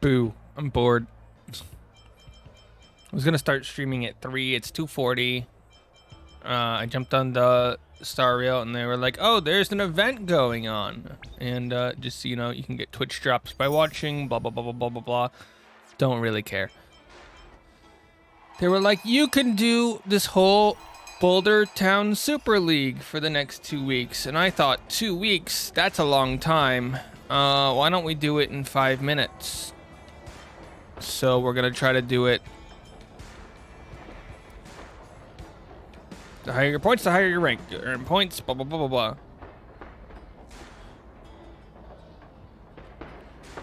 Boo. I'm bored. I was gonna start streaming at 3. It's 2:40. I jumped on the Star Rail and they were like, "Oh, there's an event going on," and just so you know, you can get Twitch drops by watching. Blah blah blah blah blah blah blah. Don't really care. They were like, "You can do this whole Boulder Town Super League for the next 2 weeks," and I thought, 2 weeks? That's a long time. Why don't we do it in 5 minutes? So we're gonna try to do it. The higher your points, the higher your rank. You earn points, blah, blah, blah, blah, blah.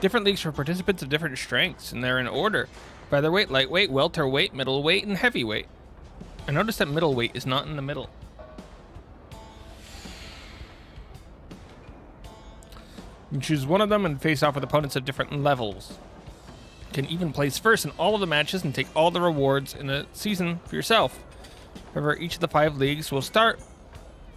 Different leagues for participants of different strengths, and they're in order. Featherweight, lightweight, welterweight, middleweight, and heavyweight. I noticed that middleweight is not in the middle. You can choose one of them and face off with opponents of different levels. You can even place first in all of the matches and take all the rewards in the season for yourself. However, each of the 5 leagues will start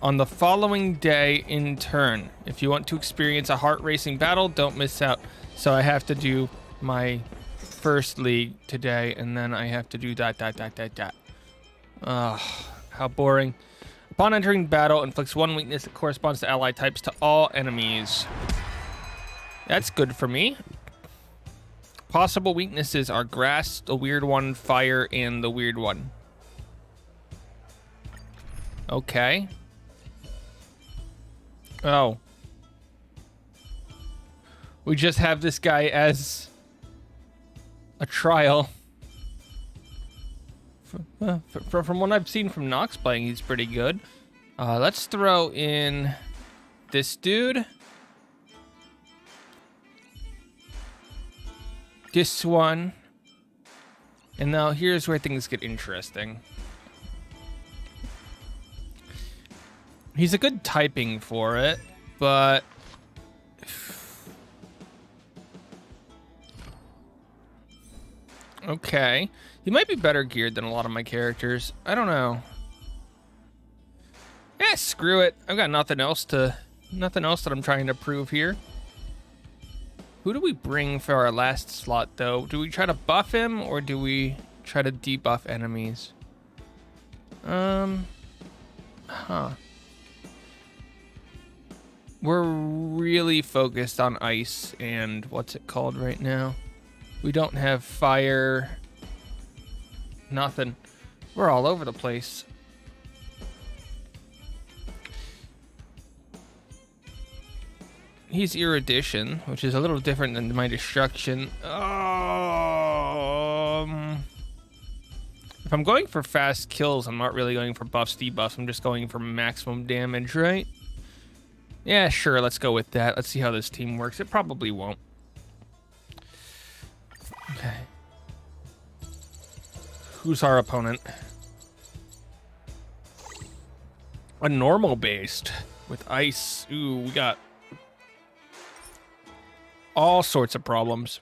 on the following day in turn. If you want to experience a heart-racing battle, don't miss out. So I have to do my first league today, and then I have to do that. How boring. Upon entering battle, inflicts 1 weakness that corresponds to ally types to all enemies. That's good for me. Possible weaknesses are grass, the weird one, fire, and the weird one. Okay. Oh. We just have this guy as a trial. From what I've seen from Nox playing, he's pretty good. Let's throw in this dude. This one. And now here's where things get interesting. He's a good typing for it, but okay. He might be better geared than a lot of my characters. I don't know. Yeah, screw it. I've got nothing else that I'm trying to prove here. Who do we bring for our last slot though? Do we try to buff him or do we try to debuff enemies? We're really focused on ice and what's it called right now? We don't have fire. Nothing. We're all over the place. He's erudition, which is a little different than my destruction. If I'm going for fast kills, I'm not really going for buffs, debuffs. I'm just going for maximum damage, right? Yeah, sure, let's go with that. Let's see how this team works. It probably won't. Okay. Who's our opponent? A normal based with ice. Ooh, we got all sorts of problems.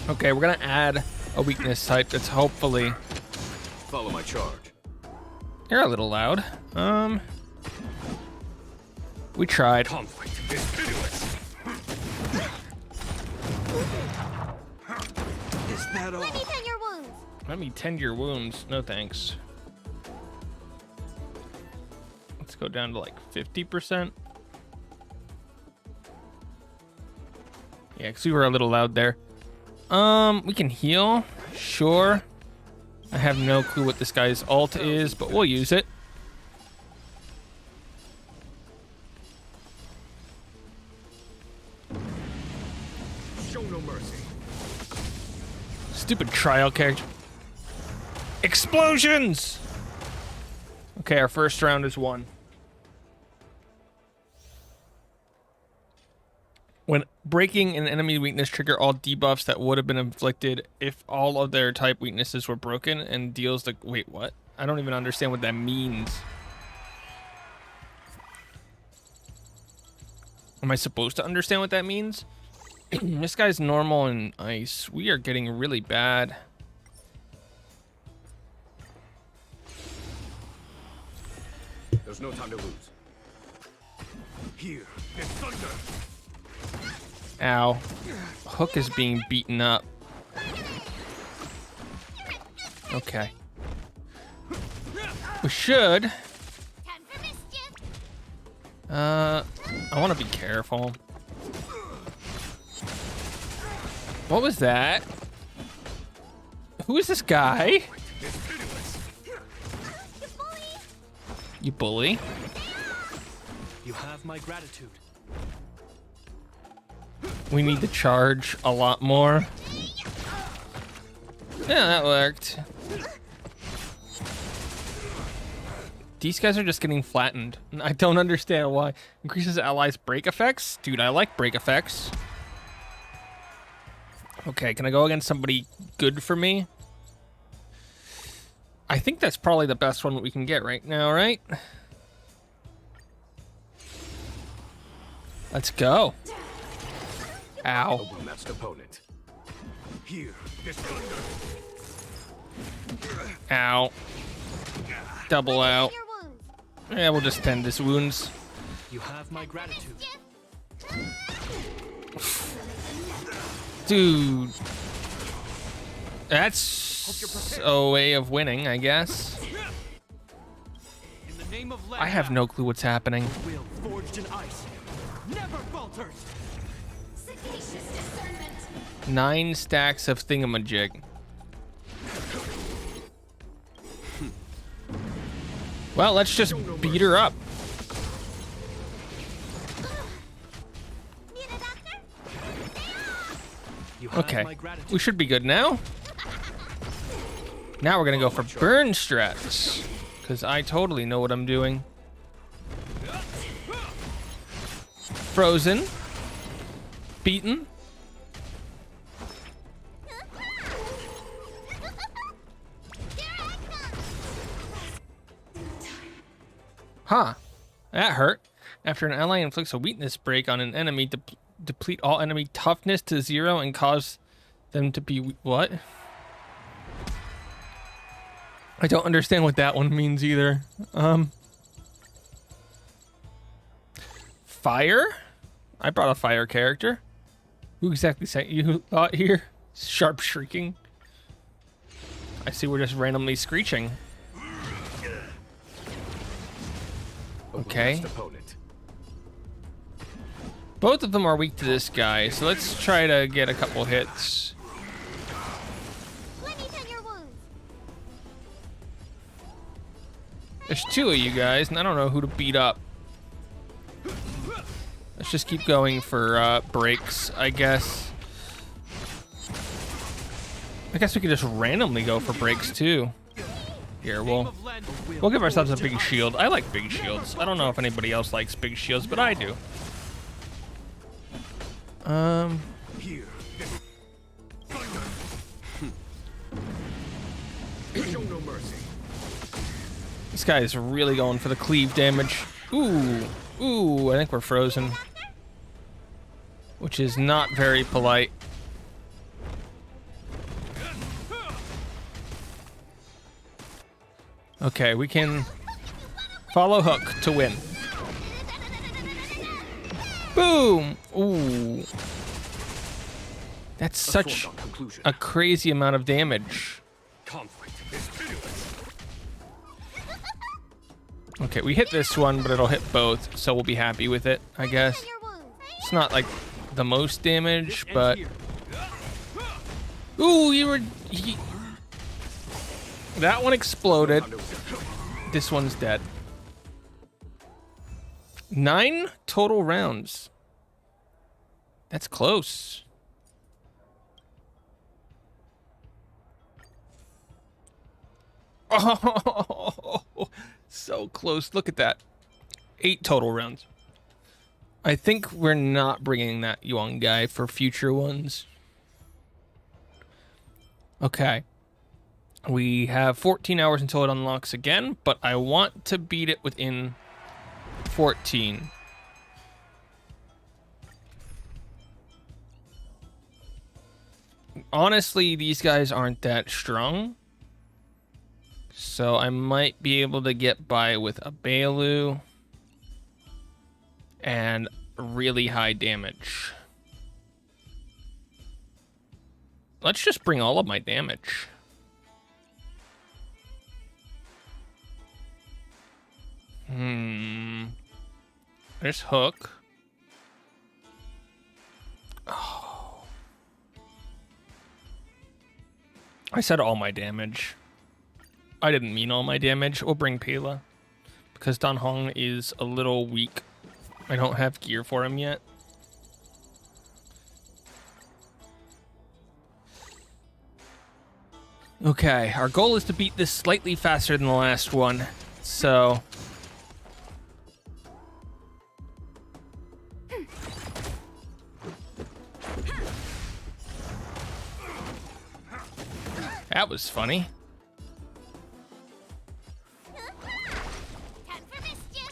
Okay, we're gonna add a weakness type that's hopefully... Follow my charge. You're a little loud. We tried. Conflict is pitiless. Is that all? Let me tend your wounds. Let me tend your wounds. No thanks. Let's go down to like 50%. Yeah, because we were a little loud there. We can heal. Sure. I have no clue what this guy's ult is, but we'll use it. Show no mercy. Stupid trial character. Explosions! Okay, our first round is won. When breaking an enemy weakness, trigger all debuffs that would have been inflicted if all of their type weaknesses were broken and deals the... Wait, what? I don't even understand what that means. Am I supposed to understand what that means? This guy's normal in ice. We are getting really bad. There's no time to lose. Here is thunder. Ow. Hook is being beaten up. Okay. We should. I want to be careful. What was that? Who is this guy? You bully. You have my gratitude. We need to charge a lot more. Yeah, that worked. These guys are just getting flattened. I don't understand why. Increases allies' break effects? Dude, I like break effects. Okay, can I go against somebody good for me? I think that's probably the best one that we can get right now, right? Let's go. Ow. A matched opponent. Here, this thunder. Ow. Double out. Yeah, we'll just tend his wounds. You have my gratitude. Dude. That's a way of winning, I guess. In the name of I have no clue what's happening. will forged in ice never falters. 9 stacks of thingamajig. Well, let's just beat her up. You have Okay, my gratitude. we should be good now. Now we're gonna go for burn strats, because I totally know what I'm doing. Frozen. Beaten. Huh. That hurt. After an ally inflicts a weakness break on an enemy, deplete all enemy toughness to 0 and cause them to be... What? I don't understand what that one means either. Fire? I brought a fire character. Who exactly sent you out here? Sharp shrieking. I see we're just randomly screeching. Okay. Both of them are weak to this guy, so let's try to get a couple hits. There's 2 of you guys, and I don't know who to beat up. Let's just keep going for breaks, I guess. I guess we could just randomly go for breaks too. Here, we'll give ourselves a big shield. I like big shields. I don't know if anybody else likes big shields, but I do. Here. Show no mercy. This guy is really going for the cleave damage. Ooh, I think we're frozen. Which is not very polite. Okay, we can follow Hook to win. Boom! Ooh. That's such a crazy amount of damage. Conflict is pitiless. Okay, we hit this one, but it'll hit both, so we'll be happy with it, I guess. It's not like the most damage, but... Ooh, that one exploded. This one's dead. 9 total rounds. That's close. Oh, so close. Look at that. 8 total rounds. I think we're not bringing that Yuan guy for future ones. Okay. We have 14 hours until it unlocks again, but I want to beat it within 14. Honestly, these guys aren't that strong. So I might be able to get by with a Bailu and really high damage. Let's just bring all of my damage. There's Hook. Oh. I said all my damage. I didn't mean all my damage. We'll bring Pela. Because Dan Hong is a little weak. I don't have gear for him yet. Okay, our goal is to beat this slightly faster than the last one. So... that was funny. Time for mischief.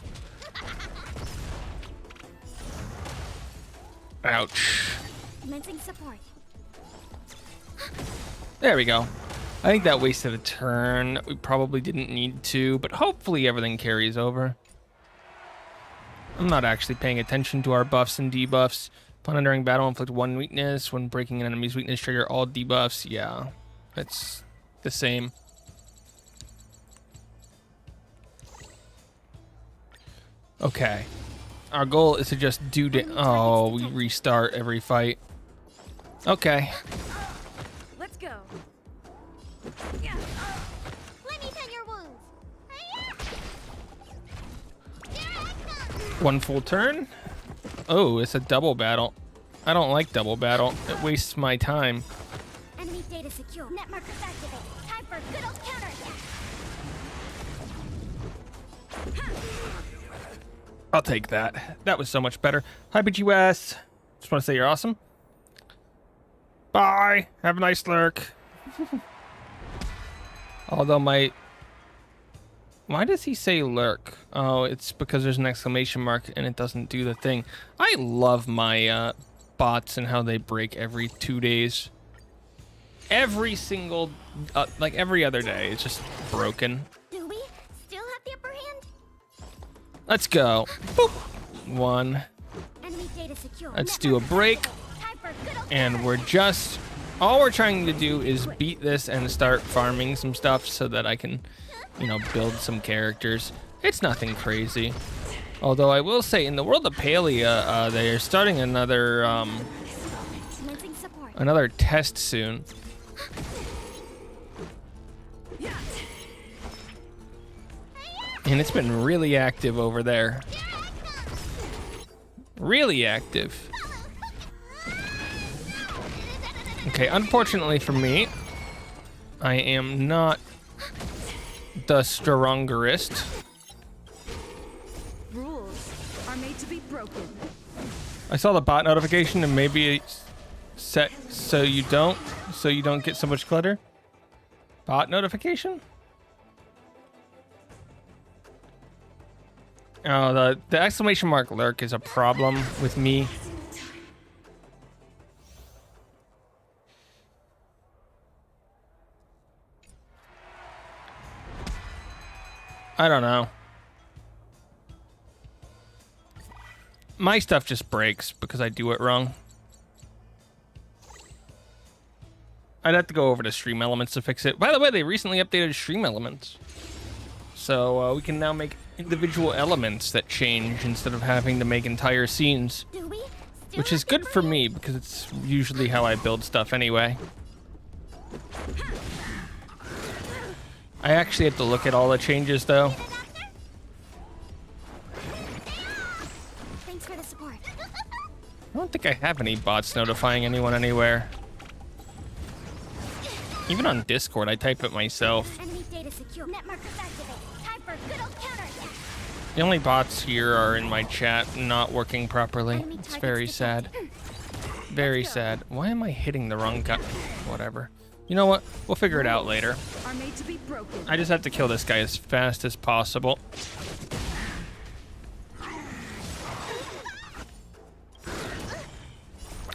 Ouch. Commencing support. There we go. I think that wasted a turn. We probably didn't need to, but hopefully everything carries over. I'm not actually paying attention to our buffs and debuffs. Upon entering battle, inflict one weakness. When breaking an enemy's weakness, trigger all debuffs. Yeah, it's the same. Okay. Our goal is to just do oh, we restart every fight. Okay. Let's go. Let me tend your wounds. One full turn. Oh, it's a double battle. I don't like double battle. It wastes my time. Enemy data secure. Net markers activate. Time for good old counterattack. I'll take that. That was so much better. Hi, BGUS. Just want to say you're awesome. Bye. Have a nice lurk. Although my... why does he say lurk? Oh, it's because there's an exclamation mark and it doesn't do the thing. I love my bots and how they break every 2 days. Every single... like every other day. It's just broken. Do we still have the upper hand? Let's go. Boop. One. Enemy data secure. Let's Net do a markers break. activate. Time for good old And we're just... all we're trying to do is beat this and start farming some stuff so that I can, you know, build some characters. It's nothing crazy. Although I will say, in the world of Palia, they are starting another commencing support. another test soon. And it's been really active over there. Really active. Okay, unfortunately for me, I am not the strongerest. Rules are made to be broken. I saw the bot notification and maybe it's set so you don't get so much clutter. Bot notification? Oh, the exclamation mark lurk is a problem with me. I don't know. My stuff just breaks because I do it wrong. I'd have to go over to Stream Elements to fix it. By the way, they recently updated Stream Elements. So we can now make individual elements that change instead of having to make entire scenes. Do we still Which have is the good upper for hand? me because it's usually how I build stuff anyway. I actually have to look at all the changes though. Thanks for the support. I don't think I have any bots notifying anyone anywhere. Even on Discord, I type it myself. Enemy data secure. Net markers activate. Time for good old counterattack. The only bots here are in my chat not working properly. Enemy It's targets very sad. detected. Very sad. Why am I hitting the wrong guy? Whatever. You know what? We'll figure it out later. Are made to be broken. I just have to kill this guy as fast as possible.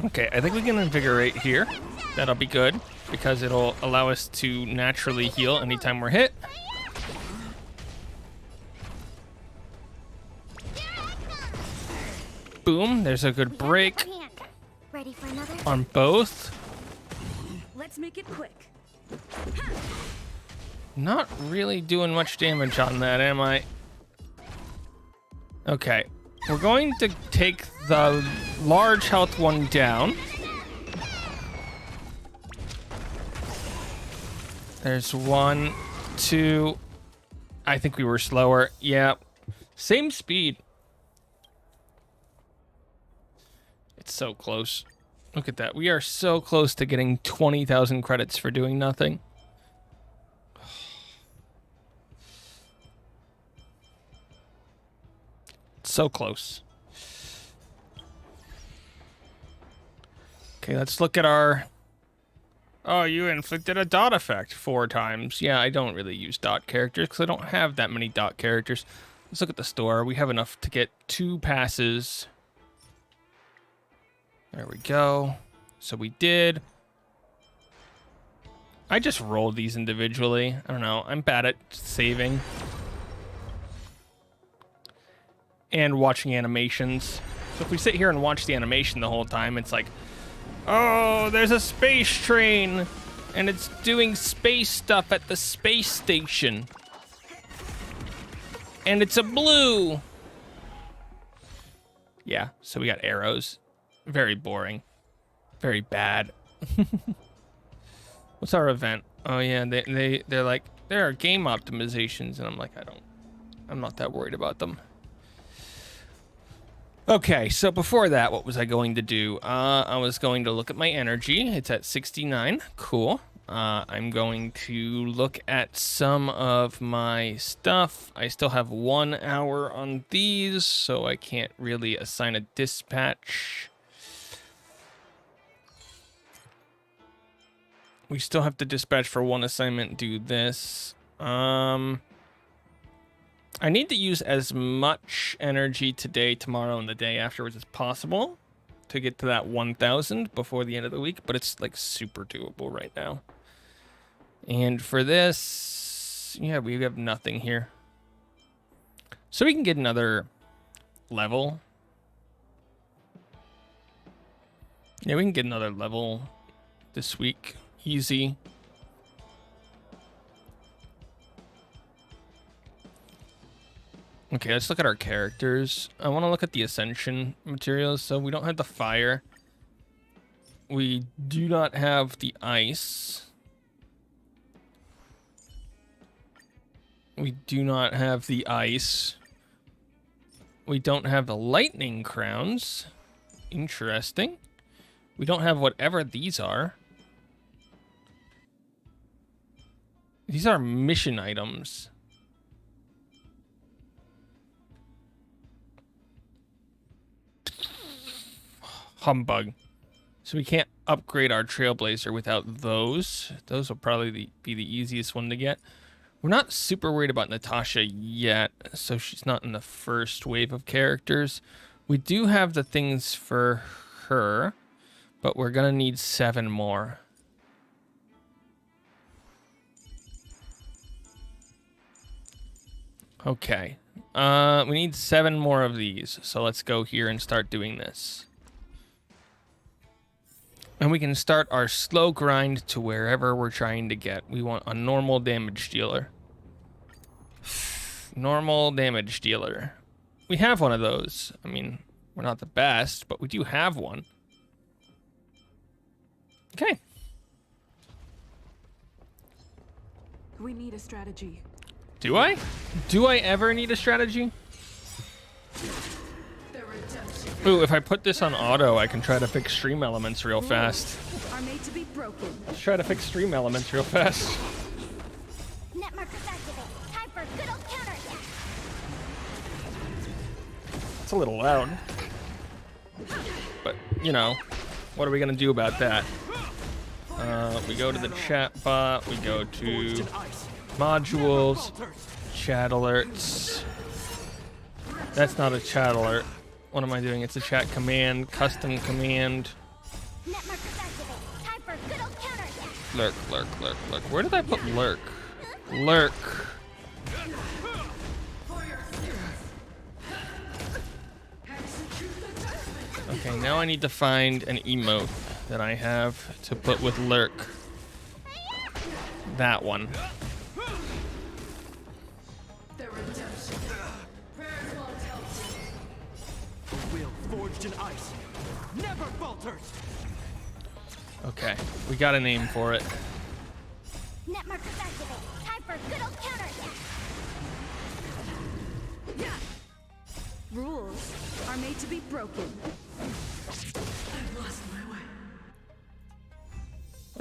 Okay, I think we can invigorate here. That'll be good because it'll allow us to naturally heal anytime we're hit. Boom, there's a good We have the break upper hand. Ready for another? on both. Let's Let's make it quick. Not really doing much damage on that, am I? Okay. We're going to take the large health one down. There's 1, 2. I think we were slower. Yeah. Same speed. It's so close. Look at that. We are so close to getting 20,000 credits for doing nothing. So close. Okay, let's look at our... Oh, you inflicted a dot effect 4 times. Yeah, I don't really use dot characters because I don't have that many dot characters. Let's look at the store. We have enough to get 2 passes. There we go. So we did. I just rolled these individually. I don't know. I'm bad at saving. And watching animations. So if we sit here and watch the animation the whole time, it's like, oh, there's a space train, and it's doing space stuff at the space station. And it's a blue. Yeah, so we got arrows. Very boring. Very bad. What's our event? Oh yeah, they're like, there are game optimizations, and I'm like, I'm not that worried about them. Okay, so before that, what was I going to do? I was going to look at my energy. It's at 69. Cool. I'm going to look at some of my stuff. I still have 1 hour on these, so I can't really assign a dispatch. We still have to dispatch for 1 assignment, do this. I need to use as much energy today, tomorrow, and the day afterwards as possible to get to that 1,000 before the end of the week, but it's like super doable right now. And for this, yeah, we have nothing here. So we can get another level. Yeah, we can get another level this week. Easy. Okay, let's look at our characters. I want to look at the Ascension materials. So we don't have the fire. We do not have the ice. We do not have the ice. We don't have the lightning crowns. Interesting. We don't have whatever these are. These are mission items. Humbug. So we can't upgrade our Trailblazer without those. Those will probably be the easiest one to get. We're not super worried about Natasha yet, so she's not in the first wave of characters. We do have the things for her, but we're gonna need 7 more. Okay. We need 7 more of these, so let's go here and start doing this. And we can start our slow grind to wherever we're trying to get. We want a normal damage dealer. Normal damage dealer. We have one of those. I mean, we're not the best, but we do have one. Okay. We need a strategy. Do I? Do I ever need a strategy? Ooh, if I put this on auto, I can try to fix stream elements real fast. Are made to be broken. Let's try to fix stream elements real fast. Net markers activate. Time for good old counterattack. It's a little loud. But, you know, what are we going to do about that? We go to the chat bot. We go to modules, chat alerts. That's not a chat alert. What am I doing? It's a chat command, custom command. Net markers activate. Time for good old counterattack. Lurk, lurk, lurk, lurk. Where did I put lurk? Lurk. Okay, now I need to find an emote that I have to put with lurk. that one. Will forged in ice never falters. Okay, we got a name for it. Net markers activate. Time for a good old counterattack. Rules are made to be broken. I've lost my way.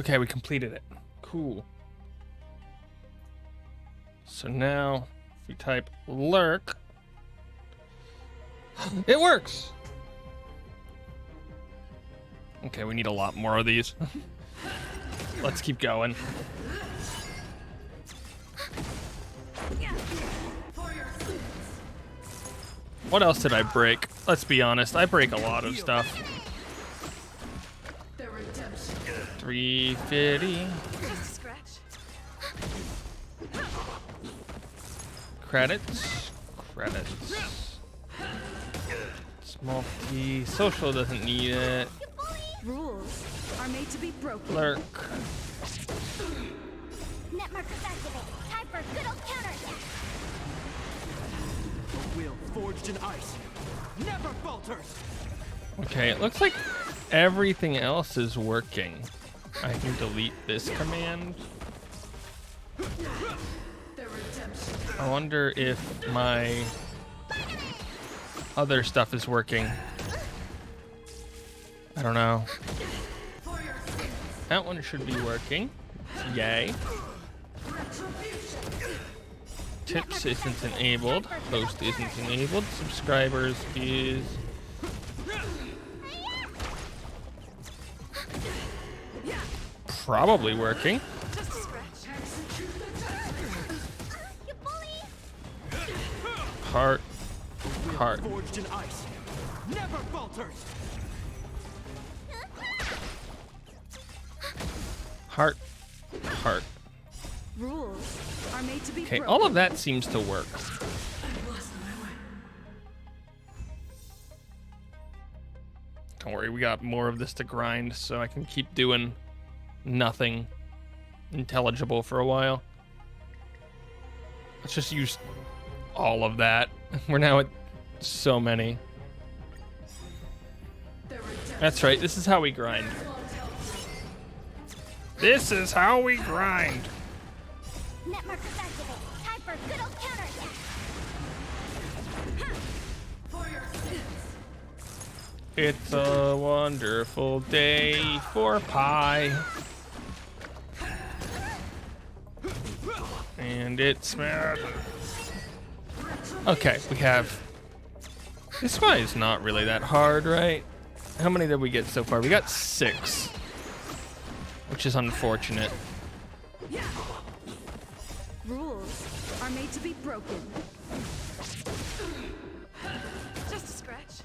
Okay, we completed it. Cool. So now, if we type lurk, it works. Okay, we need a lot more of these. Let's keep going. What else did I break? Let's be honest, I break a lot of stuff. 350. Just a scratch. Credits. Credits. Small T. Social doesn't need it. Rules are made to be broken. Lurk. Net markers activate. Time for a good old counterattack. Will forged in ice never falters. Okay, it looks like everything else is working. I can delete this command. I wonder if my other stuff is working. I don't know. That one should be working. Yay. Tips isn't enabled. Post isn't enabled. Subscribers is... probably working. Just a scratch. You bully! Heart. Heart. Forged in ice never falters. Heart. Heart. Rules are made to be Okay, broken. all of that seems to work. I've lost my way. Don't worry, we got more of this to grind, so I can keep doing nothing intelligible for a while. Let's just use all of that. We're now at so many. That's right, this is how we grind. This is how we grind. Net markers activate. Time for a good old counterattack. It's a wonderful day for pie. And it's mad. Okay, we have... This pie is not really that hard, right? How many did we get so far? We got 6. Which is unfortunate. Rules are made to be broken. Just a scratch.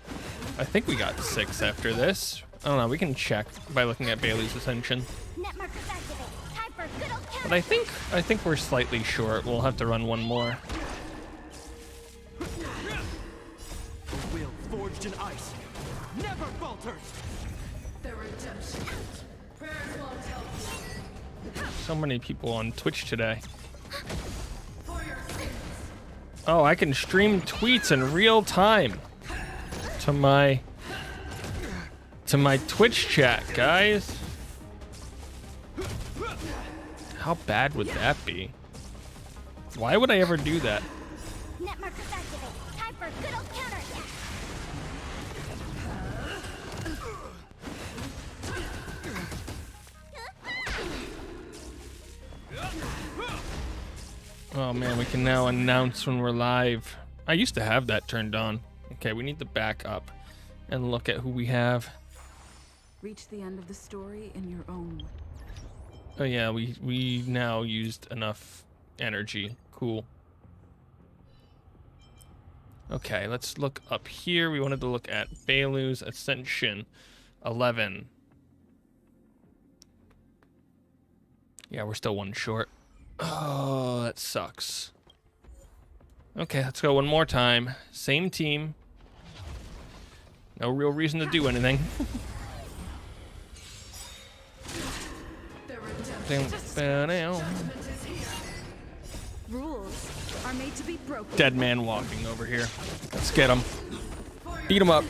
I think we got 6 after this. I don't know, we can check by looking at Bailey's Ascension. Net markers activate. Time for a good old But I counterattack. think we're slightly short. We'll have to run one more. Will forged in ice never falters. So many people on Twitch today. Oh, I can stream tweets in real time to my Twitch chat, guys. How bad would that be? Why would I ever do that? Net markers activate. Time for a good old counterattack. Oh man, we can now announce when we're live. I used to have that turned on. Okay, we need to back up and look at who we have. Reach the end of the story in your own way. Oh yeah, we now used enough energy. Cool. Okay, let's look up here. We wanted to look at Bailu's Ascension 11. Yeah, we're still one short. Oh, that sucks. Okay, let's go one more time. Same team. No real reason to do anything. Down. made to be broken. Dead man walking over here. Let's get him. Beat him up.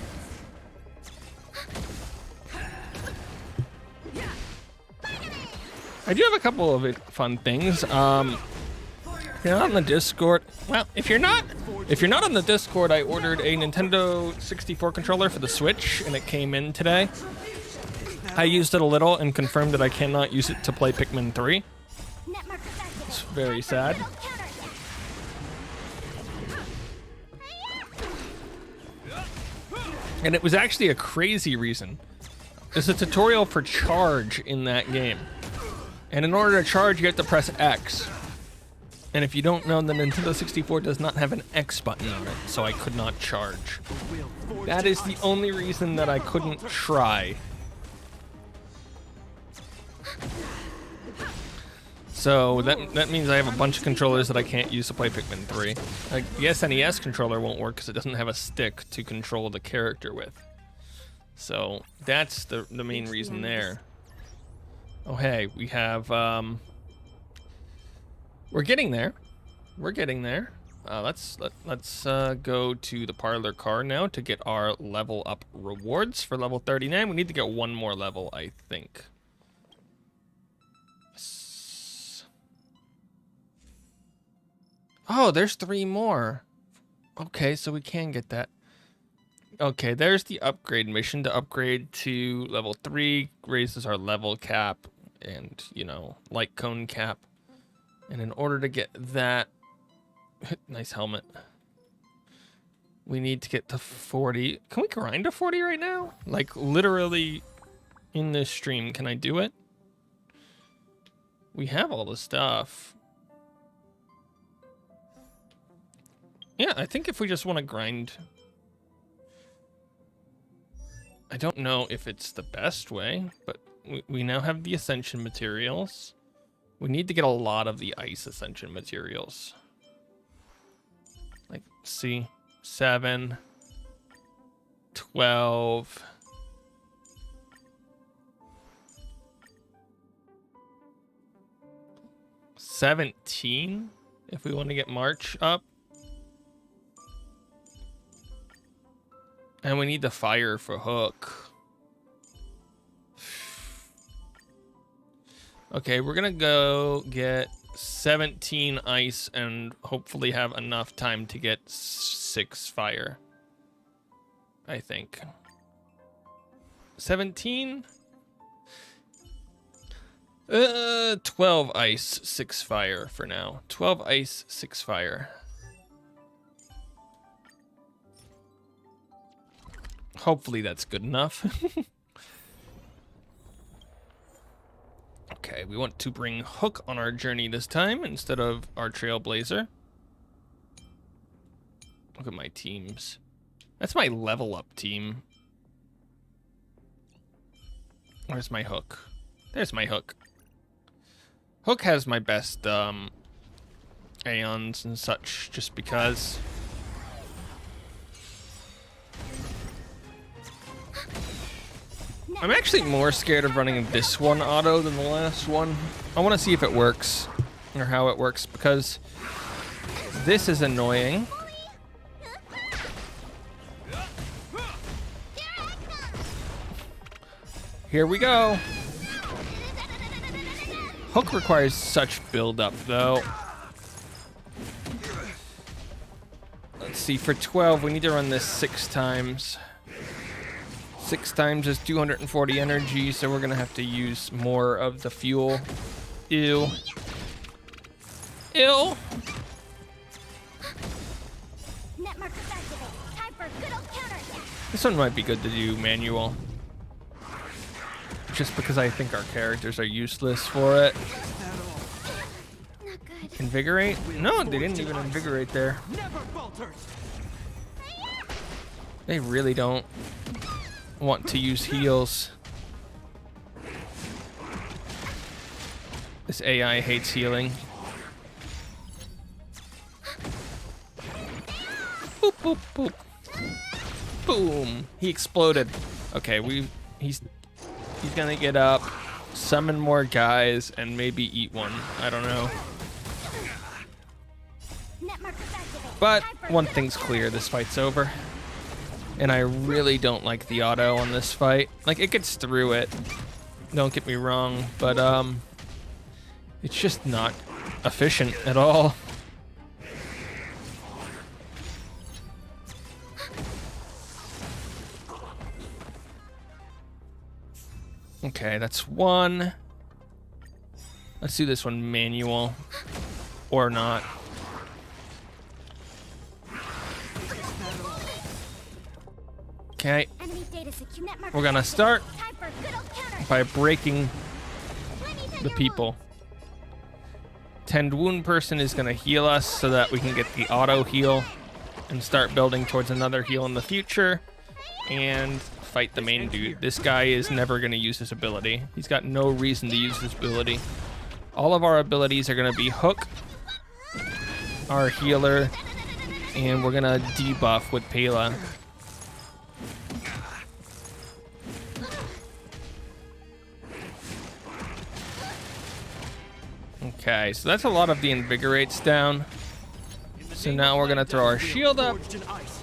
I do have a couple of fun things. If you're not on the Discord, well, if you're not on the Discord, I ordered a Nintendo 64 controller for the Switch, and it came in today. I used it a little and confirmed that I cannot use it to play Pikmin 3. It's very sad. And it was actually a crazy reason. There's a tutorial for charge in that game. And in order to charge, you have to press X. And if you don't know, the Nintendo 64 does not have an X button on it, so I could not charge. That is the only reason that I couldn't try. So that means I have a bunch of controllers that I can't use to play Pikmin 3. The SNES controller won't work because it doesn't have a stick to control the character with. So that's the main reason there. Oh hey, we have we're getting there. We're getting there. Let's go to the parlor car now to get our level up rewards for level 39. We need to get one more level, I think. Oh, there's 3 more. Okay, so we can get that. Okay, there's the upgrade mission. To upgrade to level 3 raises our level cap and, you know, light cone cap. And in order to get that, nice helmet, we need to get to 40. Can we grind to 40 right now? Like, literally in this stream, can I do it? We have all the stuff. Yeah, I think if we just want to grind... I don't know if it's the best way, but we now have the Ascension materials. We need to get a lot of the Ice Ascension materials. Like, see, 7, 12... 17, if we want to get March up. And we need the fire for Hook. Okay, we're gonna go get 17 ice and hopefully have enough time to get 6 fire. I think. 17? 12 ice, 6 fire for now. 12 ice, 6 fire. Hopefully that's good enough. Okay, we want to bring Hook on our journey this time instead of our Trailblazer. Look at my teams. That's my level up team. Where's my Hook? There's my Hook. Hook has my best Aeons and such just because. I'm actually more scared of running this one auto than the last one. I want to see if it works or how it works because this is annoying. Here we go. Hook requires such build up though. Let's see, for 12 we need to run this 6 times. 6 times is 240 energy, so we're gonna have to use more of the fuel. Ew. Ew. This one might be good to do manual. Just because I think our characters are useless for it. Invigorate? No, they didn't even invigorate there. They really don't want to use heals. This AI hates healing. Boop, boop, boop. Boom. He exploded. Okay, he's gonna get up, summon more guys, and maybe eat one. I don't know. But one thing's clear, this fight's over. And I really don't like the auto on this fight. Like, it gets through it. Don't get me wrong, but it's just not efficient at all. Okay, that's one. Let's do this one manual. Or not. Okay. We're gonna start by breaking the people. Tend Wound Person is gonna heal us so that we can get the auto heal and start building towards another heal in the future. And fight the main dude. This guy is never gonna use his ability. He's got no reason to use his ability. All of our abilities are gonna be Hook, our healer, and we're gonna debuff with Pela. Okay, so that's a lot of the invigorates down. So now we're gonna throw our shield up.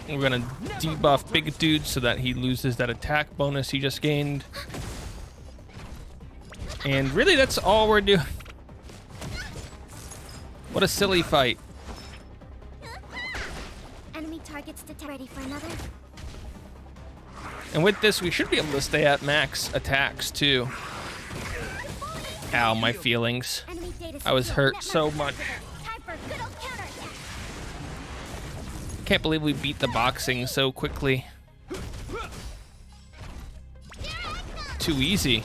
We're gonna debuff Big Dude so that he loses that attack bonus he just gained. And really, that's all we're doing. What a silly fight. Enemy targets ready for another. And with this, we should be able to stay at max attacks too. Ow, my feelings. I was hurt so much. Can't believe we beat the boxing so quickly. Too easy.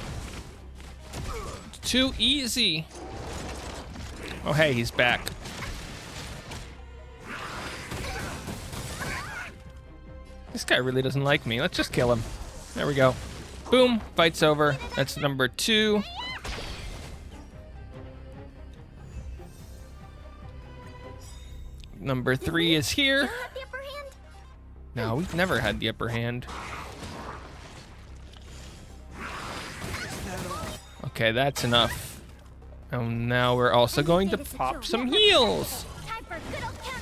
Too easy. Oh, hey, he's back. This guy really doesn't like me. Let's just kill him. There we go. Boom, fight's over. That's number 2. Number 3 is here. No, we've never had the upper hand. Okay, that's enough. And now we're also going to pop some heals.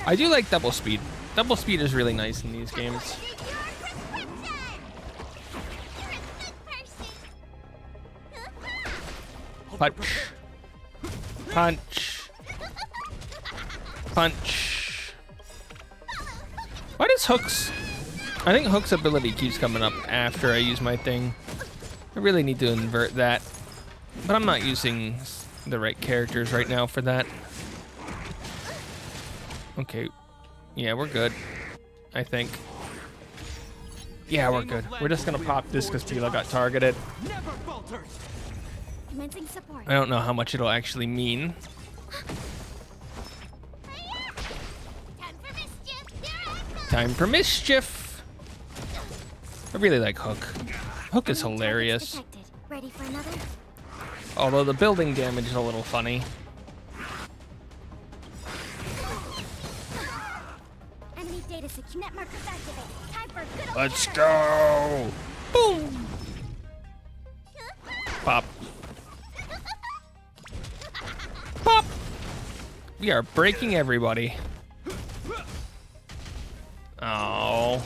I do like double speed. Double speed is really nice in these games. Punch. Punch. Punch. Why does Hook's... I think Hook's ability keeps coming up after I use my thing. I really need to invert that. But I'm not using the right characters right now for that. Okay. Yeah, we're good. I think. Yeah, we're good. We're just gonna pop this because Pela got targeted. I don't know how much it'll actually mean. Time for mischief. I really like Hook. Hook is hilarious. Ready for another? Although the building damage is a little funny. Enemy data secure. Net markers activate. Time for good old Let's go! Boom! Pop. Pop! We are breaking everybody. Oh.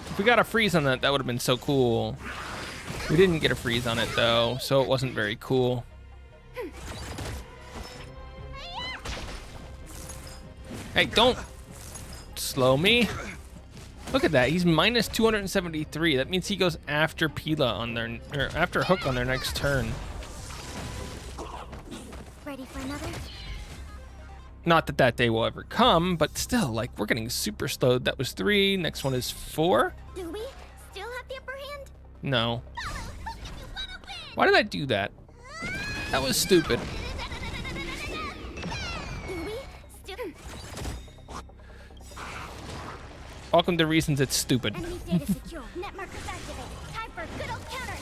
If we got a freeze on that, that would have been so cool. We didn't get a freeze on it though, so it wasn't very cool. Hey, don't slow me. Look at that, he's minus 273. That means he goes after Pela on their, or after Hook on their next turn. Ready for another? Not that that day will ever come, but still, like, we're getting super slowed. That was 3, next one is 4. Do we still have the upper hand? No. Why did I do that? That was stupid. Do we still? Welcome to reasons it's stupid. Enemy data secure. Net markers activate. Time for good old counter.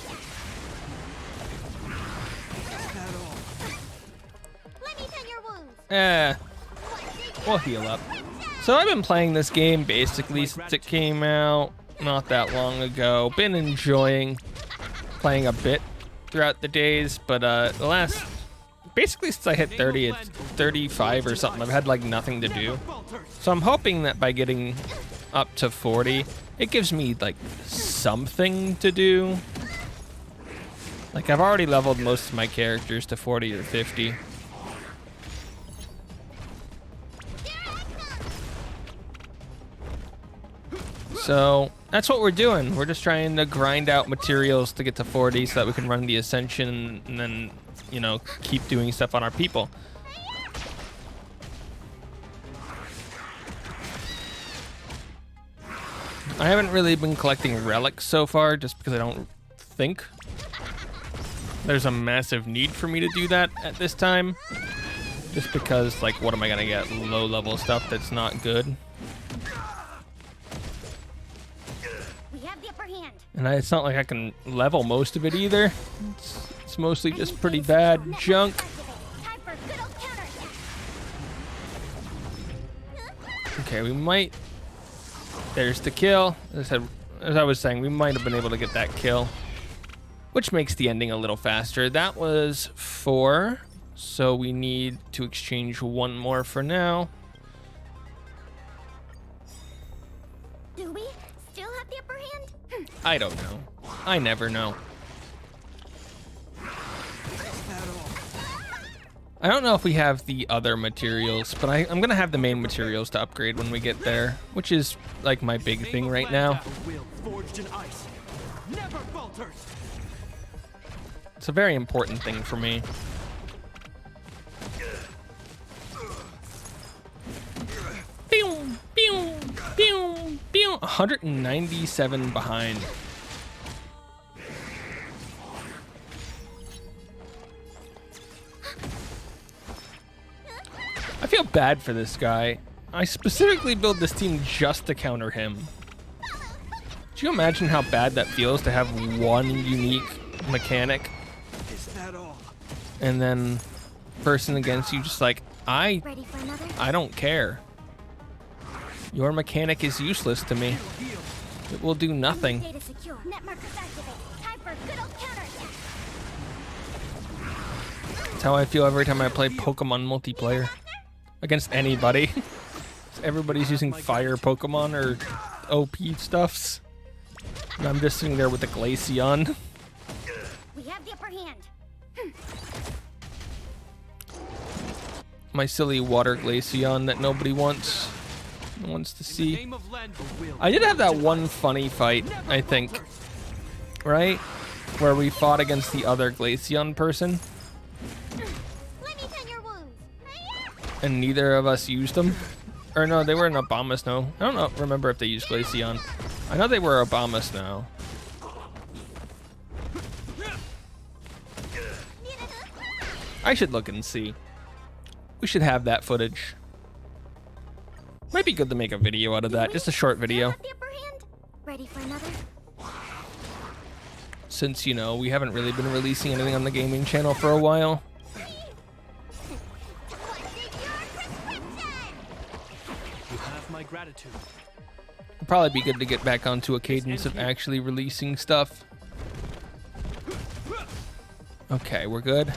Let me tend your wounds. We'll heal up. So I've been playing this game basically since it came out not that long ago. Been enjoying playing a bit throughout the days, but the last basically since I hit 30, it's 35 or something. I've had like nothing to do. So I'm hoping that by getting up to 40, it gives me like something to do. Like I've already leveled most of my characters to 40 or 50. So that's what we're doing. We're just trying to grind out materials to get to 40 so that we can run the Ascension and then, you know, keep doing stuff on our people. I haven't really been collecting relics so far just because I don't think there's a massive need for me to do that at this time. Just because, like, what am I gonna get? Low level stuff that's not good. And it's not like I can level most of it either. It's mostly just pretty bad junk. Okay, we might... There's the kill. As I was saying, we might have been able to get that kill, which makes the ending a little faster. That was 4, so we need to exchange 1 more for now. Do we still have the upper hand? I don't know. I never know. I don't know if we have the other materials, but I'm gonna have the main materials to upgrade when we get there, which is like my big thing right now. It's a very important thing for me. Pew, pew, pew, pew. 197 behind. I feel bad for this guy. I specifically built this team just to counter him. Do you imagine how bad that feels to have one unique mechanic? And then person against you just like, I don't care. Your mechanic is useless to me. It will do nothing. That's how I feel every time I play Pokemon multiplayer. Against anybody. Everybody's using fire Pokemon or OP stuffs. And I'm just sitting there with the Glaceon. We have the upper hand. My silly water Glaceon that nobody wants to see. I did have that one funny fight, I think. Right? Where we fought against the other Glaceon person. And neither of us used them. Or no, they were an Abomasnow. I don't remember if they used Glaceon. I know they were Abomasnow. I should look and see. We should have that footage. Might be good to make a video out of that. Just a short video. Ready for another? Since, you know, we haven't really been releasing anything on the gaming channel for a while. Gratitude. It'd probably be good to get back onto a cadence of actually releasing stuff. Okay, we're good.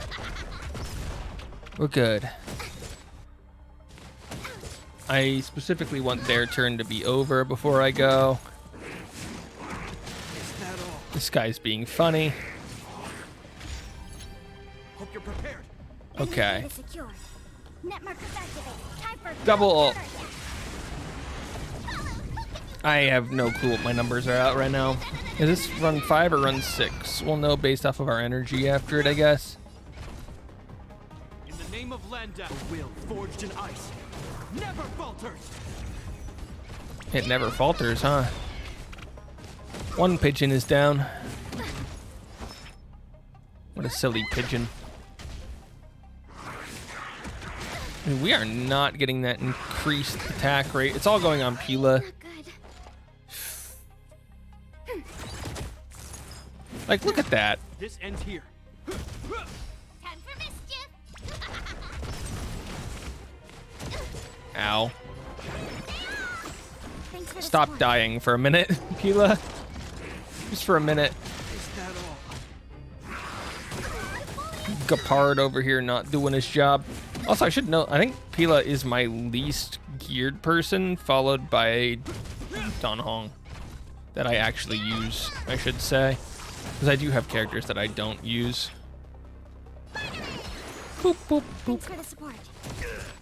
We're good. I specifically want their turn to be over before I go. This guy's being funny. Hope you're prepared. Okay. Double ult. I have no clue what my numbers are at right now. Is this run 5 or run 6? We'll know based off of our energy after it, I guess. In the name of Landa, a will forged in ice never falters. It never falters, huh? One pigeon is down. What a silly pigeon. I mean, we are not getting that increased attack rate. It's all going on Pila. Like, look at that. This ends here. Time for mischief. Ow. Stop dying for a minute, Pila. Just for a minute. Gapard over here not doing his job. Also, I should know, I think Pila is my least geared person, followed by Don Hong, that I actually use, I should say. Because I do have characters that I don't use. Boop, boop, boop. Thanks for the support.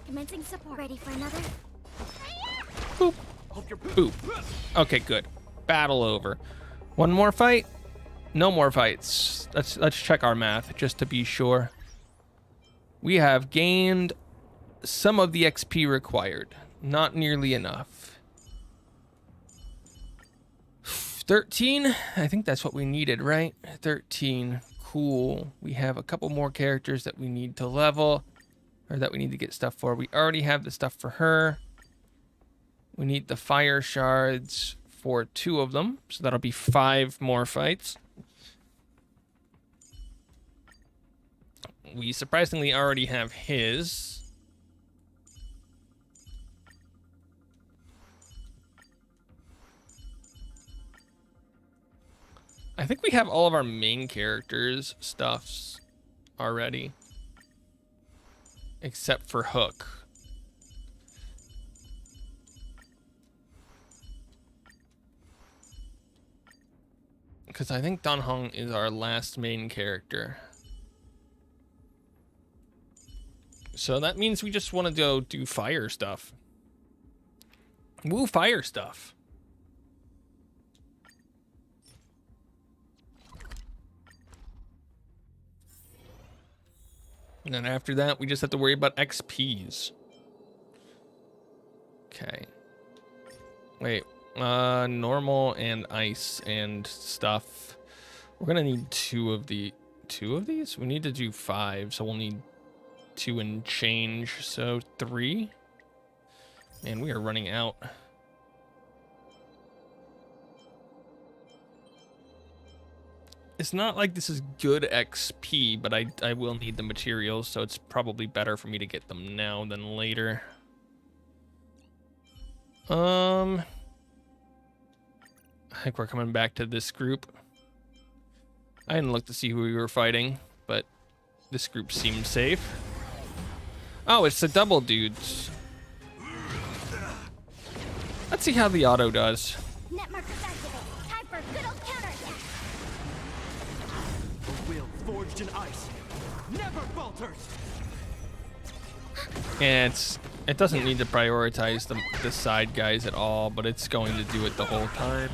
Commencing support. Ready for another? Boop. Boop. Okay, good. Battle over. One more fight? No more fights. Let's check our math just to be sure. We have gained some of the XP required. Not nearly enough. 13? I think that's what we needed, right? 13. Cool. We have a couple more characters that we need to level, or that we need to get stuff for. We already have the stuff for her. We need the fire shards for 2 of them, so that'll be 5 more fights. We surprisingly already have his. I think we have all of our main characters' stuffs already. Except for Hook. Because I think Don Hong is our last main character. So that means we just want to go do fire stuff. Woo, fire stuff. And then after that, we just have to worry about XPs. Okay. Wait. Normal and ice and stuff. We're gonna need 2 of these? We need to do 5, so we'll need 2 and change, so 3. Man, we are running out. It's not like this is good XP, but I will need the materials, so it's probably better for me to get them now than later. I think we're coming back to this group. I didn't look to see who we were fighting, but this group seemed safe. Oh, it's the double dudes. Let's see how the auto does. Net markers activate. Time for a good old counterattack. A will forged in ice never falters. And it doesn't need to prioritize the side guys at all, but it's going to do it the whole time.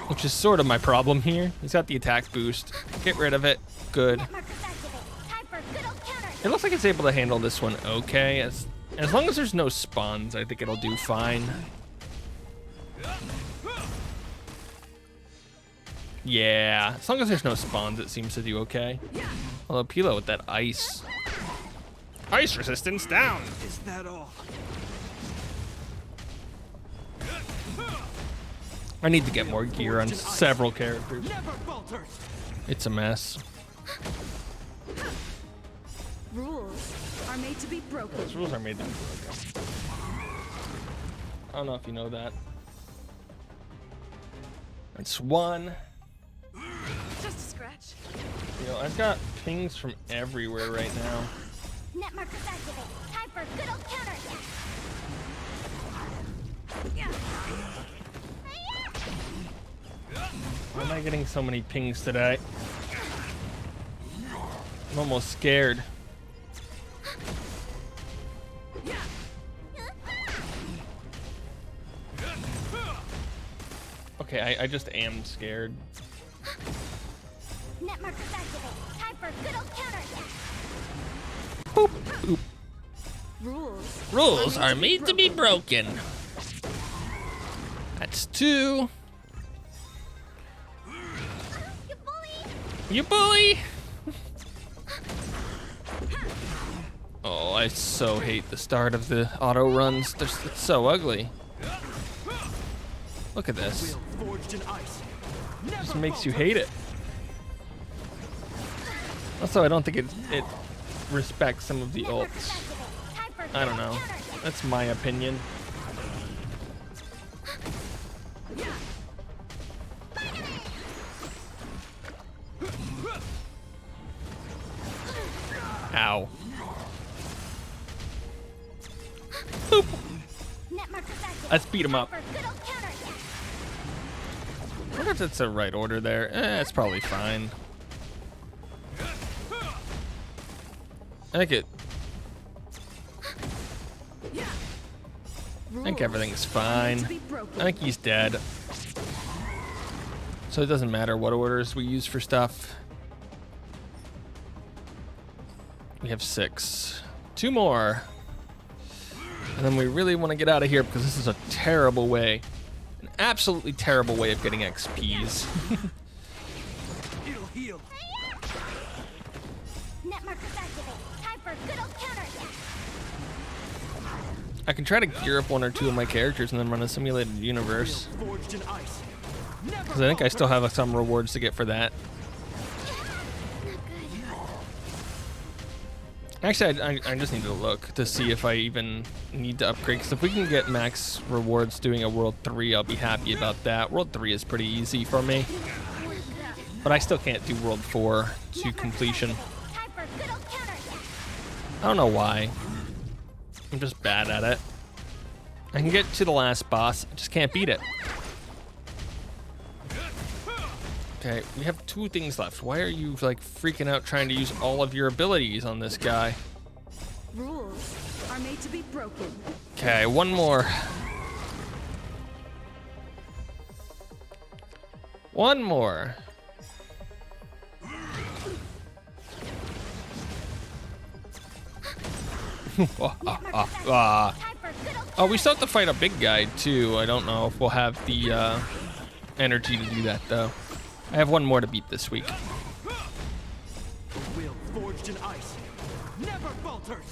Which is sort of my problem here. He's got the attack boost. Get rid of it. Good. Net markers activate. Time for a good old counterattack. It looks like it's able to handle this one okay. As long as there's no spawns, I think it'll do fine. Yeah, as long as there's no spawns, it seems to do okay. Although Pilo with that ice. Ice resistance down. Is that all? I need to get more gear on several characters. Never falters. It's a mess. Rules are made to be broken. Those rules are made to be broken. I don't know if you know that. That's 1. Just a scratch. You know, I've got pings from everywhere right now. Net markers activate. Time for a good old counterattack. Why am I getting so many pings today? I'm almost scared. Okay, I just am scared. Net markers activate. Time for a good old counterattack. Boop, boop. Rules Are made to be broken. That's 2. You bully! You bully! Oh, I so hate the start of the auto runs. It's so ugly. Look at this. Will forged in ice Just makes you hate it. Also, I don't think it respects some of the Net markers ults. activate. Time for a good I don't old know. counterattack. That's my opinion. Ow. Net markers activated. Let's beat him up. For good old counterattack. I wonder if that's the right order there. It's probably fine. I think everything's fine. I think he's dead. So it doesn't matter what orders we use for stuff. We have 6. 2 more. And then we really want to get out of here because this is a terrible way. An absolutely terrible way of getting XPs. It'll heal. Net markers activated. Time for good old counterattack. I can try to gear up 1 or 2 of my characters and then run a simulated universe. Forged in ice. Because I think I still have some rewards to get for that. Actually, I just need to look to see if I even need to upgrade. Because if we can get max rewards doing a World 3, I'll be happy about that. World 3 is pretty easy for me. But I still can't do World 4 to completion. Time for good old counterattack. I don't know why. I'm just bad at it. I can get to the last boss, I just can't beat it. Okay, we have 2 things left. Why are you like freaking out trying to use all of your abilities on this guy? Rules are made to be broken. Okay, 1 more. 1 more. Oh, we still have to fight a big guy too. I don't know if we'll have the energy to do that though. I have 1 more to beat this week. Will forged in ice. Never falters.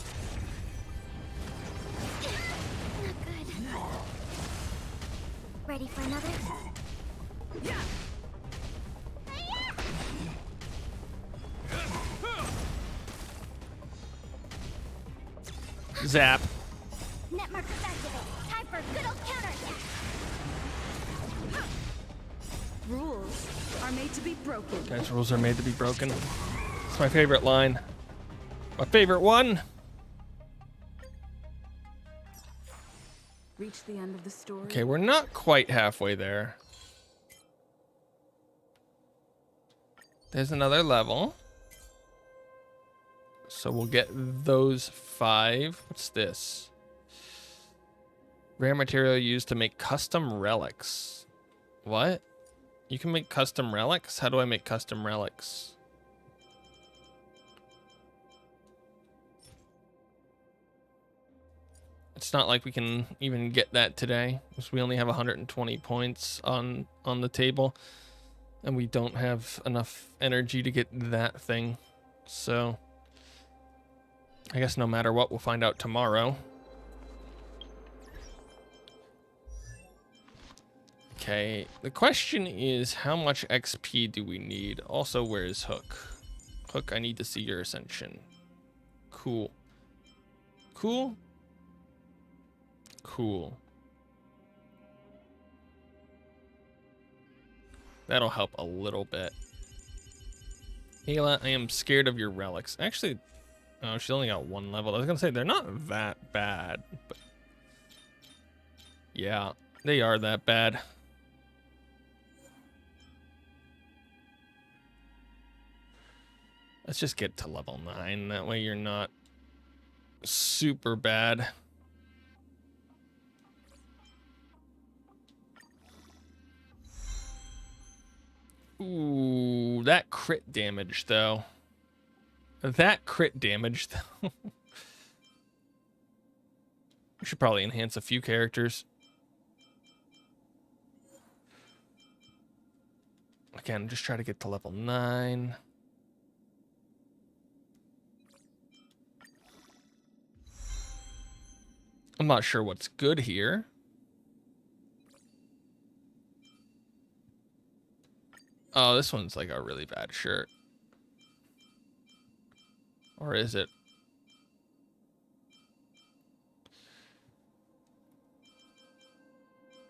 Not good. Ready for another? Zap. Net markers activated. Time for good old counterattack. Rules are made to be broken. Guys, rules are made to be broken. It's my favorite line. My favorite one. Reach the end of the story. Okay, we're not quite halfway there. There's another level. So we'll get those 5. What's this? Rare material used to make custom relics. What? You can make custom relics? How do I make custom relics? It's not like we can even get that today, because we only have 120 points on the table, and we don't have enough energy to get that thing. So I guess no matter what, we'll find out tomorrow. Okay, the question is, how much XP do we need? Also, where is Hook? Hook, I need to see your ascension. Cool. Cool? Cool. That'll help a little bit. Ayla, I am scared of your relics. Actually, oh, she only got 1 level. I was gonna say, they're not that bad, but yeah, they are that bad. Let's just get to level 9. That way you're not super bad. Ooh, that crit damage, though. That crit damage, though. We should probably enhance a few characters. Again, just try to get to level 9. I'm not sure what's good here. Oh, this one's like a really bad shirt. Or is it?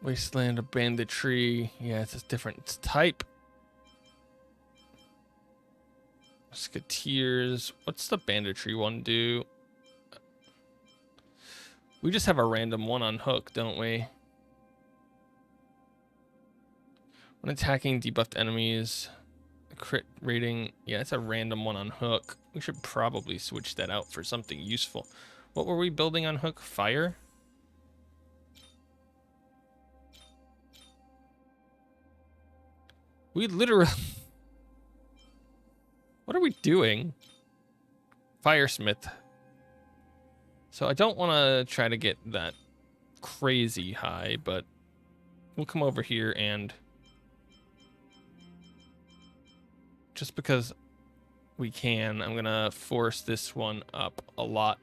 Wasteland of Banditry. Yeah, it's a different type. Musketeers. What's the banditry one do? We just have a random one on hook, don't we? When attacking debuffed enemies, crit rating. Yeah, it's a random one on hook. We should probably switch that out for something useful. What were we building on hook? Fire? We literally... What are we doing? Firesmith. So I don't want to try to get that crazy high, but we'll come over here and... Just because we can, I'm going to force this one up a lot.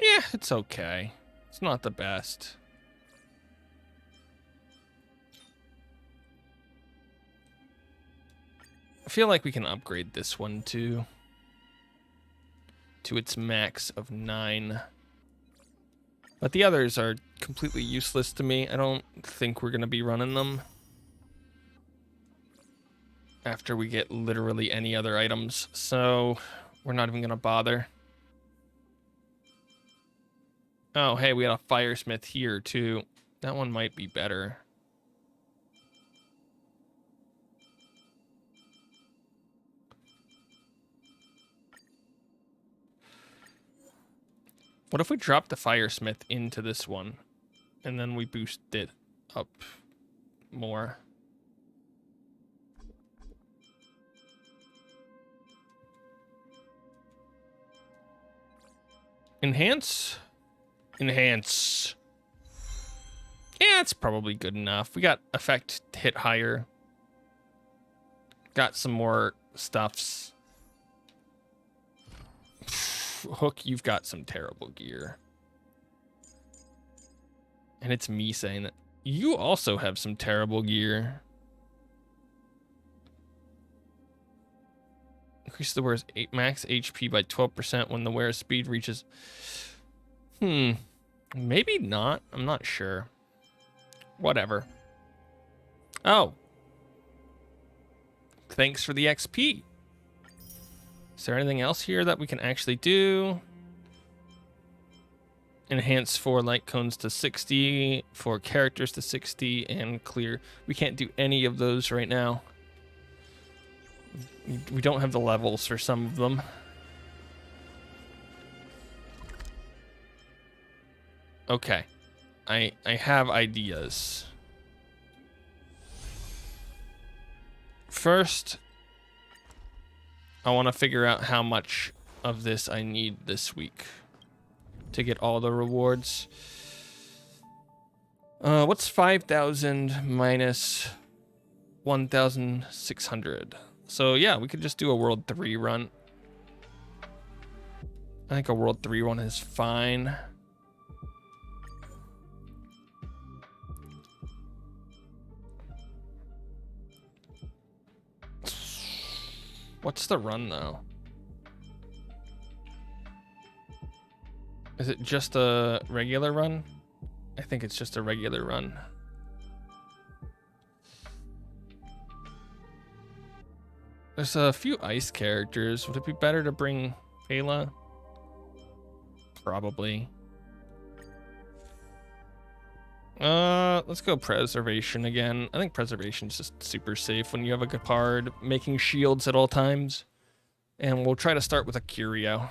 Yeah, it's okay. It's not the best. I feel like we can upgrade this one too. To its max of 9. But the others are completely useless to me. I don't think we're going to be running them after we get literally any other items. So we're not even going to bother. Oh, hey, we got a Firesmith here too. That one might be better. What if we drop the Firesmith into this one and then we boost it up more? Enhance? Enhance. Yeah, it's probably good enough. We got effect hit higher. Got some more stuffs. Hook, you've got some terrible gear. And it's me saying that. You also have some terrible gear. Increase the wearer's max HP by 12% when the wearer's speed reaches... Maybe not. I'm not sure. Whatever. Oh. Thanks for the XP. Is there anything else here that we can actually do? Enhance 4 light cones to 60, 4 characters to 60, and clear. We can't do any of those right now. We don't have the levels for some of them. Okay. I have ideas. First, I want to figure out how much of this I need this week to get all the rewards. What's 5,000 minus 1,600? So yeah, we could just do a World 3 run. I think a World 3 run is fine. What's the run, though? Is it just a regular run? I think it's just a regular run. There's a few ice characters. Would it be better to bring Pela? Probably. Let's go preservation again. I think preservation is just super safe when you have a Gepard making shields at all times. And we'll try to start with a Curio.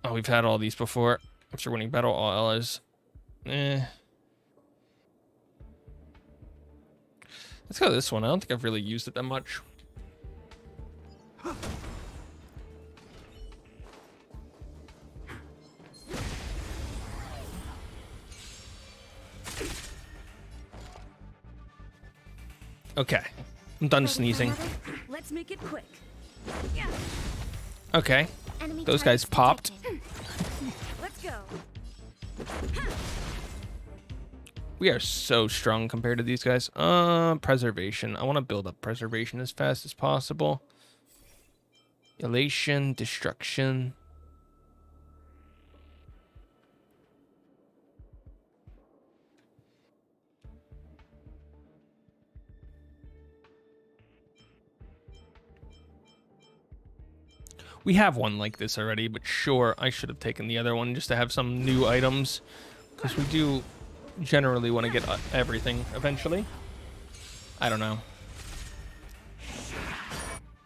Oh, we've had all these before. After winning battle, all allies. Let's go this one. I don't think I've really used it that much. Okay, I'm done sneezing. Let's make it quick. Okay, Enemy those guys targets popped. detected. Let's go. We are so strong compared to these guys. Preservation. I want to build up preservation as fast as possible. Elation, destruction. We have one like this already, but sure, I should have taken the other one just to have some new items. Because we do generally want to get everything eventually. I don't know.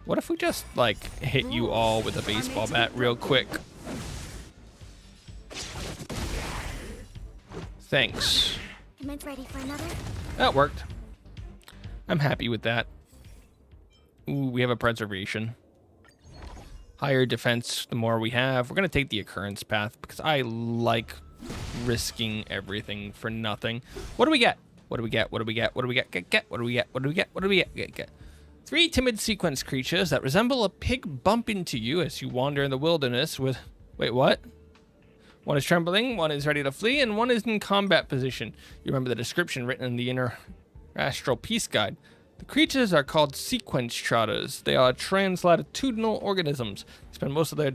What if we just, like, hit you all with a baseball bat real quick? Thanks. Commence ready for another? That worked. I'm happy with that. Ooh, we have a preservation. Higher defense, the more we have. We're going to take the occurrence path because I like risking everything for nothing. What do we get? What do we get? What do we get? What do we get? Get. What do we get? What do we get? What do we get? 3 timid sequence creatures that resemble a pig bump into you as you wander in the wilderness with... Wait, what? One is trembling, one is ready to flee, and one is in combat position. You remember the description written in the Inner Astral Peace Guide. The creatures are called sequence trotters. They are translatitudinal organisms. They spend most of their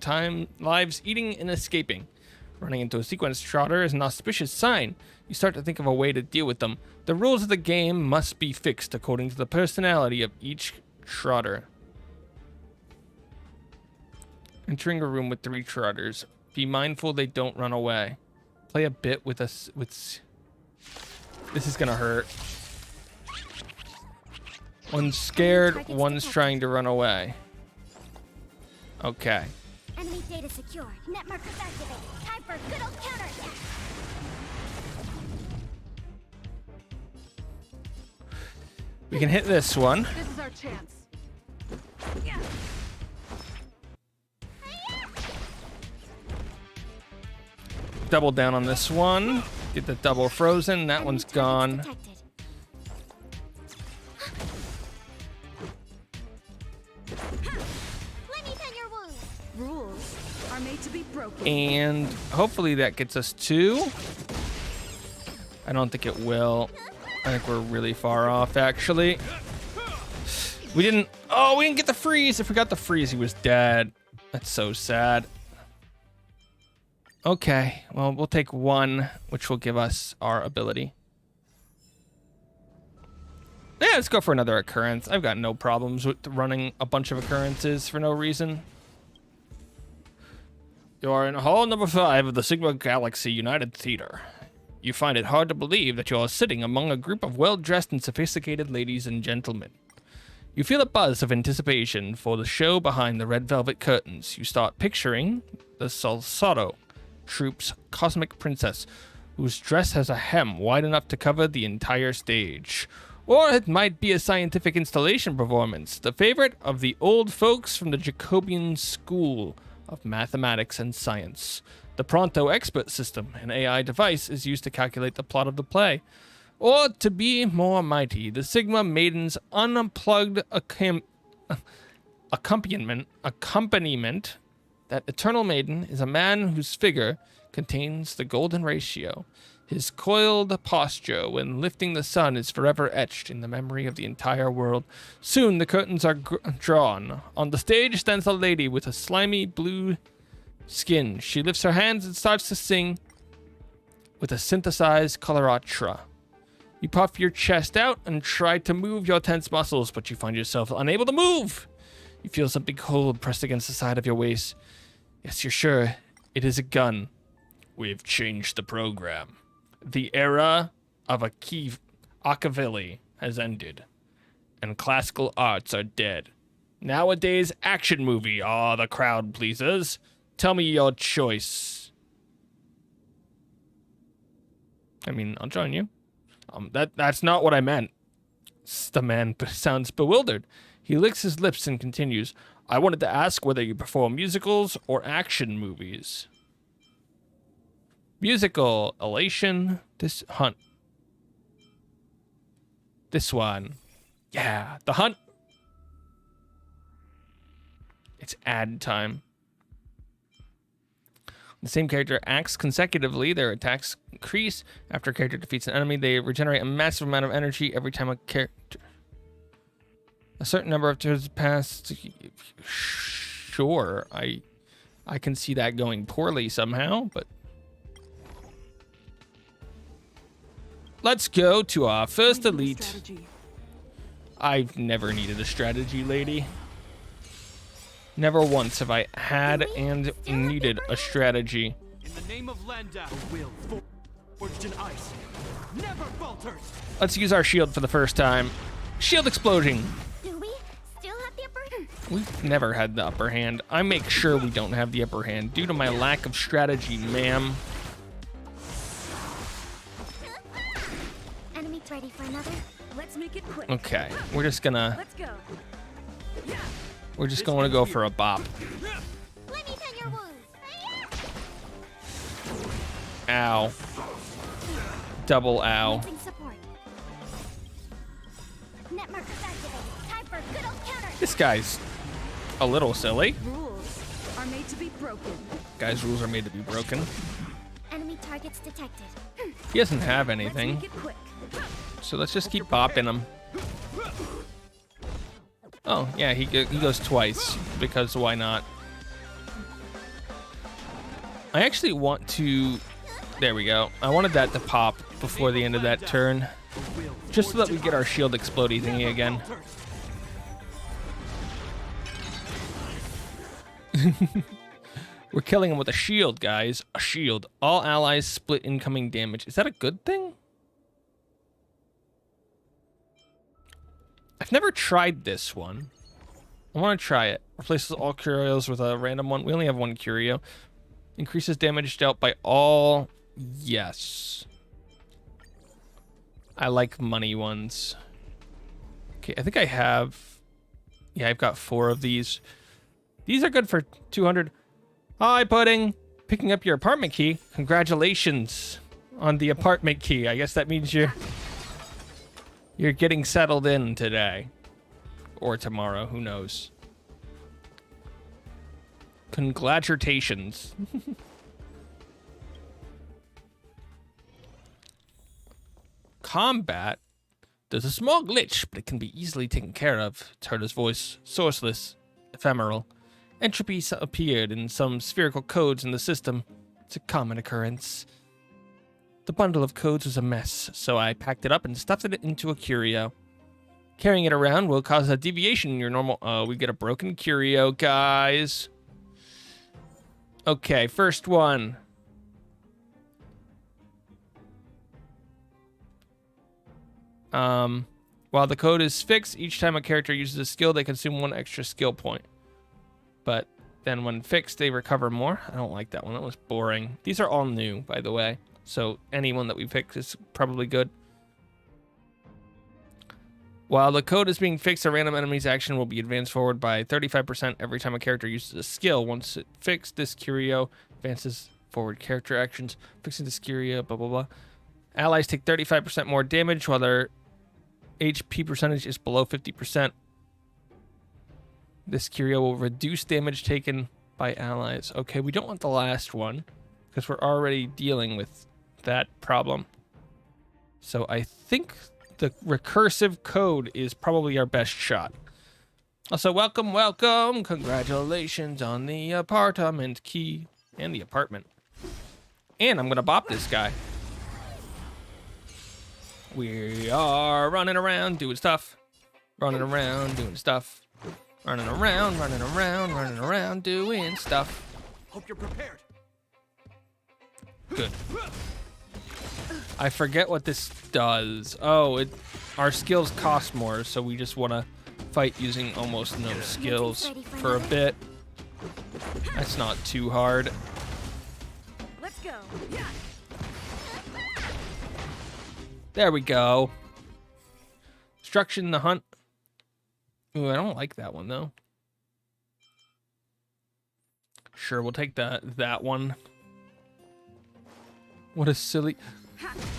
lives eating and escaping. Running into a sequence trotter is an auspicious sign. You start to think of a way to deal with them. The rules of the game must be fixed according to the personality of each trotter. Entering a room with 3 trotters. Be mindful they don't run away. Play a bit with us. This is gonna hurt. One's scared, one's trying to run away. Okay. Enemy data secure. Net markers activate. Time for a good old counterattack. We can hit this one. This is our chance. Double down on this one. Get the double frozen. That one's gone. Detected. Let me pen your wounds. Rules are made to be broken. And hopefully that gets us 2. I don't think it will. I think we're really far off, actually. We didn't get the freeze. If we got the freeze, he was dead. That's so sad. Okay, well, we'll take 1, which will give us our ability. Yeah, let's go for another occurrence. I've got no problems with running a bunch of occurrences for no reason. You are in hall number 5 of the Sigma Galaxy United Theater. You find it hard to believe that you are sitting among a group of well-dressed and sophisticated ladies and gentlemen. You feel a buzz of anticipation for the show behind the red velvet curtains. You start picturing the Salsado Troupe's cosmic princess, whose dress has a hem wide enough to cover the entire stage. Or it might be a scientific installation performance, the favorite of the old folks from the Jacobian School of Mathematics and Science. The Pronto Expert System, an AI device, is used to calculate the plot of the play. Or, to be more mighty, the Sigma Maiden's unplugged accompaniment. That eternal maiden is a man whose figure contains the golden ratio. His coiled posture when lifting the sun is forever etched in the memory of the entire world. Soon the curtains are drawn. On the stage stands a lady with a slimy blue skin. She lifts her hands and starts to sing with a synthesized coloratra. You puff your chest out and try to move your tense muscles, but you find yourself unable to move. You feel something cold pressed against the side of your waist. Yes, you're sure. It is a gun. We've changed the program. The era of Machiavelli has ended, and classical arts are dead. Nowadays, action movie are the crowd pleasers. Tell me your choice. I mean, I'll join you. That's not what I meant. The man sounds bewildered. He licks his lips and continues. I wanted to ask whether you perform musicals or action movies. Musical, elation, this hunt. This one. Yeah, the hunt. It's ad time. The same character acts consecutively. Their attacks increase. After a character defeats an enemy, they regenerate a massive amount of energy every time a character... A certain number of turns pass. Sure, I can see that going poorly somehow, but... Let's go to our first elite. Strategy. I've never needed a strategy, lady. Never once have I had and needed a strategy. In the name of Landau, a will forged in ice never falters. Let's use our shield for the first time. Shield explosion. Do we still have the upper hand? We've never had the upper hand. I make sure we don't have the upper hand due to my lack of strategy, ma'am. Enemy ready for another? Let's make it quick. Okay, we're just gonna Let's go. go for a bop. Let me tend your wounds. Ow. Double ow. Lancing support. Net markers activated. Time for good old counter. This guy's a little silly. Rules are made to be broken. Guys, rules are made to be broken. Enemy targets detected. He doesn't have Let's anything, make it quick. so let's just keep bopping him. Oh, yeah, he goes twice, because why not? I actually want to... There we go. I wanted that to pop before the end of that turn, just so that we get our shield explodey thingy again. We're killing him with a shield, guys. A shield. All allies split incoming damage. Is that a good thing? I've never tried this one. I want to try it. Replaces all curios with a random one. We only have one curio. Increases damage dealt by all. Yes. I like money ones. Okay, I think I have... Yeah, I've got 4 of these. These are good for 200. Hi, Pudding. Picking up your apartment key. Congratulations on the apartment key. I guess that means you're getting settled in today. Or tomorrow, who knows. Congratulations. Combat. There's a small glitch, but it can be easily taken care of. It's heard his voice. Sourceless. Ephemeral. Entropy appeared in some spherical codes in the system. It's a common occurrence. The bundle of codes was a mess, so I packed it up and stuffed it into a curio. Carrying it around will cause a deviation in your normal... Oh, we get a broken curio, guys. Okay, first one. While the code is fixed, each time a character uses a skill, they consume 1 extra skill point. But then when fixed, they recover more. I don't like that one. That was boring. These are all new, by the way. So anyone that we pick is probably good. While the code is being fixed, a random enemy's action will be advanced forward by 35% every time a character uses a skill. Once it fixed, this curio advances forward character actions. Fixing this curio, blah, blah, blah. Allies take 35% more damage while their HP percentage is below 50%. This curio will reduce damage taken by allies. Okay, we don't want the last one because we're already dealing with that problem. So I think the recursive code is probably our best shot. Also, welcome, welcome. Congratulations on the apartment key and the apartment. And I'm going to bop this guy. We are running around doing stuff. Running around doing stuff. Running around, running around, running around doing stuff. Hope you're prepared. Good. I forget what this does. Oh, our skills cost more, so we just want to fight using almost no skills for a bit. That's not too hard. Let's go. Yeah. There we go. Destruction the hunt. Ooh, I don't like that one though. Sure, we'll take that one. What a silly...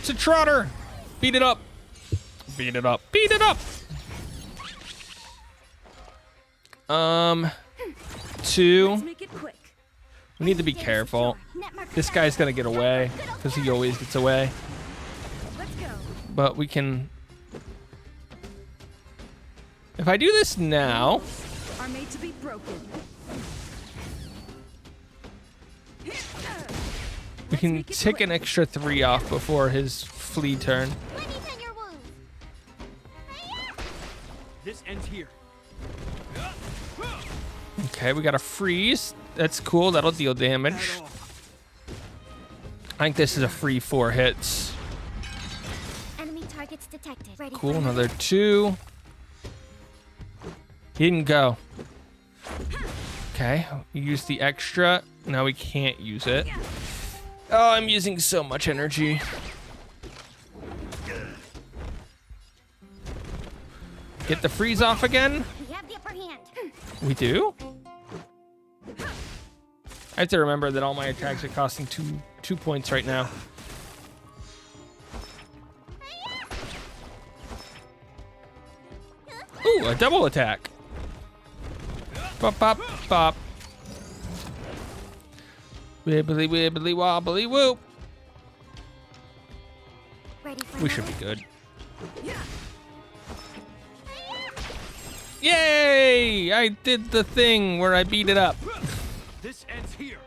It's a trotter! Beat it up! Beat it up! Beat it up! 2. Let's make it quick. We need to be careful. This guy's gonna get away, because he always gets away. Let's go. But we can... If I do this now... Are made to be broken. We can take an extra 3 off before his flea turn. Let me tend your wounds. This ends here. Okay, we got a freeze. That's cool. That'll deal damage. I think this is a free 4 hits. Enemy targets detected. Ready Cool, for another 2. He didn't go. Okay, we use the extra. Now we can't use it. Oh, I'm using so much energy. Get the freeze off again. We have the upper hand. We do? I have to remember that all my attacks are costing two points right now. Ooh, a double attack. Bop, bop, bop. Wibbly, wibbly, wobbly, whoop. Ready for We should be another? good. Yay! I did the thing where I beat it up. This ends here.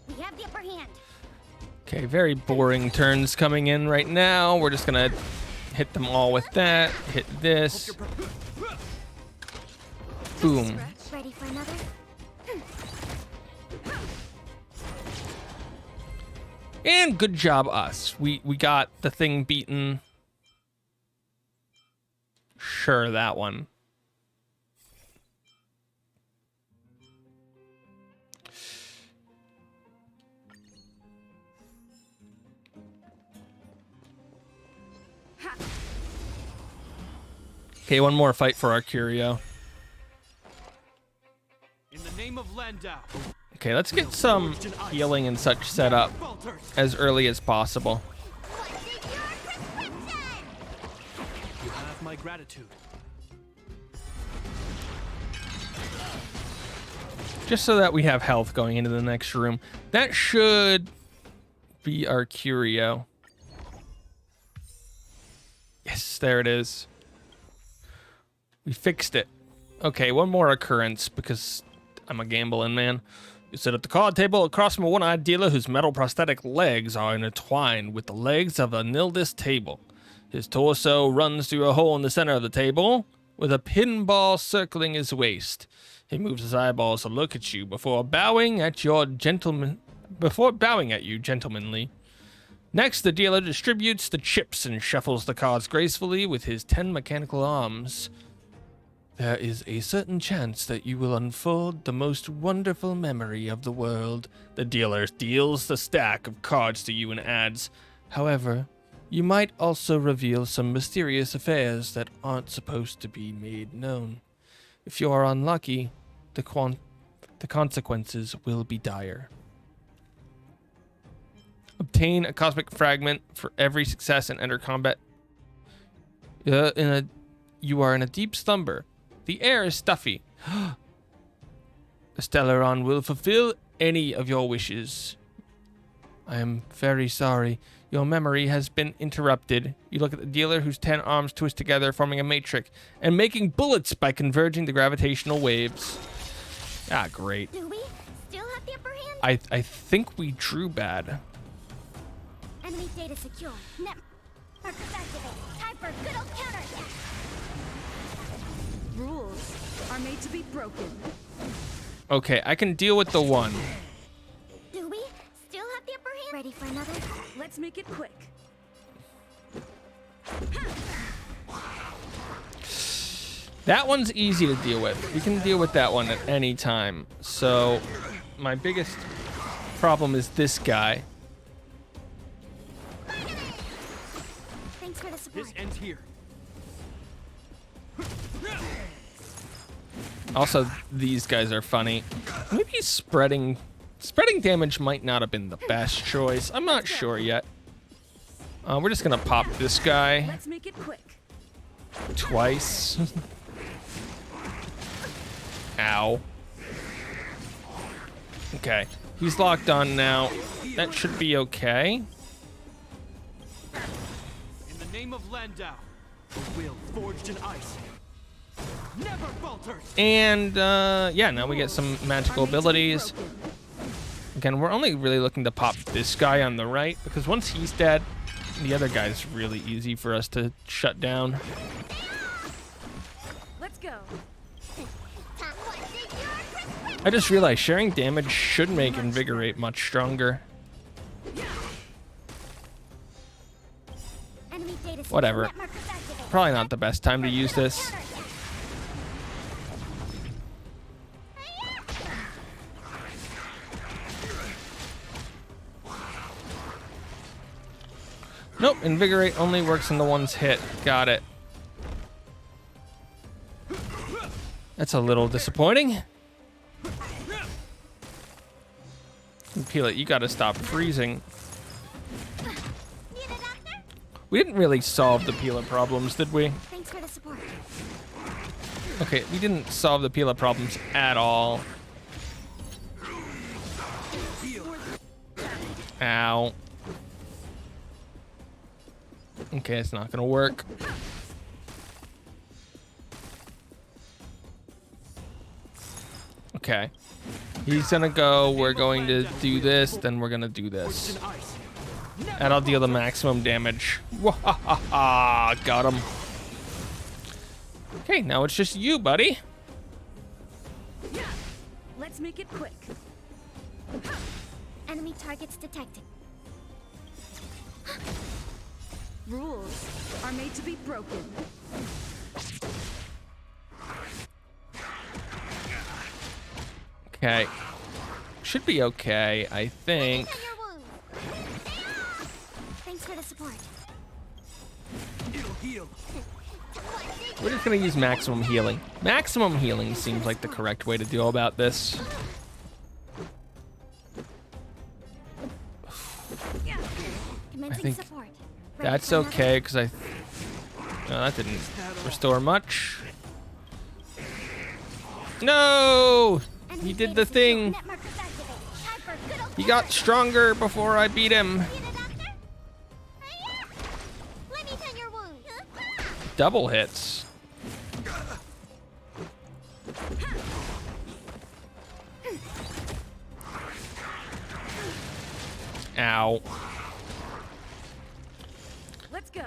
We have the upper hand. Okay, very boring turns coming in right now. We're just gonna hit them all with that. Hit this. Boom. Ready for another? And good job us. We got the thing beaten. Sure, that one. Okay, one more fight for our Curio. In the name of Landau. Okay, let's get some healing and such set up as early as possible. What is your prescription? You have my gratitude. Just so that we have health going into the next room. That should be our Curio. Yes, there it is. We fixed it. Okay, one more occurrence because I'm a gambling man. You sit at the card table across from a one-eyed dealer whose metal prosthetic legs are intertwined with the legs of a Nildis table. His torso runs through a hole in the center of the table, with a pinball circling his waist. He moves his eyeballs to look at you before bowing at you gentlemanly. Next, the dealer distributes the chips and shuffles the cards gracefully with his 10 mechanical arms. There is a certain chance that you will unfold the most wonderful memory of the world. The dealer deals the stack of cards to you and adds, however, you might also reveal some mysterious affairs that aren't supposed to be made known. If you are unlucky, the consequences will be dire. Obtain a cosmic fragment for every success and enter combat. You are in a deep slumber. The air is stuffy. The Stellaron will fulfill any of your wishes. I am very sorry. Your memory has been interrupted. You look at the dealer whose 10 arms twist together, forming a matrix, and making bullets by converging the gravitational waves. Ah, great. Do we still have the upper hand? I think we drew bad. Enemy data secure. Net markers activate. Time for good old counterattack. Rules are made to be broken. Okay, I can deal with the one. Do we still have the upper hand? Ready for another? Let's make it quick. That one's easy to deal with. We can deal with that one at any time. So my biggest problem is this guy. Thanks for the support. This ends here. Also, these guys are funny. Maybe spreading damage might not have been the best choice. I'm not sure yet. We're just gonna pop this guy Let's make it quick. twice. Ow. Okay, he's locked on now. That should be okay. In the name of Landau, a will forged in ice never falters. And yeah, now we get some magical Are made to be abilities. broken. Again, we're only really looking to pop this guy on the right because once he's dead, The other guy's really easy for us to shut down. Let's go. I just realized sharing damage should make Invigorate much stronger. Enemy data secure. Whatever. Net markers activated. Probably not the best time to use this. Nope, Invigorate only works in the one's hit. Got it. That's a little disappointing. Peel it, you gotta stop freezing. Need a doctor? We didn't really solve the Pila problems, did we? Thanks for the support. Okay, we didn't solve the Pila problems at all. Ow. Okay, it's not gonna work. Okay. He's gonna go, we're going to do this, then we're gonna do this. And I'll deal the maximum damage. Wahaha! Got him. Okay, now it's just you, buddy. Let's make it quick. Enemy targets detected. Rules are made to be broken. Okay. Should be okay, I think. Tend your wounds. Thanks for the support. It'll heal. We're just gonna use maximum healing. Maximum healing seems like the correct way to go about this. Commencing think support. Ready That's for another? okay, because no, that didn't restore much. No! Enemy He did data the secure. thing. Net markers activated. Time for good old He got stronger before I beat him. Need a doctor? Hiya! Let me tend your wounds. Double hits. Ow. Let's go.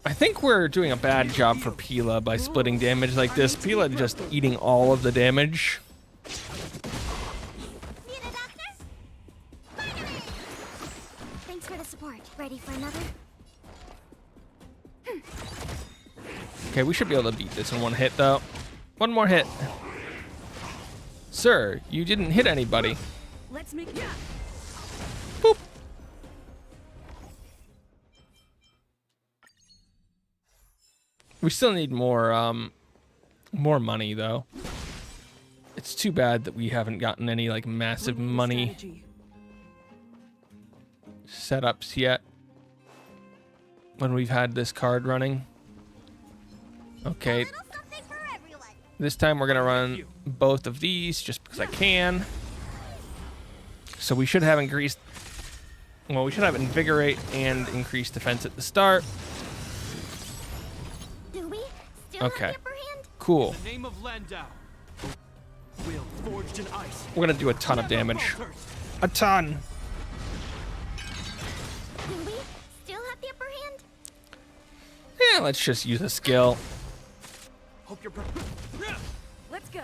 I think we're doing a bad job for Pila by splitting damage like this. Pila just eating all of the damage. Need a doctor? Finally! Thanks for the support. Ready for another? Okay, we should be able to beat this in one hit, though. One more hit. Sir, you didn't hit anybody. Let's make Boop. We still need more money, though. It's too bad that we haven't gotten any, like, massive money strategy. setups yet when we've had this card running. Okay, Little something for everyone. this time we're gonna run both of these just because I can. So we should have increased, well, we should have Invigorate and increased defense at the start. Do we still Okay. have the upper hand? Cool. In the name of Landau. Will forged in ice. We're gonna do a ton of damage. Falters. A ton. Do we still have the upper hand? Yeah, let's just use a skill. Hope you're Let's go.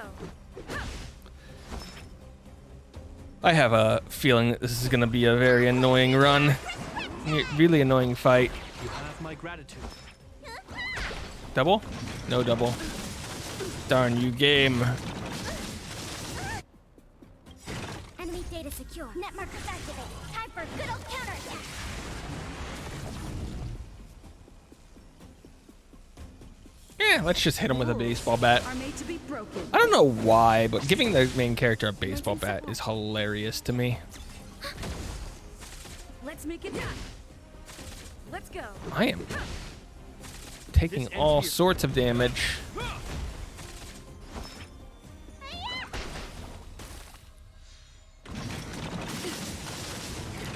I have a feeling that this is gonna be a very annoying run. Really annoying fight. You have my gratitude. Double? No double. Darn you, game. Enemy data secure. Net markers activated. Time for good old counterattack. Yeah, let's just hit him with a baseball bat. Are made to be broken. I don't know why, but giving the main character a baseball bat is hilarious to me. Let's make it. Let's go. I am taking all sorts of damage.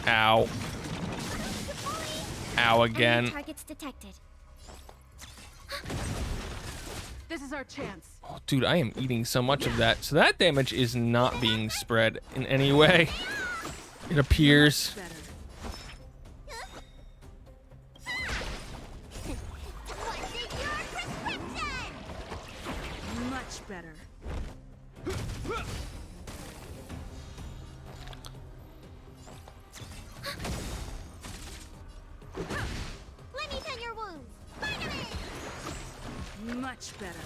Ow. Ow Enemy again. targets detected. This is our chance. Oh, dude, I am eating so much of that. So that damage is not being spread in any way. It appears. Better. What's in your prescription? Much better. Let me tend your wounds. Finally! Much better.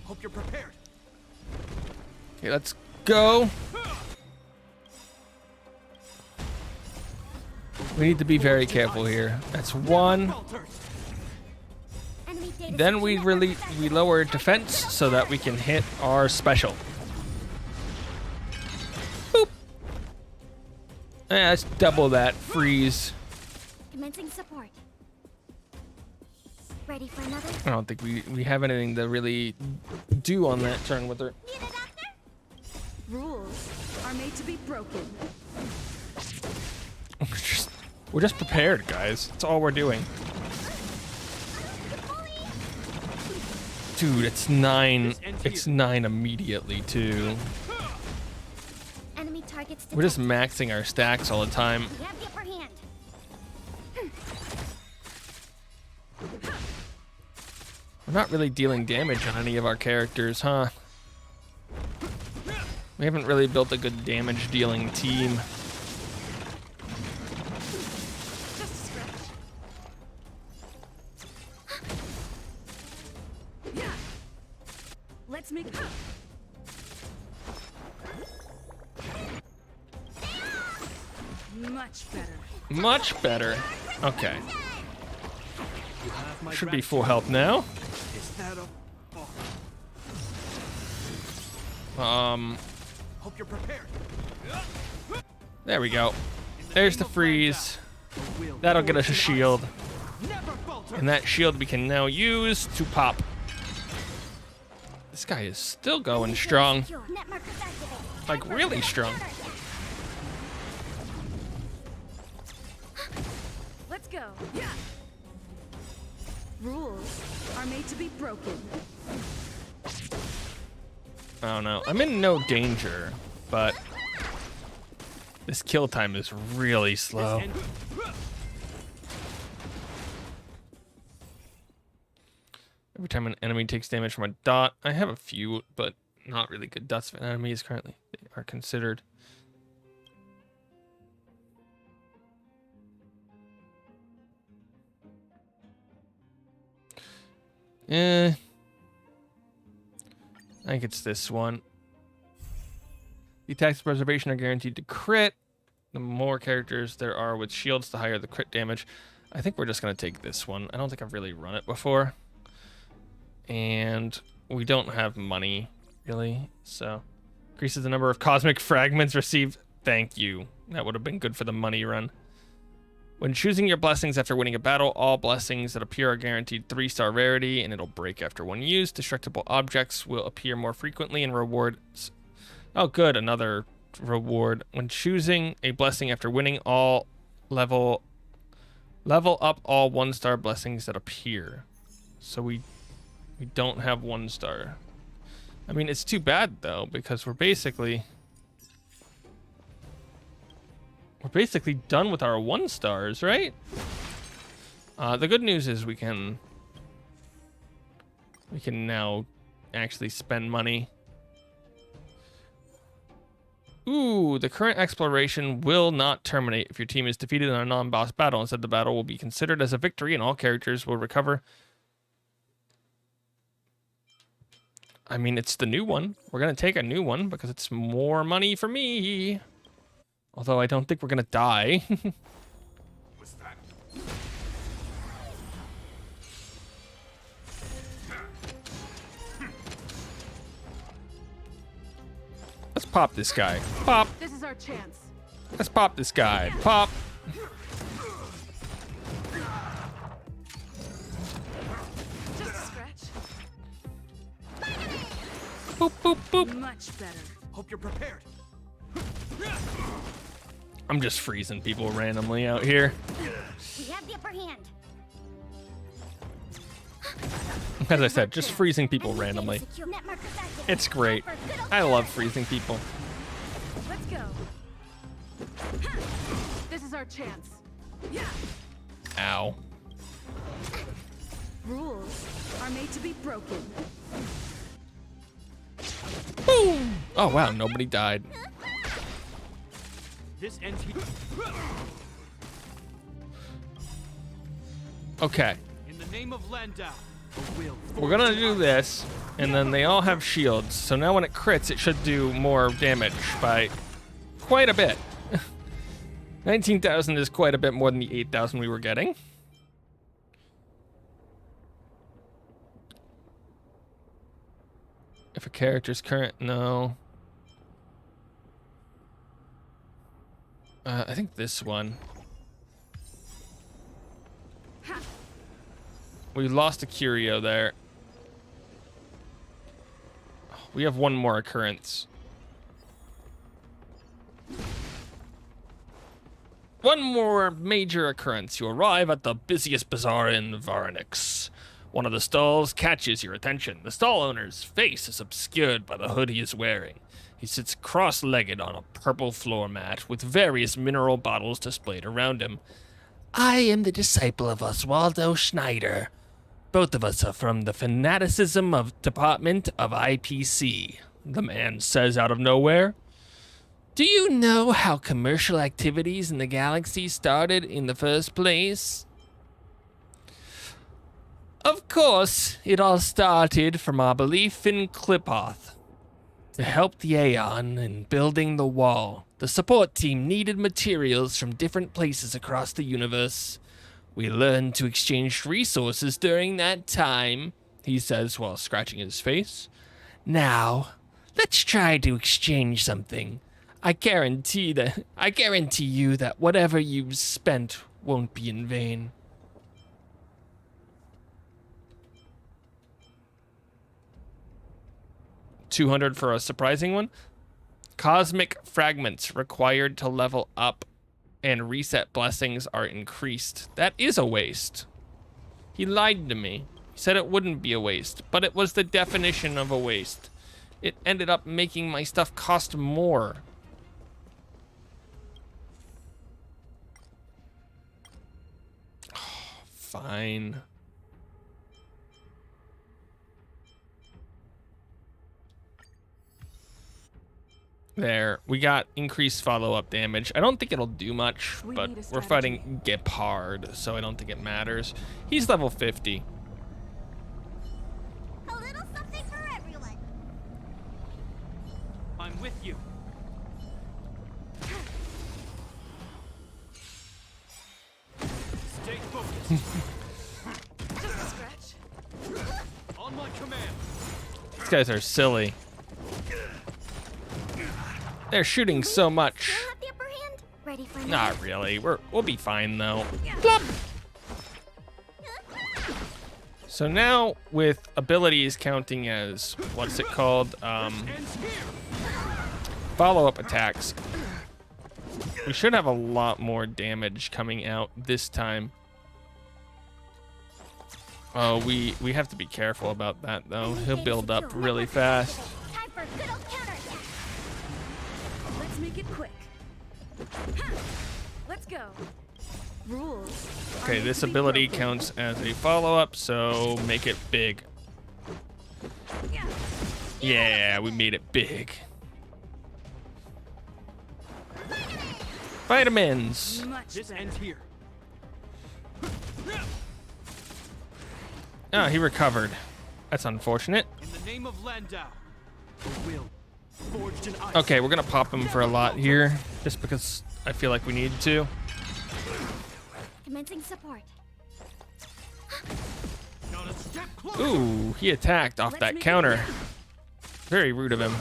Hope you're prepared. Okay, let's go. We need to be very careful here. That's one. Enemy data Then we secure. we lower defense so that we can hit our special. Boop. Let's double that freeze. Commencing support. Ready for another? I don't think we have anything to really do on that turn with her. Need a doctor? Rules are made to be broken. We're just prepared, guys. That's all we're doing. Dude, it's 9. It's 9 immediately, too. Enemy targets We're just detected. maxing our stacks all the time. We have the upper hand. We're not really dealing damage on any of our characters, huh? We haven't really built a good damage dealing team. Just a scratch. Yeah. Let's make. Much better. Much better. Okay. You have my Should be gratitude. full health now. Is that a... Oh, hope you're prepared. There we go. There's the freeze. Will That'll get us a forge an shield. ice. Never falter. And that shield we can now use to pop. This guy is still going strong. Secure. Net markers activated. Like, really strong. Let's go. Yeah. Rules are made to be broken. I don't know. I'm in no danger, but this kill time is really slow. And Every time an enemy takes damage from a dot, I have a few, but not really good dots of enemies currently are considered. I think it's this one. The attacks of preservation are guaranteed to crit. The more characters there are with shields, the higher the crit damage. I think we're just going to take this one. I don't think I've really run it before. And we don't have money, really. So, increases the number of cosmic fragments received. Thank you. That would have been good for the money run. When choosing your blessings after winning a battle, all blessings that appear are guaranteed 3-star rarity, and it'll break after one use. Destructible objects will appear more frequently and rewards. Oh, good, another reward. When choosing a blessing after winning, all level up all 1-star blessings that appear. So we don't have 1-star. I mean, it's too bad though, because we're basically done with our 1-stars, right? The good news is we can now actually spend money. Ooh, the current exploration will not terminate if your team is defeated in a non-boss battle. Instead, the battle will be considered as a victory and all characters will recover. I mean, it's the new one. We're going to take a new one because it's more money for me. Although I don't think we're going to die. What's that? Let's pop this guy. Pop. This is our chance. Let's pop this guy. Pop. Just a scratch. Boop, boop, boop. Much better. hope you're prepared. I'm just freezing people randomly out here. We have the upper hand. As I said, just freezing people randomly. It's great. I love freezing people. Let's go. This is our chance. Yeah. Ow. Rules are made to be broken. Boom! Oh wow, nobody died. This ends here. Okay, In the name of Landau, the will we're gonna forge do an this, and then they all have shields. So now when it crits, it should do more damage by quite a bit. 19,000 is quite a bit more than the 8,000 we were getting. If a character's current, no. I think this one. We lost a curio there. We have one more occurrence. One more major occurrence. You arrive at the busiest bazaar in Varanix. One of the stalls catches your attention. The stall owner's face is obscured by the hood he is wearing. He sits cross-legged on a purple floor mat with various mineral bottles displayed around him. I am the disciple of Oswaldo Schneider. Both of us are from the fanaticism of department of IPC, the man says out of nowhere. Do you know how commercial activities in the galaxy started in the first place? Of course, it all started from our belief in Clipoth. To help the Aeon in building the wall, the support team needed materials from different places across the universe. We learned to exchange resources during that time, he says while scratching his face. Now, let's try to exchange something. I guarantee you that whatever you've spent won't be in vain. $200 for a surprising one. Cosmic fragments required to level up and reset blessings are increased. That is a waste. He lied to me. He said it wouldn't be a waste, but it was the definition of a waste. It ended up making my stuff cost more. Fine. There, we got increased follow-up damage. I don't think it'll do much, but we're fighting Gepard, so I don't think it matters. He's level 50. A little something for everyone. I'm with you. Stay focused. Just a scratch. On my command. These guys are silly. They're shooting so much. Still have the upper hand? Ready for another? Not really. We'll be fine though. Plop. So now with abilities counting as what's it called? Ends here. Follow-up attacks. We should have a lot more damage coming out this time. Oh, we have to be careful about that though. He'll build up really fast. Time for a good old counterattack. Let's make it quick. Let's go. Rules. are Okay, made this to be ability broken. counts as a follow-up, so make it big. Yeah, we made it big. Vitamins. Much This better. ends here. Oh, he recovered. That's unfortunate. In the name of Landau, the will forged in ice. Okay, we're gonna pop him for a lot here, just because I feel like we need to. Commencing support. Not a step closer. Ooh, he attacked off that counter. Very rude of him.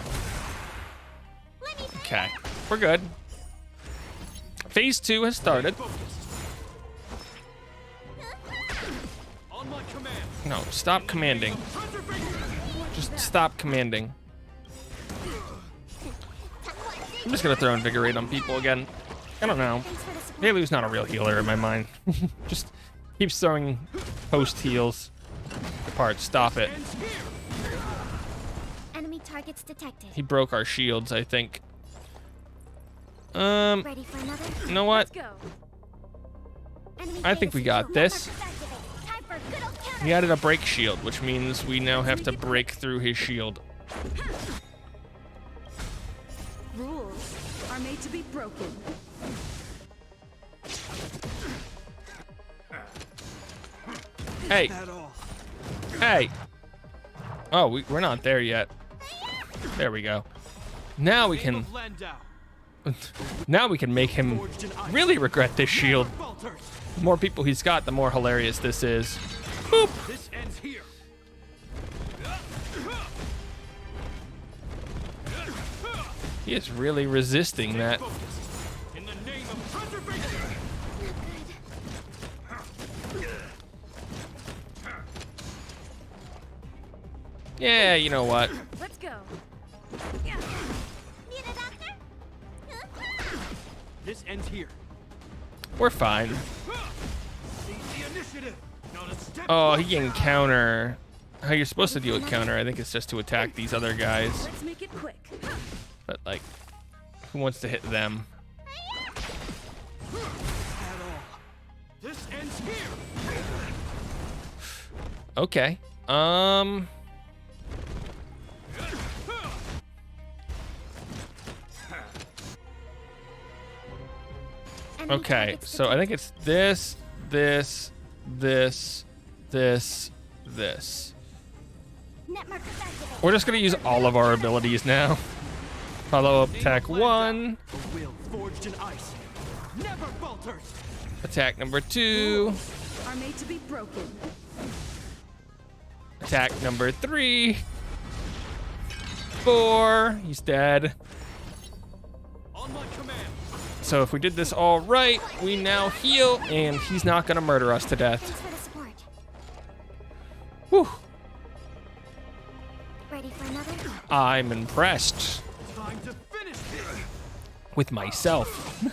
Okay, we're good. Phase 2 has started. Focused. On my command. No, stop commanding. Just stop commanding. I'm just gonna throw Invigorate on people again. I don't know. Thanks for the support. Haley's not a real healer in my mind. Just keeps throwing post heals. apart. Stop it. Ends here. Enemy targets detected. He broke our shields, I think. Ready for another? You know what? Let's go. Enemy I think we got secure. this. Network activate. Time for good old counter. He added a break shield, which means we now have to break through his shield. Rules are made to be broken. Hey, At all. hey. Oh, we're not there yet. There we go. Now we Name can, of Landau. now we can make him Forged in ice. really regret this shield. Falters. The more people he's got, the more hilarious this is. Boop. This ends here. He is really resisting that. Focus. In the name of preservation. Yeah, you know what? Let's go. Need a doctor? This ends here. We're fine. Seize the initiative. Not a step Oh, he closer. can counter. How you're supposed to deal with counter, I think it's just to attack these other guys. Let's make it quick. But, like, who wants to hit them? At all. This ends here. Okay. Enemy Okay, targets so I think it's this, this, this, this, this. Network activate. We're just gonna use all of our abilities now. Follow up Name attack of Landau. 1, A will forged in ice. Never falters. attack number 2, Are made to be broken. attack number 3, 4, he's dead. On my command. So if we did this all right, we now heal, and he's not gonna murder us to death. Thanks for the support. Whew, Ready for another? I'm impressed Time to finish this. with myself.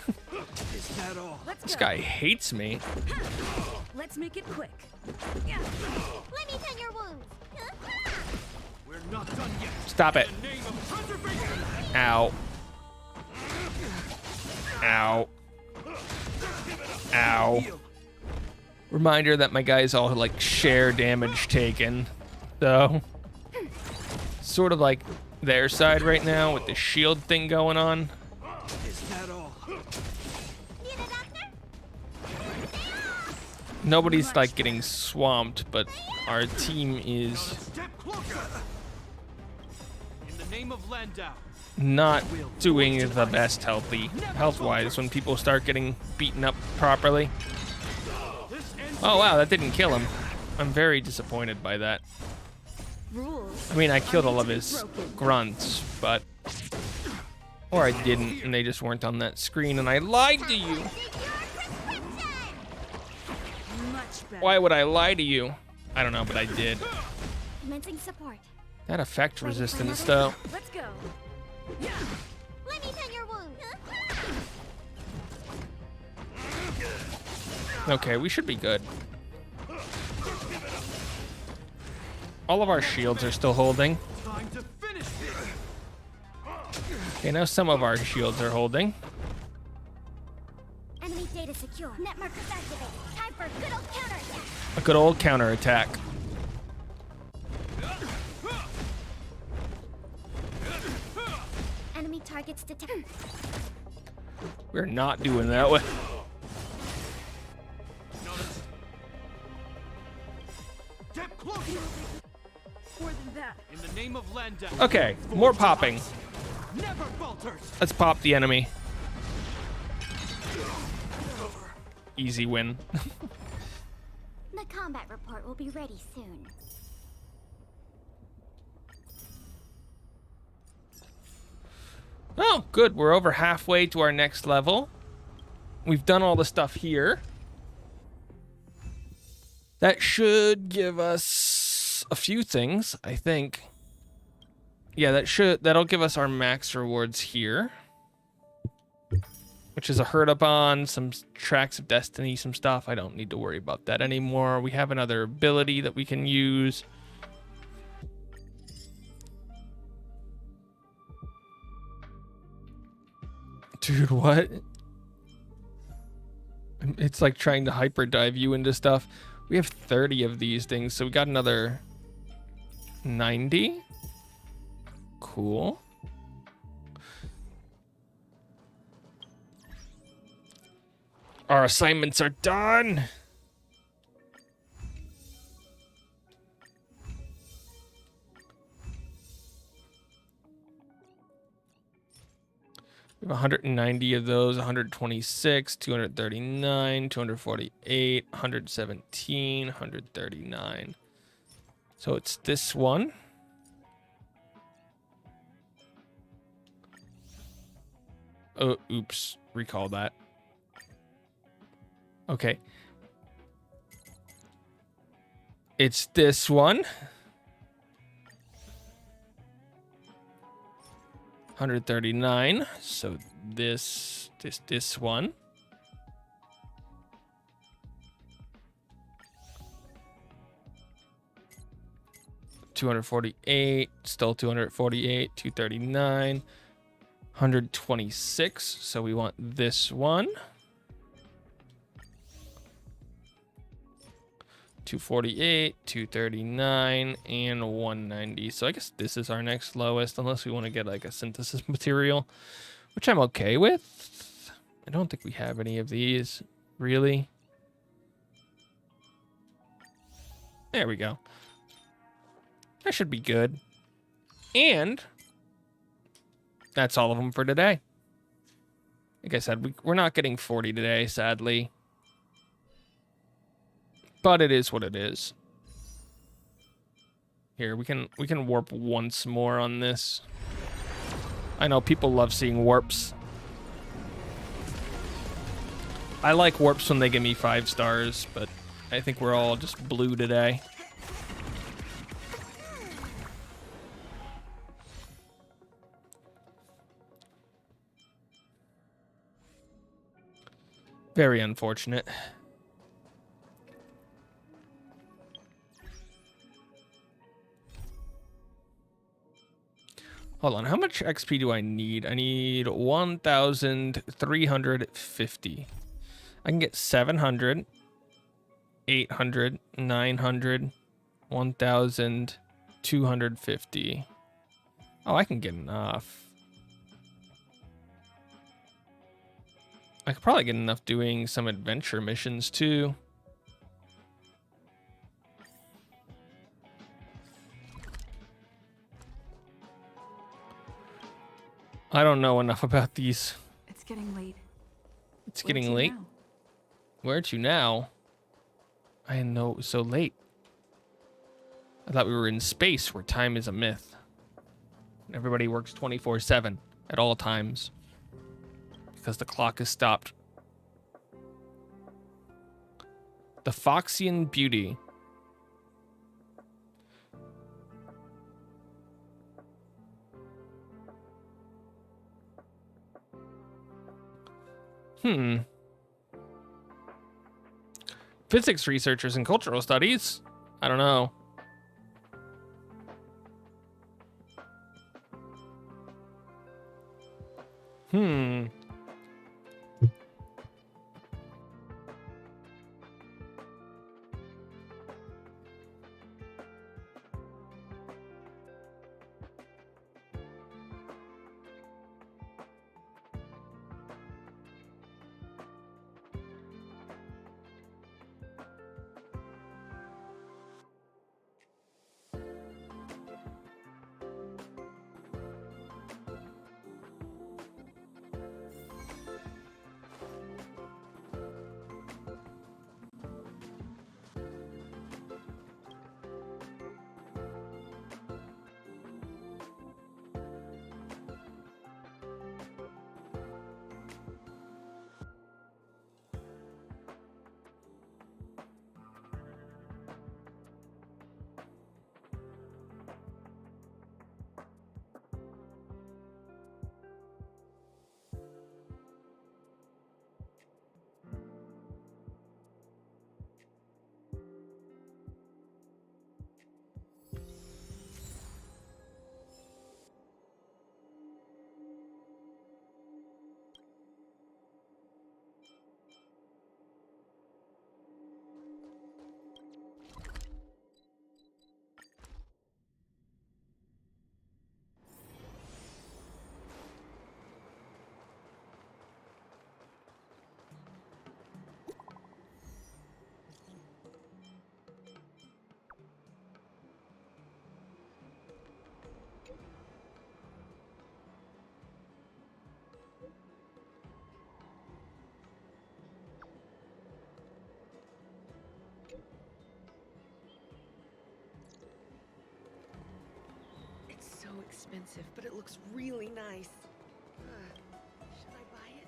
Is that all? Let's This go. guy hates me. Let's make it quick. Let me tend your wounds. We're not done yet. Stop it. In the name of preservation. Ow. Ow. Ow. Heal. Reminder that my guys all like share damage taken. So sort of like their side right now with the shield thing going on. Is that all? Need a doctor? Nobody's like getting swamped, but our team is Step closer. In the name of Landau. not doing the best health-wise when people start getting beaten up properly. This ends Oh wow, that didn't kill him. I'm very disappointed by that. Rules. I mean, I killed all of his grunts, but... Or I didn't, and they just weren't on that screen, and I lied to you! Much better. Why would I lie to you? I don't know, but I did. Commencing support. That effect Ready for resistance, another? though. Let's go. Let me tend your wounds. Okay, we should be good. All of our shields are still holding. time to finish this. Okay, now some of our shields are holding. Enemy data secure. Network activate. Time for good old counterattack. A good old counterattack. Enemy targets detected. We're not doing that way. Notice. Step closer. More than that. In the name of Landau. Okay, more popping. Never falters. Let's pop the enemy. Easy win. The combat report will be ready soon. Oh, good. We're over halfway to our next level. We've done all the stuff here. That should give us a few things, I think. Yeah, that'll give us our max rewards here. which is a herd up on some tracks of destiny, some stuff. I don't need to worry about that anymore. We have another ability that we can use. Dude, what? It's like trying to hyper dive you into stuff. We have 30 of these things, so we got another 90. Cool. Our assignments are done. We have 190 of those, 126, 239, 248, 117, 139. So it's this one. Oh, oops. Recall that. Okay. It's this one. 139. So this one. $248, still 248, 239, 126. So we want this one. 248, 239, and 190. So I guess this is our next lowest, unless we want to get like a synthesis material, which I'm okay with. I don't think we have any of these, really. There we go. That should be good. And that's all of them for today. Like I said, we're not getting 40 today, sadly. But it is what it is. Here, we can warp once more on this. I know people love seeing warps. I like warps when they give me 5 stars, but I think we're all just blue today. Very unfortunate. Hold on, how much XP do I need? I need 1,350. I can get 700, 800, 900, 1,250. Oh, I can get enough. I could probably get enough doing some adventure missions too. I don't know enough about these. It's getting late. It's getting late. Where to now? I didn't know it was so late. I thought we were in space where time is a myth. Everybody works 24/7 at all times because the clock is stopped. The Foxian Beauty. Physics researchers and cultural studies? I don't know. expensive, but it looks really nice. Should I buy it?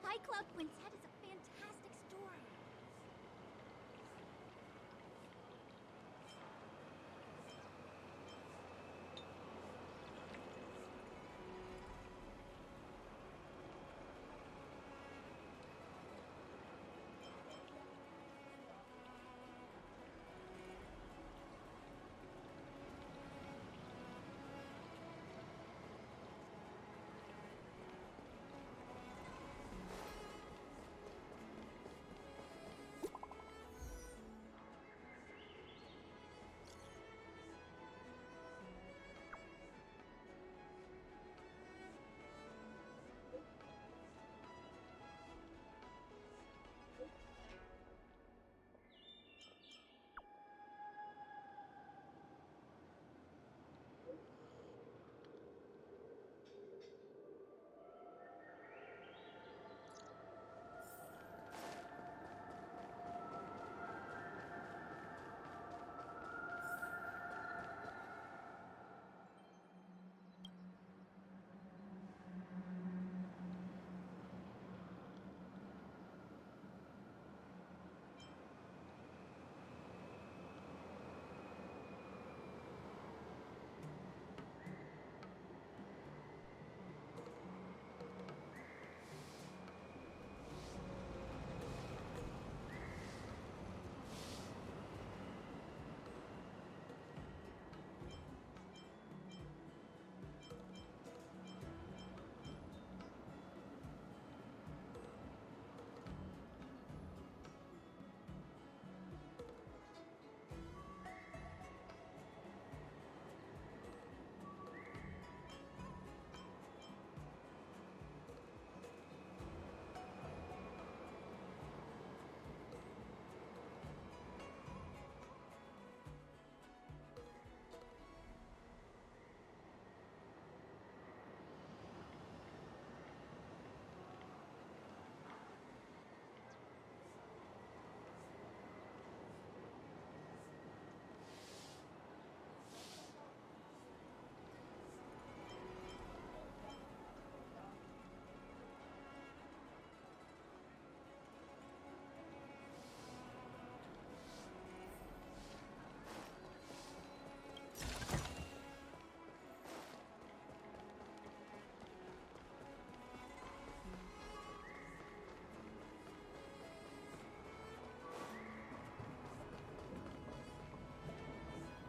High Cloud Quintet is a fantastic story.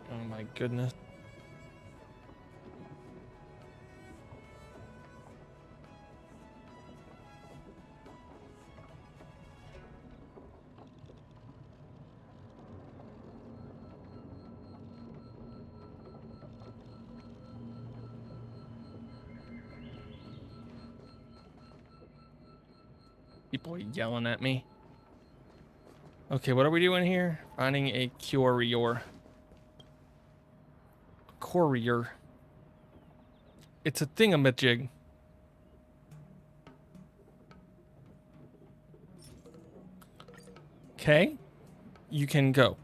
Oh my goodness. People yelling at me. Okay, what are we doing here? Finding a courier. Courier. It's a thingamajig. Okay. You can go.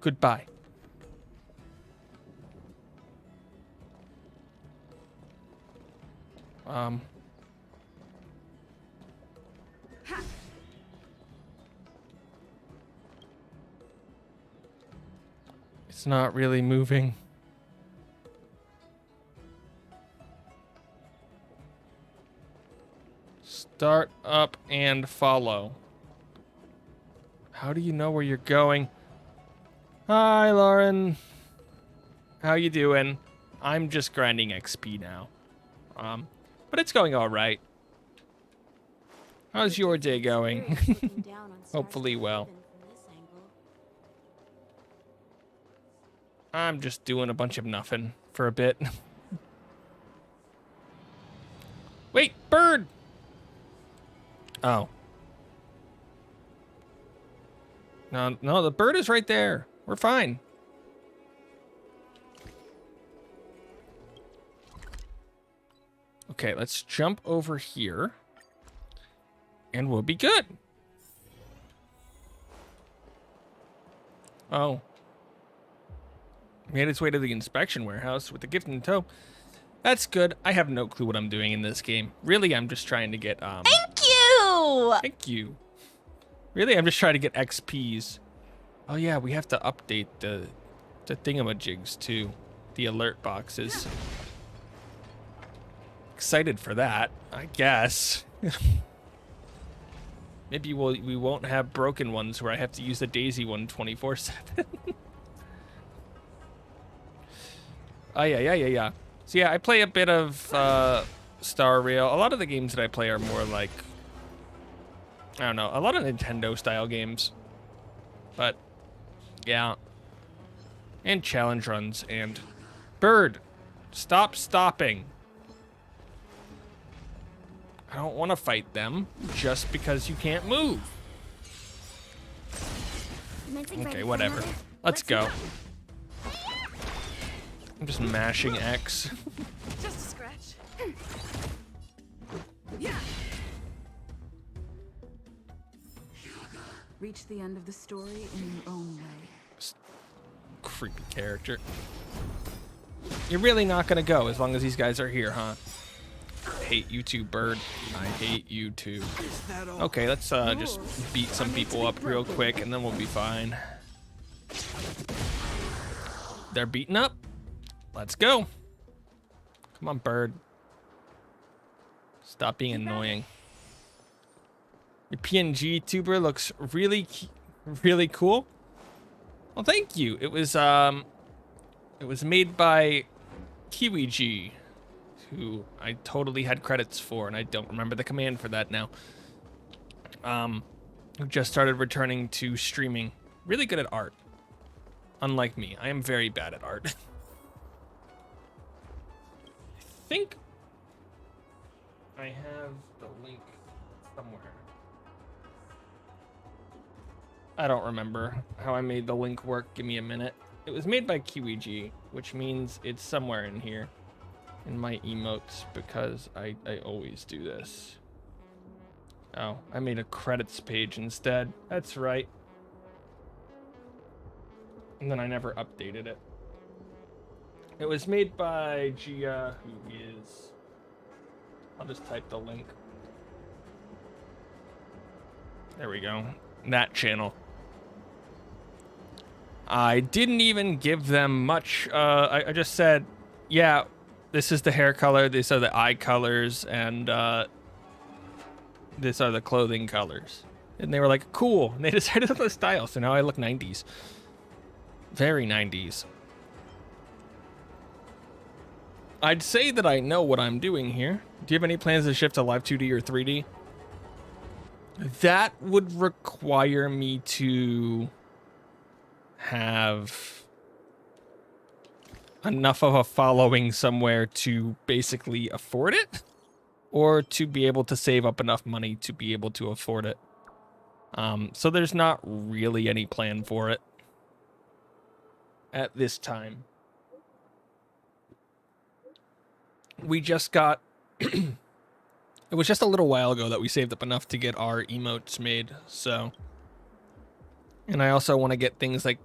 Goodbye. It's not really moving. Start up and follow. How do you know where you're going? Hi, Lauren. How you doing? I'm just grinding XP now. But it's going all right. How's your day going? Hopefully well. I'm just doing a bunch of nothing for a bit. Wait, bird! Oh. No, no, the bird is right there. We're fine. Okay, let's jump over here. And we'll be good. Oh. Made its way to the inspection warehouse with the gift in tow. That's good. I have no clue what I'm doing in this game. Really, I'm just trying to get, Thank you! Thank you. Really, I'm just trying to get XPs. Oh yeah, we have to update the thingamajigs too. The alert boxes. Excited for that, I guess. Maybe we won't have broken ones where I have to use the Daisy one 24/7. Oh yeah. So yeah, I play a bit of Star Rail. A lot of the games that I play are more like, I don't know, a lot of Nintendo style games. But yeah. And challenge runs and bird, stop stopping. I don't want to fight them just because you can't move. Okay, whatever. Let's go. I'm just mashing X. Just a scratch. Yeah. Reach the end of the story in your own way. Creepy character. You're really not gonna go as long as these guys are here, huh? I hate you too, bird. I hate you too. Okay, let's just beat some people up real quick and then we'll be fine. They're beaten up. Let's go. Come on, bird. Stop being annoying. Your PNG tuber looks really cool. Well, thank you. It was made by KiwiG, who I totally had credits for, and I don't remember the command for that now. Who just started returning to streaming. Really good at art. Unlike me, I am very bad at art. I think I have the link somewhere. I don't remember how I made the link work. Give me a minute. It was made by KiwiG, which means it's somewhere in here in my emotes because I always do this. Oh, I made a credits page instead. That's right. And then I never updated it. It was made by Gia, who is... I'll just type the link. There we go. That channel. I didn't even give them much. I just said, yeah, this is the hair color, these are the eye colors, and these are the clothing colors. And they were like, cool. And they decided on the style, so now I look 90s. Very 90s. I'd say that I know what I'm doing here. Do you have any plans to shift to live 2D or 3D? That would require me to have enough of a following somewhere to basically afford it, or to be able to save up enough money to be able to afford it. So there's not really any plan for it at this time. We just got... It was just a little while ago that we saved up enough to get our emotes made, so... And I also want to get things like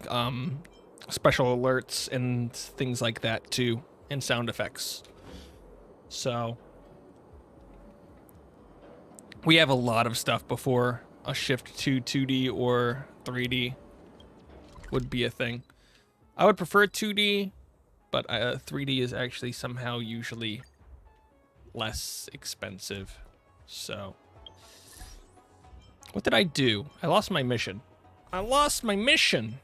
special alerts and things like that too, and sound effects. So... we have a lot of stuff before a shift to 2D or 3D would be a thing. I would prefer 2D, but 3D is actually somehow usually less expensive. So, what did I do? I lost my mission. I lost my mission!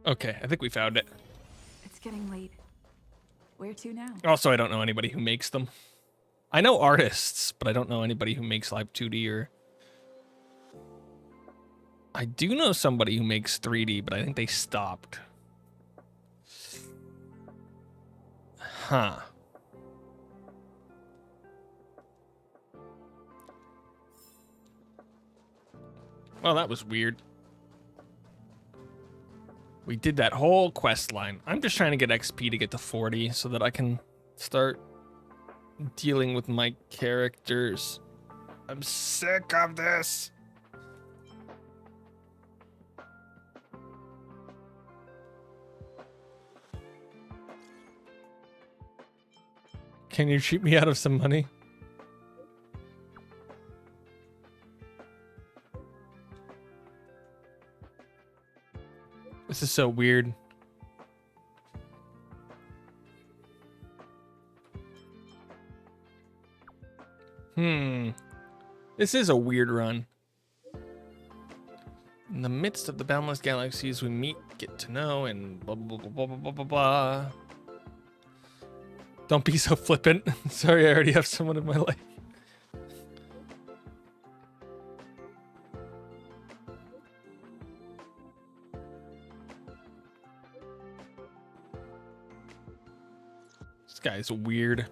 Okay, I think we found it. It's getting late. Where to now? Also, I don't know anybody who makes them. I know artists, but I don't know anybody who makes live 2D or... I do know somebody who makes 3D, but I think they stopped. Huh. Well, that was weird. We did that whole quest line. I'm just trying to get XP to get to 40 so that I can start dealing with my characters. I'm sick of this. Can you cheat me out of some money? This is so weird. This is a weird run. In the midst of the boundless galaxies we meet, get to know, and blah blah blah blah blah blah blah blah. Don't be so flippant. Sorry, I already have someone in my life. This guy's weird.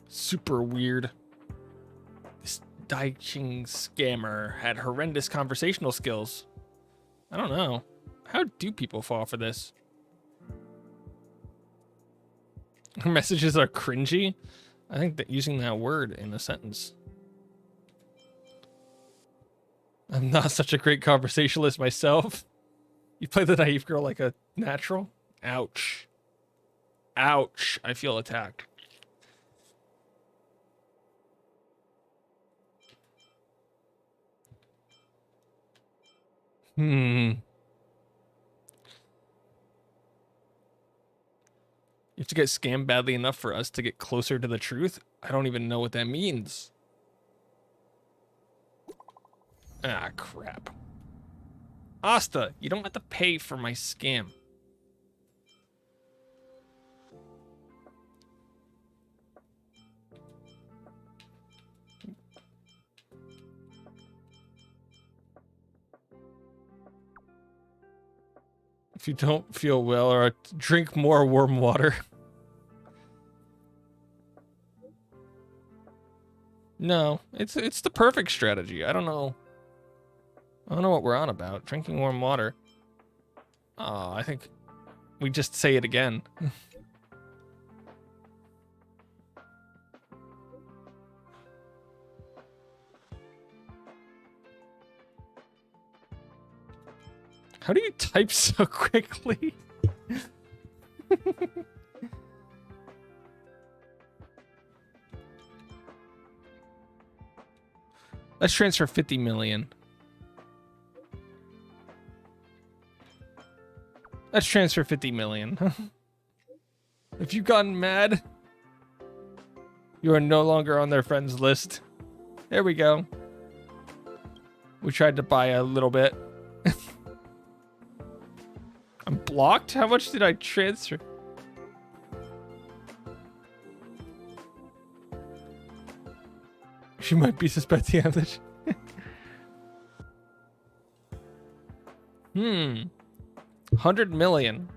Super weird. This Daiching scammer had horrendous conversational skills. I don't know. How do people fall for this? Her messages are cringy. I think that using that word in a sentence. I'm not such a great conversationalist myself. You play the naive girl like a natural? Ouch. Ouch. I feel attacked. You have to get scammed badly enough for us to get closer to the truth? I don't even know what that means. Ah, crap. Asta, you don't have to pay for my scam. If you don't feel well, or drink more warm water. No, it's the perfect strategy. I don't know what we're on about. Drinking warm water. Oh, I think we just say it again. How do you type so quickly? Let's transfer 50 million. Let's transfer 50 million. If you've gotten mad, you are no longer on their friends list. There we go. We tried to buy a little bit. I'm blocked? How much did I transfer? She might be suspecting of this. 100 million.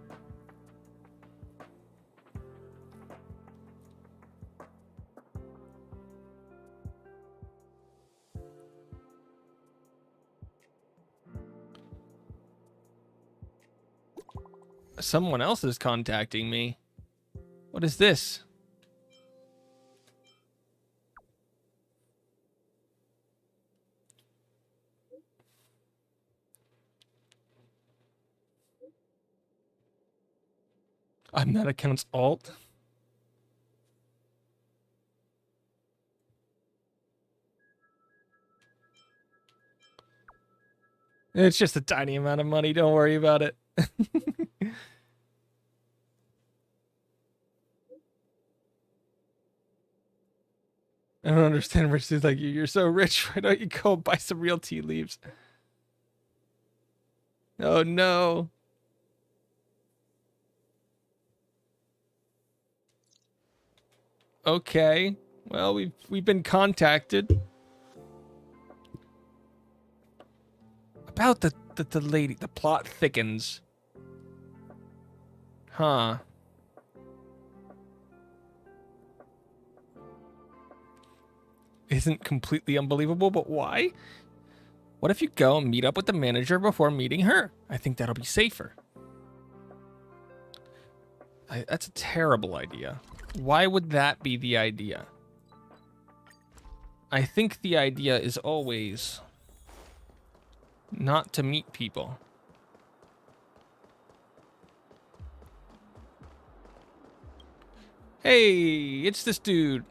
Someone else is contacting me. What is this? I'm that account's alt. It's just a tiny amount of money. Don't worry about it. I don't understand rich dudes like you. You're so rich. Why don't you go buy some real tea leaves? Oh no. Okay. Well, we've been contacted about the lady. The plot thickens. Huh. Isn't completely unbelievable, but why? What if you go and meet up with the manager before meeting her? I think that'll be safer. That's a terrible idea. Why would that be the idea? I think the idea is always not to meet people. Hey, it's this dude.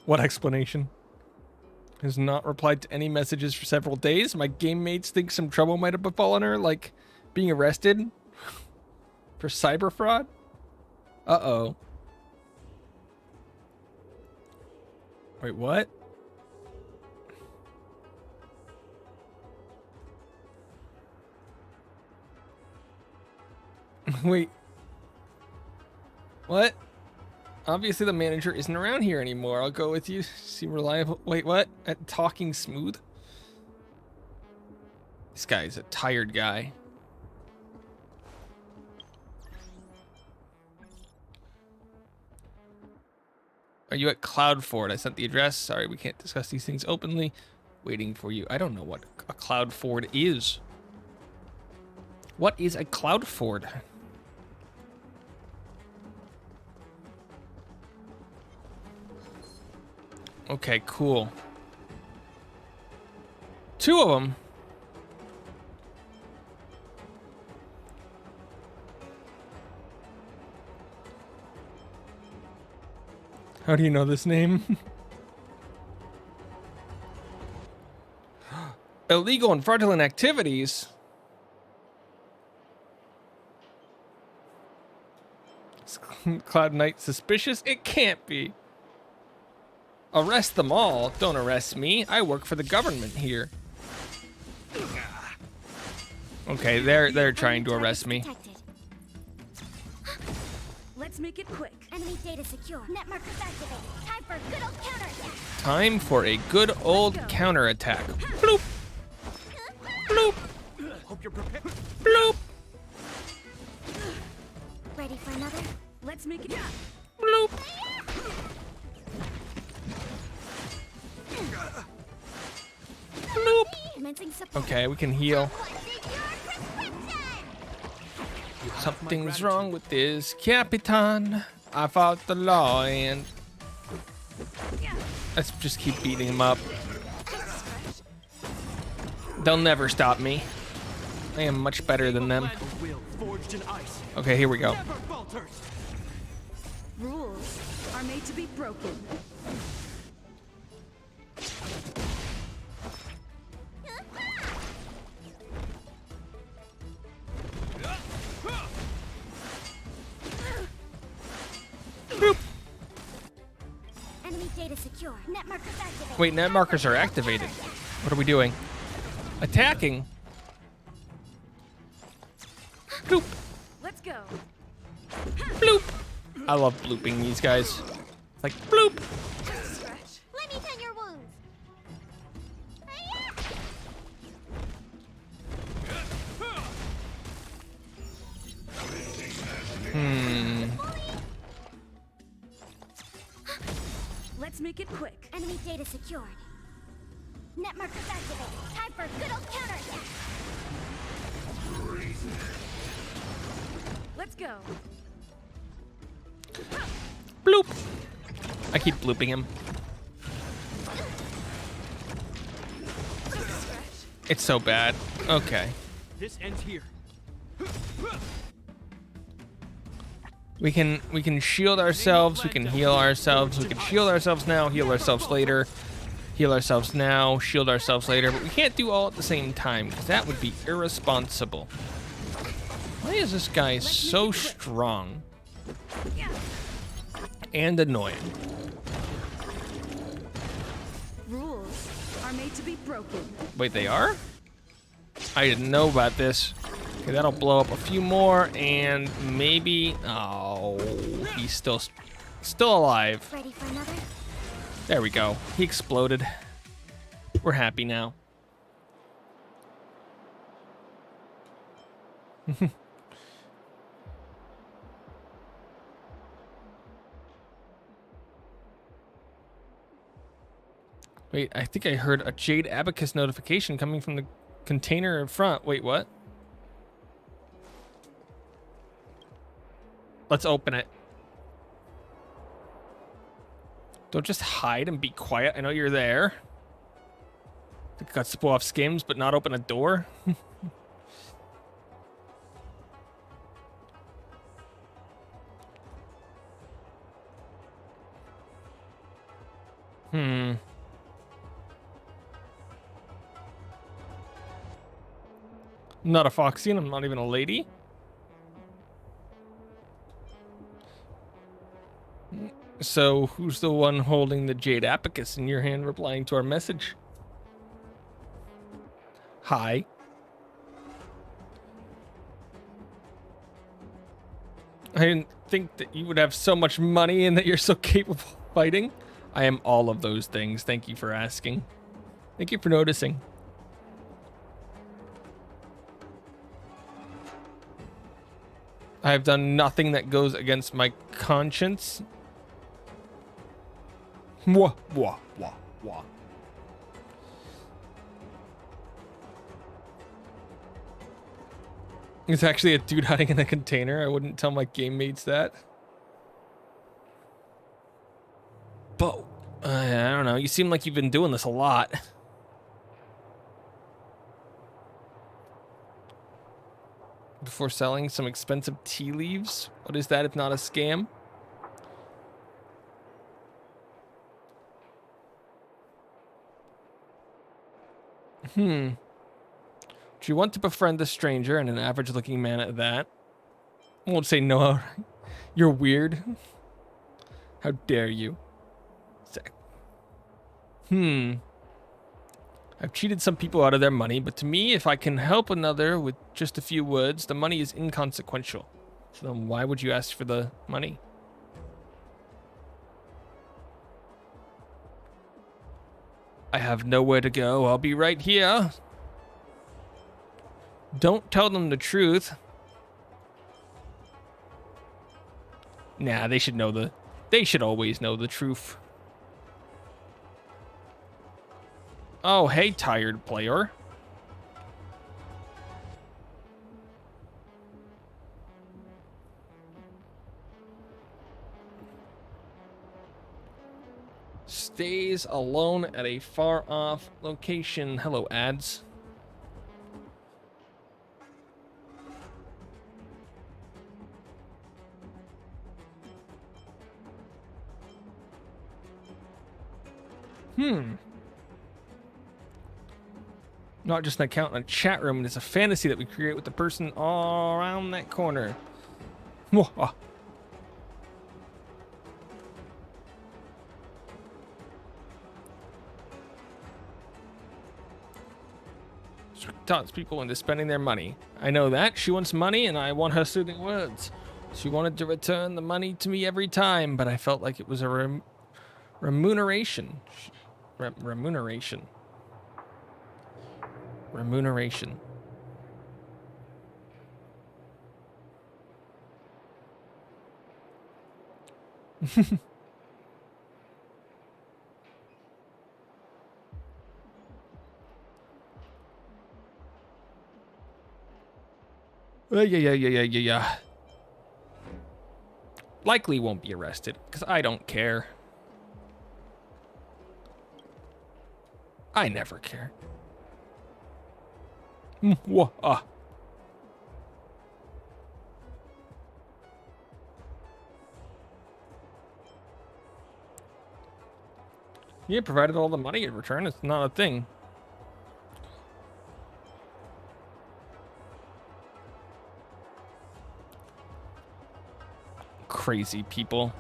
What explanation? Has not replied to any messages for several days. My game mates think some trouble might have befallen her, like being arrested for cyber fraud. Uh-oh. Wait, what? Wait. What? Obviously the manager isn't around here anymore. I'll go with you. Seem reliable. Wait, what? At talking smooth? This guy's a tired guy. Are you at Cloudford? I sent the address. Sorry, we can't discuss these things openly. Waiting for you. I don't know what a Cloudford is. What is a Cloudford? Okay, cool. 2 of them. How do you know this name? Illegal and fraudulent activities. Is Cloud Knight suspicious? It can't be. Arrest them all. Don't arrest me. I work for the government here. Okay, they're trying to arrest me. Let's make it quick. Enemy data secure. Net markers activated. Time for a good old counterattack. Time for a good old counterattack. Bloop. Bloop. Hope you're prepared. Bloop. Ready for another? Let's make it. Bloop. Bloop. Commencing support. Okay, we can heal. Something's wrong with this Capitan. I fought the law and let's just keep beating him up. They'll never stop me. I am much better than them. Okay, here we go. Rules are made to be broken. Enemy data secure. Net markers activated. Wait, net markers are activated. What are we doing? Attacking. Bloop. Let's go. Bloop. I love blooping these guys. Like bloop. Stretch. Let me tend your wounds. Let's make it quick. Enemy data secured. Net markers activated. Time for a good old counterattack. Let's go. Bloop. I keep blooping him. It's so bad. Okay. This ends here. We can shield ourselves, we can heal ourselves, we can shield ourselves now, heal ourselves later, heal ourselves now, shield ourselves later, but we can't do all at the same time, because that would be irresponsible. Why is this guy so strong and annoying? Rules are made to be broken. Wait, they are? I didn't know about this. Okay, that'll blow up a few more, and maybe... Oh, he's still alive. Ready for another? There we go. He exploded. We're happy now. Wait, I think I heard a Jade Abacus notification coming from the container in front. Wait, what? Let's open it. Don't just hide and be quiet. I know you're there. I think I got spoil off skims, but not open a door. Hmm. I'm not a foxy and I'm not even a lady. So who's the one holding the Jade Abacus in your hand replying to our message? Hi. I didn't think that you would have so much money and that you're so capable of fighting. I am all of those things. Thank you for asking. Thank you for noticing. I have done nothing that goes against my conscience. Wah, wah, wah, wah. It's actually a dude hiding in a container. I wouldn't tell my game mates that. But, I don't know. You seem like you've been doing this a lot. Before selling some expensive tea leaves? What is that if not a scam? Do you want to befriend a stranger and an average-looking man at that? I won't say no, alright? You're weird. How dare you? I've cheated some people out of their money, but to me, if I can help another with just a few words, the money is inconsequential. So then why would you ask for the money? I have nowhere to go. I'll be right here. Don't tell them the truth. Nah, they should know they should always know the truth. Oh, hey, tired player. Stays alone at a far-off location. Hello, ads. Not just an account in a chat room, it's a fantasy that we create with the person all around that corner. Mwah. She taunts people into spending their money. I know that. She wants money and I want her soothing words. She wanted to return the money to me every time, but I felt like it was a remuneration. Remuneration. Yeah. Likely won't be arrested, because I don't care. I never care. Yeah, provided all the money in return, it's not a thing. Crazy people.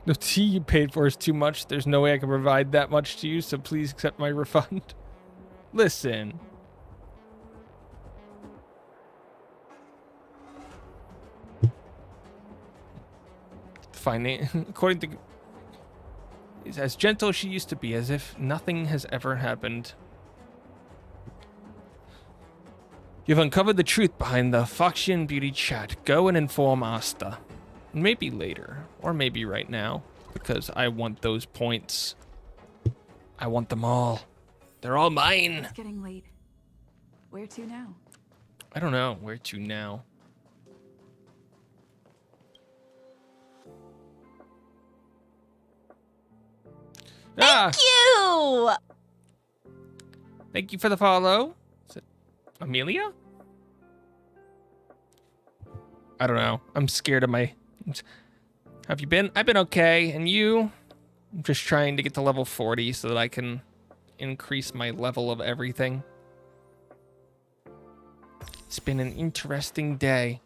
The tea you paid for is too much. There's no way I can provide that much to you, so please accept my refund. Listen. According to is as gentle as she used to be, as if nothing has ever happened. You've uncovered the truth behind the Foxian Beauty chat. Go and inform Asta. Maybe later, or maybe right now, because I want those points. I want them all. They're all mine. It's getting late. Where to now? I don't know where to now. Thank you. Thank you for the follow. Is it Amelia? I don't know. I'm scared of my... Have you been? I've been okay. And you? I'm just trying to get to level 40 so that I can increase my level of everything. It's been an interesting day.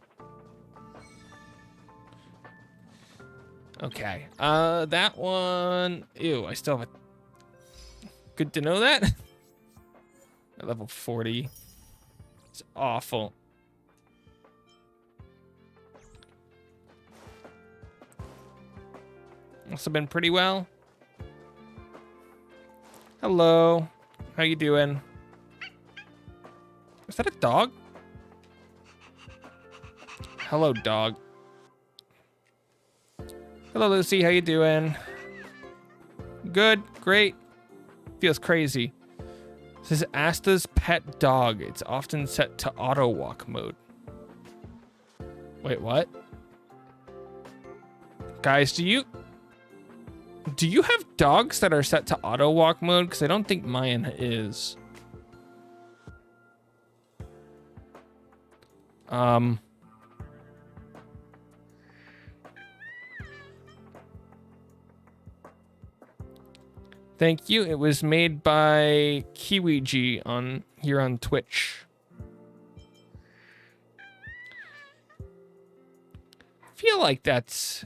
Okay. That one... Ew, I still have a... Good to know that. At level 40. It's awful. Must have been pretty well. Hello. How you doing? Is that a dog? Hello, dog. Hello, Lucy. How you doing? Good. Great. Feels crazy. This is Asta's pet dog. It's often set to auto walk mode. Wait, what? Guys, do you have dogs that are set to auto walk mode? Because I don't think mine is. Thank you. It was made by KiwiG here on Twitch. I feel like that's...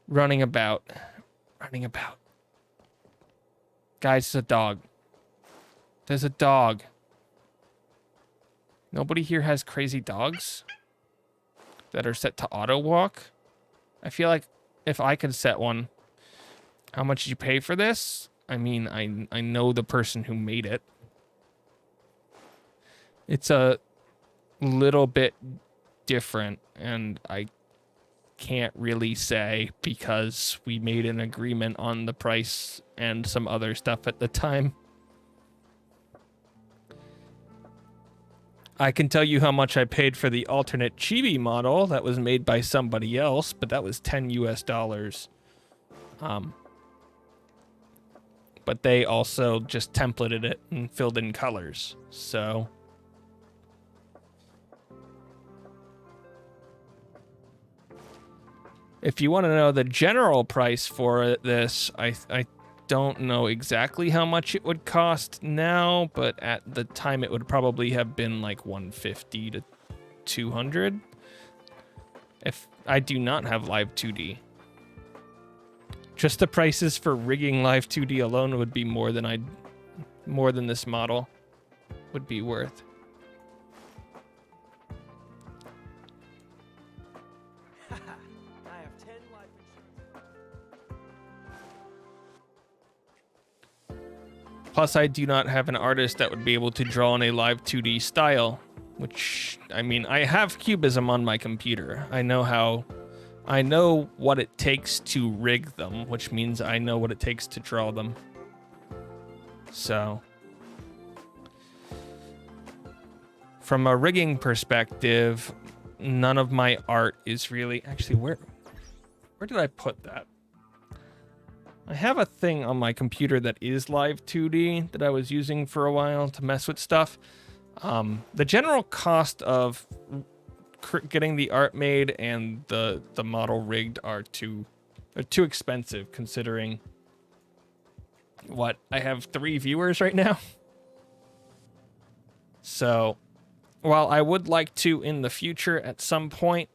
Running about. Guys, it's a dog. There's a dog. Nobody here has crazy dogs that are set to auto walk. I feel like if I could set one, how much did you pay for this? I mean, I know the person who made it. It's a little bit different, and I can't really say because we made an agreement on the price and some other stuff at the time. I can tell you how much I paid for the alternate chibi model that was made by somebody else, but that was $10 US. But they also just templated it and filled in colors. So if you want to know the general price for this, I don't know exactly how much it would cost now, but at the time it would probably have been like 150 to 200. If I do not have Live 2D. Just the prices for rigging Live 2D alone would be more than this model would be worth. Plus, I do not have an artist that would be able to draw in a Live 2D style, which, I mean, I have Cubism on my computer. I know what it takes to rig them, which means I know what it takes to draw them. So, from a rigging perspective, none of my art is really... Actually, where did I put that? I have a thing on my computer that is Live 2D that I was using for a while to mess with stuff. The general cost of getting the art made and the model rigged are too expensive, considering what I have 3 viewers right now. So while I would like to in the future at some point,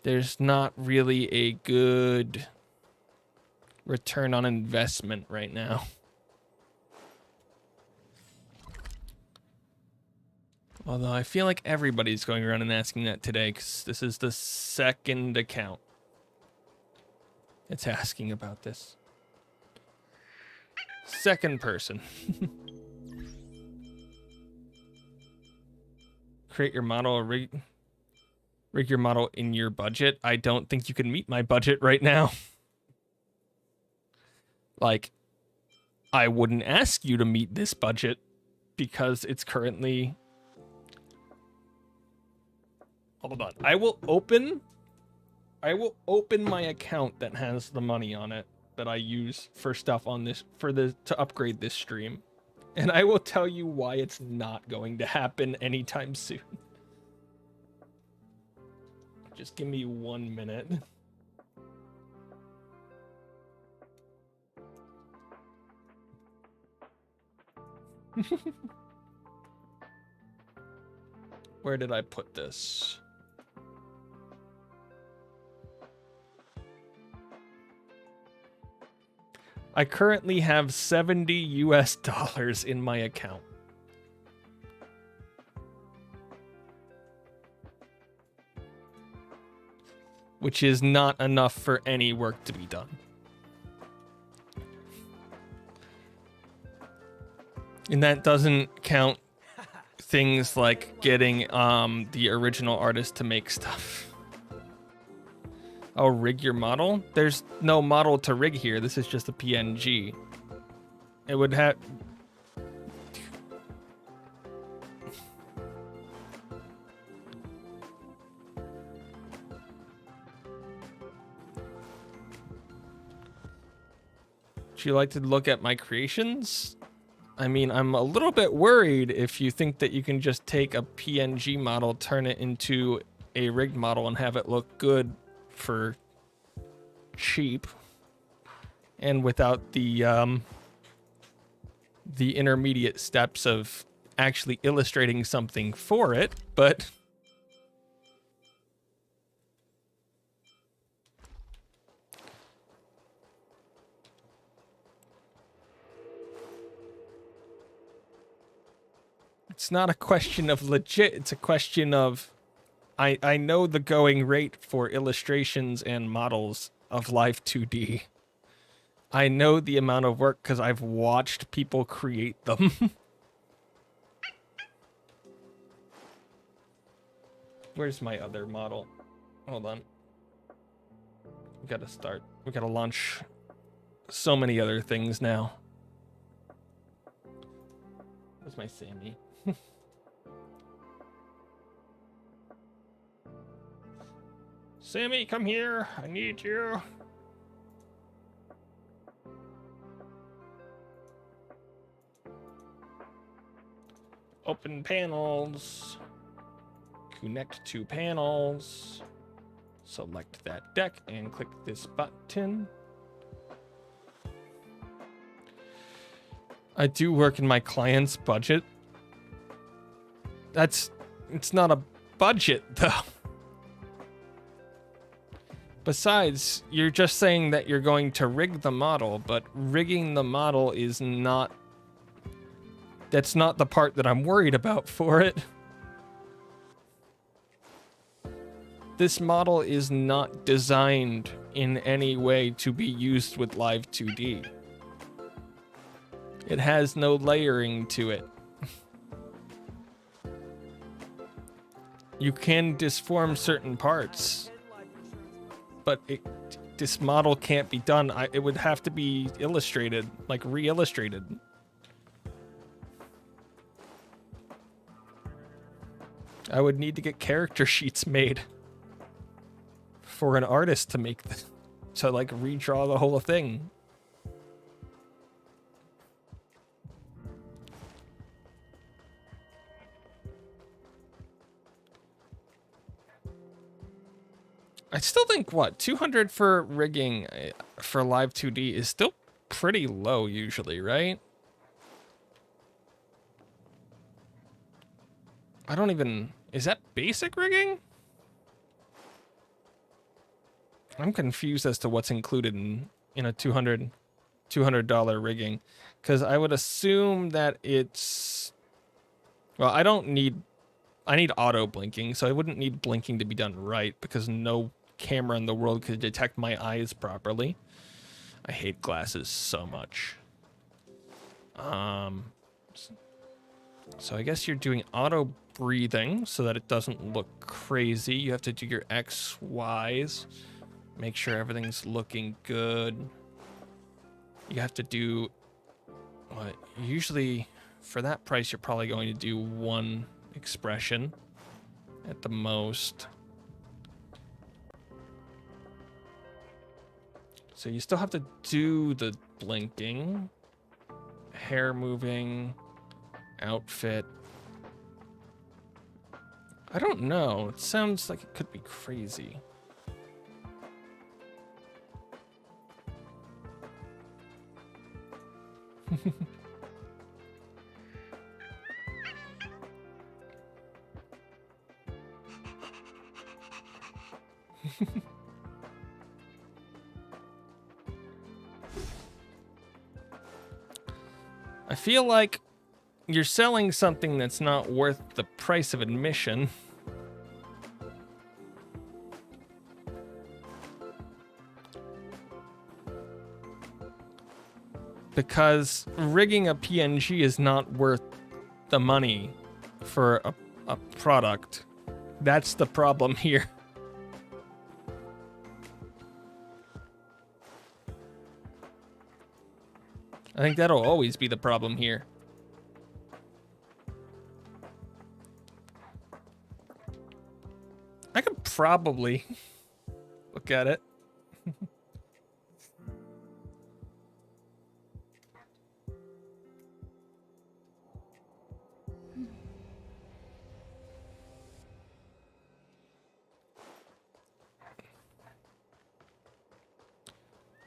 there's not really a good return on investment right now. Although I feel like everybody's going around and asking that today, because this is the second account it's asking about this. Second person. Create your model, rig your model in your budget. I don't think you can meet my budget right now. Like, I wouldn't ask you to meet this budget because it's currently... Hold on. I will open my account that has the money on it that I use for stuff on this to upgrade this stream. And I will tell you why it's not going to happen anytime soon. Just give me 1 minute. Where did I put this? I currently have $70 US in my account. Which is not enough for any work to be done. And that doesn't count things like getting the original artist to make stuff. Oh, rig your model? There's no model to rig here. This is just a PNG. It would have... Would you like to look at my creations? I mean, I'm a little bit worried if you think that you can just take a PNG model, turn it into a rigged model, and have it look good for cheap and without the intermediate steps of actually illustrating something for it, but it's not a question of legit, it's a question of I know the going rate for illustrations and models of Live 2D. I know the amount of work because I've watched people create them. Where's my other model? Hold on. We gotta start. We gotta launch so many other things now. Where's my Sammy? Sammy, come here. I need you. Open panels. Connect to panels. Select that deck and click this button. I do work in my client's budget. It's not a budget though. Besides, you're just saying that you're going to rig the model, but rigging the model is not... That's not the part that I'm worried about for it. This model is not designed in any way to be used with Live 2D. It has no layering to it. You can disform certain parts, but this model can't be done. It would have to be illustrated, like re-illustrated. I would need to get character sheets made for an artist to make to like redraw the whole thing. I still think, what, 200 for rigging for Live 2D is still pretty low usually, right? I don't even... Is that basic rigging? I'm confused as to what's included in a $200 rigging. Because I would assume that it's... Well, I don't need I need auto blinking, so I wouldn't need blinking to be done right because no camera in the world could detect my eyes properly. I hate glasses so much. So I guess you're doing auto breathing so that it doesn't look crazy. You have to do your X, Ys. Make sure everything's looking good. You have to do what usually for that price you're probably going to do one expression at the most. So you still have to do the blinking, hair moving, outfit. I don't know. It sounds like it could be crazy. I feel like you're selling something that's not worth the price of admission. Because rigging a PNG is not worth the money for a product. That's the problem here. I think that'll always be the problem here. I could probably look at it.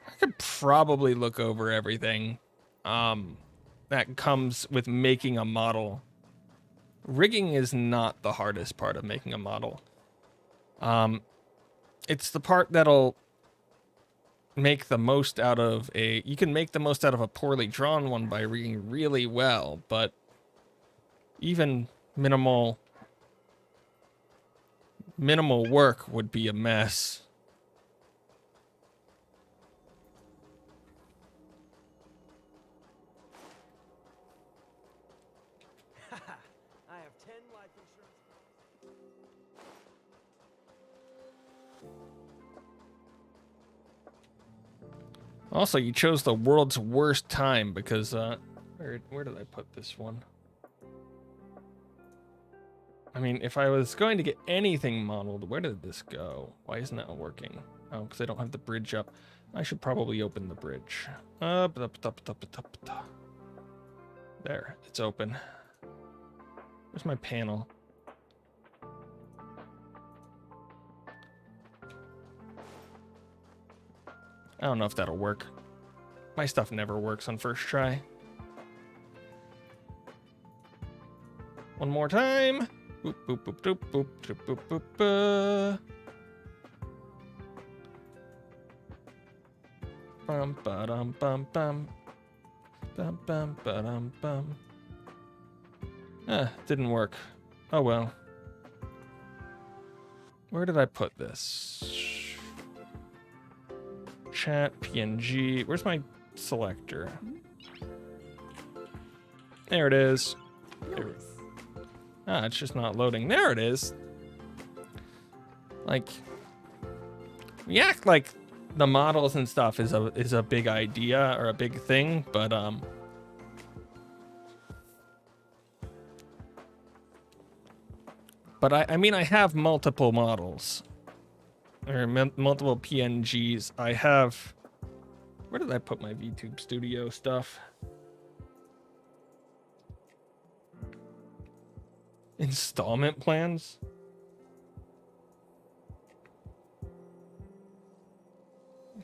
I could probably look over everything that comes with making a model. Rigging is not the hardest part of making a model. It's the part that'll make the most out of a... You can make the most out of a poorly drawn one by rigging really well, but even minimal work would be a mess. I have 10 life insurance. Also, you chose the world's worst time because, where did I put this one? I mean, if I was going to get anything modeled, where did this go? Why isn't that working? Oh, because I don't have the bridge up. I should probably open the bridge. There, it's open. Where's my panel? I don't know if that'll work. My stuff never works on first try. One more time. Boop, boop, boop, boop, boop, boop, boop, boop, bum, ba-dum, bum, bum. Bum, bum, ba-dum, bum. Didn't work. Oh well. Where did I put this? Chat, PNG. Where's my selector? There it is. It's just not loading. There it is. Like, we act like the models and stuff is a big idea or a big thing, but I mean, I have multiple models or multiple PNGs. I have. Where did I put my VTube Studio stuff? Installment plans?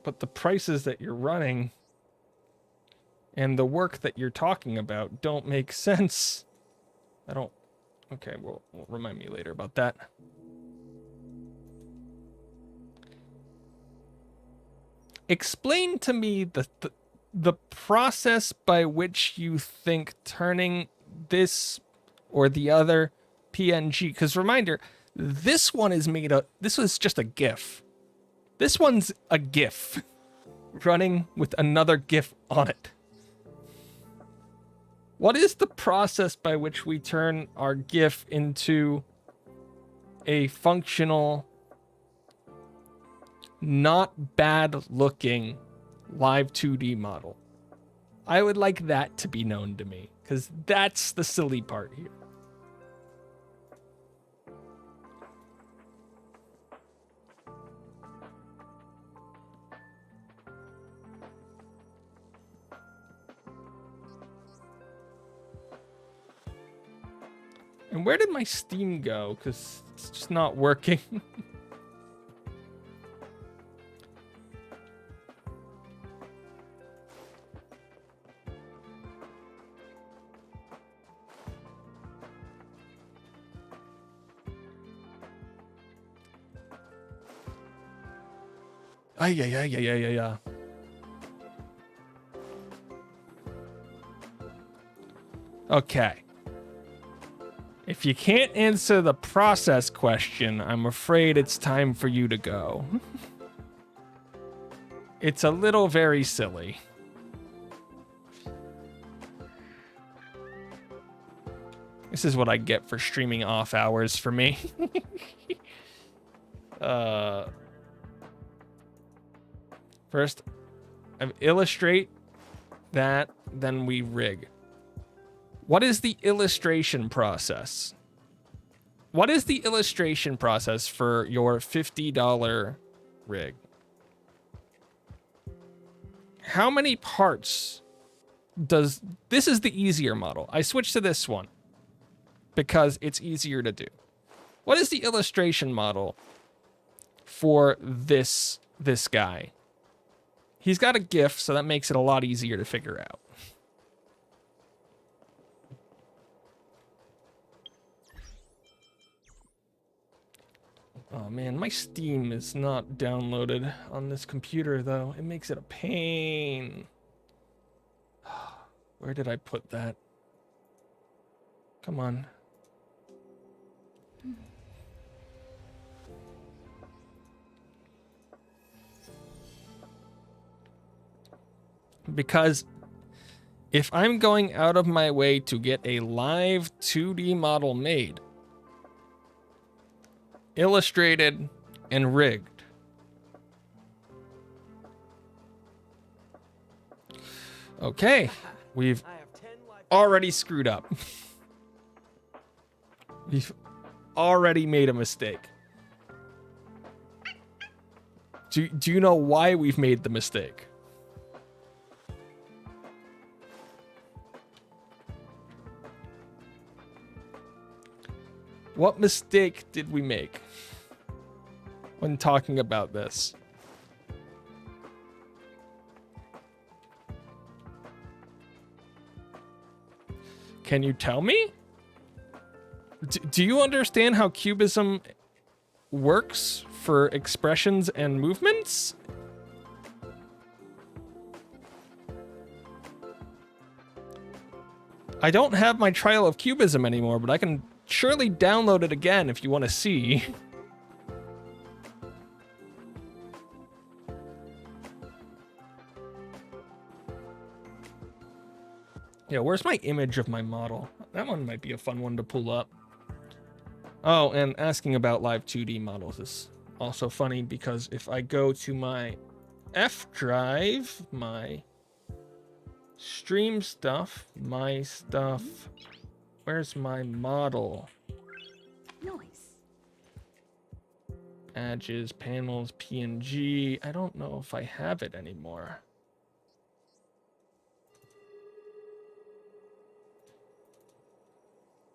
But the prices that you're running and the work that you're talking about don't make sense. I don't... Okay, well, remind me later about that. Explain to me the process by which you think turning this or the other PNG. Because reminder, this one is made up. This was just a GIF. This one's a GIF running with another GIF on it. What is the process by which we turn our GIF into a functional, not bad looking live 2D model? I would like that to be known to me, because that's the silly part here. And where did my Steam go? Because it's just not working. Yeah. Okay. If you can't answer the process question, I'm afraid it's time for you to go. It's a little very silly. This is what I get for streaming off hours for me. First, I illustrate that, then we rig. What is the illustration process? What is the illustration process for your $50 rig? How many parts does... This is the easier model. I switched to this one because it's easier to do. What is the illustration model for this guy? He's got a GIF, so that makes it a lot easier to figure out. Oh man, my Steam is not downloaded on this computer though. It makes it a pain. Where did I put that? Come on. Because if I'm going out of my way to get a live 2D model made, illustrated and rigged, okay, we've already screwed up. We've already made a mistake. Do you know why we've made the mistake? What mistake did we make when talking about this? Can you tell me? Do you understand how cubism works for expressions and movements? I don't have my trial of cubism anymore, but I can surely download it again if you want to see. Yeah, where's my image of my model? That one might be a fun one to pull up. Oh, and asking about live 2D models is also funny because if I go to my F drive, my stream stuff, my stuff, where's my model? Noise. Edges, panels, PNG. I don't know if I have it anymore.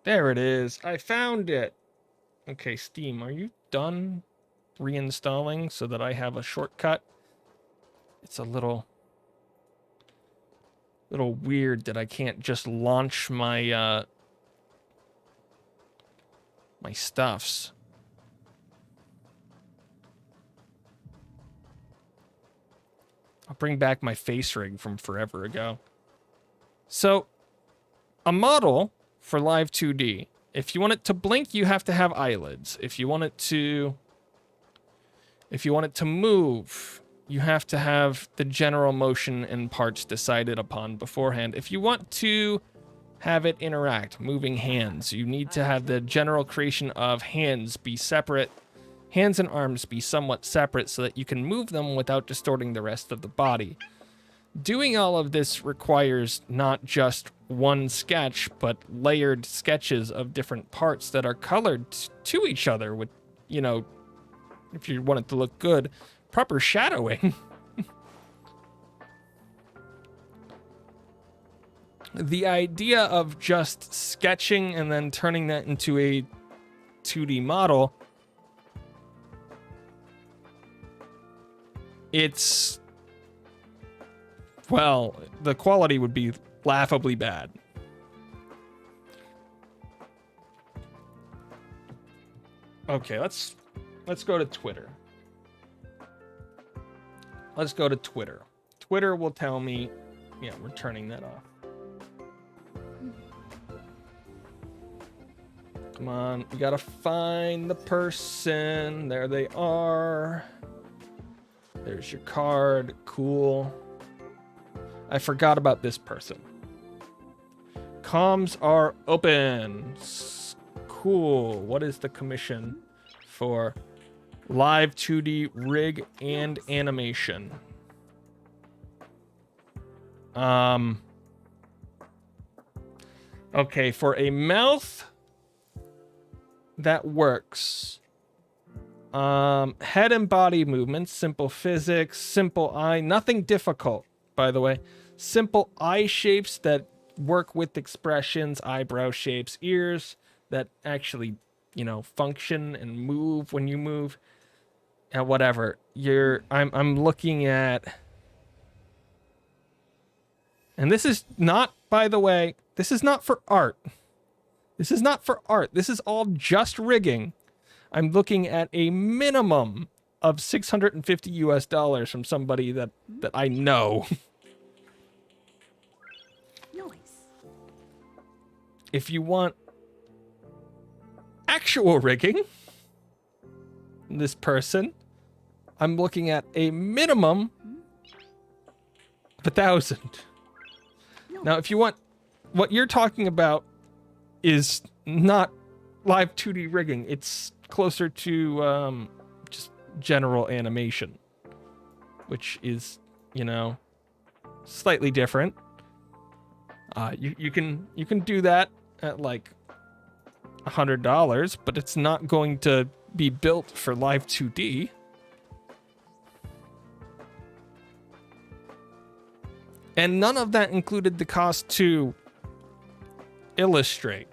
There it is. I found it. Okay, Steam, are you done reinstalling so that I have a shortcut? It's a little weird that I can't just launch my my stuffs. I'll bring back my face rig from forever ago. So, a model for live 2D If you want it to blink, you have to have eyelids. If you want it to move, you have to have the general motion and parts decided upon beforehand. If you want to have it interact, moving hands, you need to have the general creation of hands be separate. Hands and arms be somewhat separate so that you can move them without distorting the rest of the body. Doing all of this requires not just one sketch, but layered sketches of different parts that are colored to each other with, you know, if you want it to look good, proper shadowing. The idea of just sketching and then turning that into a 2D model, it's, well, the quality would be laughably bad. Okay, let's go to Twitter. Let's go to Twitter. Twitter will tell me, yeah, we're turning that off. Come on, we gotta find the person. There they are. There's your card. Cool. I forgot about this person. Comms are open. Cool. What is the commission for live 2D rig and animation? Okay, for a mouth that works. Head and body movements, simple physics, simple eye, nothing difficult, by the way. Simple eye shapes that work with expressions, eyebrow shapes, ears that actually, you know, function and move when you move. And whatever. I'm looking at, and this is not, by the way, this is not for art. This is not for art. This is all just rigging. I'm looking at a minimum of $650 US from somebody that I know. Nice. If you want actual rigging, this person, I'm looking at a minimum of 1,000. Now, if you want, what you're talking about is not live 2D rigging. It's closer to just general animation, which is, you know, slightly different. You can do that at like $100, but it's not going to be built for live 2D. And none of that included the cost to illustrate.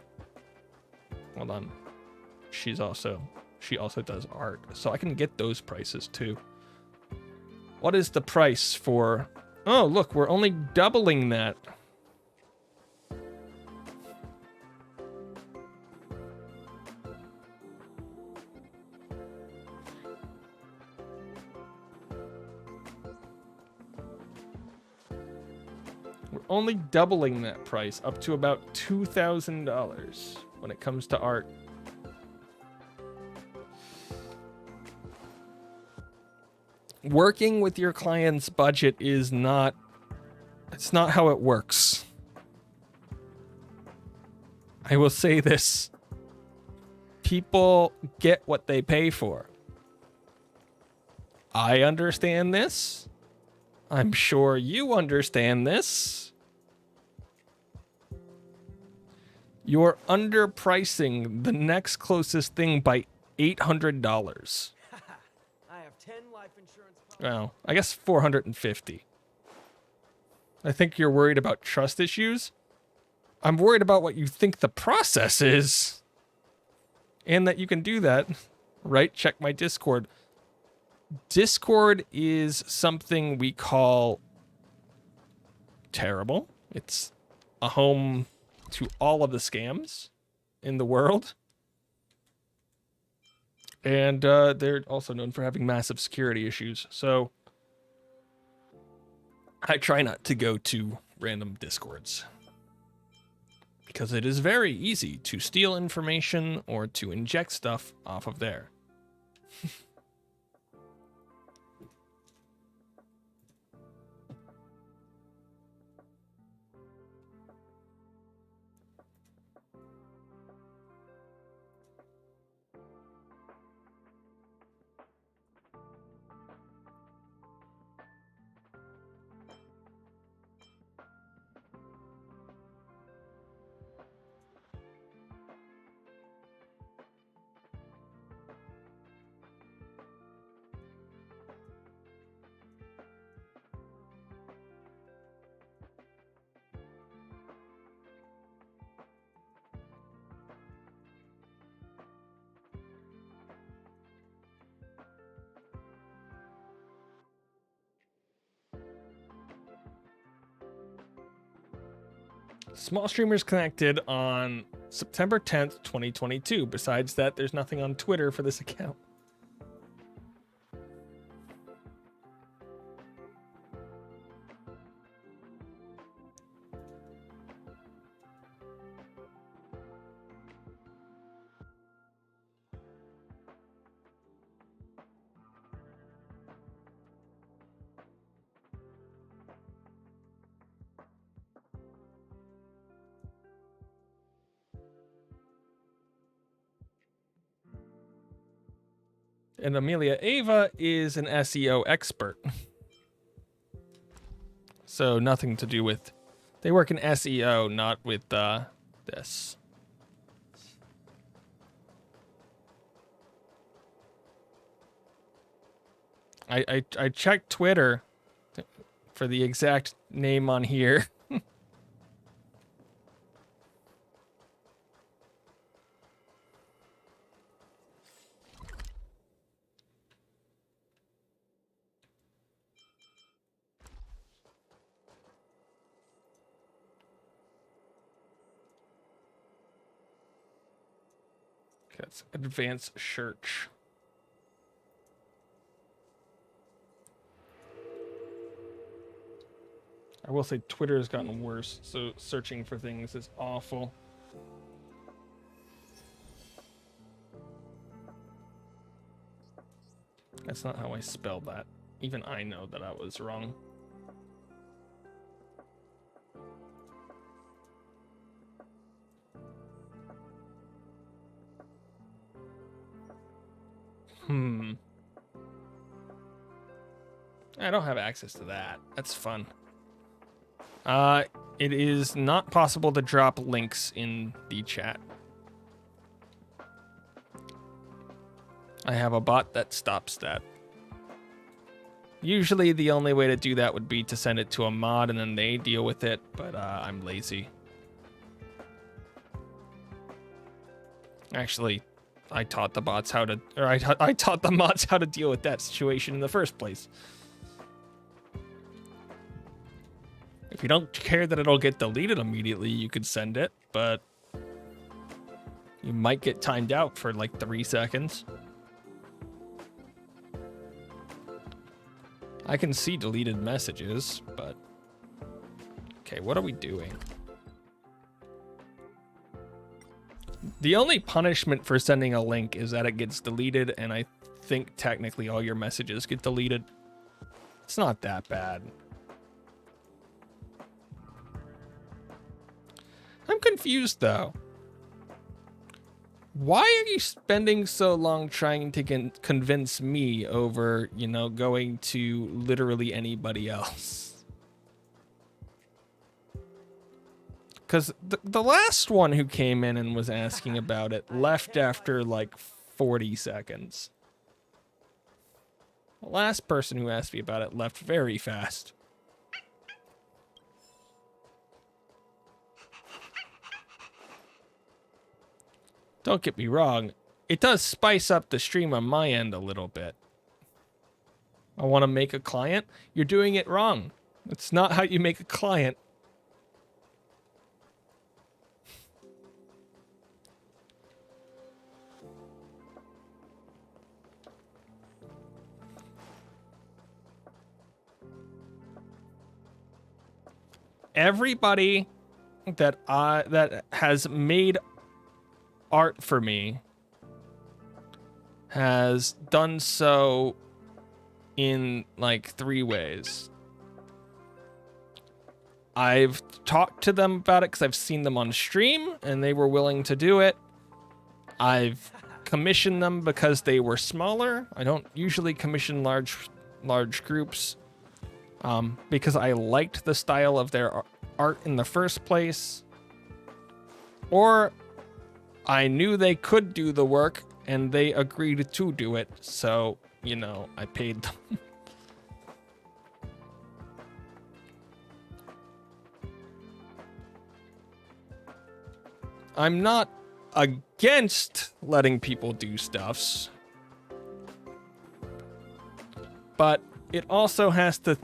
Hold on. She also does art, so I can get those prices too. What is the price for? Oh, look, we're only doubling that. We're only doubling that price up to about $2,000 when it comes to art. Working with your client's budget is not, it's not how it works. I will say this. People get what they pay for. I understand this. I'm sure you understand this. You're underpricing the next closest thing by $800. I have 10 life insurance policies. Well, I guess 450. I think you're worried about trust issues. I'm worried about what you think the process is. And that you can do that. Right? Check my Discord. Discord is something we call terrible. It's a home to all of the scams in the world. And they're also known for having massive security issues. So I try not to go to random Discords. because it is very easy to steal information or to inject stuff off of there. Small streamers connected on September 10th, 2022. Besides that, there's nothing on Twitter for this account. And Amelia Ava is an SEO expert. So nothing to do with... They work in SEO, not with this. I checked Twitter for the exact name on here. That's advanced search. I will say Twitter has gotten worse, so searching for things is awful. That's not how I spelled that. Even I know that I was wrong. I don't have access to that. That's fun. It is not possible to drop links in the chat. I have a bot that stops that. Usually the only way to do that would be to send it to a mod and then they deal with it, but I'm lazy. Actually, I taught the bots how to, or I taught the mods how to deal with that situation in the first place. If you don't care that it'll get deleted immediately, you could send it, but you might get timed out for like 3 seconds. I can see deleted messages, but... Okay, what are we doing? The only punishment for sending a link is that it gets deleted, and I think technically all your messages get deleted. It's not that bad. I'm confused, though. Why are you spending so long trying to convince me over, you know, going to literally anybody else? Because the last one who came in and was asking about it left after like 40 seconds. The last person who asked me about it left very fast. Don't get me wrong, it does spice up the stream on my end a little bit. I want to make a client? You're doing it wrong. It's not how you make a client. Everybody that has made art for me has done so in like 3 ways. I've talked to them about it because I've seen them on stream and they were willing to do it. I've commissioned them because they were smaller. I don't usually commission large groups because I liked the style of their art in the first place. Or I knew they could do the work and they agreed to do it. So, you know, I paid them. I'm not against letting people do stuffs, but it also has to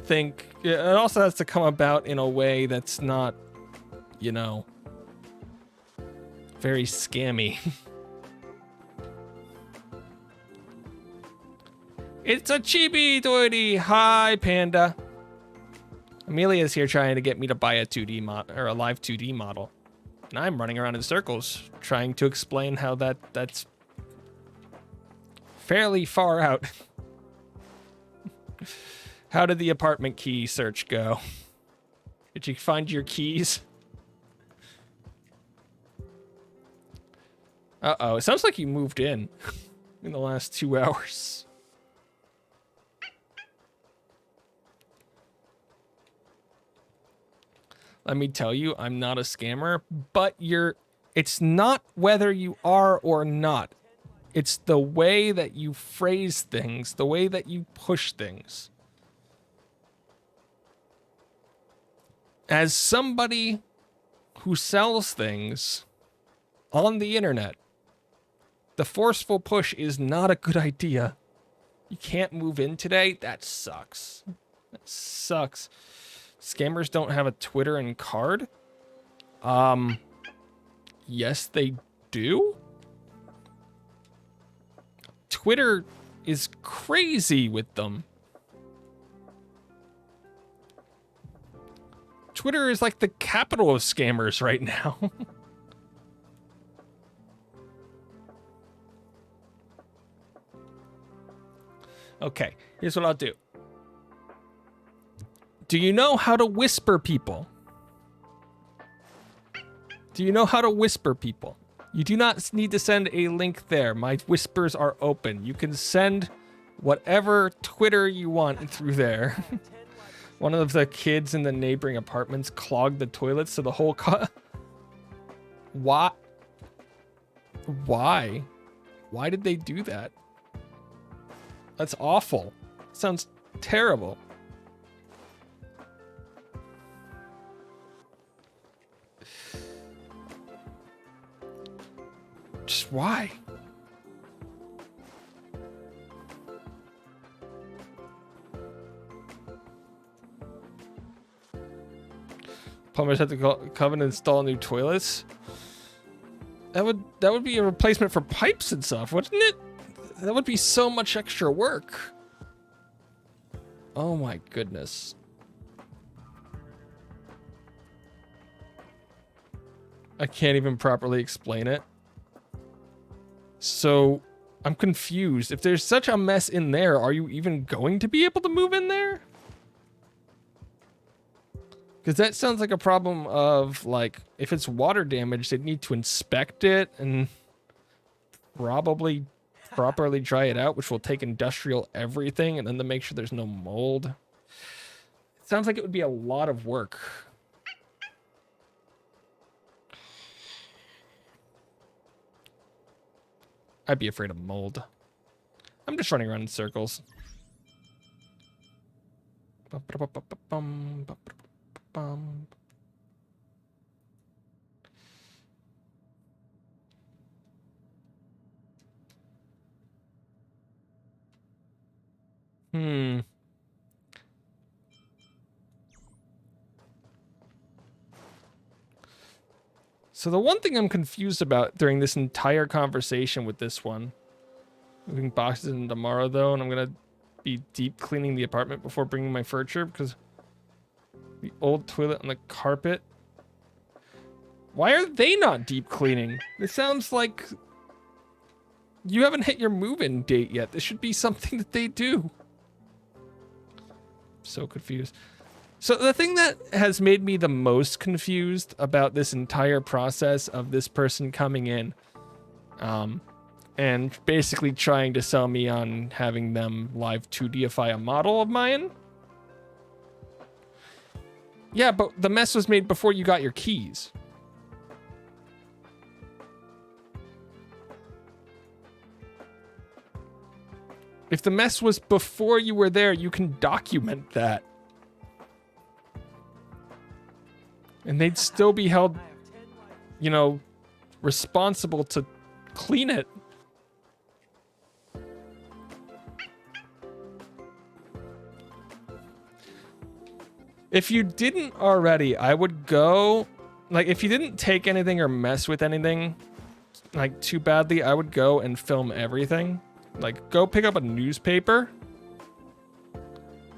come about in a way that's not, you know, very scammy. It's a chibi doity. Hi, Panda. Amelia's here trying to get me to buy a 2D mod or a live 2D model. And I'm running around in circles trying to explain how that's fairly far out. How did the apartment key search go? Did you find your keys? Uh-oh, it sounds like you moved in the last 2 hours. Let me tell you, I'm not a scammer, but it's not whether you are or not. It's the way that you phrase things, the way that you push things. As somebody who sells things on the internet, the forceful push is not a good idea. You can't move in today? That sucks. That sucks. Scammers don't have a Twitter and card? Yes, they do. Twitter is crazy with them. Twitter is like the capital of scammers right now. Okay, here's what I'll do. Do you know how to whisper people? Do you know how to whisper people? You do not need to send a link there. My whispers are open. You can send whatever Twitter you want through there. One of the kids in the neighboring apartments clogged the toilets so the whole Why? Why? Why did they do that? That's awful. Sounds terrible. Just why? Plumbers have to come and install new toilets. That would be a replacement for pipes and stuff, wouldn't it? That would be so much extra work. Oh my goodness. I can't even properly explain it. So, I'm confused. If there's such a mess in there, are you even going to be able to move in there? Because that sounds like a problem of, like, if it's water damage, they'd need to inspect it and probably properly dry it out, which will take industrial everything, and then to make sure there's no mold. It sounds like it would be a lot of work. I'd be afraid of mold. I'm just running around in circles. So the one thing I'm confused about during this entire conversation with this one, moving boxes in tomorrow though, and I'm gonna be deep cleaning the apartment before bringing my furniture because the old toilet on the carpet Why are they not deep cleaning? It sounds like you haven't hit your move-in date yet. This should be something that they do. So confused. So the thing that has made me the most confused about this entire process of this person coming in, and basically trying to sell me on having them live 2Dify a model of mine. Yeah, but the mess was made before you got your keys. If the mess was before you were there, you can document that. And they'd still be held, you know, responsible to clean it. If you didn't already, I would go, like, if you didn't take anything or mess with anything, like, too badly, I would go and film everything. Like, go pick up a newspaper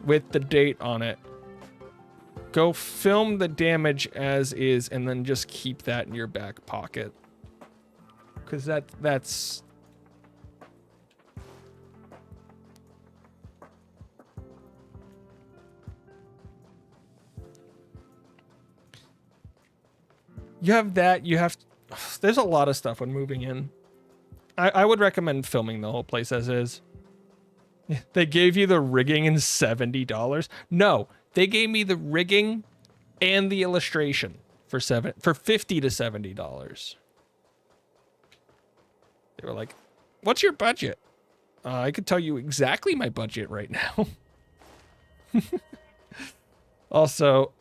with the date on it. Go film the damage as is, and then just keep that in your back pocket. Because that's... You have that, you have... There's a lot of stuff when moving in. I would recommend filming the whole place as is. They gave you the rigging and $70? No, they gave me the rigging and the illustration for $50 to $70. They were like, "What's your budget?" I could tell you exactly my budget right now. Also,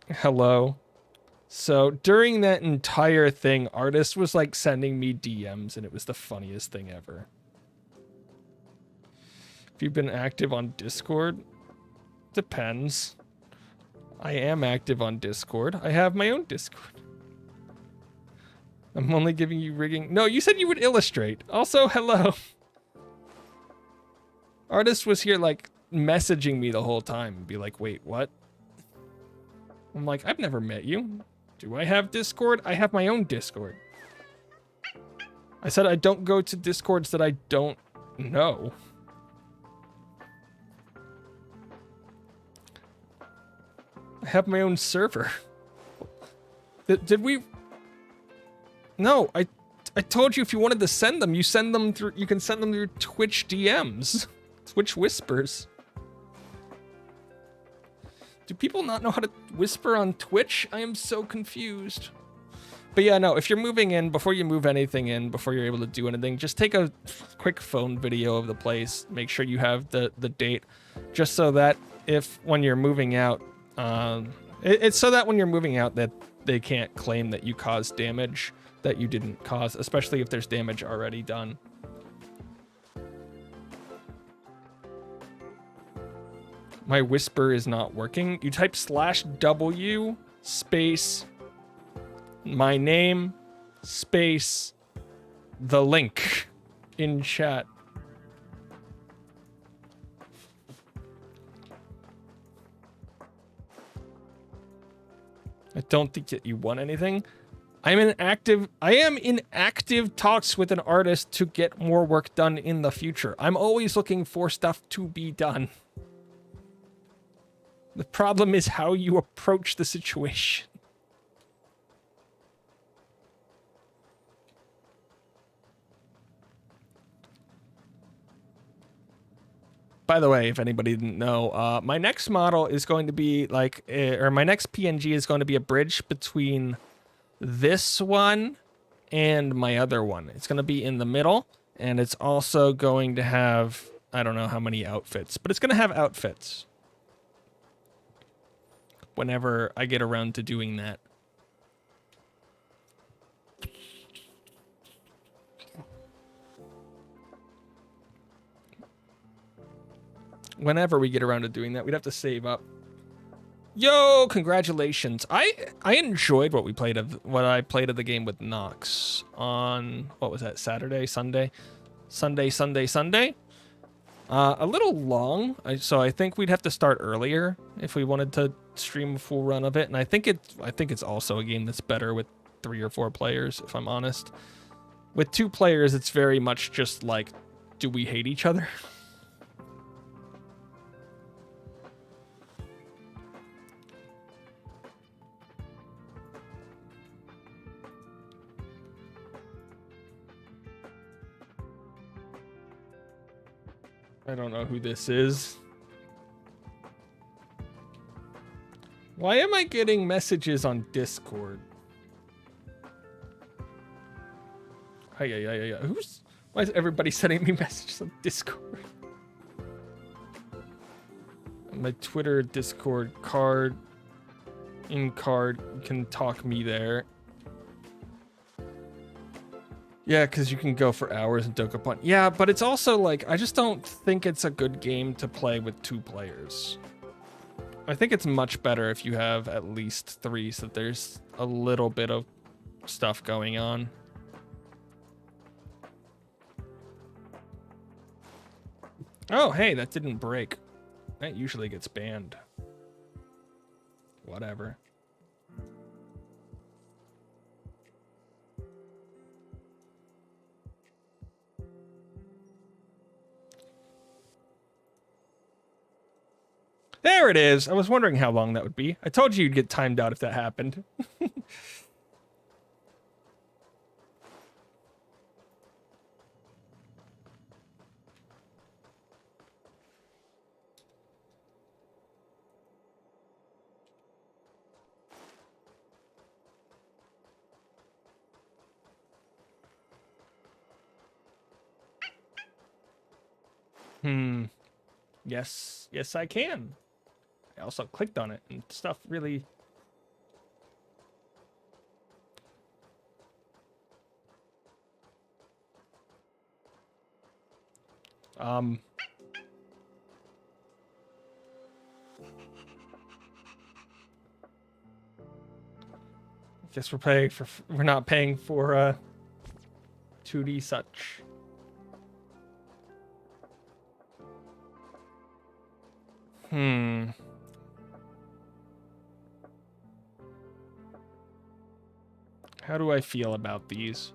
hello. So during that entire thing, Artist was like sending me DMs, and it was the funniest thing ever. If you've been active on Discord, depends. I am active on Discord. I have my own Discord. I'm only giving you rigging. No, you said you would illustrate. Also, hello. Artist was here like messaging me the whole time and be like, "Wait, what?" I'm like, "I've never met you. Do I have Discord? I have my own Discord." I said I don't go to Discords that I don't know. I have my own server. Did we... No, I told you if you wanted to send them, you send them through... You can send them through Twitch DMs. Twitch whispers. Do people not know how to whisper on Twitch? I am so confused. But yeah, no, if you're moving in, before you move anything in, before you're able to do anything, just take a quick phone video of the place. Make sure you have the date, just so that if when you're moving out, it's so that when you're moving out that they can't claim that you caused damage that you didn't cause, especially if there's damage already done. My whisper is not working. You type /W space my name space the link in chat. I don't think that you want anything. I am in active talks with an artist to get more work done in the future. I'm always looking for stuff to be done. The problem is how you approach the situation. By the way, if anybody didn't know, my next model is going to be like, or my next PNG is going to be a bridge between this one and my other one. It's going to be in the middle, and it's also going to have, I don't know how many outfits, but it's going to have outfits whenever I get around to doing that. Whenever we get around to doing that, we'd have to save up. Yo, congratulations. I enjoyed what I played of the game with Nox on, what was that, Saturday, Sunday? Sunday. A little long, so I think we'd have to start earlier if we wanted to stream a full run of it. And I think it's also a game that's better with 3 or 4 players, if I'm honest. With 2 players, it's very much just like, do we hate each other? I don't know who this is. Why am I getting messages on Discord? Hey. Why is everybody sending me messages on Discord? My Twitter, Discord, card, in card, you can talk me there. Yeah, because you can go for hours in Dokapon. Yeah, but it's also like, I just don't think it's a good game to play with 2 players. I think it's much better if you have at least 3, so that there's a little bit of stuff going on. Oh, hey, that didn't break. That usually gets banned. Whatever. There it is. I was wondering how long that would be. I told you you'd get timed out if that happened. Yes, I can. I also clicked on it and stuff really... Guess we're not paying for 2D such. How do I feel about these?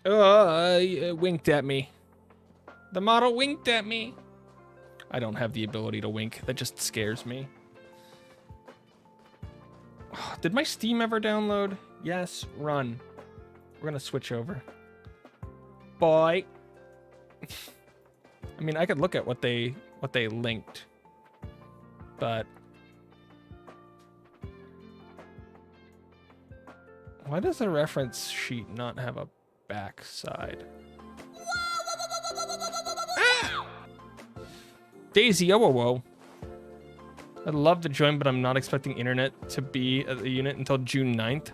It winked at me. The model winked at me. I don't have the ability to wink. That just scares me. Did my Steam ever download? Yes, run. We're gonna switch over. Boy. I mean, I could look at what they linked, but why does the reference sheet not have a back side? Ah! Daisy, whoa. I'd love to join, but I'm not expecting internet to be at the unit until June 9th.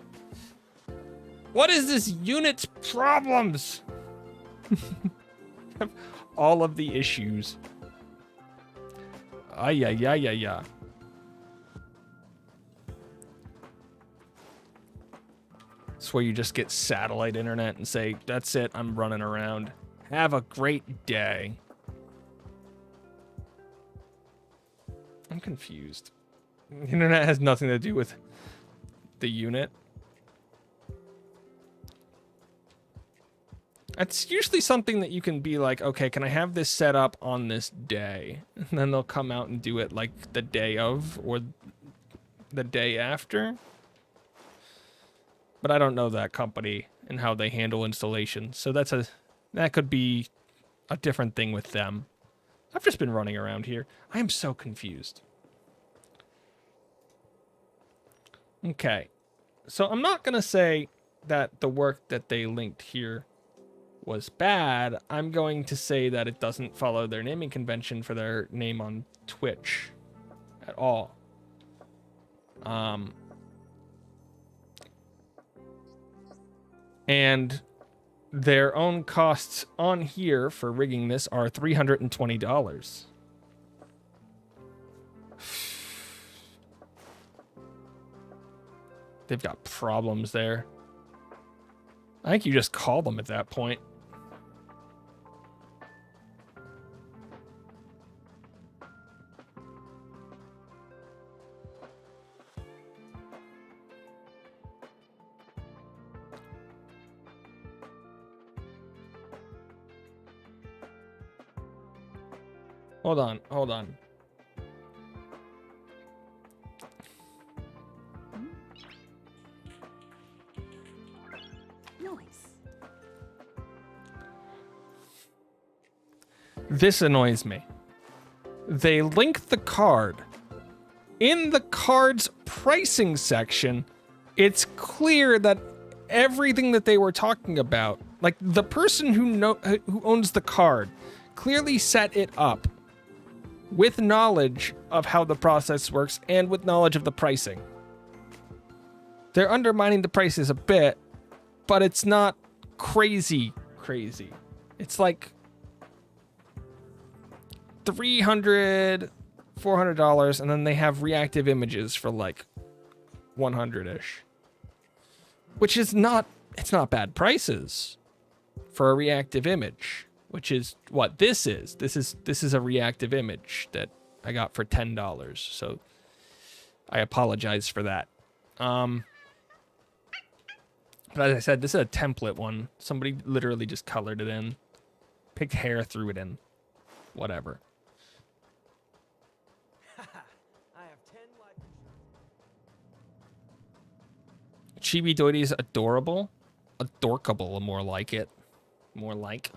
What is this unit's problems? All of the issues. Yeah. It's where you just get satellite internet and say, that's it, I'm running around. Have a great day. I'm confused. The internet has nothing to do with the unit. It's usually something that you can be like, okay, can I have this set up on this day? And then they'll come out and do it like the day of or the day after. But I don't know that company and how they handle installation. So that could be a different thing with them. I've just been running around here. I am so confused. Okay. So I'm not going to say that the work that they linked here was bad. I'm going to say that it doesn't follow their naming convention for their name on Twitch at all. And their own costs on here for rigging this are $320. They've got problems there. I think you just call them at that point. Hold on, hold on. Noise. This annoys me. They link the card. In the card's pricing section, it's clear that everything that they were talking about, like the person who owns the card, clearly set it up with knowledge of how the process works and with knowledge of the pricing. They're undermining the prices a bit, but it's not crazy. It's like $300, $400, and then they have reactive images for like 100-ish. Which is not, it's not bad prices for a reactive image, which is what this is. This is a reactive image that I got for $10. So I apologize for that. But as I said, this is a template one. Somebody literally just colored it in, picked hair, threw it in, whatever. I have 10 life insurance. Chibi Doity's adorable. Adorkable, more like it. More like.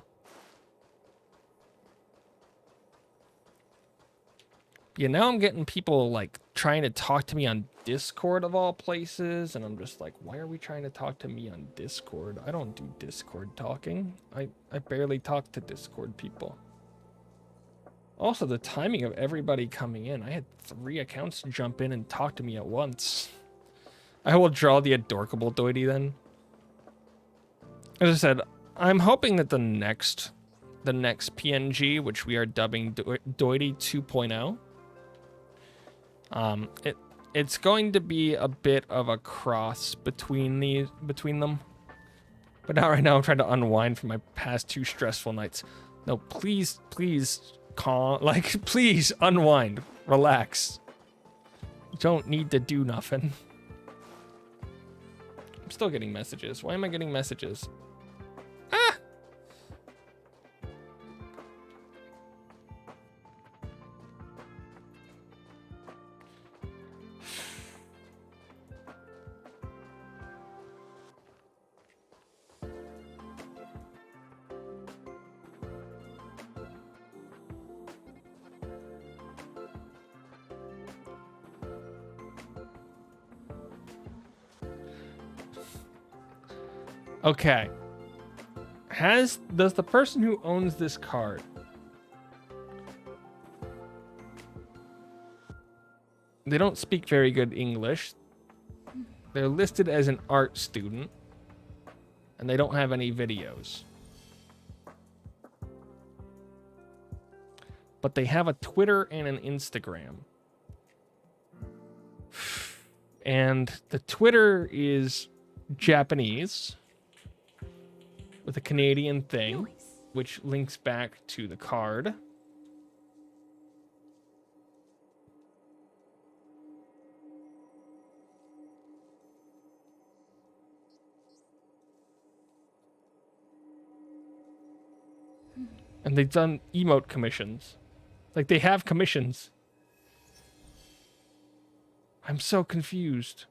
Yeah, now I'm getting people like trying to talk to me on Discord of all places, and I'm just like, why are we trying to talk to me on Discord? I don't do Discord talking. I barely talk to Discord people. Also, the timing of everybody coming in. I had 3 accounts jump in and talk to me at once. I will draw the Adorkable Doity then. As I said, I'm hoping that the next PNG, which we are dubbing Doity 2.0, it's going to be a bit of a cross between them. But now right now I'm trying to unwind from my past 2 stressful nights. No, please calm, like please unwind, relax. You don't need to do nothing. I'm still getting messages. Why am I getting messages? Ah! Okay. Does the person who owns this card they don't speak very good English. They're listed as an art student and they don't have any videos. But they have a Twitter and an Instagram. And the Twitter is Japanese with a Canadian thing, which links back to the card. And they've done emote commissions. Like, they have commissions. I'm so confused.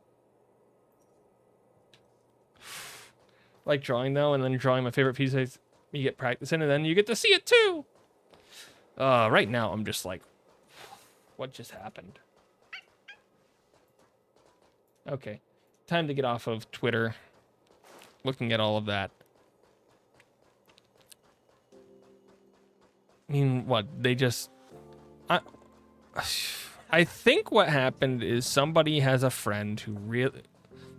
Like drawing, though, and then drawing my favorite pieces you get practice in, and then you get to see it, too. Right now, I'm just like, what just happened? Okay. Time to get off of Twitter. Looking at all of that. I mean, what? They just... I think what happened is somebody has a friend who really...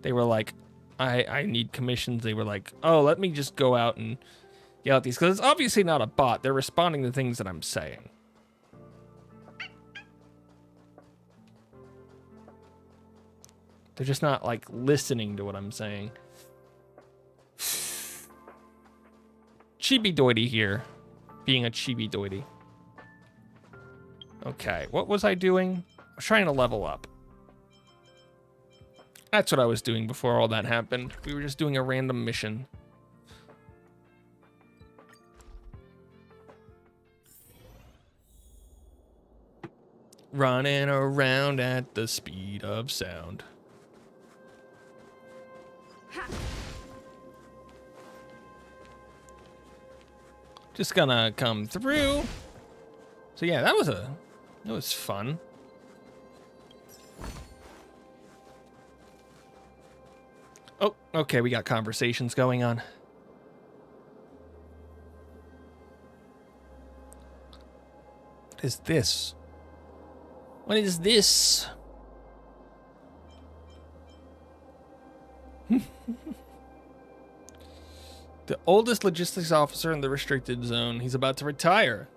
They were like, I need commissions. They were like, oh, let me just go out and yell at these. Because it's obviously not a bot. They're responding to things that I'm saying. They're just not, like, listening to what I'm saying. Chibi Doity here. Being a chibi doity. Okay, what was I doing? I was trying to level up. That's what I was doing before all that happened. We were just doing a random mission. running around at the speed of sound. Just gonna come through. So yeah, that was fun. Oh, okay, we got conversations going on. What is this? What is this? The oldest logistics officer in the restricted zone. He's about to retire.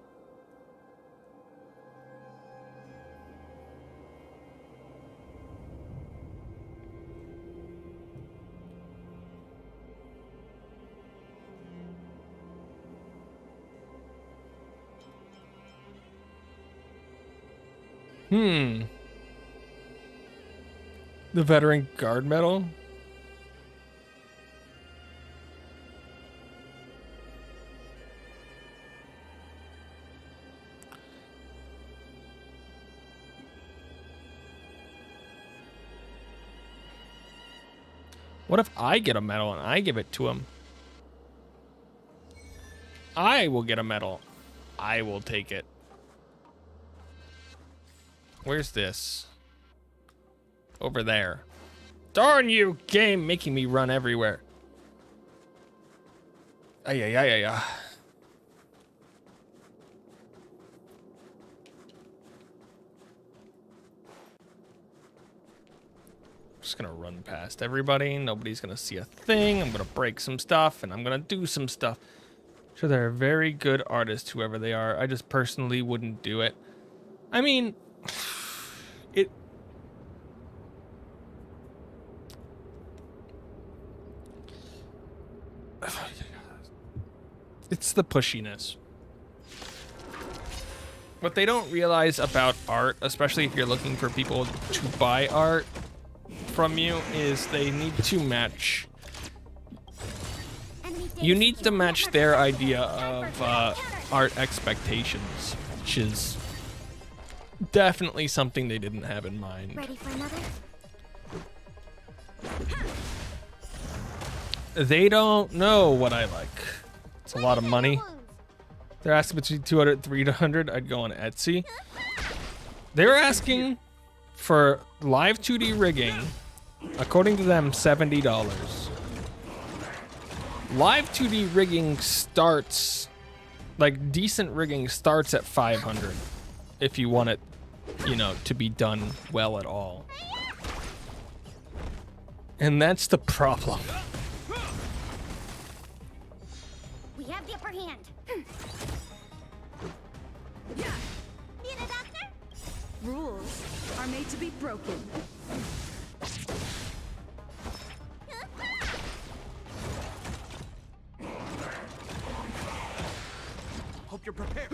The Veteran Guard Medal? What if I get a medal and I give it to him? I will get a medal. I will take it. Where's this? Over there. Darn you, game, making me run everywhere. Ay, ay, ay, ay, ay. Just gonna run past everybody. Nobody's gonna see a thing. I'm gonna break some stuff and I'm gonna do some stuff. Sure, they're a very good artist, whoever they are. I just personally wouldn't do it. I mean, it. It's the pushiness. What they don't realize about art, especially if you're looking for people to buy art from you, is they need to match. You need to match their idea of art expectations, which is definitely something they didn't have in mind. Ready for another? They don't know what I like. It's a lot of money. They're asking between 200 and 300. I'd go on Etsy. They're asking for live 2D rigging, according to them, $70. Live 2D rigging starts, like decent rigging starts at 500 if you want it, you know, to be done well at all. And that's the problem. We have the upper hand. Need a doctor? Rules are made to be broken. Hope you're prepared.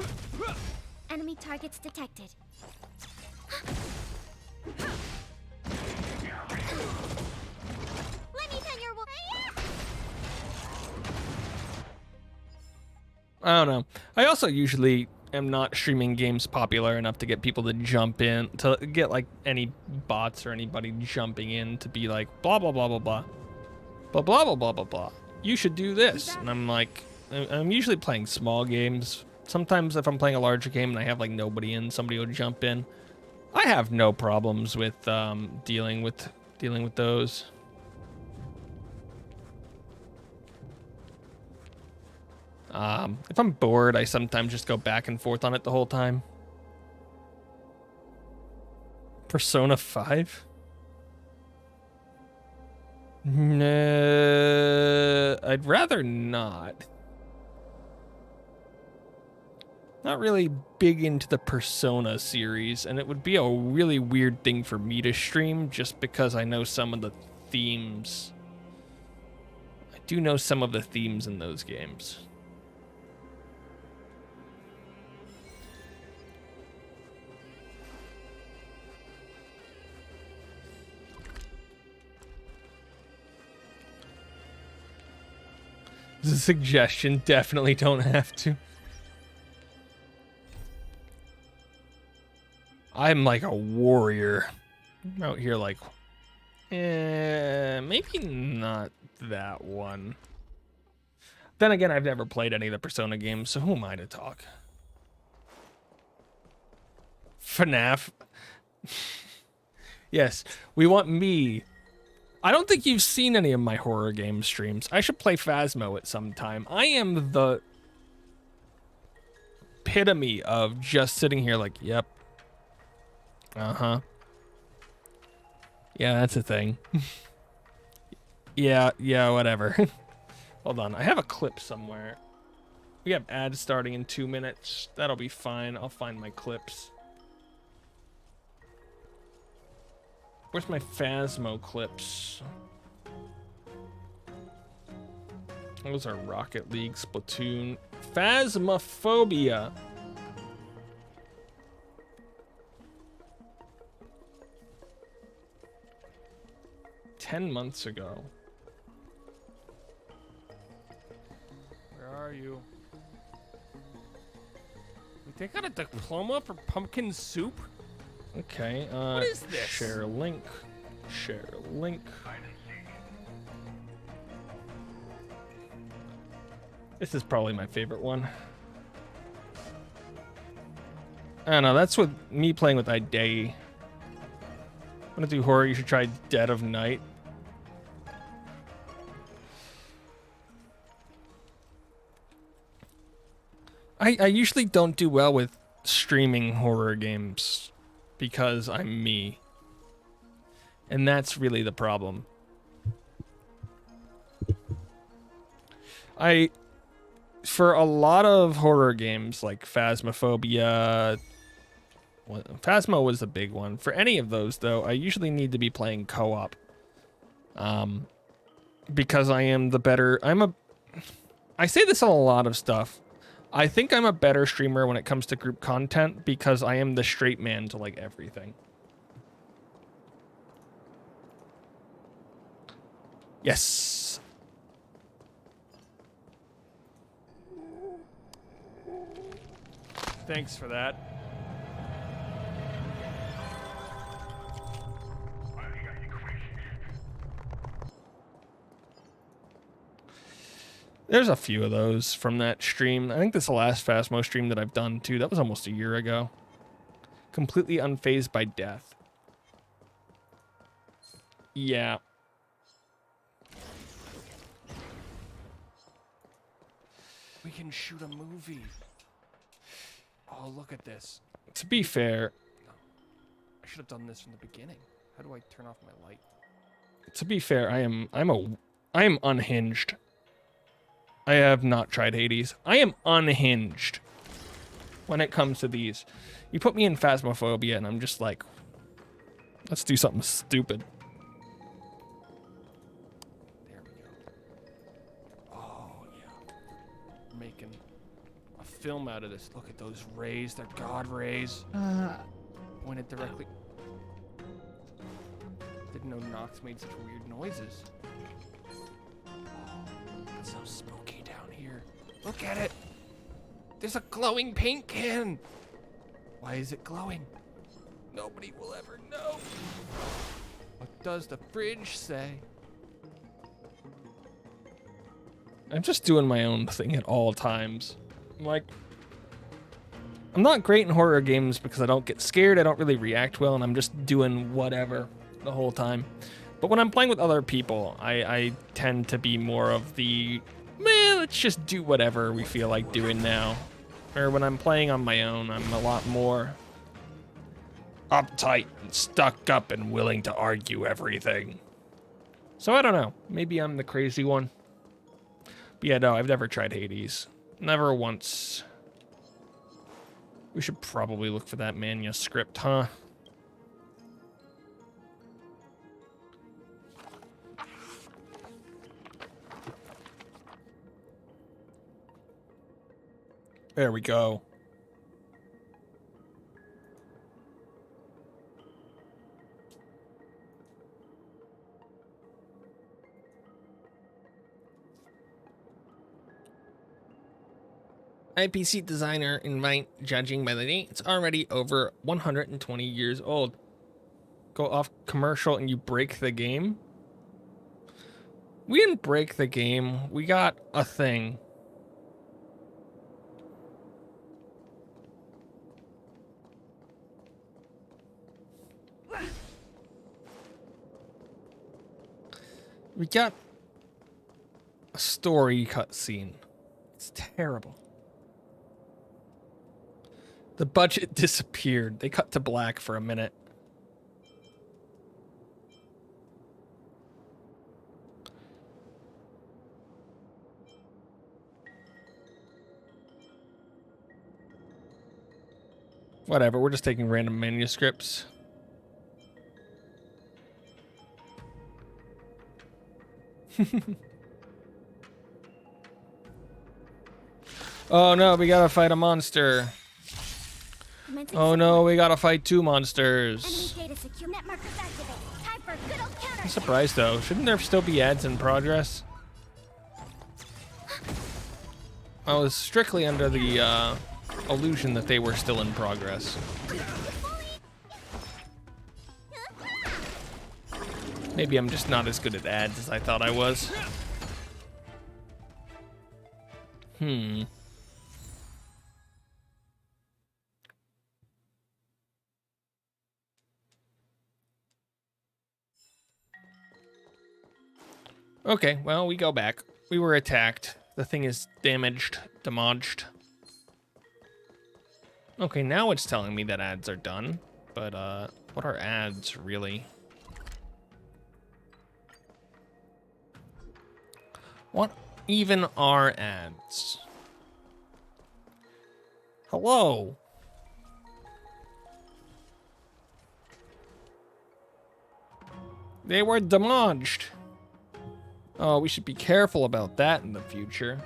Enemy targets detected. Let me tell your I don't know. I also usually am not streaming games popular enough to get people to jump in, to get like any bots or anybody jumping in to be like, blah, blah, blah, blah, blah. Blah, blah, blah, blah, blah, blah. You should do this. And I'm like, I'm usually playing small games. Sometimes if I'm playing a larger game and I have like nobody in, somebody will jump in. I have no problems with dealing with those. If I'm bored, I sometimes just go back and forth on it the whole time. Persona 5? Nah, I'd rather not. Not really big into the Persona series, and it would be a really weird thing for me to stream just because I know some of the themes. I do know some of the themes in those games. This is a suggestion, definitely don't have to. I'm like a warrior. I'm out here like, maybe not that one. Then again, I've never played any of the Persona games, so who am I to talk? FNAF. Yes, we want me. I don't think you've seen any of my horror game streams. I should play Phasmo at some time. I am the epitome of just sitting here like, yep. Uh-huh. Yeah, that's a thing. yeah, whatever. Hold on, I have a clip somewhere. We have ads starting in 2 minutes. That'll be fine. I'll find my clips. Where's my Phasmo clips? Those are Rocket League, Splatoon. Phasmophobia. "10 months ago. Where are you? They got a diploma for pumpkin soup? Okay, What is this? Share link. Share link. This is probably my favorite one. I don't know, that's with me playing with Idei. Want to do horror, you should try Dead of Night. I usually don't do well with streaming horror games because I'm me. And that's really the problem. For a lot of horror games like Phasmophobia, Phasmo was the big one. For any of those, though, I usually need to be playing co-op. Because I am the better... I say this on a lot of stuff. I think I'm a better streamer when it comes to group content because I am the straight man to, like, everything. Yes. Thanks for that. There's a few of those from that stream. I think this is the last Phasmo stream that I've done, too. That was almost a year ago. Completely unfazed by death. Yeah. We can shoot a movie. Oh, look at this. To be fair... I should have done this from the beginning. How do I turn off my light? To be fair, I am unhinged. I have not tried Hades. I am unhinged when it comes to these. You put me in Phasmophobia and I'm just like, let's do something stupid. There we go. Oh, yeah. Making a film out of this. Look at those rays. They're God rays. Pointed directly. Didn't know Nox made such weird noises. It's so spooky down here. Look at it. There's a glowing paint can. Why is it glowing? Nobody will ever know. What does the fridge say? I'm just doing my own thing at all times. I'm not great in horror games because I don't get scared, I don't really react well, and I'm just doing whatever the whole time. But when I'm playing with other people, I tend to be more of the, man, let's just do whatever we feel like doing now. Or when I'm playing on my own, I'm a lot more uptight and stuck up and willing to argue everything. So I don't know, maybe I'm the crazy one. But yeah, no, I've never tried Hades. Never once. We should probably look for that manuscript, huh? There we go. IPC designer invite judging by the date. It's already over 120 years old. Go off commercial and you break the game? We didn't break the game. We got a thing. We got a story cutscene. It's terrible. The budget disappeared. They cut to black for a minute. Whatever, we're just taking random manuscripts. Oh no, we gotta fight a monster. Commencing Oh sequence. no, we gotta fight two Enemy monsters. data secure. Net markers activate. Time for good old counter. I'm surprised though. Shouldn't there still be ads in progress? I was strictly under the illusion that they were still in progress. Maybe I'm just not as good at ads as I thought I was. Okay, well, we go back. We were attacked. The thing is damaged, demodged. Okay, now it's telling me that ads are done. But, what are ads, really? What even are ads? Hello? They were demodged. Oh, we should be careful about that in the future.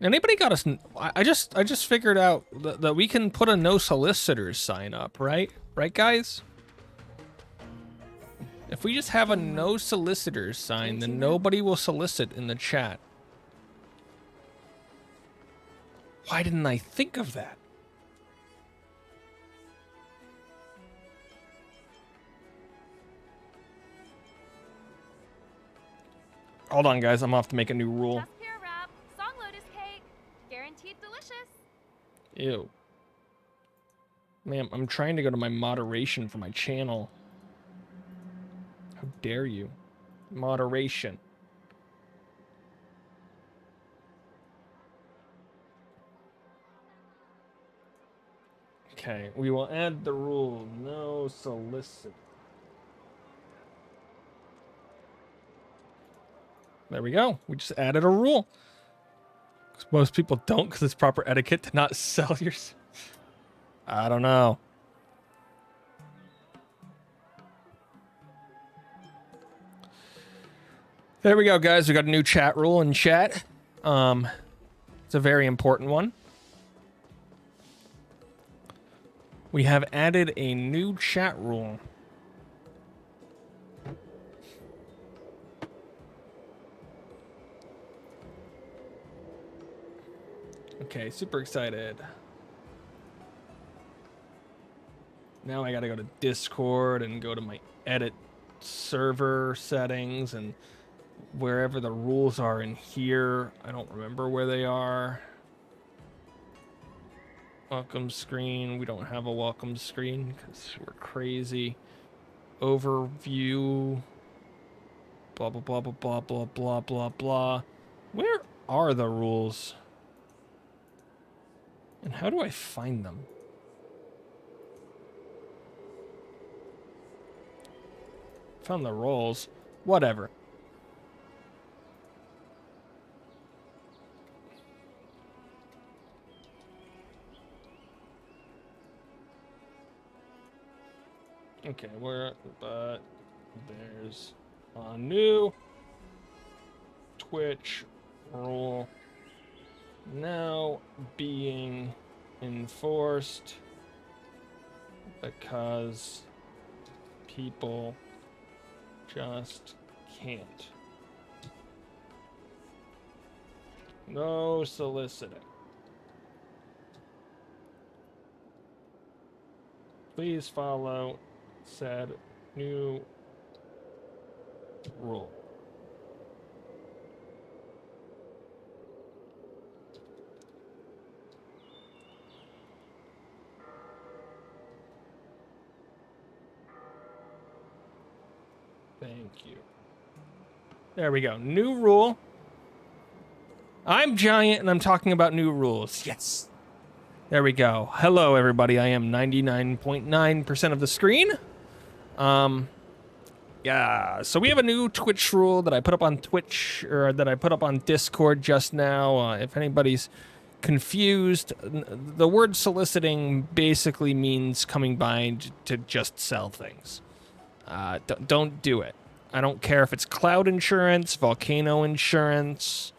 Anybody got us? I just figured out that we can put a no solicitors sign up, right? Right, guys? If we just have a no solicitors sign, then nobody will solicit in the chat. Why didn't I think of that? Hold on, guys. I'm off to make a new rule. Just pure wrap, song lotus cake, guaranteed delicious. Ew. Ma'am, I'm trying to go to my moderation for my channel. How dare you? Moderation. Okay, we will add the rule, no solicit. There we go. We just added a rule. 'Cause most people don't, because it's proper etiquette to not sell your... I don't know. There we go, guys. We got a new chat rule in chat. It's a very important one. We have added a new chat rule. Okay, super excited. Now I gotta go to Discord and go to my edit server settings and wherever the rules are in here. I don't remember where they are. Welcome screen. We don't have a welcome screen because we're crazy. Overview. Blah, blah, blah, blah, blah, blah, blah, blah, blah. Where are the rules? And how do I find them? Found the roles. Whatever. Okay, but there's a new Twitch rule. now being enforced because people just can't. No soliciting. Please follow said new rule. Thank you. There we go. New rule. I'm Giant and I'm talking about new rules. Yes. There we go. Hello, everybody. I am 99.9% of the screen. Yeah, so we have a new Twitch rule that I put up on Twitch, or that I put up on Discord just now. If anybody's confused, the word soliciting basically means coming by to just sell things. Don't do it. I don't care if it's cloud insurance, volcano insurance.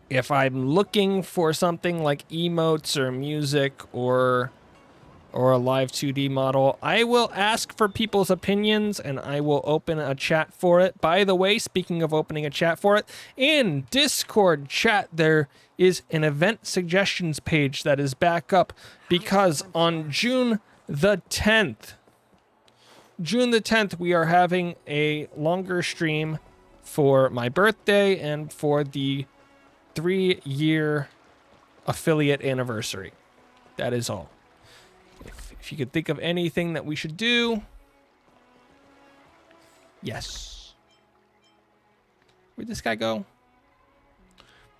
If I'm looking for something like emotes or music or a live 2D model, I will ask for people's opinions and I will open a chat for it. By the way, speaking of opening a chat for it, in Discord chat there is an event suggestions page that is back up because on June the 10th, we are having a longer stream for my birthday and for the 3-year affiliate anniversary. That is all. If you could think of anything that we should do. Yes. Where'd this guy go?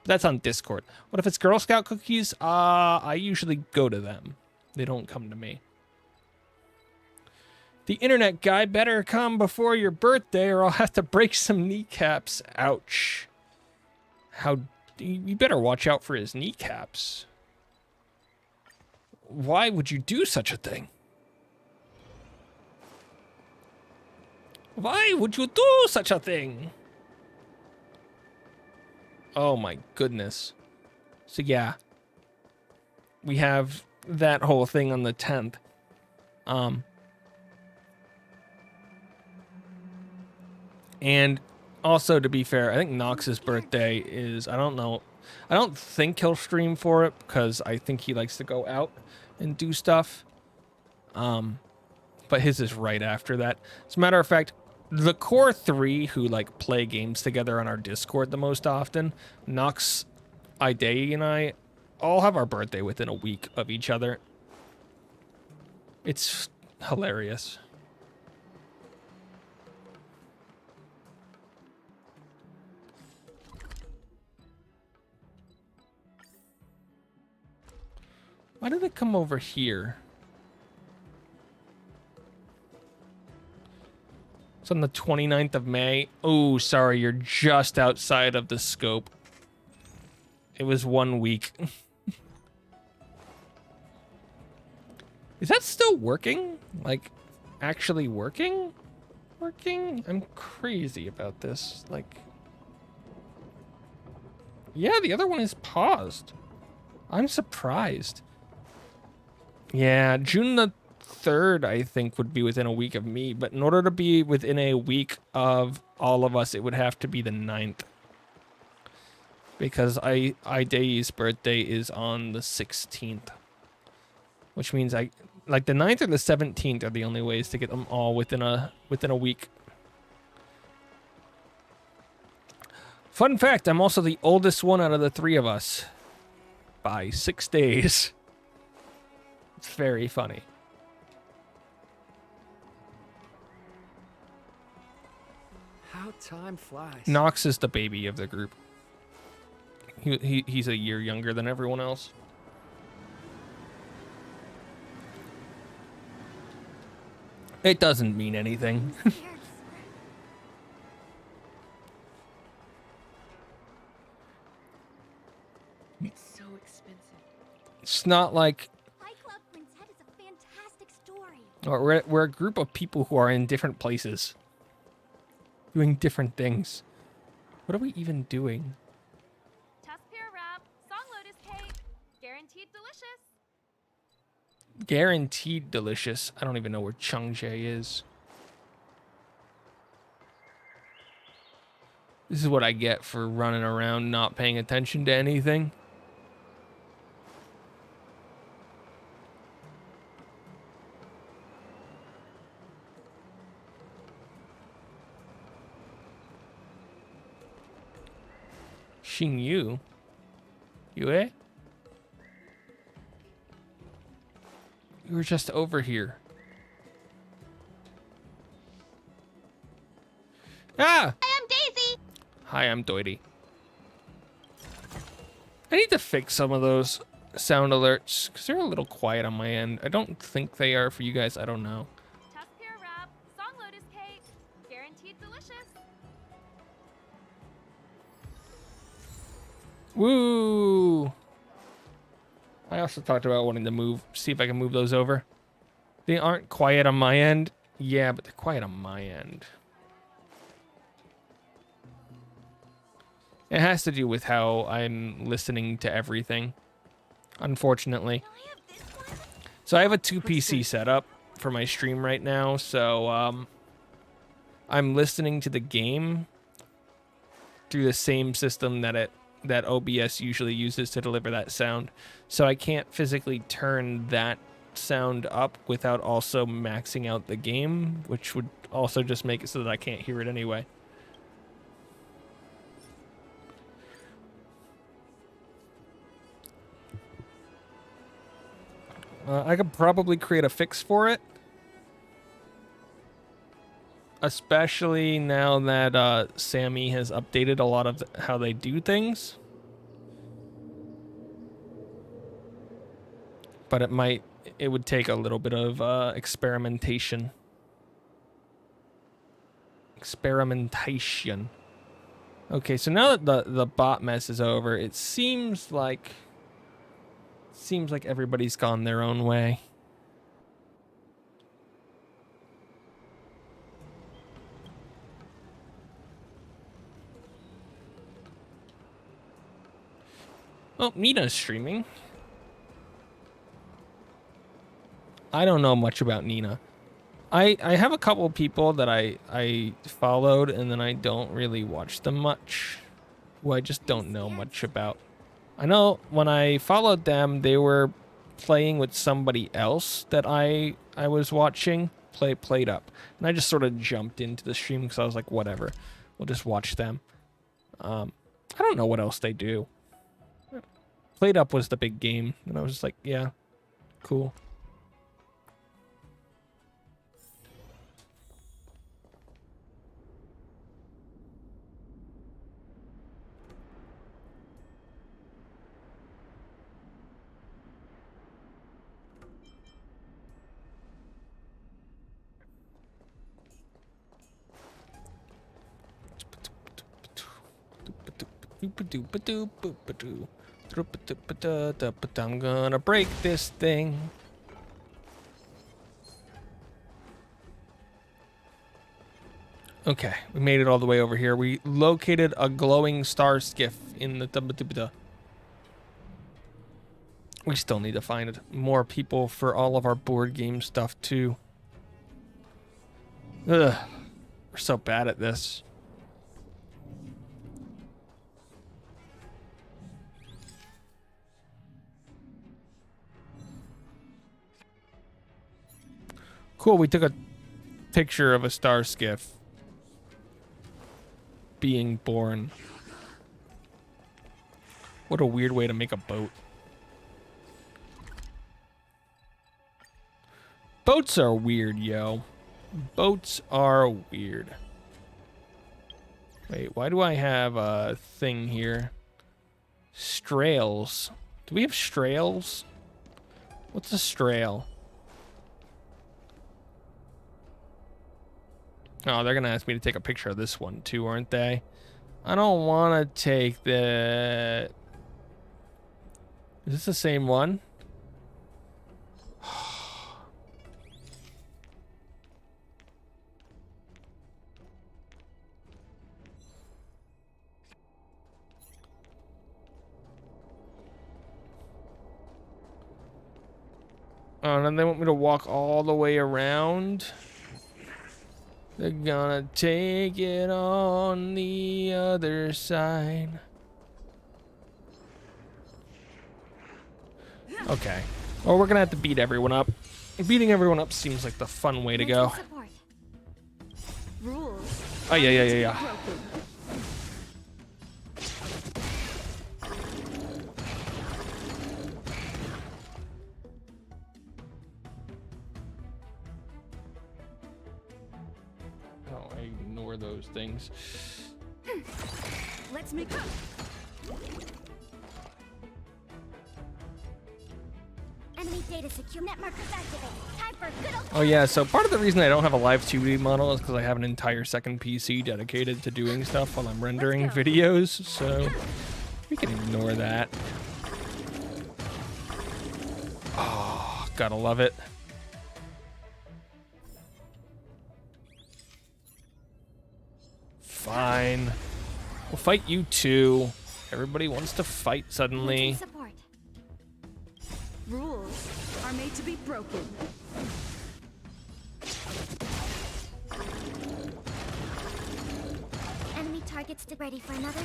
That's on Discord. What if it's Girl Scout cookies? I usually go to them. They don't come to me. The internet guy better come before your birthday or I'll have to break some kneecaps. Ouch. You better watch out for his kneecaps. Why would you do such a thing? Why would you do such a thing? Oh my goodness. So yeah. We have that whole thing on the 10th. And also, to be fair, I think Nox's birthday is, I don't know. I don't think he'll stream for it because I think he likes to go out and do stuff. But his is right after that. As a matter of fact, the core 3 who like play games together on our Discord the most often, Nox, Idei, and I all have our birthday within a week of each other. It's hilarious. Why did it come over here? It's on the 29th of May. Oh, sorry, you're just outside of the scope. It was 1 week. Is that still working? Like, actually working? Working? I'm crazy about this. Like, yeah, the other one is paused. I'm surprised. Yeah, June the 3rd, I think, would be within a week of me. But in order to be within a week of all of us, it would have to be the 9th. Because Idei's birthday is on the 16th. Which means like the 9th or the 17th are the only ways to get them all within a week. Fun fact, I'm also the oldest one out of the 3 of us. By 6 days. It's very funny. How time flies. Nox is the baby of the group. He's a year younger than everyone else. It doesn't mean anything. It's so expensive. It's not like Fight Club Quintet is a fantastic story. we're a group of people who are in different places. Doing different things. What are we even doing? Guaranteed delicious. Guaranteed delicious. I don't even know where Changzhe is. This is what I get for running around not paying attention to anything. Xing Yu? Yue? You were just over here. Ah! I'm Daisy. Hi, I'm Doity. I need to fix some of those sound alerts because they're a little quiet on my end. I don't think they are for you guys. I don't know. Test pure wrap. Song lotus cake. Guaranteed delicious. Woo! I also talked about wanting to move, see if I can move those over. They aren't quiet on my end. Yeah, but they're quiet on my end. It has to do with how I'm listening to everything, unfortunately. So I have a 2 PC setup for my stream right now, so I'm listening to the game through the same system that OBS usually uses to deliver that sound. So I can't physically turn that sound up without also maxing out the game, which would also just make it so that I can't hear it anyway. I could probably create a fix for it. Especially now that Sammy has updated a lot of how they do things. But it would take a little bit of experimentation. Okay, so now that the bot mess is over, it seems like everybody's gone their own way. Oh, Nina's streaming. I don't know much about Nina. I have a couple of people that I followed and then I don't really watch them much, who I just don't know much about. I know when I followed them, they were playing with somebody else that I was watching played up, and I just sort of jumped into the stream because I was like, whatever, we'll just watch them. I don't know what else they do. Played up was the big game, and I was just like, yeah, cool. I'm gonna break this thing. Okay, we made it all the way over here. We located a glowing star skiff in the... We still need to find more people for all of our board game stuff, too. Ugh. We're so bad at this. Cool, we took a picture of a star skiff being born. What a weird way to make a boat. Boats are weird, yo. Boats are weird. Wait, why do I have a thing here? Strails. Do we have strails? What's a strail? Oh, they're gonna ask me to take a picture of this one too, aren't they? I don't want to take the... Is this the same one? Oh, and then they want me to walk all the way around. They're gonna take it on the other side. Okay. Well, we're gonna have to beat everyone up. Beating everyone up seems like the fun way to go. Support. Rules Oh, yeah. broken. Oh, I ignore those things. Let's make Enemy data secure. Net markers activated. Time for good old. Oh yeah, so part of the reason I don't have a live 2D model is because I have an entire second PC dedicated to doing stuff while I'm rendering videos, so we can ignore that. Oh, gotta love it. Fine. We'll fight you too. Everybody wants to fight suddenly. Support. rules are made to be broken. Enemy targets ready for another.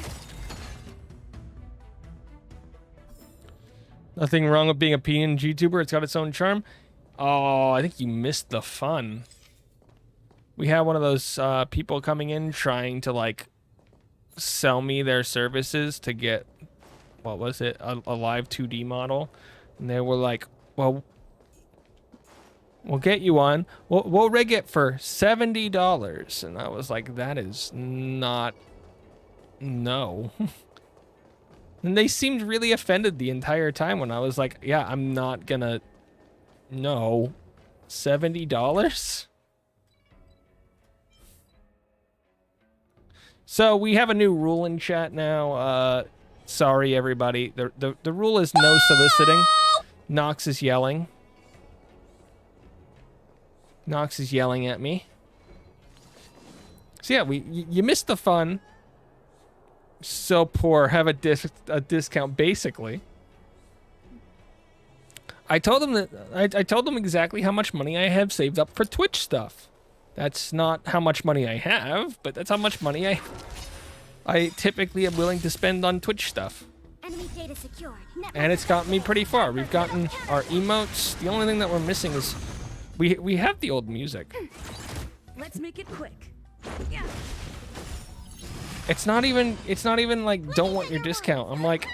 Nothing wrong with being a PNG tuber. It's got its own charm. Oh, I think you missed the fun. We had one of those people coming in trying to like sell me their services to get, what was it, a live 2D model. And they were like, well, we'll get you one. We'll rig it for $70. And I was like, that is not, no. And they seemed really offended the entire time when I was like, yeah, I'm not gonna, no. $70? So we have a new rule in chat now. Sorry, everybody. The rule is no soliciting. Nox is yelling. Nox is yelling at me. So yeah, you missed the fun. So poor. Have a discount, basically. I told them that I told them exactly how much money I have saved up for Twitch stuff. That's not how much money I have, but that's how much money I typically am willing to spend on Twitch stuff. Enemy data secured. And it's gotten me pretty far. We've gotten our emotes. The only thing that we're missing is we have the old music. Let's make it quick. Yeah. It's not even like don't want your discount. I'm like,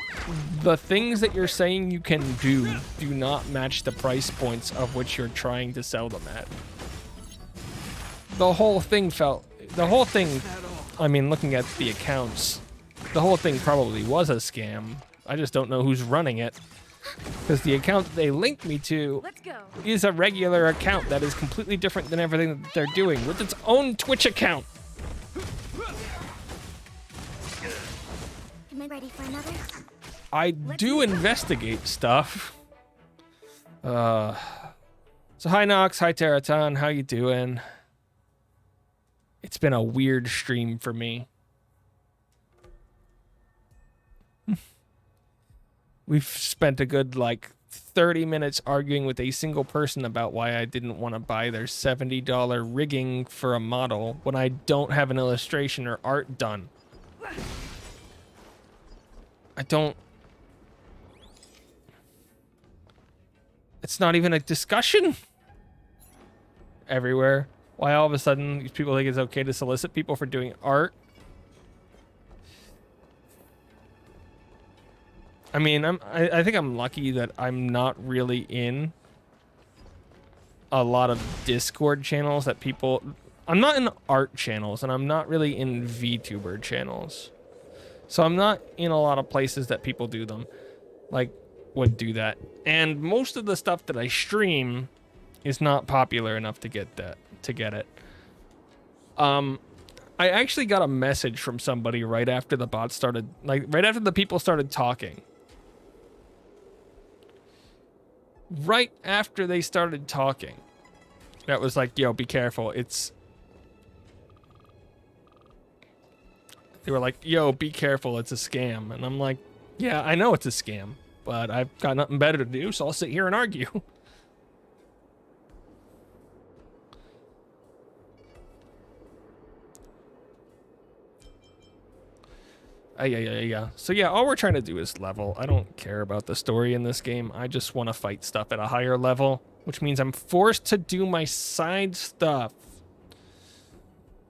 the things that you're saying you can do not match the price points of which you're trying to sell them at. The whole thing, I mean, looking at the accounts, the whole thing probably was a scam. I just don't know who's running it. Because the account they linked me to Let's go. is a regular account that is completely different than everything that they're doing with its own Twitch account. Am I ready for another? I do investigate stuff. So hi Nox, hi Terraton, how you doing? It's been a weird stream for me. We've spent a good like 30 minutes arguing with a single person about why I didn't want to buy their $70 rigging for a model when I don't have an illustration or art done. I don't... It's not even a discussion everywhere. Why all of a sudden these people think it's okay to solicit people for doing art? I mean, I think I'm lucky that I'm not really in a lot of Discord channels that people... I'm not in art channels, and I'm not really in VTuber channels. So I'm not in a lot of places that people do them, like, would do that. And most of the stuff that I stream is not popular enough to get it. I actually got a message from somebody right after the bot started, like, right after the people started talking. Right after they started talking. That was like, yo, be careful. They were like, yo, be careful, it's a scam. And I'm like, yeah, I know it's a scam, but I've got nothing better to do, so I'll sit here and argue. Yeah. So yeah, all we're trying to do is level. I don't care about the story in this game. I just want to fight stuff at a higher level, which means I'm forced to do my side stuff.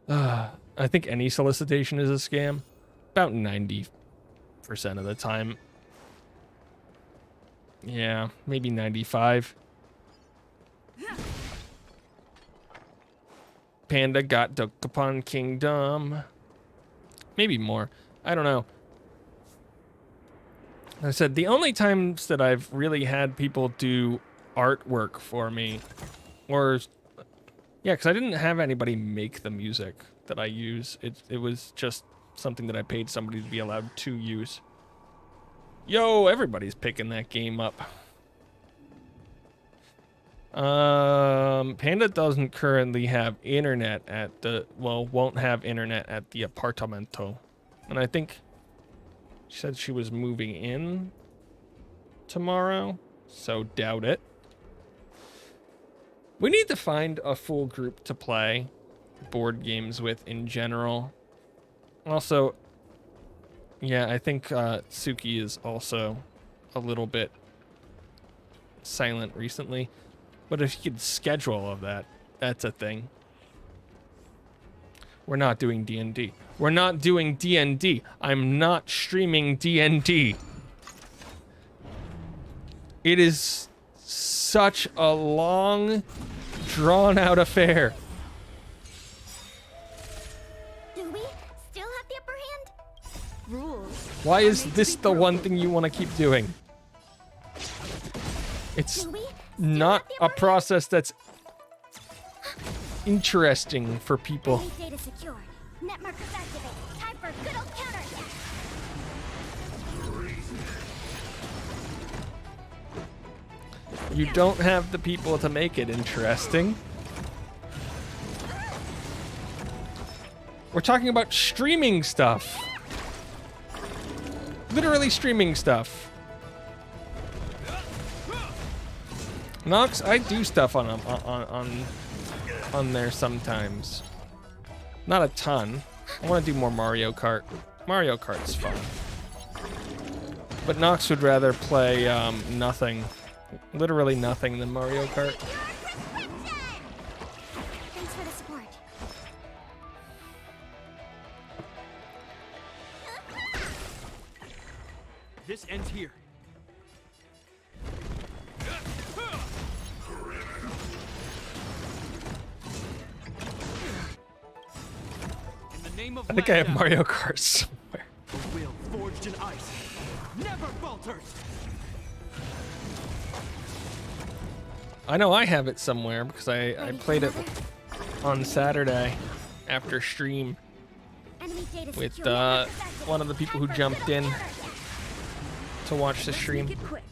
I think any solicitation is a scam. About 90% of the time. Yeah, maybe 95. Panda got Dokapon Kingdom. Maybe more. I don't know. Like I said, the only times that I've really had people do artwork for me, or yeah, because I didn't have anybody make the music that I use. It was just something that I paid somebody to be allowed to use. Yo, everybody's picking that game up. Panda doesn't currently have internet at the, well, won't have internet at the apartamento. And I think she said she was moving in tomorrow, so doubt it. We need to find a full group to play board games with in general. Also, yeah, I think Suki is also a little bit silent recently. But if you could schedule all of that, that's a thing. We're not doing D&D. We're not doing D&D. I'm not streaming D&D. It is such a long, drawn-out affair. Do we still have the upper hand? Rules. Why is this the one thing you want to keep doing? It's Do we not a process that's interesting for people. enemy data secured? Net markers activated. Time for a good old counterattack. You don't have the people to make it interesting. We're talking about streaming stuff. Literally streaming stuff. Nox, I do stuff on there sometimes. Not a ton. I want to do more Mario Kart. Mario Kart's fun. But Nox would rather play nothing. Literally nothing than Mario Kart. Thanks for the support. This ends here. In the name of I think I have Landa, Mario Kart somewhere. a will forged in ice never falters. I know I have it somewhere because I Ready for played it another? on Saturday after stream Enemy data with secure. Net markers activated. one of the people Time who for a jumped good in old counterattack. to watch the Make stream. it quick.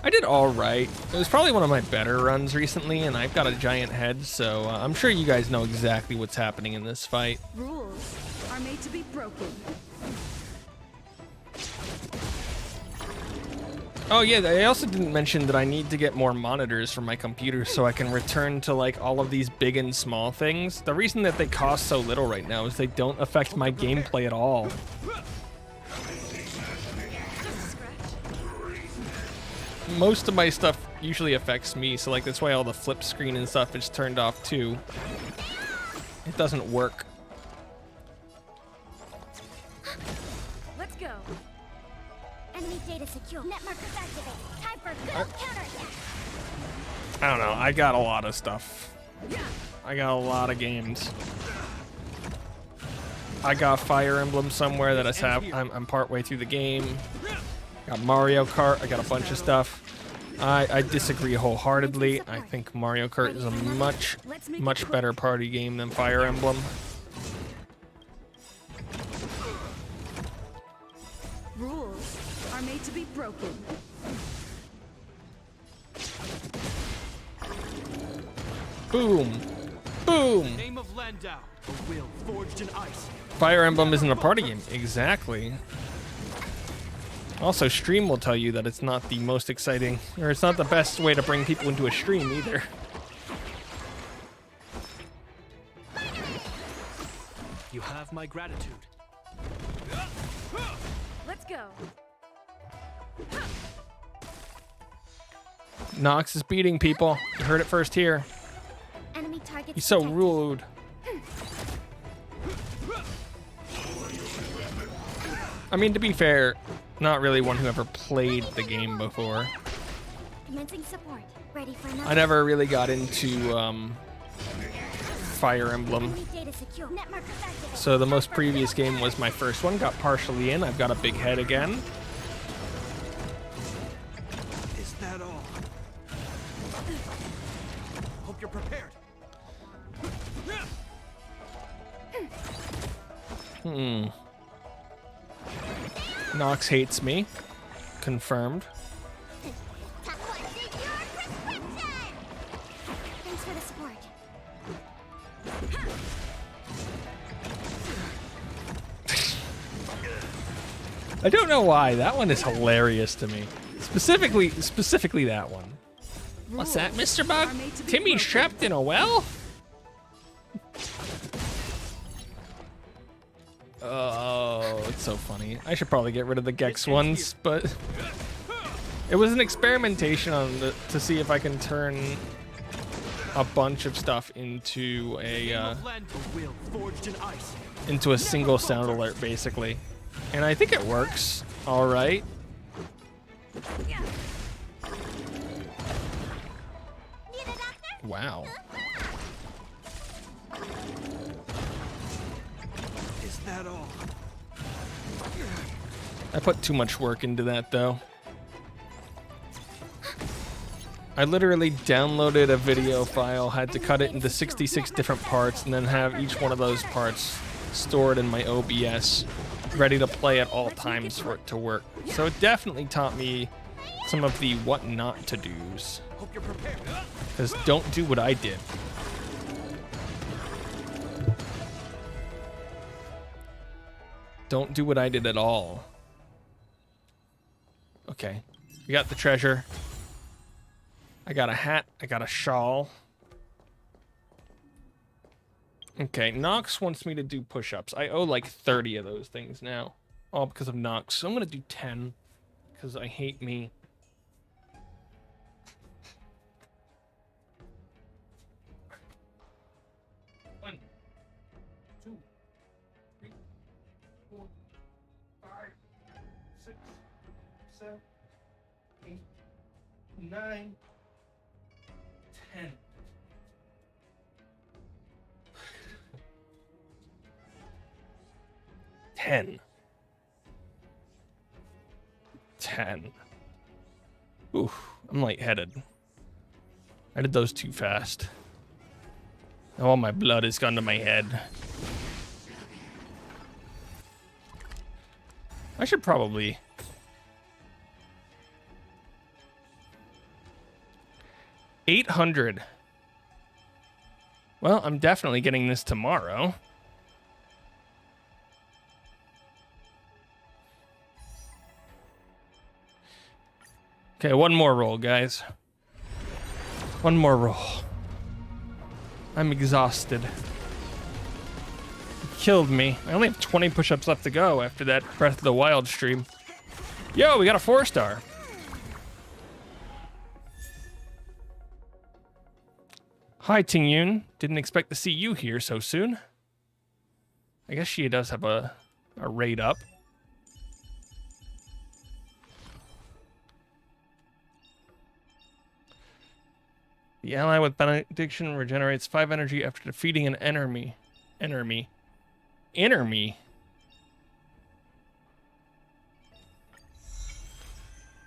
I did all right. It was probably one of my better runs recently, and I've got a giant head, so I'm sure you guys know exactly what's happening in this fight. Rules are made to be broken. Oh yeah, I also didn't mention that I need to get more monitors for my computer so I can return to like all of these big and small things. The reason that they cost so little right now is they don't affect my gameplay at all. Most of my stuff usually affects me, so like that's why all the flip screen and stuff is turned off too. It doesn't work. Let's go. Enemy data secure. Net markers activated. Time for a good old counterattack. I don't know. I got a lot of stuff. I got a lot of games. I got Fire Emblem somewhere that I'm partway through the game. Got Mario Kart. I got a bunch of stuff. I disagree wholeheartedly. I think Mario Kart is a much better party game than Fire Emblem. Rules are made to be broken. Boom. Boom. Name of Landau, a will forged in ice. Fire Emblem isn't a party game. Exactly. Also, stream will tell you that it's not the most exciting, or it's not the best way to bring people into a stream either. You have my gratitude. Let's go. Nox is beating people. You heard it first here. Enemy targets He's so detected. rude. I mean, to be fair, not really one who ever played the game before. Commencing support. Ready for another. I never really got into Fire Emblem. Enemy data secure. Net markers activated. So the most previous game was my first one. Got partially in. I've got a big head again. Is that all? Hope you're prepared. Nox hates me. Confirmed. Thanks for the support. I don't know why. That one is hilarious to me. Specifically that one. What's that, Mr. Bug? Timmy's trapped in a well? Oh, it's so funny. I should probably get rid of the Gex ones, but it was an experimentation to see if I can turn a bunch of stuff into a Will forged in ice. single sound alert, basically. And I think it works all right. Need a doctor? Wow. Is that all? I put too much work into that, though. I literally downloaded a video file, had to cut it into 66 different parts, and then have each one of those parts stored in my OBS, ready to play at all times for it to work. So it definitely taught me some of the what not to do's. Hope you're prepared. Because don't do what I did. Don't do what I did at all. Okay. We got the treasure. I got a hat. I got a shawl. Okay, Nox wants me to do push-ups. I owe like 30 of those things now. All because of Nox. So I'm going to do 10. Because I hate me. One, 2, 3, 4, 5, 6, 7, 8, 9, 10. Ten. Oof, I'm lightheaded. I did those too fast. Now all my blood has gone to my head. I should probably... 800. Well, I'm definitely getting this tomorrow. Okay, one more roll, guys. One more roll. I'm exhausted. You killed me. I only have 20 push-ups left to go after that Breath of the Wild stream. Yo, we got a 4-star. Hi, Ting Yun. Didn't expect to see you here so soon. I guess she does have a raid up. The ally with benediction regenerates 5 energy after defeating an enemy. Enemy.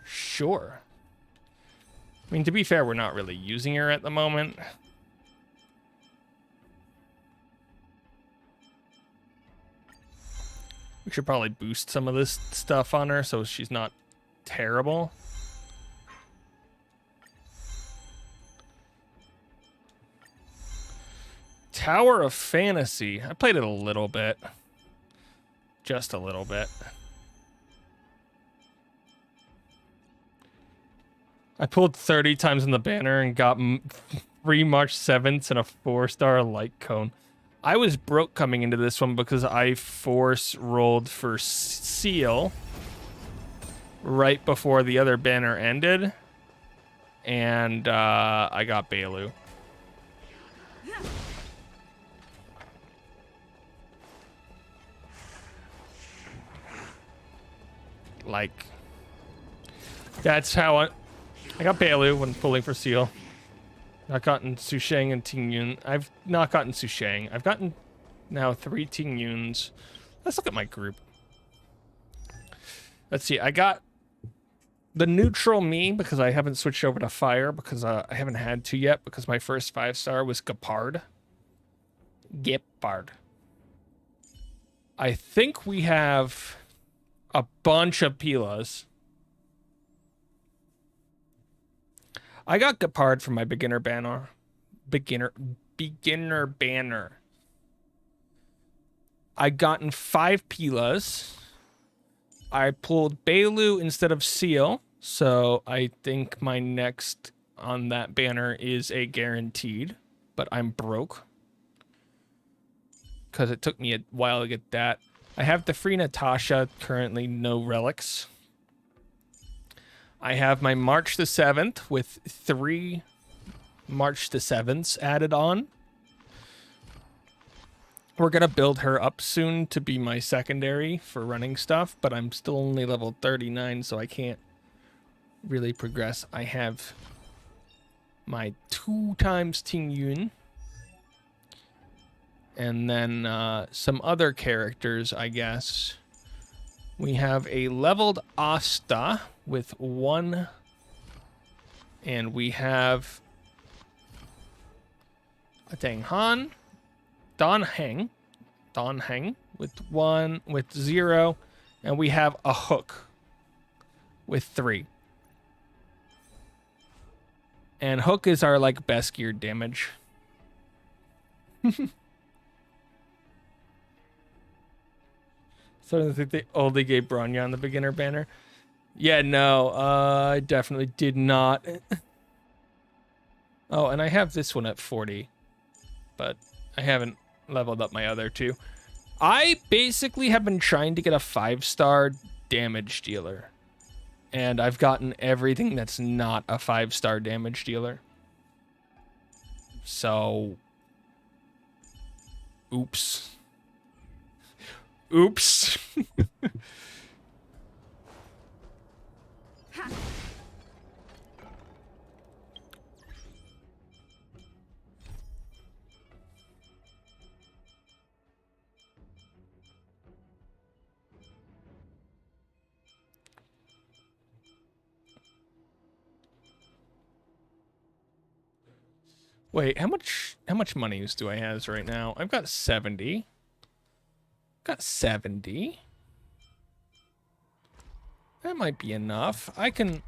Sure. I mean, to be fair, we're not really using her at the moment. We should probably boost some of this stuff on her so she's not terrible. Tower of Fantasy. I played it a little bit. Just a little bit. I pulled 30 times in the banner and got 3 March 7ths and a 4-star light cone. I was broke coming into this one because I force rolled for Seal right before the other banner ended, and I got Bailu. Like, that's how I got Bailu when pulling for Seal. I've gotten Susheng and Tingyun. I've not gotten Susheng. I've gotten now 3 Tingyuns. Let's look at my group. Let's see. I got the neutral me because I haven't switched over to fire because I haven't had to yet because my first 5-star was Gepard. I think we have a bunch of Pilas. I got Gepard from my beginner banner. Beginner banner. I gotten 5 Pilas. I pulled Bailu instead of Seal, so I think my next on that banner is a guaranteed, but I'm broke because it took me a while to get that. I have the free Natasha, currently no relics. I have my March the 7th with 3 March the 7ths added on. We're going to build her up soon to be my secondary for running stuff, but I'm still only level 39, so I can't really progress. I have my 2 times Tingyun. And then some other characters, I guess. We have a leveled Asta with 1. And we have a Don Heng with 1, with 0. And we have a Hook with 3. And Hook is our, like, best geared damage. So I think they only gave Bronya on the beginner banner. Yeah, no, I definitely did not. Oh, and I have this one at 40, but I haven't leveled up my other 2. I basically have been trying to get a 5-star damage dealer, and I've gotten everything that's not a 5-star damage dealer. So, oops. Oops. Wait, how much money do I have right now? I've got 70. Got 70. That might be enough. I can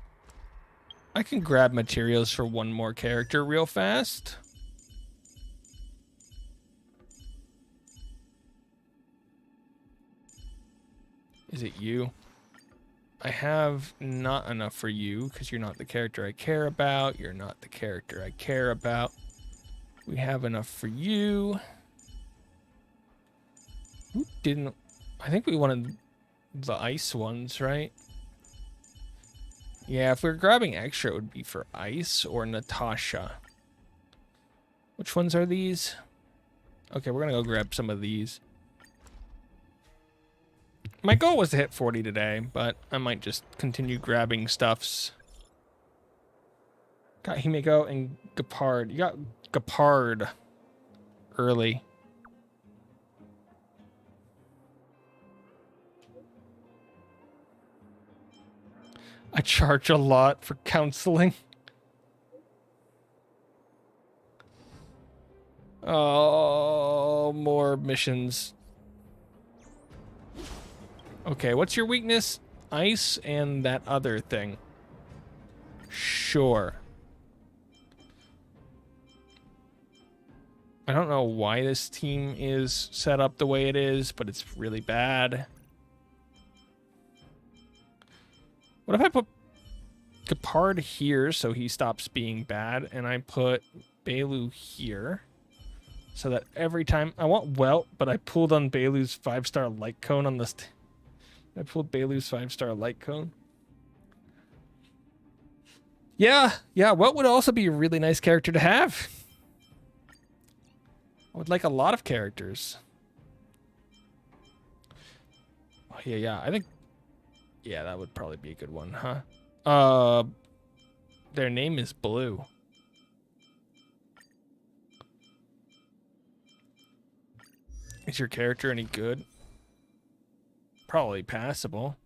grab materials for 1 more character real fast. Is it you? I have not enough for you because you're not the character I care about. You're not the character I care about. We have enough for you. Who didn't? I think we wanted the ice ones, right? Yeah, if we're grabbing extra, it would be for Ice or Natasha. Which ones are these? Okay, we're gonna go grab some of these. My goal was to hit 40 today, but I might just continue grabbing stuffs. Got Himeko and Gepard. You got Gepard early. I charge a lot for counseling. Oh, more missions. Okay, what's your weakness? Ice and that other thing. Sure. I don't know why this team is set up the way it is, but it's really bad. What if I put Gepard here so he stops being bad, and I put Bailu here? So that every time I want Welt, but I pulled on Bailu's 5-star light cone on this. I pulled Bailu's 5-star light cone. Yeah, Welt would also be a really nice character to have. I would like a lot of characters. Oh, yeah, I think... Yeah, that would probably be a good one, huh? Their name is Blue. Is your character any good? Probably passable.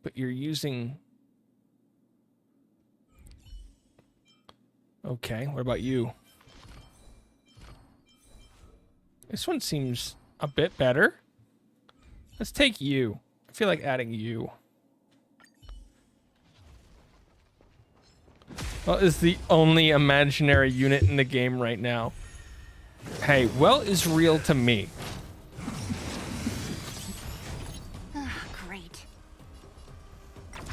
But you're using... Okay, what about you? This one seems a bit better. Let's take you. I feel like adding you. Well, is the only imaginary unit in the game right now. Hey, Well is real to me. Ah, great. I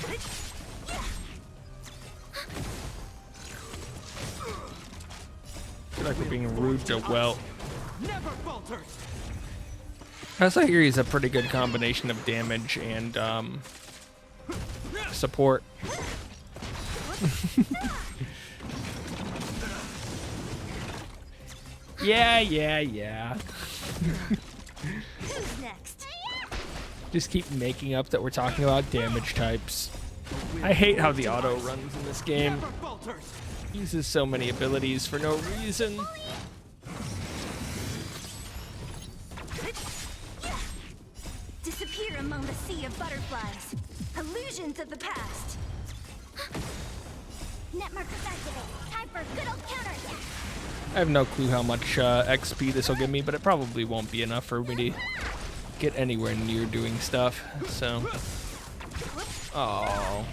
feel like we're being rude to Well. Never falters. I also hear he's a pretty good combination of damage and support. Yeah. Who's next? Just keep making up that we're talking about damage types. I hate how the auto runs in this game. Never falters. Uses so many abilities for no reason. Disappear among the sea of butterflies. Illusions of the past. Net markers activate. Time for a good old counterattack. I have no clue how much XP this will give me, but it probably won't be enough for me to get anywhere near doing stuff. So, oh,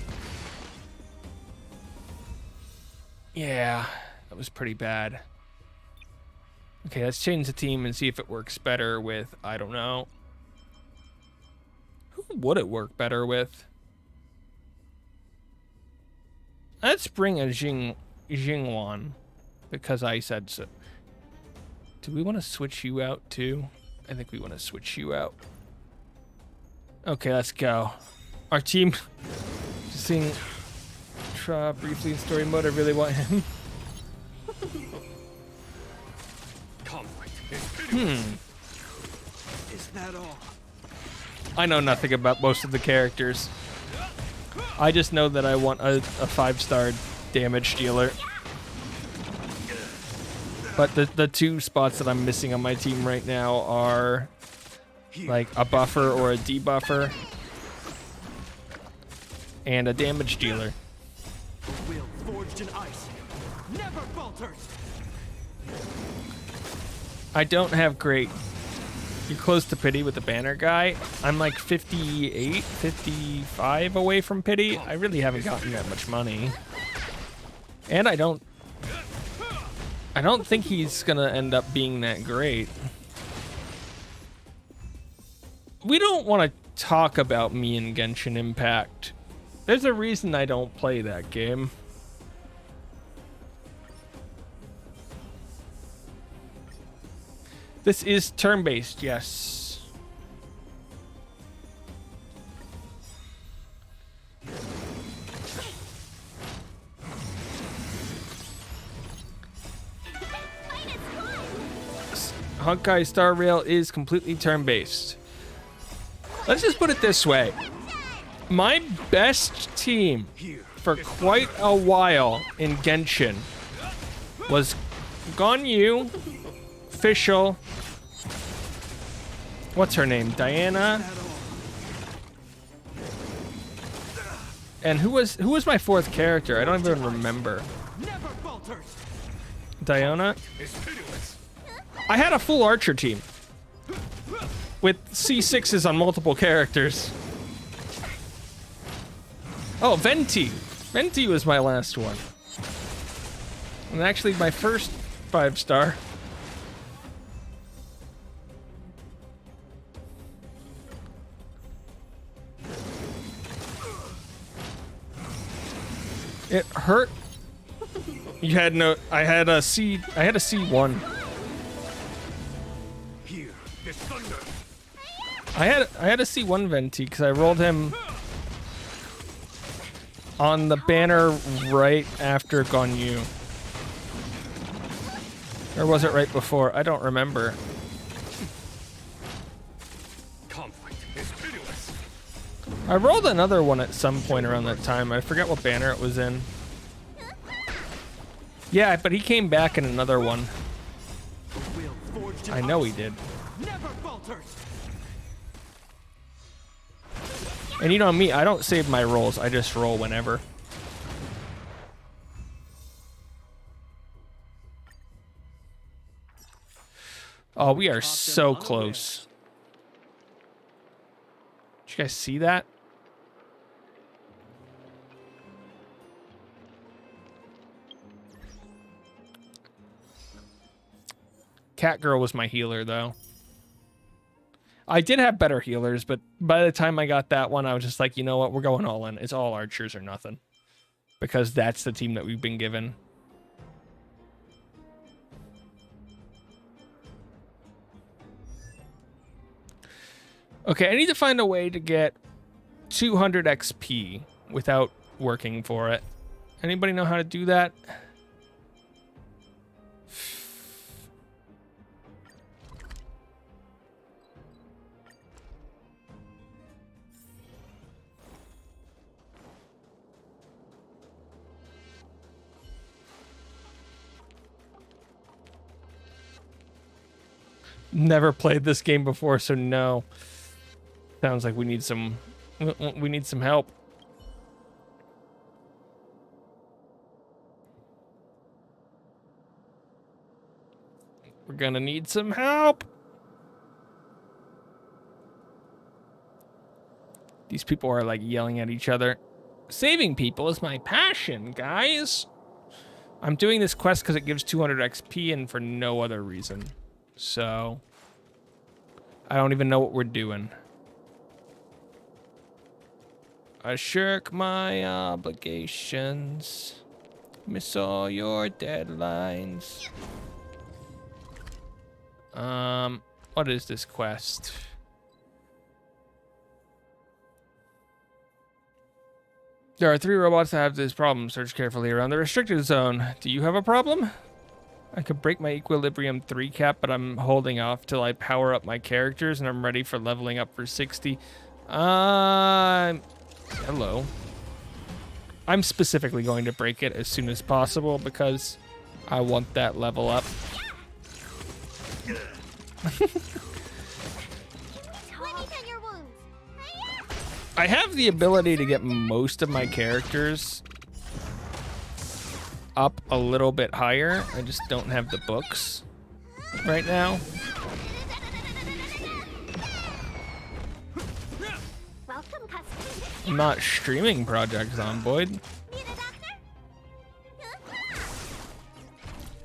yeah, that was pretty bad. Okay, let's change the team and see if it works better with, I don't know. Who would it work better with? Let's bring a Jingwan. Because I said so. Do we want to switch you out too? I think we want to switch you out. Okay, let's go. Our team, just seeing briefly in story mode, I really want him. Conflict is pitiless. Is that all? I know nothing about most of the characters. I just know that I want a 5-star damage dealer. But the two spots that I'm missing on my team right now are like a buffer or a debuffer and a damage dealer. A will forged in ice. Never falters. I don't have great... You're close to pity with the banner guy. I'm like 58, 55 away from pity. I really haven't gotten that much money. And I don't think he's gonna end up being that great. We don't want to talk about me and Genshin Impact. There's a reason I don't play that game. This is turn-based, yes. Honkai Star Rail is completely turn-based. Let's just put it this way. My best team for quite a while in Genshin was Ganyu, Fischl, what's her name? Diana. And who was my fourth character? I don't even remember. Never falters. Diana? Is pitiless. I had a full archer team with C6s on multiple characters. Oh, Venti. Venti was my last one. And actually my first 5-star. It hurt. You had no. I had a C. I had a C1. Here, this thunder. I had a C1 Venti because I rolled him on the banner right after Gonyu. Or was it right before? I don't remember. Conflict is pitiless. I rolled another one at some point around that time. I forget what banner it was in. Yeah, but he came back in another one. A will forged in I know ice he did. never falters. And you know me, I don't save my rolls. I just roll whenever. Oh, we are so close. Did you guys see that? Catgirl was my healer, though. I did have better healers, but by the time I got that one, I was just like, you know what? We're going all in. It's all archers or nothing. Because that's the team that we've been given. Okay, I need to find a way to get 200 XP without working for it. Anybody know how to do that? Never played this game before, so no. Sounds like we need some help. We're gonna need some help. These people are like yelling at each other. Saving people is my passion, guys. I'm doing this quest because it gives 200 XP and for no other reason. So, I don't even know what we're doing. I shirk my obligations. Miss all your deadlines. What is this quest? There are 3 robots that have this problem. Search carefully around the restricted zone. Do you have a problem? I could break my equilibrium 3 cap, but I'm holding off till I power up my characters and I'm ready for leveling up for 60. Hello. I'm specifically going to break it as soon as possible because I want that level up. I have the ability to get most of my characters up a little bit higher. I just don't have the books right now. I'm not streaming Project Zomboid.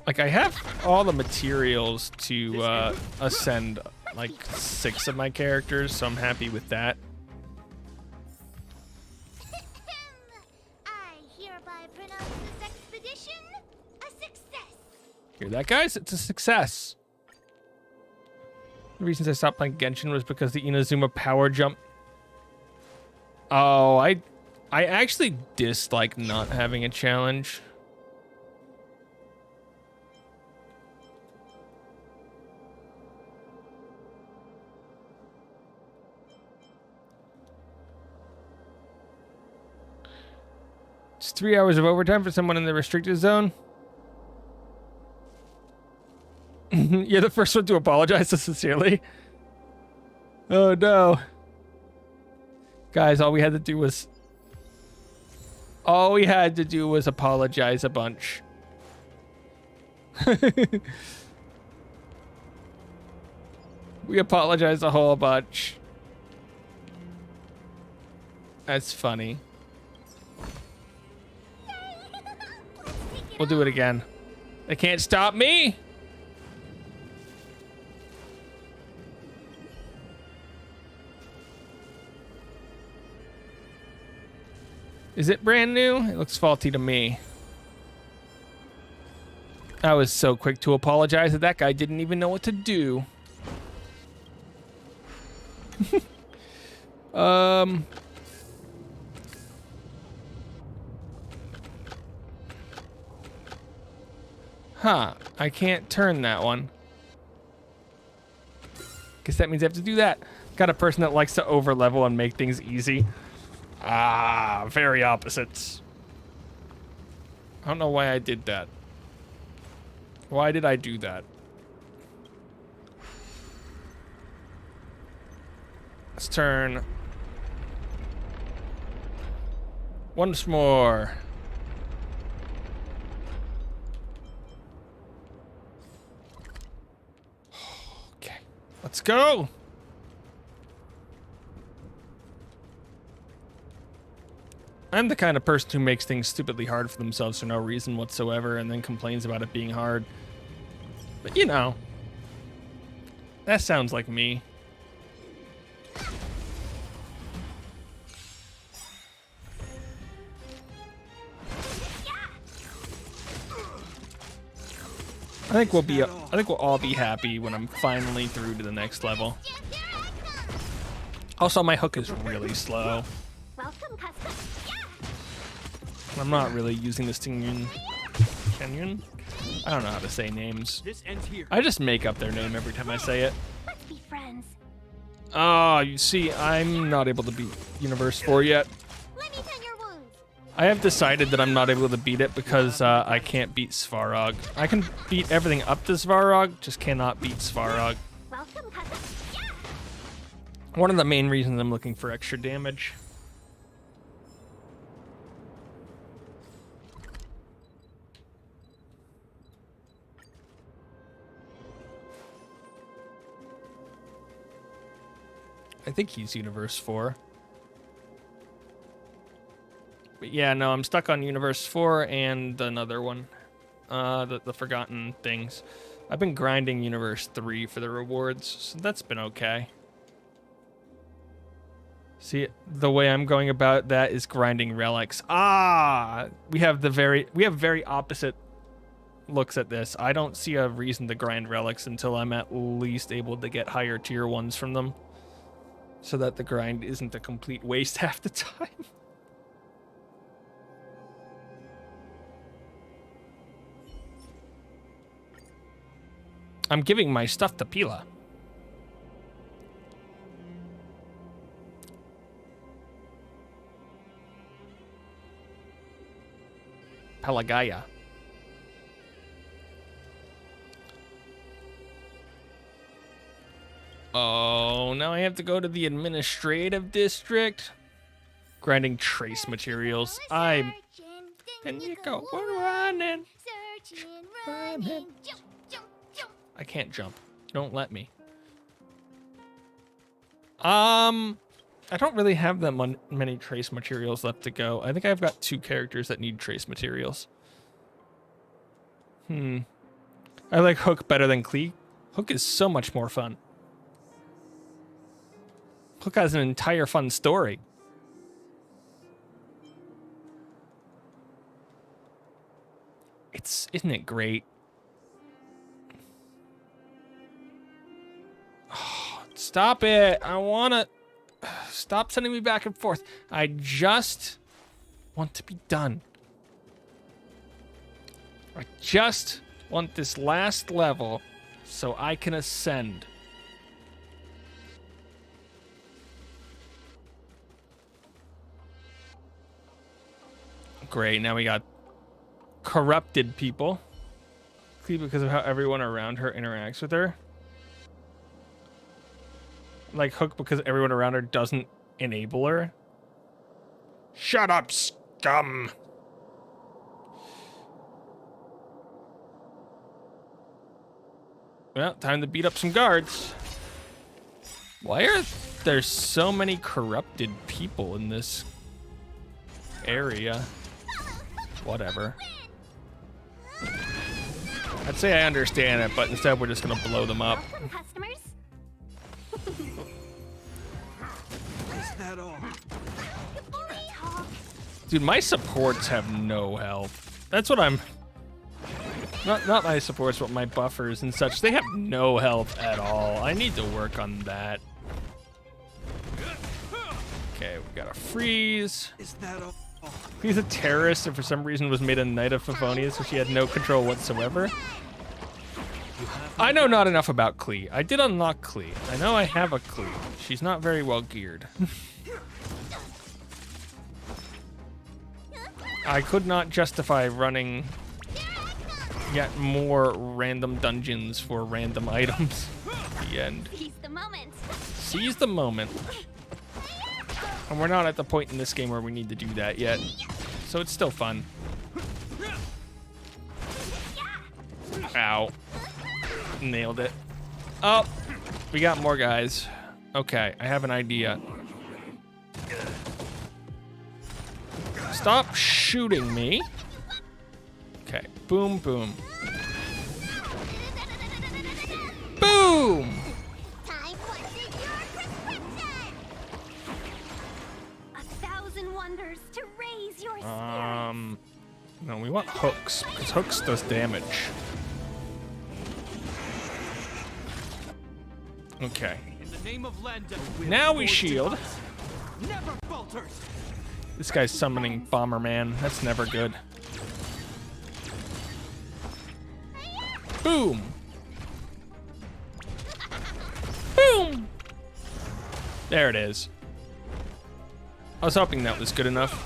Like, I have all the materials to ascend like 6 of my characters, so I'm happy with that. Hear that, guys? It's a success. The reasons I stopped playing Genshin was because the Inazuma power jump. Oh, I actually dislike not having a challenge. It's 3 hours of overtime for someone in the restricted zone. You're the first one to apologize so sincerely. Oh no. Guys, all we had to do was apologize a bunch. We apologized a whole bunch. That's funny. We'll do it again. They can't stop me. Is it brand new? It looks faulty to me. I was so quick to apologize that guy didn't even know what to do. Huh. I can't turn that one. Guess that means I have to do that. Got a person that likes to overlevel and make things easy. Ah, very opposites. I don't know why I did that. Why did I do that? Let's turn once more. Okay, let's go. I'm the kind of person who makes things stupidly hard for themselves for no reason whatsoever and then complains about it being hard. But you know, that sounds like me. I think we'll all be happy when I'm finally through to the next level. Also, my hook is really slow. Welcome, custom. I'm not really using this thing. Kenyon? I don't know how to say names. This ends here. I just make up their name every time I say it. Let's be friends. Oh, you see, I'm not able to beat Universe 4 yet. Let me tend your wounds. I have decided that I'm not able to beat it because I can't beat Svarog. I can beat everything up to Svarog, just cannot beat Svarog. Welcome, custom. One of the main reasons I'm looking for extra damage. I think he's Universe 4. But yeah, no, I'm stuck on Universe 4 and another one. The Forgotten Things. I've been grinding Universe 3 for the rewards, so that's been okay. See, the way I'm going about that is grinding relics. Ah! We have very opposite looks at this. I don't see a reason to grind relics until I'm at least able to get higher tier ones from them. So that the grind isn't a complete waste half the time. I'm giving my stuff to Pila. Pelagaya. Oh, now I have to go to the administrative district. Grinding trace materials. And you go running. Searching, running. Jump, jump, jump. I can't jump. Don't let me. I don't really have that many trace materials left to go. I think I've got 2 characters that need trace materials. I like Hook better than Klee. Hook is so much more fun. Hook has an entire fun story. Isn't it great? Oh, stop it. I want to... Stop sending me back and forth. I just want to be done. I just want this last level so I can ascend. Great, now we got corrupted people. Because of how everyone around her interacts with her. Like Hook because everyone around her doesn't enable her. Shut up, scum! Well, time to beat up some guards. Why are there so many corrupted people in this area? Whatever. I'd say I understand it, but instead we're just gonna blow them up. Welcome, customers. Is that all? Dude, my supports have no health. That's what I'm Not my supports, but my buffers and such. They have no health at all. I need to work on that. Okay, we got a freeze. Is that all? He's a terrorist and for some reason was made a Knight of Favonius, so she had no control whatsoever. I know not enough about Klee. I did unlock Klee. I know I have a Klee. She's not very well geared. I could not justify running yet more random dungeons for random items at the end. Seize the moment. Seize the moment. And we're not at the point in this game where we need to do that yet. So it's still fun. Ow. Nailed it. Oh, we got more guys. Okay, I have an idea. Stop shooting me. Okay, boom, boom. Boom! Time for secure prescription. 1,000 wonders to raise your spirit. No, we want hooks, because hooks does damage. Okay. In the name of Lenda, the will Now we forged in shield. ice never falters. This guy's summoning Bomberman. That's never good. Boom! Boom! There it is. I was hoping that was good enough.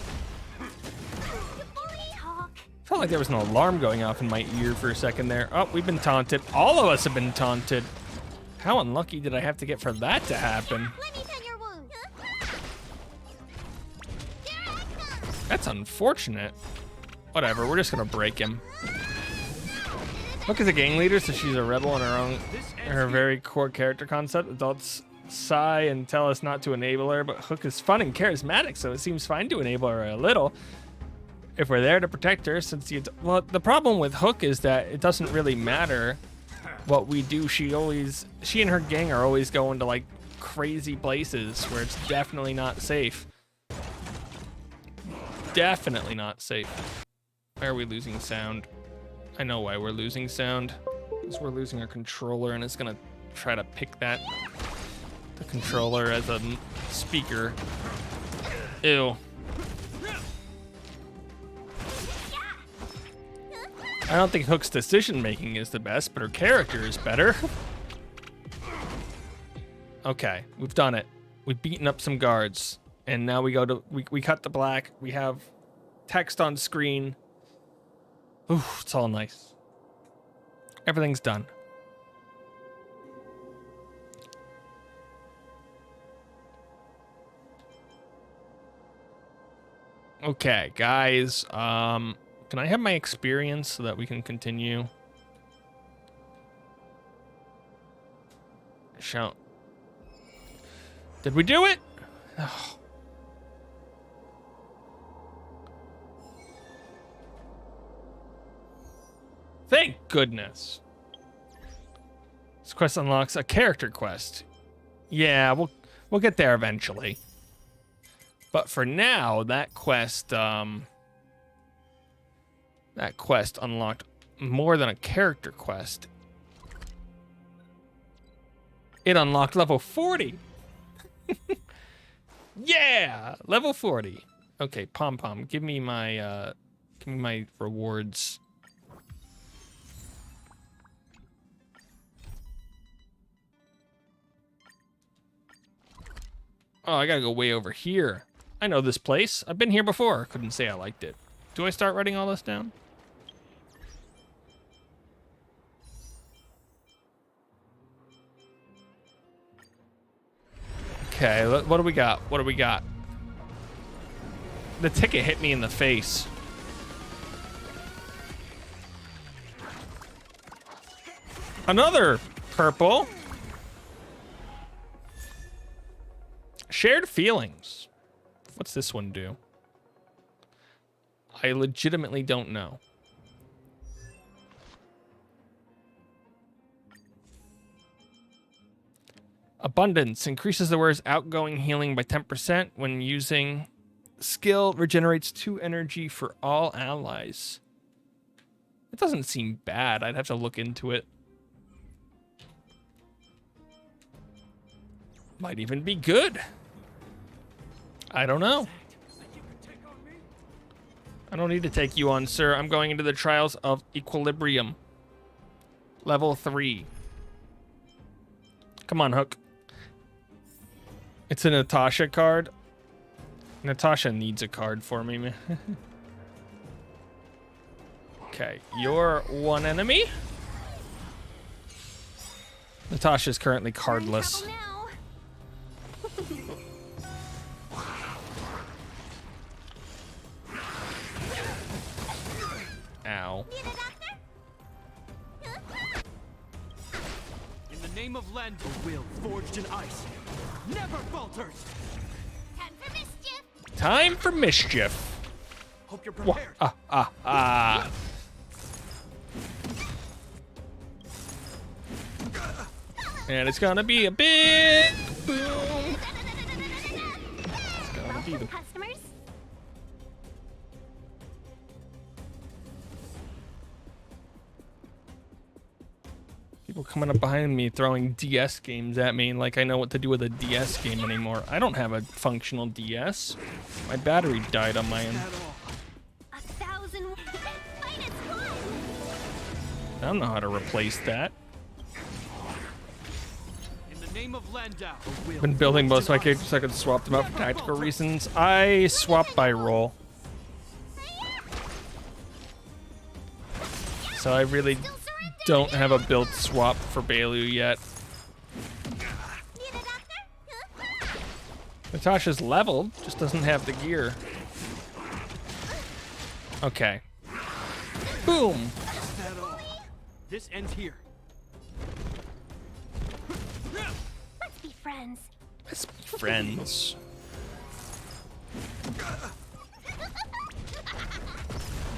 Felt like there was an alarm going off in my ear for a second there. Oh, we've been taunted. All of us have been taunted. How unlucky did I have to get for that to happen? Let me tend your wound. That's unfortunate. Whatever, we're just gonna break him. Hook is a gang leader, so she's a rebel in her very core character concept. Adults sigh and tell us not to enable her, but Hook is fun and charismatic, so it seems fine to enable her a little. If we're there to protect her, well, the problem with Hook is that it doesn't really matter what we do. She and her gang are always going to like crazy places where it's definitely not safe. Definitely not safe. Why are we losing sound? I know why we're losing sound. Because we're losing our controller and it's gonna try to pick the controller as a speaker. Ew. I don't think Hook's decision making is the best, but her character is better. Okay, we've done it. We've beaten up some guards. And now we go to, we cut the black. We have text on screen. Ooh, it's all nice. Everything's done. Okay, guys. Can I have my experience so that we can continue? Shout. Did we do it? Oh. Thank goodness. This quest unlocks a character quest. Yeah, we'll get there eventually. But for now, that quest unlocked more than a character quest. It unlocked level 40. Yeah, level 40. Okay, Pom Pom, give me my rewards. Oh, I gotta go way over here. I know this place. I've been here before. Couldn't say I liked it. Do I start writing all this down? Okay, what do we got? What do we got? The ticket hit me in the face. Another purple. Shared feelings. What's this one do? I legitimately don't know. Abundance increases the wearer's outgoing healing by 10% when using skill. Regenerates 2 energy for all allies. It doesn't seem bad. I'd have to look into it. Might even be good. I don't know. I don't need to take you on, sir. I'm going into the Trials of Equilibrium. Level 3. Come on, Hook. It's a Natasha card. Natasha needs a card for me, man. Okay, you're one enemy. Natasha's currently cardless. Ow. In the name of Lend, a will forged in ice never falters. Time for mischief. Time for mischief. Hope you're Wha- prepared. And it's gonna be a big boom. It's gonna be the Customers. people coming up behind me throwing DS games at me like I know what to do with a DS game anymore. I don't have a functional DS. My battery died on my end. 1,000. Minus 1. I don't know how to replace that. In the name of Landau, a will Been building most of my forged in characters so I could swap them out for tactical reasons. I swap by role. So I really don't have a build swap for Bailu yet. Need a doctor? Natasha's leveled, just doesn't have the gear. Okay. Boom. that all. This ends here. Let's be friends. Let's be friends.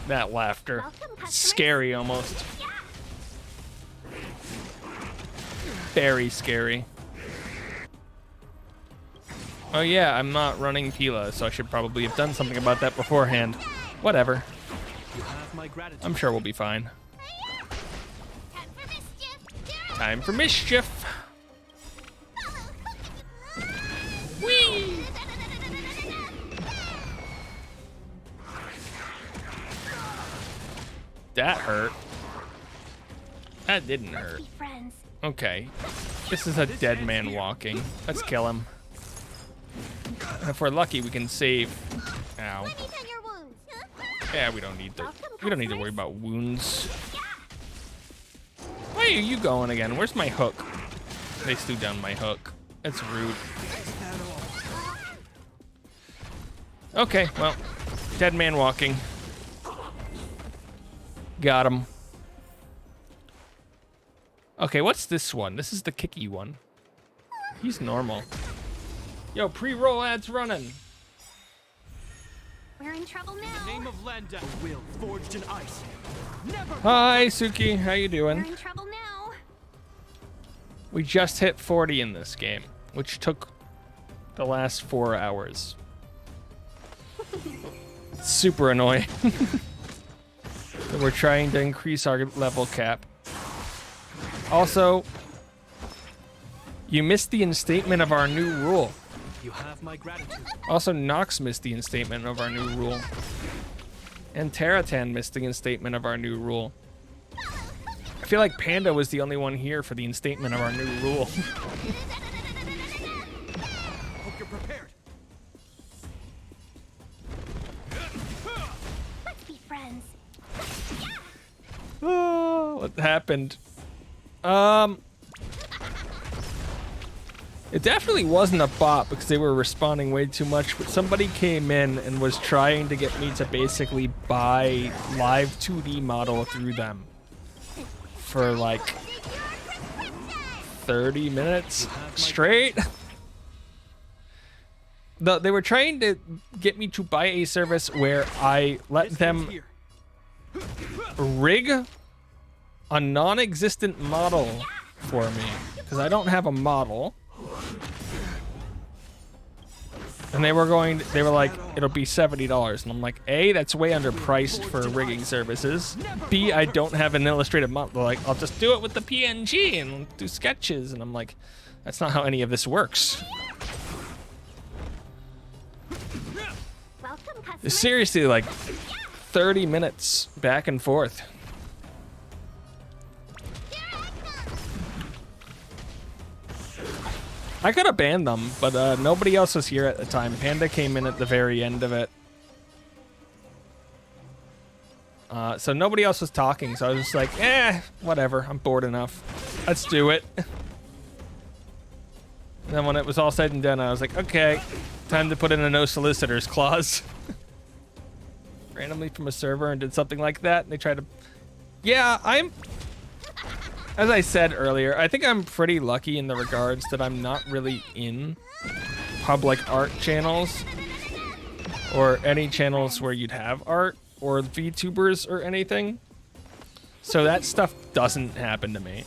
That laughter. Welcome, customers. Scary almost. Very scary. Oh yeah, I'm not running Pila, so I should probably have done something about that beforehand. Whatever. You have my gratitude. I'm sure we'll be fine. Time for mischief. Time for mischief. Whee! That hurt. That didn't hurt. Be friends. Okay. This is a dead man walking. Let's kill him. And if we're lucky, we can save. Ow. Let me tend your wounds. Yeah, we don't need to. We don't need to worry about wounds. Where are you going again? Where's my hook? They threw down my hook. That's rude. Okay, well, dead man walking. Got him. Okay, what's this one? This is the kicky one. He's normal. Yo, pre-roll ads running. We're in trouble In the now. name of Landau, a will forged in ice never Hi, Suki. How you We're doing? in trouble now. We just hit 40 in this game, which took the last 4 hours. Super annoying. So we're trying to increase our level cap. Also, you missed the instatement of our new rule. You have my gratitude. Also, Nox missed the instatement of our new rule. And Terratan missed the instatement of our new rule. I feel like Panda was the only one here for the instatement of our new rule. Hope you're prepared. Let's be friends. Oh, what happened? It definitely wasn't a bot because they were responding way too much, but somebody came in and was trying to get me to basically buy live 2D model through them for like 30 minutes straight. They were trying to get me to buy a service where I let This them ends here. rig a non-existent model for me because I don't have a model. And they were like, it'll be $70. And I'm like, A, that's way underpriced for rigging services. B, I don't have an illustrated model. They're like, I'll just do it with the PNG and do sketches. And I'm like, that's not how any of this works. Welcome, customer. It's seriously like 30 minutes back and forth. I could have banned them, but nobody else was here at the time. Panda came in at the very end of it. So nobody else was talking, so I was just like, whatever, I'm bored enough. Let's do it. And then when it was all said and done, I was like, okay, time to put in a no solicitors clause. Randomly from a server and did something like that, and they tried to... Yeah, as I said earlier, I think I'm pretty lucky in the regards that I'm not really in public art channels or any channels where you'd have art or VTubers or anything. So that stuff doesn't happen to me.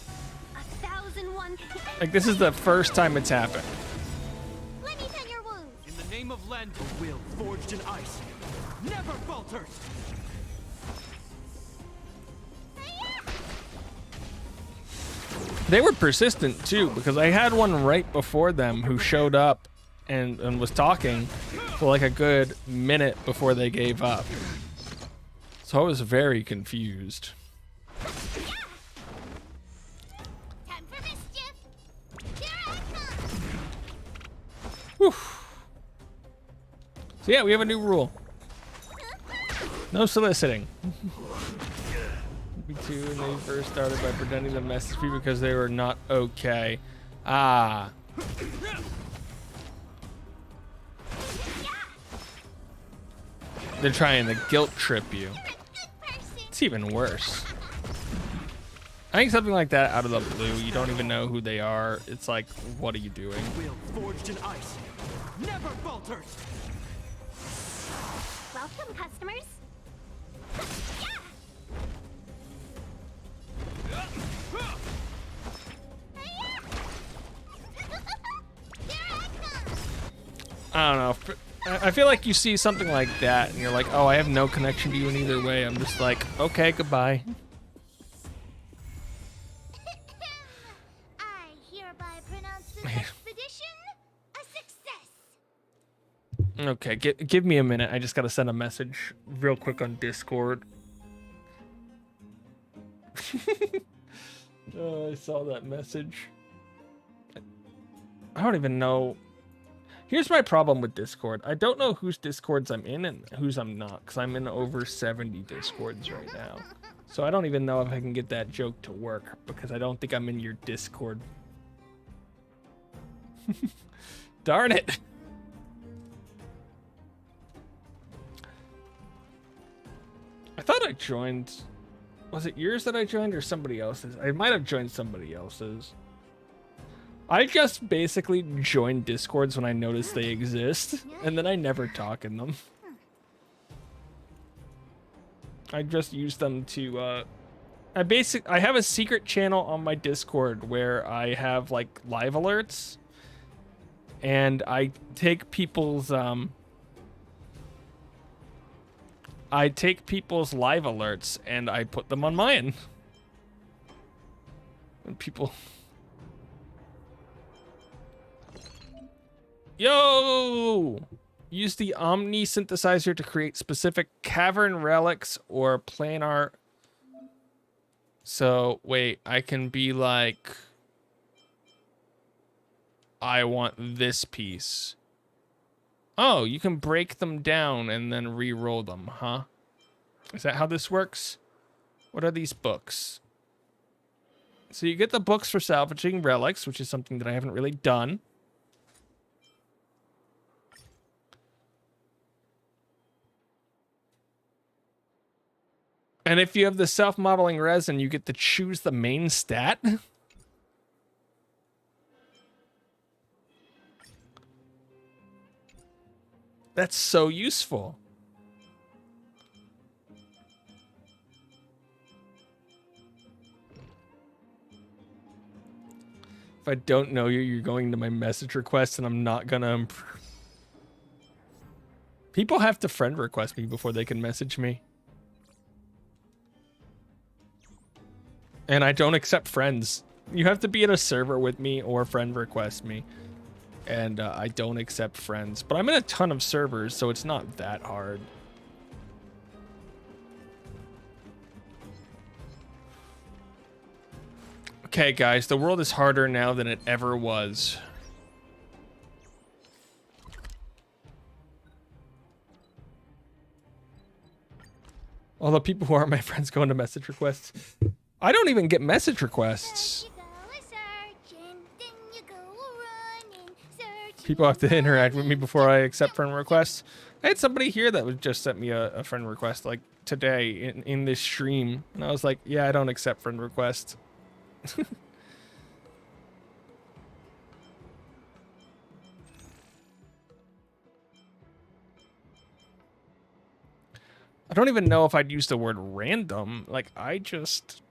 1001. Like, this is the first time it's happened. Let me tend your wounds. In the name of Lend, a will forged in ice never falters. They were persistent too, because I had one right before them who showed up and was talking for like a good minute before they gave up. So I was very confused. Time for mischief. Here I come. Whew. So yeah, we have a new rule. No soliciting. B2 when they first started by pretending to message people because they were not okay. Ah. They're trying to guilt trip you. It's even worse. I think something like that out of the blue, you don't even know who they are. It's like, what are you doing? Will forged in ice never falters. Welcome, customers. I don't know. I feel like you see something like that and you're like, oh, I have no connection to you in either way. I'm just like, okay, goodbye. I hereby pronounce this expedition a success. Okay, give me a minute. I just gotta send a message real quick on Discord. Oh, I saw that message. I don't even know. Here's my problem with Discord. I don't know whose Discords I'm in and whose I'm not, because I'm in over 70 Discords right now. So I don't even know if I can get that joke to work, because I don't think I'm in your Discord. Darn it. I thought I joined... Was it yours that I joined or somebody else's? I might have joined somebody else's. I just basically join Discords when I notice they exist, and then I never talk in them. I just use them to, I have a secret channel on my Discord where I have, like, live alerts, and I take people's, live alerts, and I put them on mine. And people... Yo! Use the Omni synthesizer to create specific cavern relics or planar. So, wait, I can be like, I want this piece. Oh, you can break them down and then re-roll them, huh? Is that how this works? What are these books? So you get the books for salvaging relics, which is something that I haven't really done. And if you have the self-modeling resin, you get to choose the main stat. That's so useful. If I don't know you, you're going to my message request and I'm not gonna improve. People have to friend request me before they can message me. And I don't accept friends. You have to be in a server with me or friend request me. And I don't accept friends. But I'm in a ton of servers, so it's not that hard. Okay, guys, the world is harder now than it ever was. All the people who aren't my friends go into message requests. I don't even get message requests. People have to interact with me before I accept friend requests. I had somebody here that would just sent me a friend request like today in this stream. And I was like, yeah, I don't accept friend requests. I don't even know if I'd use the word random. Like, I just...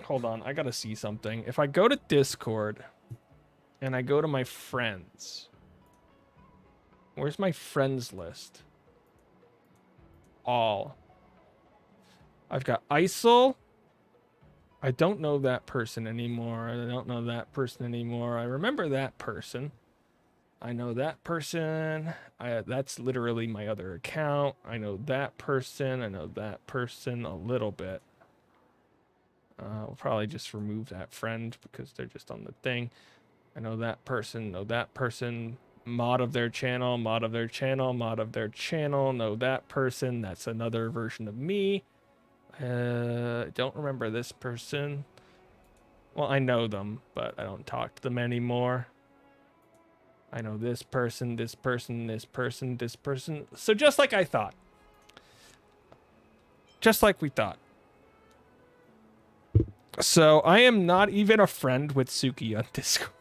Hold on, I gotta see something. If I go to Discord and I go to my friends... Where's my friends list? All. I've got ISIL. I don't know that person anymore. I don't know that person anymore. I remember that person. I know that person. That's literally my other account. I know that person. I know that person a little bit. We'll probably just remove that friend because they're just on the thing. I know that person. Know that person. Mod of their channel. Mod of their channel. Mod of their channel. Know that person. That's another version of me. I don't remember this person. Well, I know them, but I don't talk to them anymore. I know this person, this person, this person, this person. So just like I thought. Just like we thought. So I am not even a friend with Suki on Discord.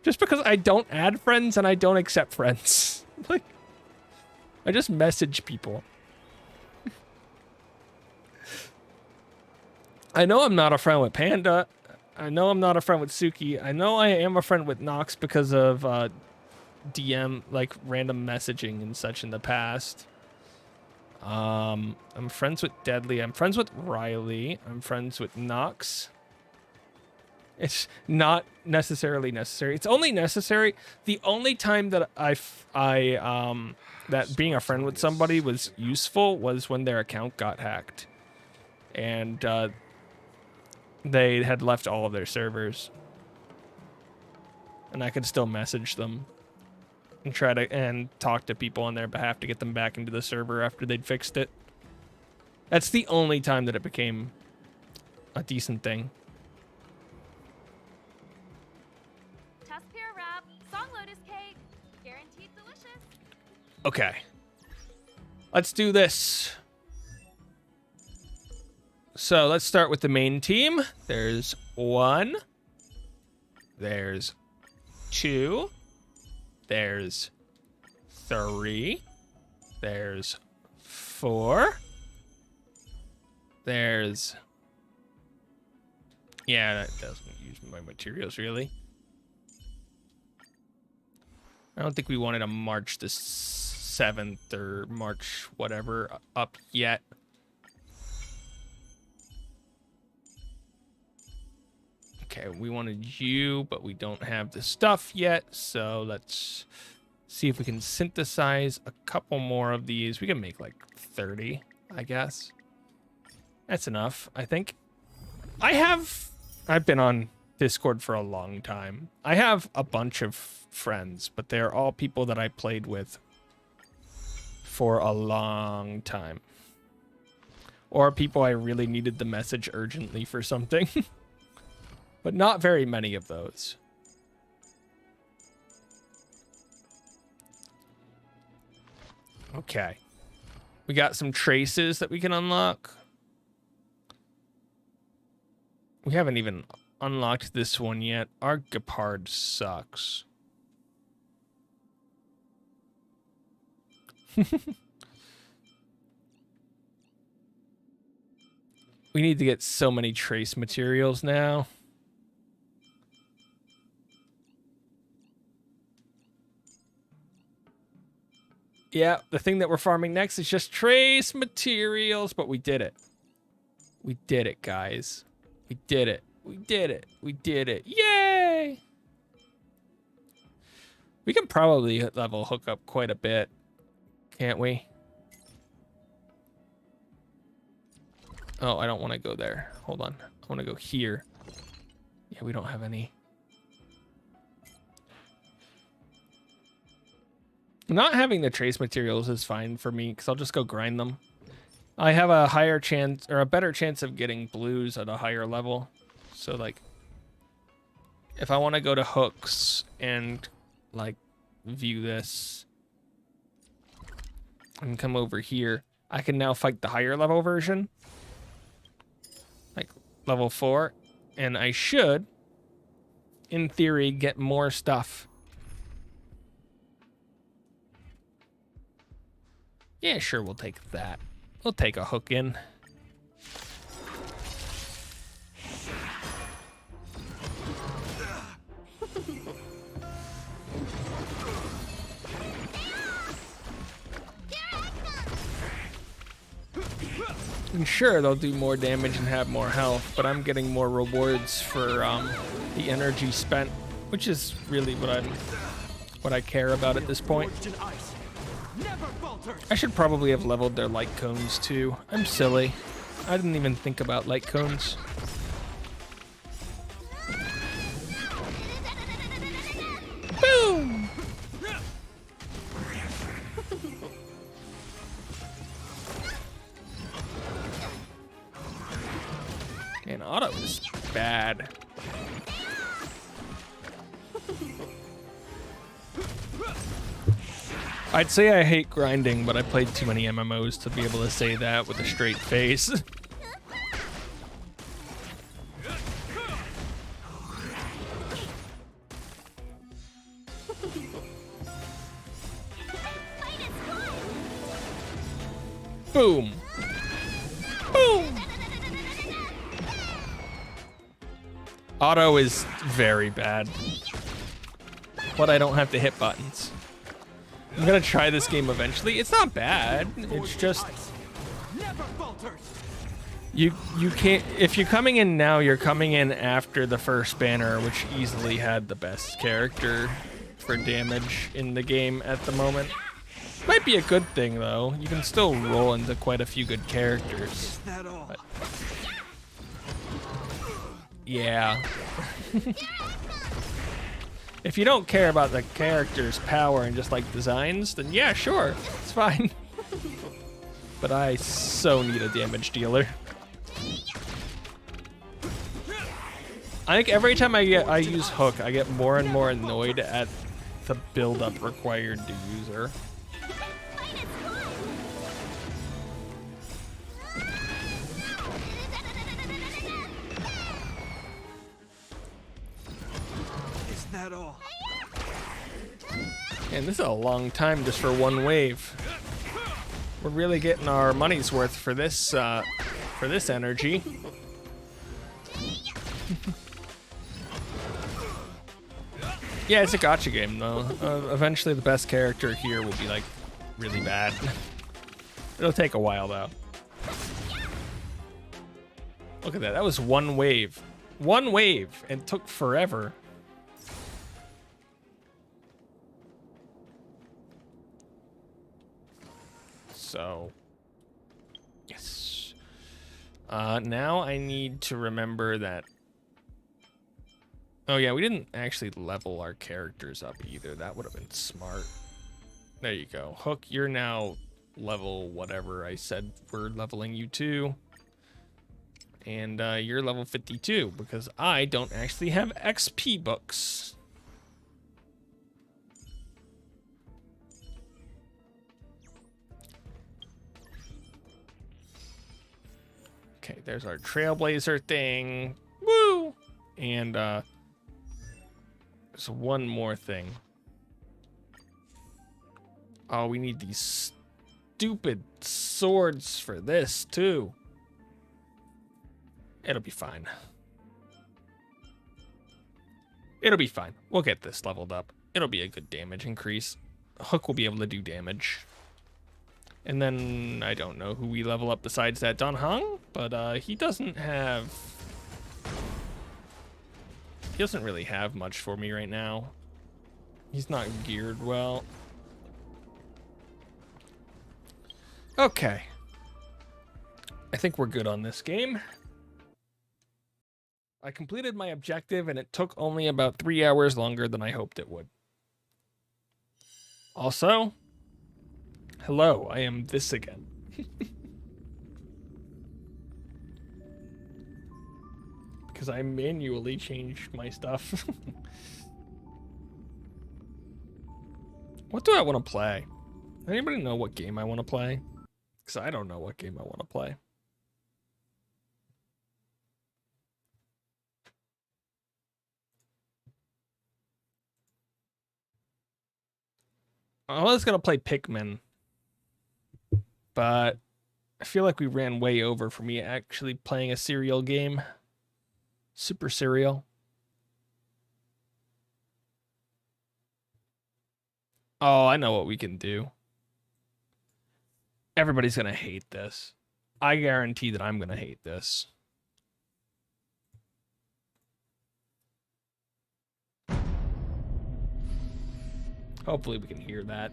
Just because I don't add friends and I don't accept friends. Like, I just message people. I know I'm not a friend with Panda. I know I'm not a friend with Suki. I know I am a friend with Nox because of DM, like random messaging and such in the past. I'm friends with Deadly. I'm friends with Riley. I'm friends with Nox. It's not necessarily necessary. It's only necessary. The only time that that being a friend with somebody was useful was when their account got hacked. And they had left all of their servers. And I could still message them and try to talk to people on their behalf to get them back into the server after they'd fixed it. That's the only time that it became a decent thing. Test peer wrap, song lotus cake, guaranteed delicious. Okay. Let's do this. So let's start with the main team. There's 1. There's 2. There's 3. There's 4. There's... Yeah, that doesn't use my materials, really. I don't think we wanted to march the 7th or march whatever up yet. Okay, we wanted you, but we don't have the stuff yet, so let's see if we can synthesize a couple more of these. We can make like 30, I guess. That's enough, I think. I've been on Discord for a long time. I have a bunch of friends, but they're all people that I played with for a long time. Or people I really needed the message urgently for something. But not very many of those. Okay. We got some traces that we can unlock. We haven't even unlocked this one yet. Our Gepard sucks. We need to get so many trace materials now. Yeah, the thing that we're farming next is just trace materials, but we did it. We did it, guys. We did it. We did it. We did it. Yay! We can probably level Hook up quite a bit, can't we? Oh, I don't want to go there. Hold on. I want to go here. Yeah, we don't have any. Not having the trace materials is fine for me because I'll just go grind them. I have a higher chance or a better chance of getting blues at a higher level. So like if I want to go to hooks and like view this and come over here, I can now fight the higher level version. Like level 4, and I should in theory get more stuff. Yeah, sure, we'll take that. We'll take a hook in. And sure, they'll do more damage and have more health, but I'm getting more rewards for the energy spent, which is really what I care about at this point. Forged in ice. Never falter. I should probably have leveled their light cones too. I'm silly. I didn't even think about light cones. Boom! And auto is bad. I'd say I hate grinding, but I played too many MMOs to be able to say that with a straight face. Boom. Boom. Auto is very bad, but I don't have to hit buttons. I'm gonna try this game eventually. It's not bad. It's just you can't. If you're coming in now, you're coming in after the first banner, which easily had the best character for damage in the game at the moment. Might be a good thing though. You can still roll into quite a few good characters. But yeah. If you don't care about the character's power and just like designs, then yeah, sure, it's fine. But I so need a damage dealer. I think every time I use Hook, I get more and more annoyed at the build-up required to use her. Is that all? And this is a long time just for one wave. We're really getting our money's worth for this energy. Yeah, it's a gacha game though. Eventually the best character here will be like really bad. It'll take a while though. Look at that, that was one wave. One wave, and it took forever. So, yes. Now I need to remember that. Oh yeah, we didn't actually level our characters up either. That would have been smart. There you go. Hook, you're now level whatever I said we're leveling you to. And you're level 52 because I don't actually have XP books. Okay, there's our Trailblazer thing. Woo! And there's one more thing. Oh, we need these stupid swords for this too. It'll be fine. It'll be fine. We'll get this leveled up. It'll be a good damage increase. Hook will be able to do damage. And then I don't know who we level up besides that Don Hung, but he doesn't really have much for me right now. He's not geared well. Okay. I think we're good on this game. I completed my objective and it took only about 3 hours longer than I hoped it would. Also, hello, I am this again. Because I manually changed my stuff. What do I want to play? Anybody know what game I want to play? Because I don't know what game I want to play. I was going to play Pikmin. But I feel like we ran way over for me actually playing a serial game. Super serial. Oh, I know what we can do. Everybody's going to hate this. I guarantee that I'm going to hate this. Hopefully we can hear that.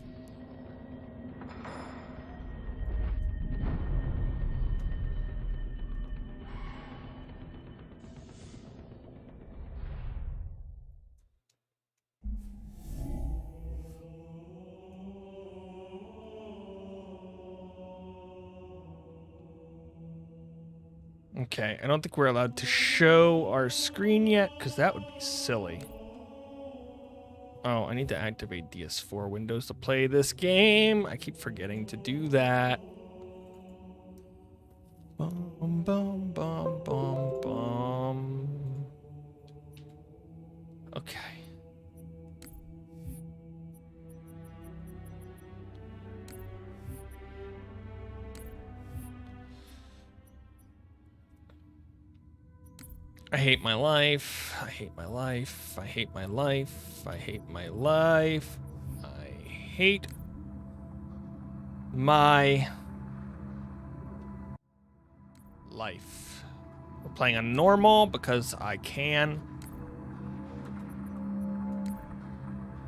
Okay, I don't think we're allowed to show our screen yet, because that would be silly. Oh, I need to activate DS4 windows to play this game. I keep forgetting to do that. Bum, bum, bum, bum, bum. Okay. I hate my life. I hate my life. I hate my life. I hate my life. I hate my life. We're playing on normal because I can.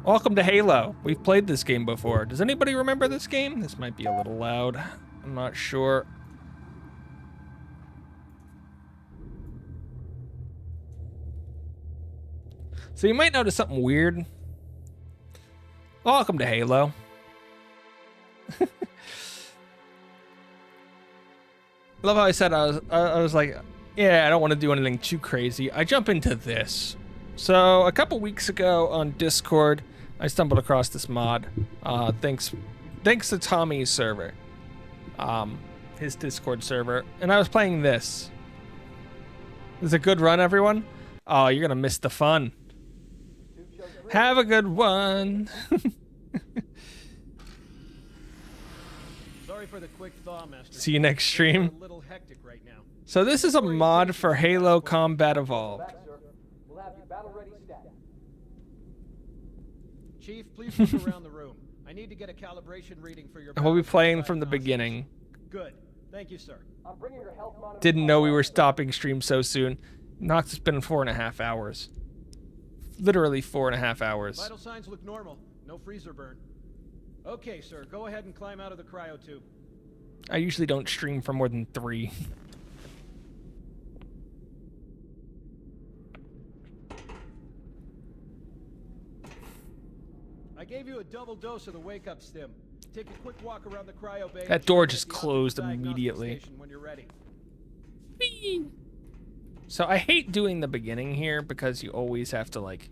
Welcome to Halo. We've played this game before. Does anybody remember this game? This might be a little loud. I'm not sure. So you might notice something weird. Welcome to Halo. Love how I said I was like, yeah, I don't want to do anything too crazy. I jump into this. So a couple weeks ago on Discord, I stumbled across this mod. Thanks to Tommy's server, his Discord server, and I was playing this. Is it a good run, everyone? Oh, you're gonna miss the fun. Have a good one. Sorry for the quick thaw, Master. See you next stream. A little hectic right now. So this is a mod for Halo Combat Evolved. We'll have you battle ready stat. Chief, please look around the room. I need to get a calibration reading for your. We'll be playing from the beginning. Good. Thank you, sir. I'm bringing your health monitor. Didn't know we were stopping stream so soon. Nox has been 4.5 hours. Literally 4.5 hours. Vital signs look normal. No freezer burn. Okay, sir. Go ahead and climb out of the cryo tube. I usually don't stream for more than 3. I gave you a double dose of the wake-up stim. Take a quick walk around the cryo bay. That door just closed immediately. When you're ready. So I hate doing the beginning here because you always have to like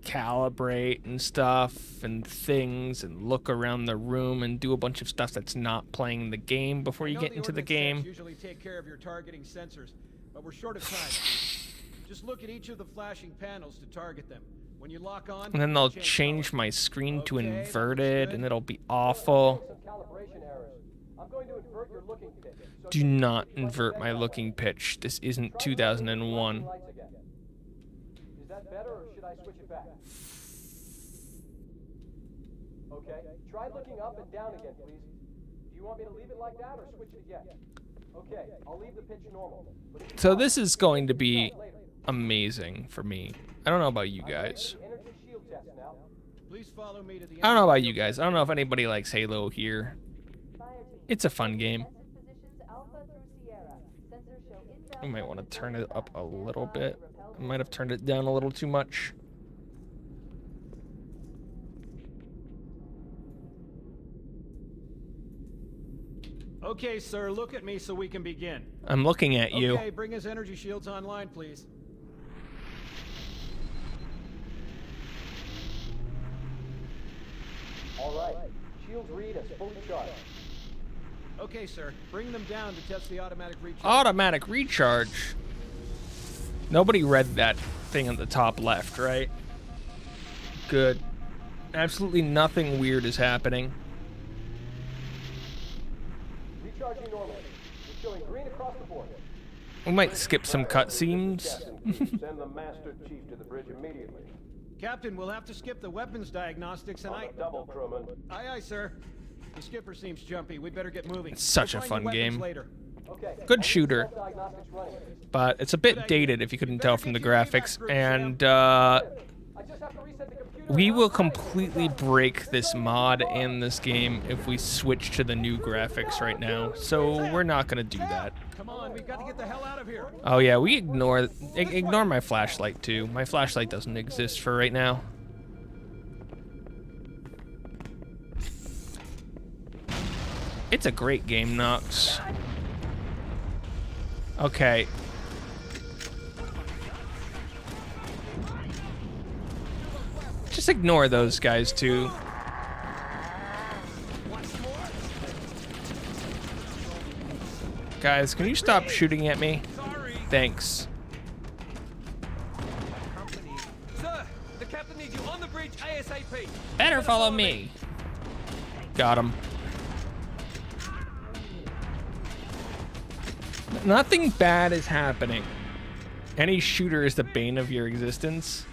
calibrate and stuff and things and look around the room and do a bunch of stuff that's not playing the game before you get into the game. Usually take care of your targeting sensors, but we're short of time. Just look at each of the flashing panels to target them. When you lock on, And then they'll change my screen to inverted and it'll be awful. Some calibration errors. I'm going to invert your looking pitch. So Do not invert my looking pitch. This isn't 2001. lights again. Is that better or should I switch it back? Okay. Try looking up and down again, please. Do you want me to leave it like that or switch it again? Okay, I'll leave the pitch normal. But if you So this is going to be amazing for me. I don't know about you guys. energy shield test now. Please follow me to the I don't know about you guys. I don't know if anybody likes Halo here. It's a fun game. I might want to turn it up a little bit. I might have turned it down a little too much. Okay, sir, look at me so we can begin. I'm looking at you. Okay, bring his energy shields online, please. All right. Shields read as fully charged. Okay, sir, bring them down to test the automatic recharge. Automatic recharge. Nobody read that thing at the top left, right? Good. Absolutely nothing weird is happening. Recharging normally. It's showing green across the board. We might skip some cutscenes. Send the Master Chief to the bridge immediately. Captain, we'll have to skip the weapons diagnostics and On the double, crewman. Aye, aye, sir. The skipper seems jumpy. We'd better get moving. It's such We'll a find fun your weapons game. Later. Okay. Good shooter, Diagnostics running. but it's a bit dated if you couldn't tell from the graphics. And I just have to reset the computer. we will completely break this mod and this game if we switch to the new graphics right now. So we're not gonna do that. Come on, we've got to get the hell out of here. Oh yeah, we ignore my flashlight too. My flashlight doesn't exist for right now. It's a great game, Nox. Okay. Just ignore those guys too. Guys, can you stop shooting at me? Thanks. Sir, the captain needs you on the bridge ASAP. Better follow me. Got him. Nothing bad is happening. Any shooter is the bane of your existence?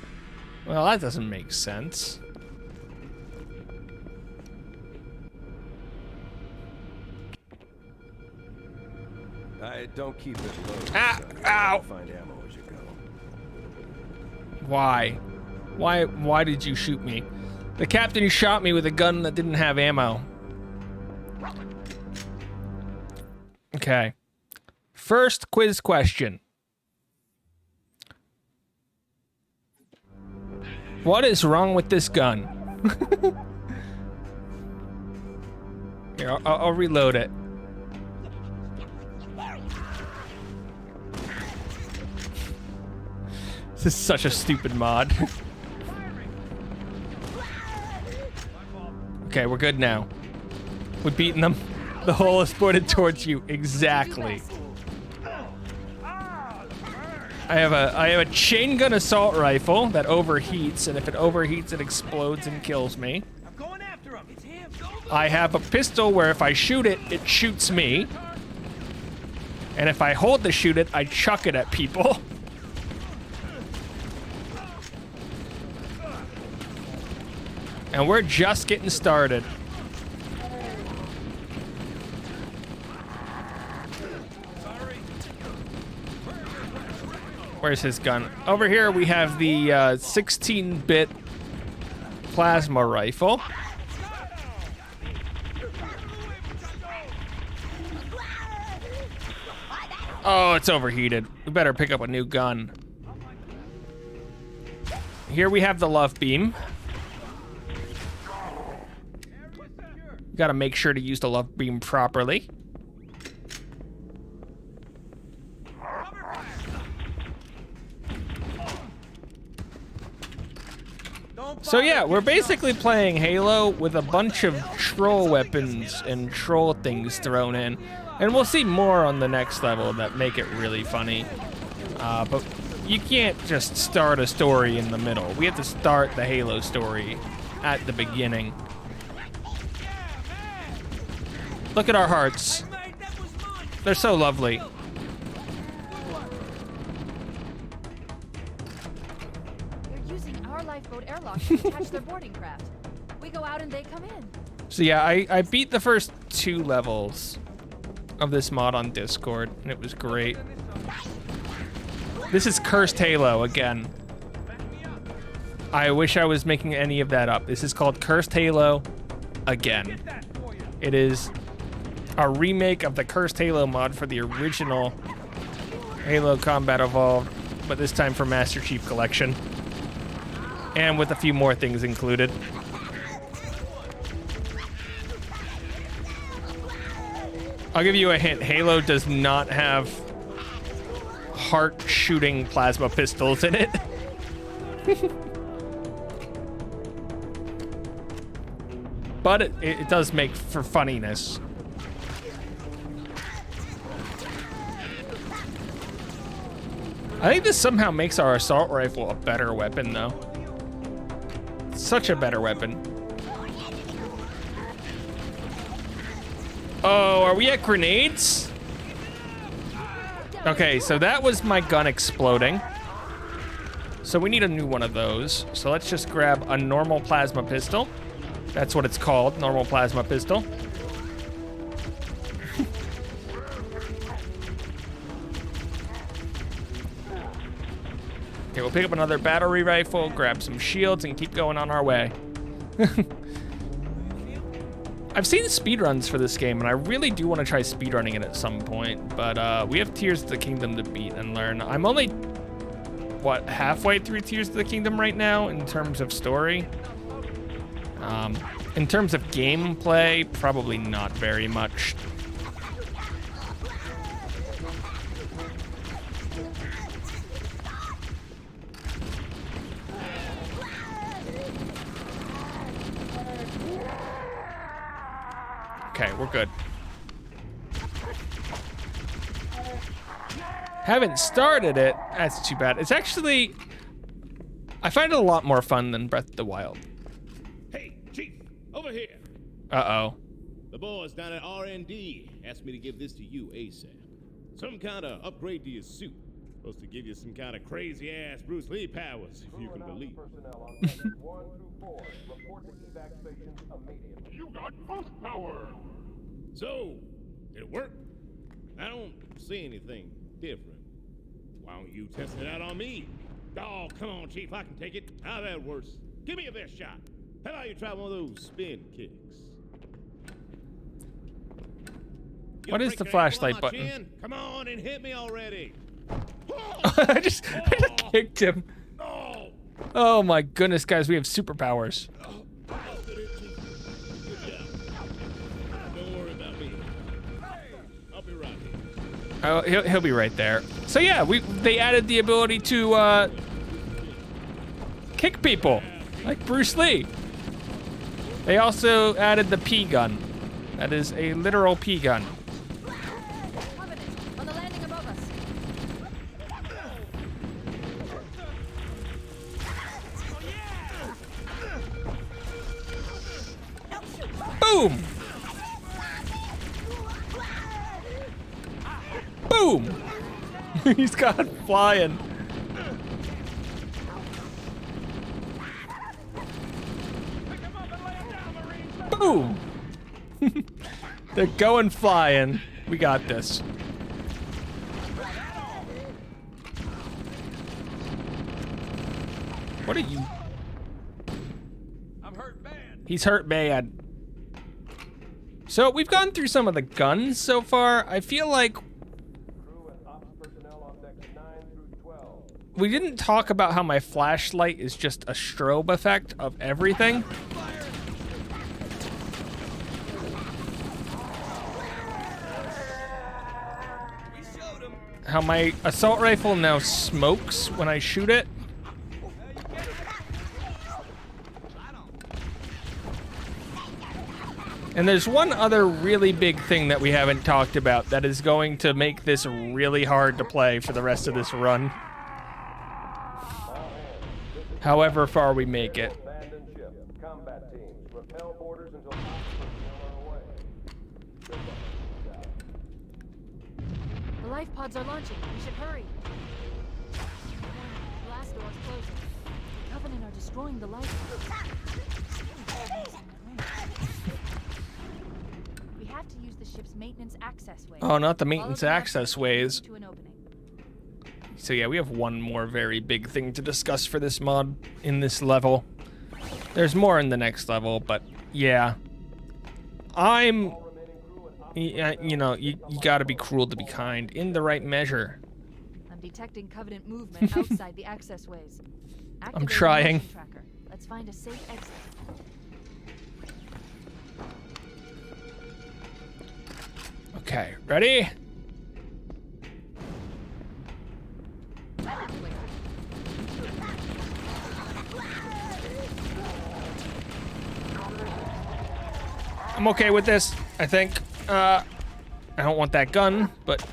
Well, that doesn't make sense. Don't keep it low. Ah, ow. Find ammo as you go. Why? Why did you shoot me? The captain shot me with a gun that didn't have ammo. Okay. First quiz question. What is wrong with this gun? Here, I'll reload it. This is such a stupid mod. Okay, we're good now. We've beaten them. The hole is pointed towards you. Exactly. I have a chain gun assault rifle that overheats, and if it overheats, it explodes and kills me. I'm going after him. It's him. I have a pistol where if I shoot it, it shoots me. And if I hold to shoot it, I chuck it at people. And we're just getting started. Where's his gun? Over here we have the 16-bit plasma rifle. Oh, it's overheated. We better pick up a new gun. Here we have the love beam. Gotta make sure to use the love beam properly. So yeah, we're basically playing Halo with a bunch of troll weapons and troll things thrown in. And we'll see more on the next level that make it really funny. But you can't just start a story in the middle. We have to start the Halo story at the beginning. Look at our hearts. They're so lovely. They're using our lifeboat airlock to catch their boarding craft. We go out and they come in. So yeah, I beat the first 2 levels of this mod on Discord, and it was great. This is Cursed Halo again. I wish I was making any of that up. This is called Cursed Halo again. It is a remake of the Cursed Halo mod for the original Halo Combat Evolved, but this time for Master Chief Collection. And with a few more things included. I'll give you a hint. Halo does not have heart-shooting plasma pistols in it. But it does make for funniness. I think this somehow makes our assault rifle a better weapon, though. Such a better weapon. Oh, are we at grenades? Okay, so that was my gun exploding. So we need a new one of those. So let's just grab a normal plasma pistol. That's what it's called, normal plasma pistol. Okay, we'll pick up another battery rifle, grab some shields, and keep going on our way. I've seen speedruns for this game, and I really do want to try speedrunning it at some point, but we have Tears of the Kingdom to beat and learn. I'm only, what, halfway through Tears of the Kingdom right now in terms of story? In terms of gameplay, probably not very much. Okay, we're good. Haven't started it. That's too bad. It's actually, I find it a lot more fun than Breath of the Wild. Hey, Chief, over here. Uh-oh. The boys down at R&D asked me to give this to you ASAP. Some kind of upgrade to your suit. Supposed to give you some kind of crazy-ass Bruce Lee powers, if you can believe it. Personnel on decks 1 through 4. Report to evac stations immediately. You got force power! So, did it work? I don't see anything different. Why don't you test it out on me? Oh, come on, Chief, I can take it. How that works? Give me a best shot. How about you try one of those spin kicks? What is the flashlight button? Chin? Come on and hit me already. I just kicked him. Oh my goodness, guys, we have superpowers. Don't worry about me. I'll be right here. Oh, he'll be right there. So yeah, they added the ability to kick people, like Bruce Lee. They also added the P gun. That is a literal P gun. On the landing above us. Boom! Boom! He's got flying. Boom! They're going flying. We got this. What are you? I'm hurt bad. He's hurt bad. So we've gone through some of the guns so far. I feel like Crew and ops personnel on decks 9 through 12. we didn't talk about how my flashlight is just a strobe effect of everything. How my assault rifle now smokes when I shoot it. And there's one other really big thing that we haven't talked about that is going to make this really hard to play for the rest of this run. However far we make it. Abandon ship. Combat teams. Repel borders until ops personnel are away. Good luck. The life pods are launching. We should hurry. Blast doors closing. The Covenant are destroying the life pods. have to use the ship's maintenance access way. Oh, not the Follow maintenance the map access to ways. to an opening. So yeah, we have one more very big thing to discuss for this mod in this level. There's more in the next level, but yeah. You know, you gotta be cruel to be kind, in the right measure. I'm detecting Covenant movement outside the access ways. I'm Activate the trying. motion tracker. Let's find a safe exit. Okay, ready? I'm okay with this, I think. I don't want that gun, but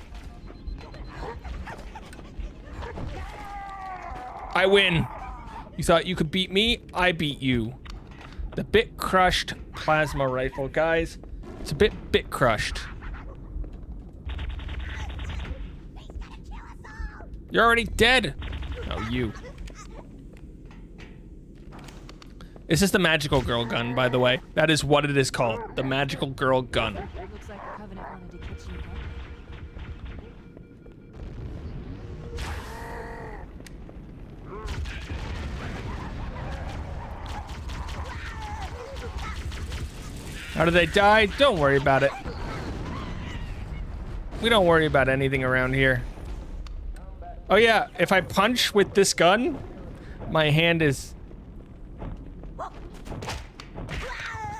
I win. You thought you could beat me? I beat you. The bit crushed plasma rifle, guys. It's a bit crushed. You're already dead. Oh, you. This is the magical girl gun, by the way. That is what it is called. The magical girl gun. Looks like the Covenant wanted to catch you. How did they die? Don't worry about it. We don't worry about anything around here. Oh yeah, if I punch with this gun, my hand is...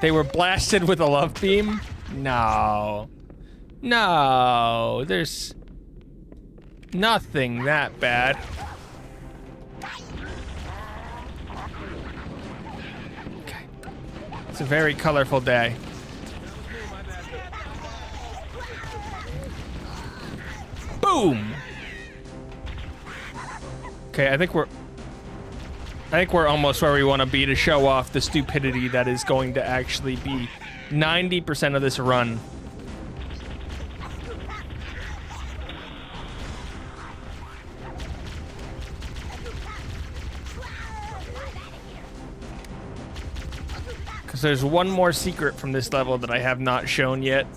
They were blasted with a love beam? No. No, there's nothing that bad. Okay. It's a very colorful day. Boom! Okay, I think we're almost where we want to be to show off the stupidity that is going to actually be 90% of this run. Because there's one more secret from this level that I have not shown yet.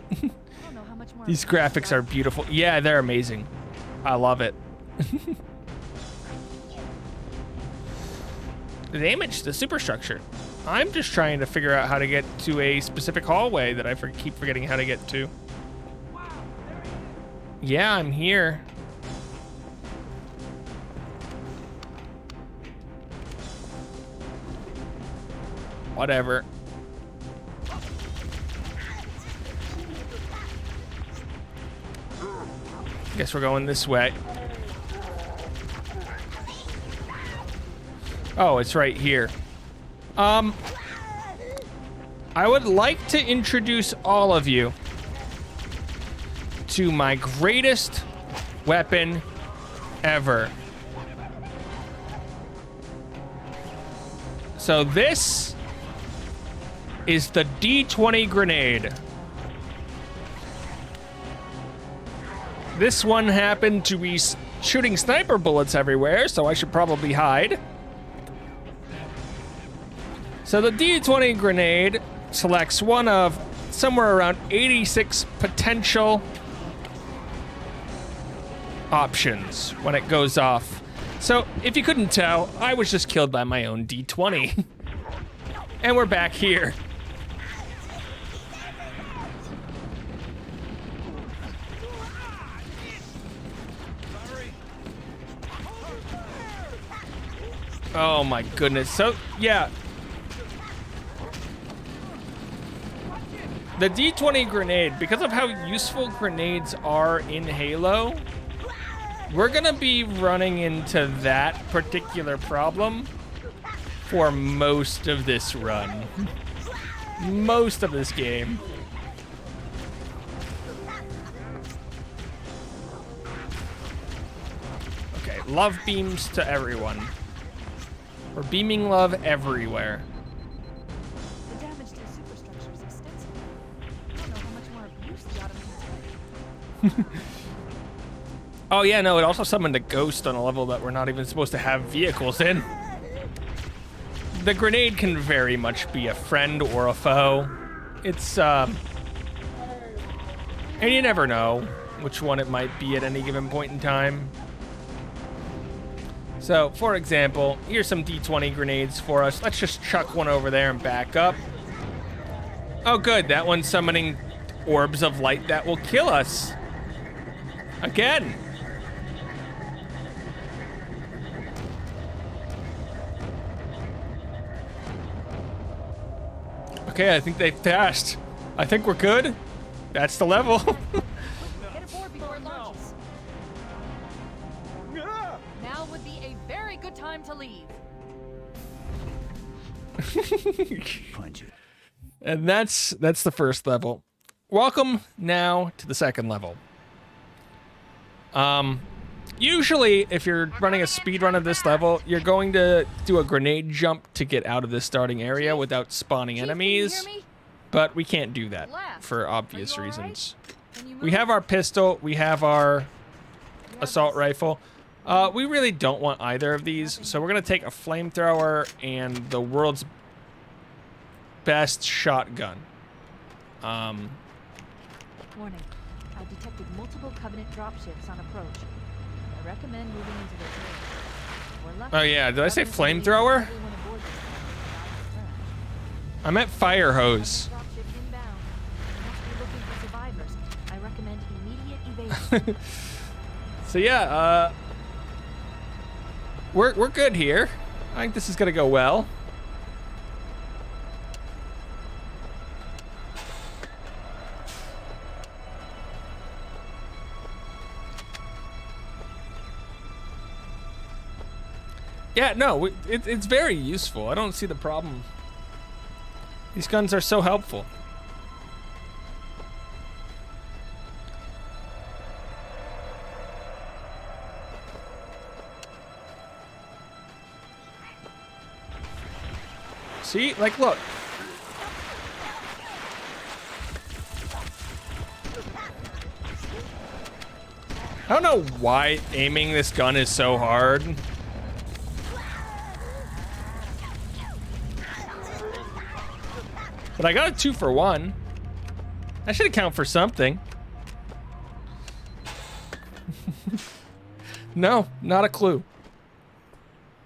I don't know how much more These graphics are beautiful. Yeah, they're amazing. I love it. The damage to the superstructure. I'm just trying to figure out how to get to a specific hallway that I keep forgetting how to get to. Yeah, I'm here. Whatever. Guess we're going this way. Oh, it's right here. I would like to introduce all of you to my greatest weapon ever. So this is the D20 grenade. This one happened to be shooting sniper bullets everywhere, so I should probably hide. So the D20 grenade selects one of somewhere around 86 potential options when it goes off. So if you couldn't tell, I was just killed by my own D20. And we're back here. Oh my goodness. So yeah. The D20 grenade, because of how useful grenades are in Halo, we're gonna be running into that particular problem for most of this run. Most of this game. Okay, love beams to everyone. We're beaming love everywhere. The damage to the superstructure is extensive. I don't know how much more abuse the Ottomans take. Oh yeah, no, it also summoned a ghost on a level that we're not even supposed to have vehicles in. The grenade can very much be a friend or a foe. It's And you never know which one it might be at any given point in time. So, for example, here's some D20 grenades for us. Let's just chuck one over there and back up. Oh, good. That one's summoning orbs of light that will kill us. Again. Okay, I think they passed. I think we're good. That's the level. Get aboard before it launches. Now would be a very good time to leave. And that's the first level. Welcome now to the second level. Usually, if you're running a speed run of this level, you're going to do a grenade jump to get out of this starting area without spawning Chief, enemies. Can you hear me? But we can't do that Blast. for obvious Are you all right? reasons. Can you We move? have our pistol, we have our assault rifle. We really don't want either of these, so we're gonna take a flamethrower and the world's best shotgun. Warning. I've detected multiple Covenant dropships on approach. I recommend moving into this area. We're lucky. Oh yeah, did I say Covenant will leave flamethrower? everyone aboard this one without a scratch. I meant fire hose. Dropship inbound. Unless you're looking for survivors, I recommend immediate evasion. So yeah, we're good here. I think this is gonna go well. Yeah, no, it's very useful. I don't see the problem. These guns are so helpful. See, like, look. I don't know why aiming this gun is so hard. But I got a 2 for 1. That should account for something. No, not a clue.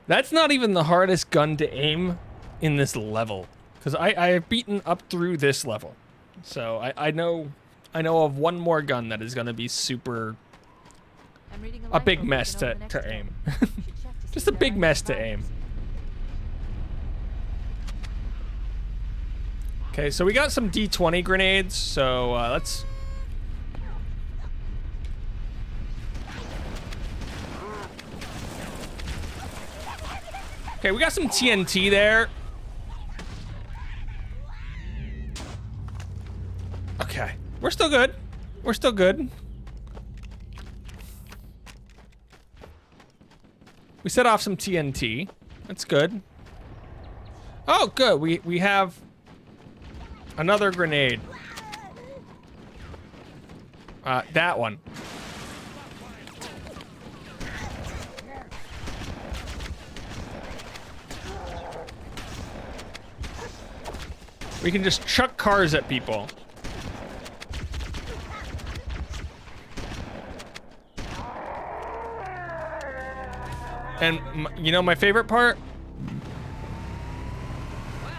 That's not even the hardest gun to aim in this level. Because I have beaten up through this level. So I know of one more gun that is going to be super... I'm reading a big lifeboat mess taken over next to door. aim. You should check to see Just a if big there are mess to survivors. aim. Okay, so we got some D20 grenades, so let's... Okay, we got some TNT there. Okay, we're still good. We're still good. We set off some TNT. That's good. Oh, good. We have another grenade. That one. We can just chuck cars at people. And you know my favorite part? Wow,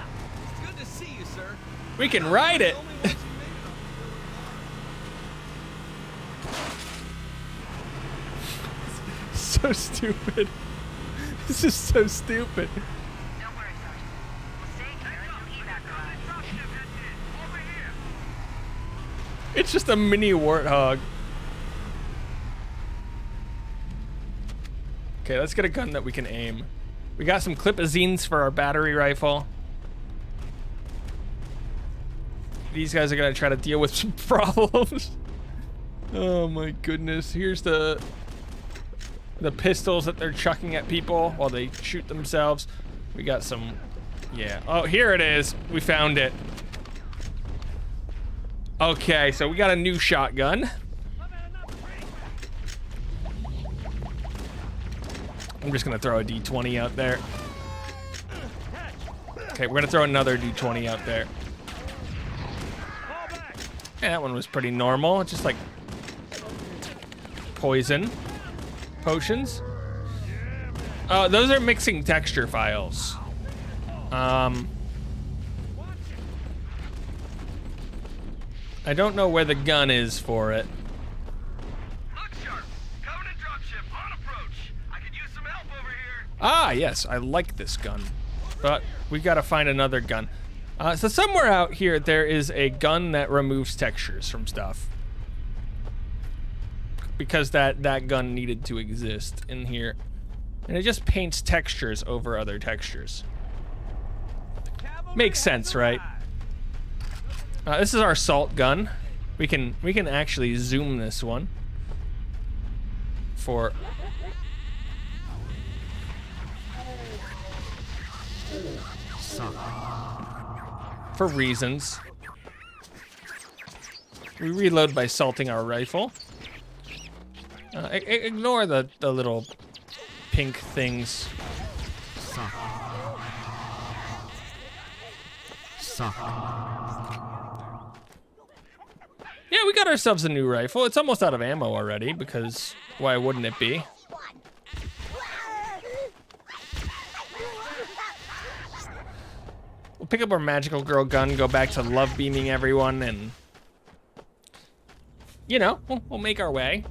it's good to see you, sir. We can ride it. So stupid. This is so stupid. Don't worry, Sergeant. We'll stay here until evac arrives. Over here. It's just a mini warthog. Okay, let's get a gun that we can aim. We got some clipazines for our battery rifle. These guys are gonna try to deal with some problems. Oh my goodness. Here's the pistols that they're chucking at people while they shoot themselves. We got some, yeah. Oh, here it is. We found it. Okay, so we got a new shotgun. I'm just gonna throw a D20 out there. Okay, we're gonna throw another D20 out there. Yeah, that one was pretty normal. Just like poison potions. Oh, those are mixing texture files. I don't know where the gun is for it. Look sharp. Covenant dropship on approach. I could use some help over here. Ah, yes, I like this gun. But we gotta find another gun. So somewhere out here, there is a gun that removes textures from stuff. Because that gun needed to exist in here. And it just paints textures over other textures. Makes sense, right? This is our salt gun. We can actually zoom this one. For reasons. We reload by salting our rifle. Ignore the little pink things. Yeah, we got ourselves a new rifle. It's almost out of ammo already, because why wouldn't it be? We'll pick up our magical girl gun, go back to love beaming everyone, and you know, we'll make our way.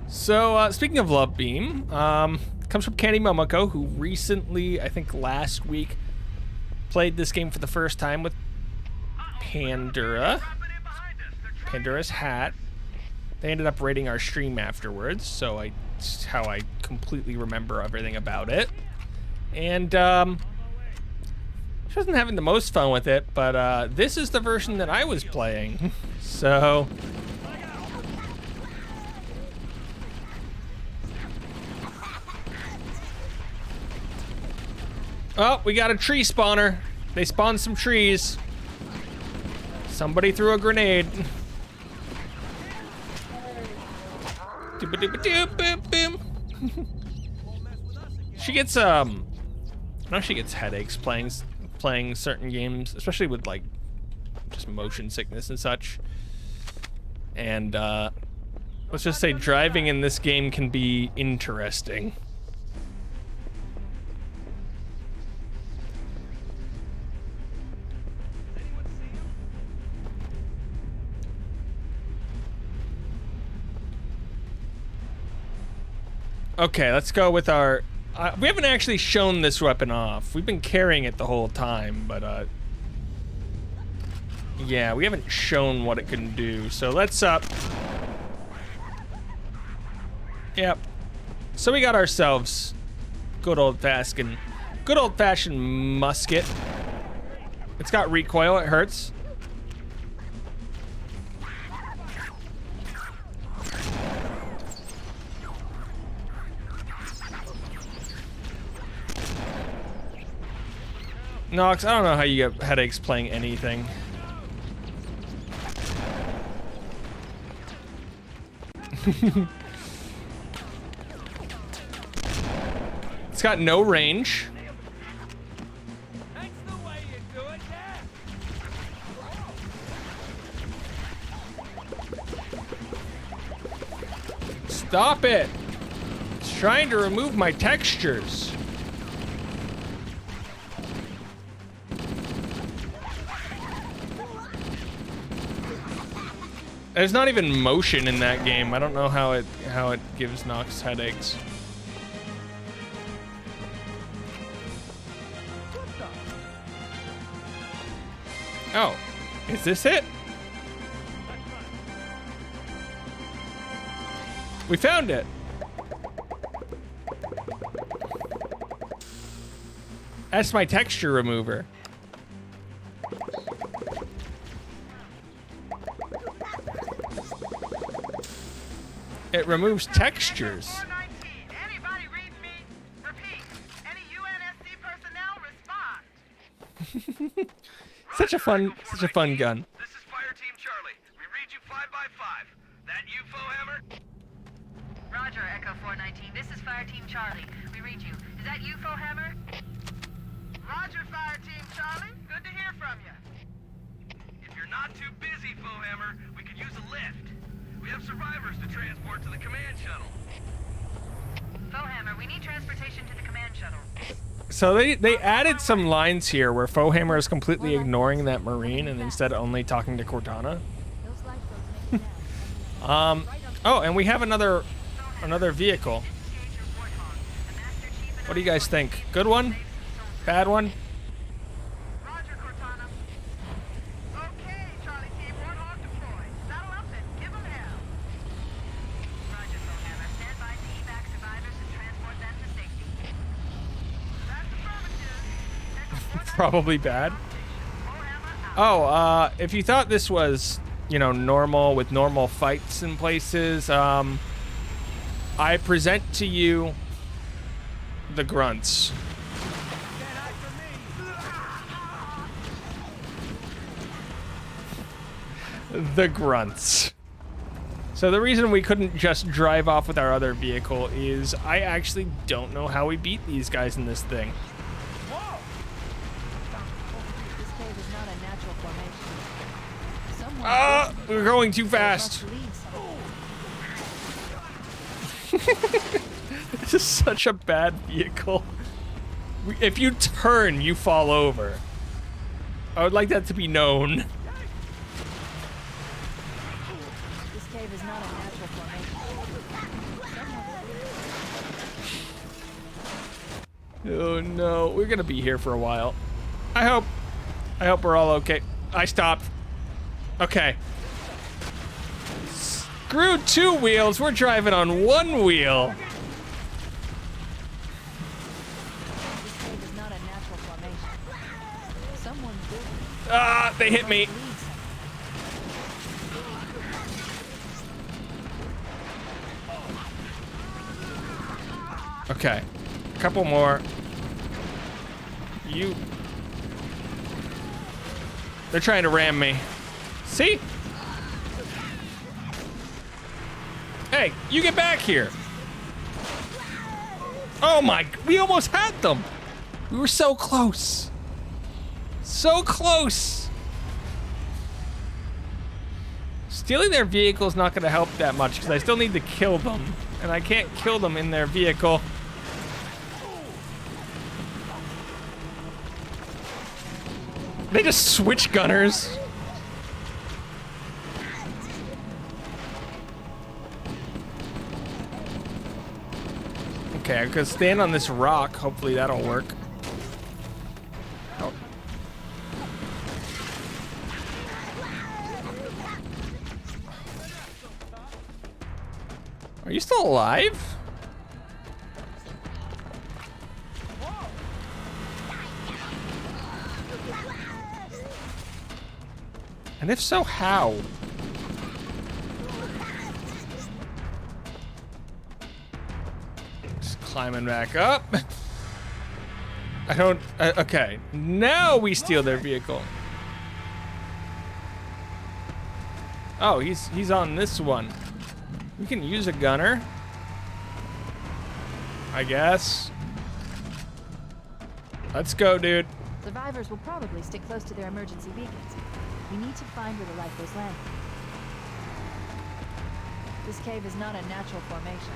So, speaking of love beam, comes from Candy Momoko, who recently, I think last week, played this game for the first time with Pandora. Pandora's hat. They ended up rating our stream afterwards, so it's how I completely remember everything about it. And she wasn't having the most fun with it, but this is the version that I was playing. So oh, we got a tree spawner. They spawned some trees. Somebody threw a grenade. She gets I know she gets headaches playing certain games, especially with like just motion sickness and such. And let's just say driving in this game can be interesting. Okay, let's go with our... we haven't actually shown this weapon off. We've been carrying it the whole time, but yeah, we haven't shown what it can do. So let's yep. So we got ourselves good old-fashioned musket. It's got recoil, it hurts. Nox, I don't know how you get headaches playing anything. It's got no range. Stop it! It's trying to remove my textures. There's not even motion in that game. I don't know how it gives Nox headaches. Oh, is this it? We found it. That's my texture remover. It removes textures. Anybody read me? Repeat. Any UNSC personnel respond. Such a fun gun. This is Fire Team Charlie. We read you 5 by 5. That UFO hammer? Roger, Echo 419. This is Fire Team Charlie. We read you. Is that UFO hammer? Roger, Fire Team Charlie. Good to hear from you. If you're not too busy, Foehammer, we could use a lift. We have survivors to transport to the command shuttle. Foehammer, we need transportation to the command shuttle. So they added some lines here where Foehammer is completely ignoring that Marine and instead only talking to Cortana. Those lifeboats make it down. Oh, and we have another vehicle. What do you guys think? Good one? Bad one? Roger, Cortana. Okay, Charlie Team, Warthog deployed. Saddle up and give them hell. Roger, Foehammer. Stand by to evac survivors and transport them to safety. That's affirmative. Probably bad. Oh, if you thought this was, you know, normal with normal fights in places, I present to you the grunts. The grunts. So the reason we couldn't just drive off with our other vehicle is I actually don't know how we beat these guys in this thing. This cave is not a natural formation. Someone Ah, we're going too fast. must lead someone. This is such a bad vehicle. If you turn, you fall over. I would like that to be known. This cave is not a natural formation. Oh no, we're gonna be here for a while. I hope we're all okay. I stopped. Okay. Screw two wheels, we're driving on one wheel. This cave is not a natural formation. Someone built it. Ah, they hit me. Lead someone. Okay, a couple more. They're trying to ram me. See? Hey, you get back here. Oh my, we almost had them. We were so close. So close. Stealing their vehicle is not going to help that much because I still need to kill them. And I can't kill them in their vehicle. They just switch gunners. Okay, I'm gonna stand on this rock. Hopefully that'll work. Oh. Are you still alive? And if so, how? Just climbing back up. I don't. Okay, now we steal their vehicle. Oh, he's on this one. We can use a gunner, I guess. Let's go, dude. Survivors will probably stick close to their emergency beacons. We need to find where the lifeboats land. This cave is not a natural formation.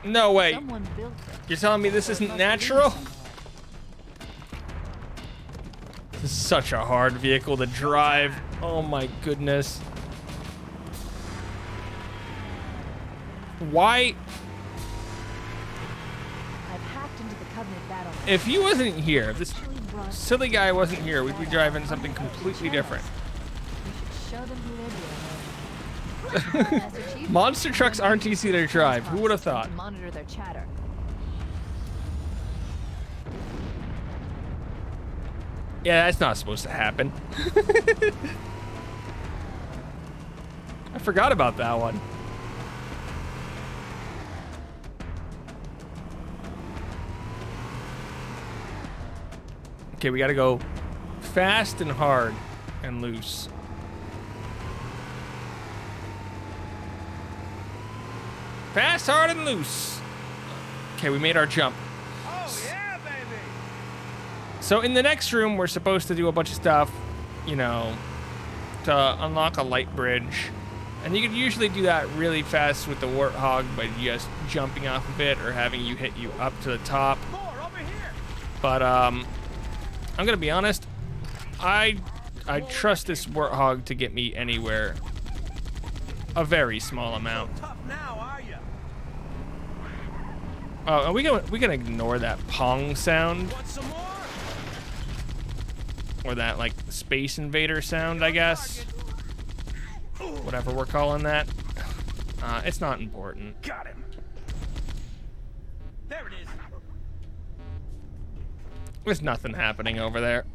No way. Someone built it. You're telling me this So it isn't must lead natural? somewhere. This is such a hard vehicle to drive. Oh my goodness. Why? I've hacked into the Covenant battle. If he wasn't here, if this Actually brought silly guy wasn't here, we'd be driving something completely different. We should show them who they're dealing with. Master Chief, Monster trucks aren't easy to drive. Who would have thought? to monitor their chatter. Yeah, that's not supposed to happen. I forgot about that one. Okay, we gotta go fast and hard and loose. Fast, hard, and loose. Okay, we made our jump. Oh, yeah, baby! So in the next room, we're supposed to do a bunch of stuff, you know, to unlock a light bridge. And you can usually do that really fast with the Warthog by just jumping off of it or having you hit you up to the top. But I'm gonna be honest, I trust this Warthog to get me anywhere. A very small amount. Oh, are we gonna ignore that pong sound? Or that like Space Invader sound, I guess. Whatever we're calling that. It's not important. Got him. There it is. There's nothing happening over there.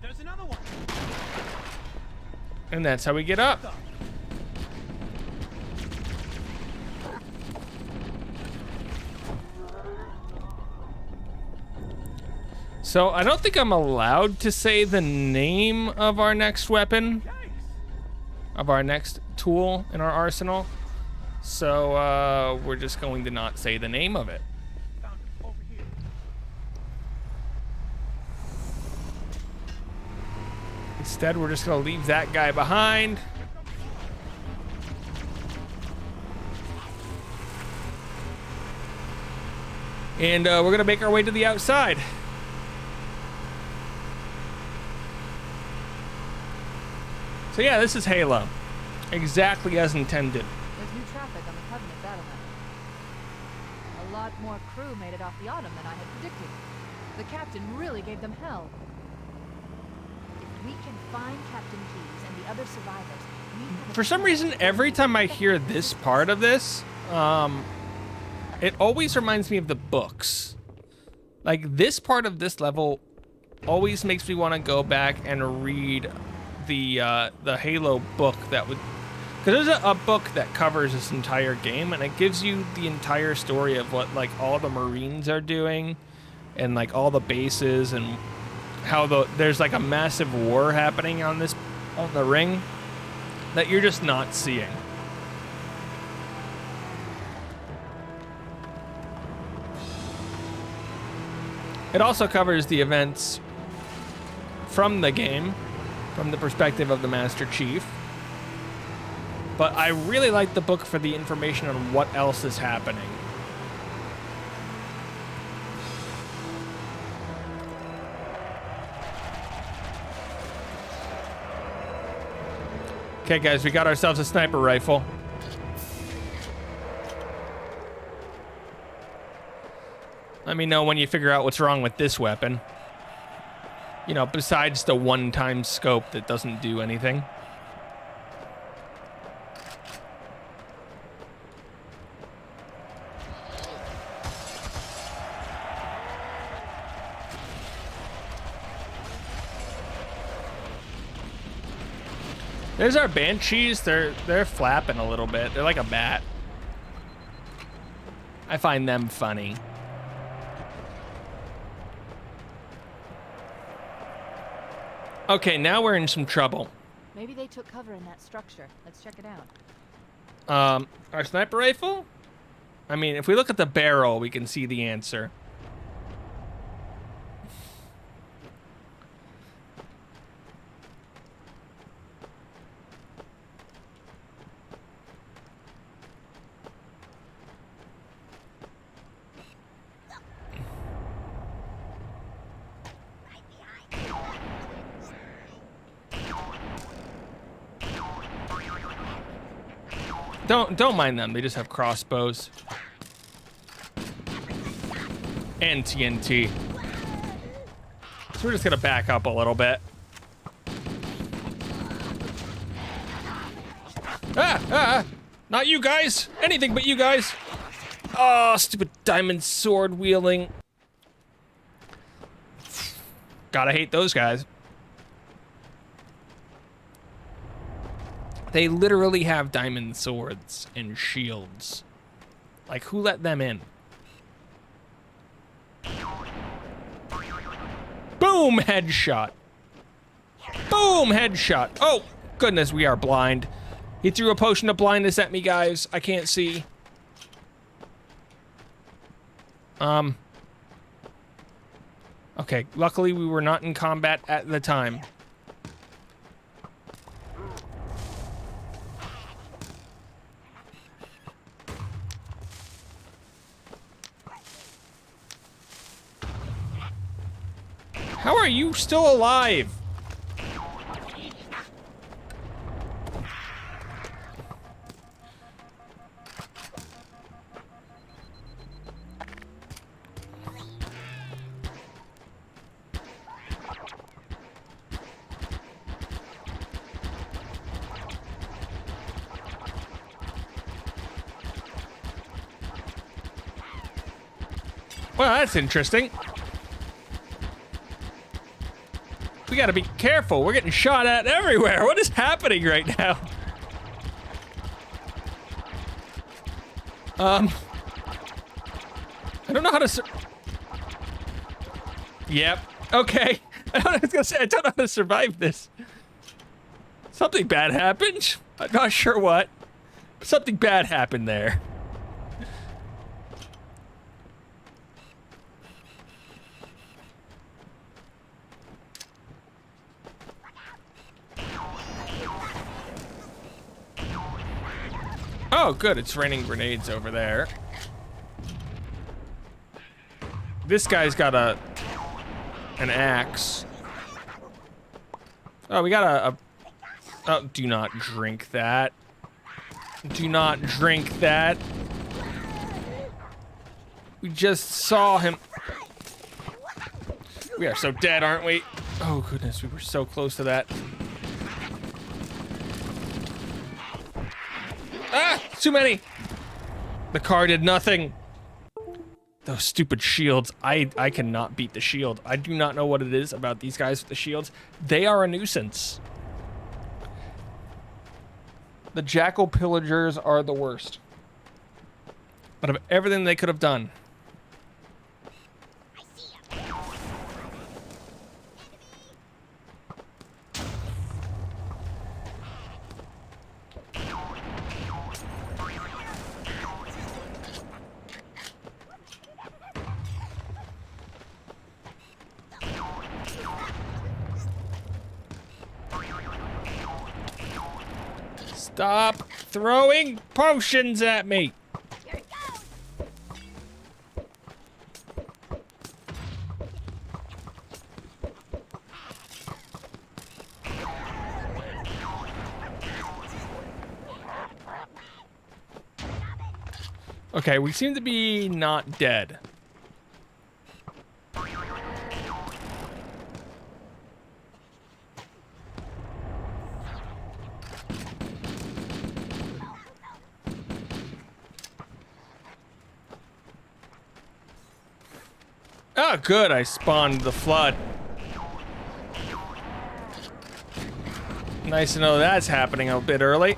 There's another one. And that's how we get up. So I don't think I'm allowed to say the name of our next weapon, of our next tool in our arsenal. So we're just going to not say the name of it. Instead, we're just gonna leave that guy behind. And we're gonna make our way to the outside. So yeah, this is Halo. Exactly as intended. There's new traffic on the Covenant battlement. A lot more crew made it off the Autumn than I had predicted. The captain really gave them hell. If we can find Captain Keyes and the other survivors, we have a For some reason, every time I hear this part of this, it always reminds me of the books. Like, this part of this level always makes me want to go back and read the Halo book that would... Because there's a book that covers this entire game, and it gives you the entire story of what, like, all the Marines are doing, and, like, all the bases, and how there's, like, a massive war happening on the ring that you're just not seeing. It also covers the events from the game, from the perspective of the Master Chief. But I really like the book for the information on what else is happening. Okay, guys, we got ourselves a sniper rifle. Let me know when you figure out what's wrong with this weapon. You know, besides the one-time scope that doesn't do anything. There's our Banshees. They're flapping a little bit. They're like a bat. I find them funny. Okay, now we're in some trouble. Maybe they took cover in that structure. Let's check it out. Our sniper rifle? I mean, if we look at the barrel, we can see the answer. Don't mind them. They just have crossbows. And TNT. So we're just gonna back up a little bit. Ah! Not you guys! Anything but you guys! Oh, stupid diamond sword wielding. Gotta hate those guys. They literally have diamond swords and shields. Like, who let them in? Boom! Headshot. Boom! Headshot. Oh, goodness, we are blind. He threw a potion of blindness at me, guys. I can't see. Okay, luckily we were not in combat at the time. How are you still alive? Well, that's interesting. We gotta be careful. We're getting shot at everywhere. What is happening right now? I don't know how to Yep. Okay. I was gonna say, I don't know how to survive this. Something bad happened. I'm not sure what. But something bad happened there. Oh, good. It's raining grenades over there. This guy's got an axe. Oh, we got a oh, do not drink that. Do not drink that. We just saw him. We are so dead, aren't we? Oh, goodness. We were so close to that. Ah! Too many! The car did nothing. Those stupid shields. I cannot beat the shield. I do not know what it is about these guys with the shields. They are a nuisance. The Jackal Pillagers are the worst. But of everything they could have done. Stop throwing potions at me. Here it goes. Okay, we seem to be not dead. Oh, good. I spawned the flood. Nice to know that's happening a bit early.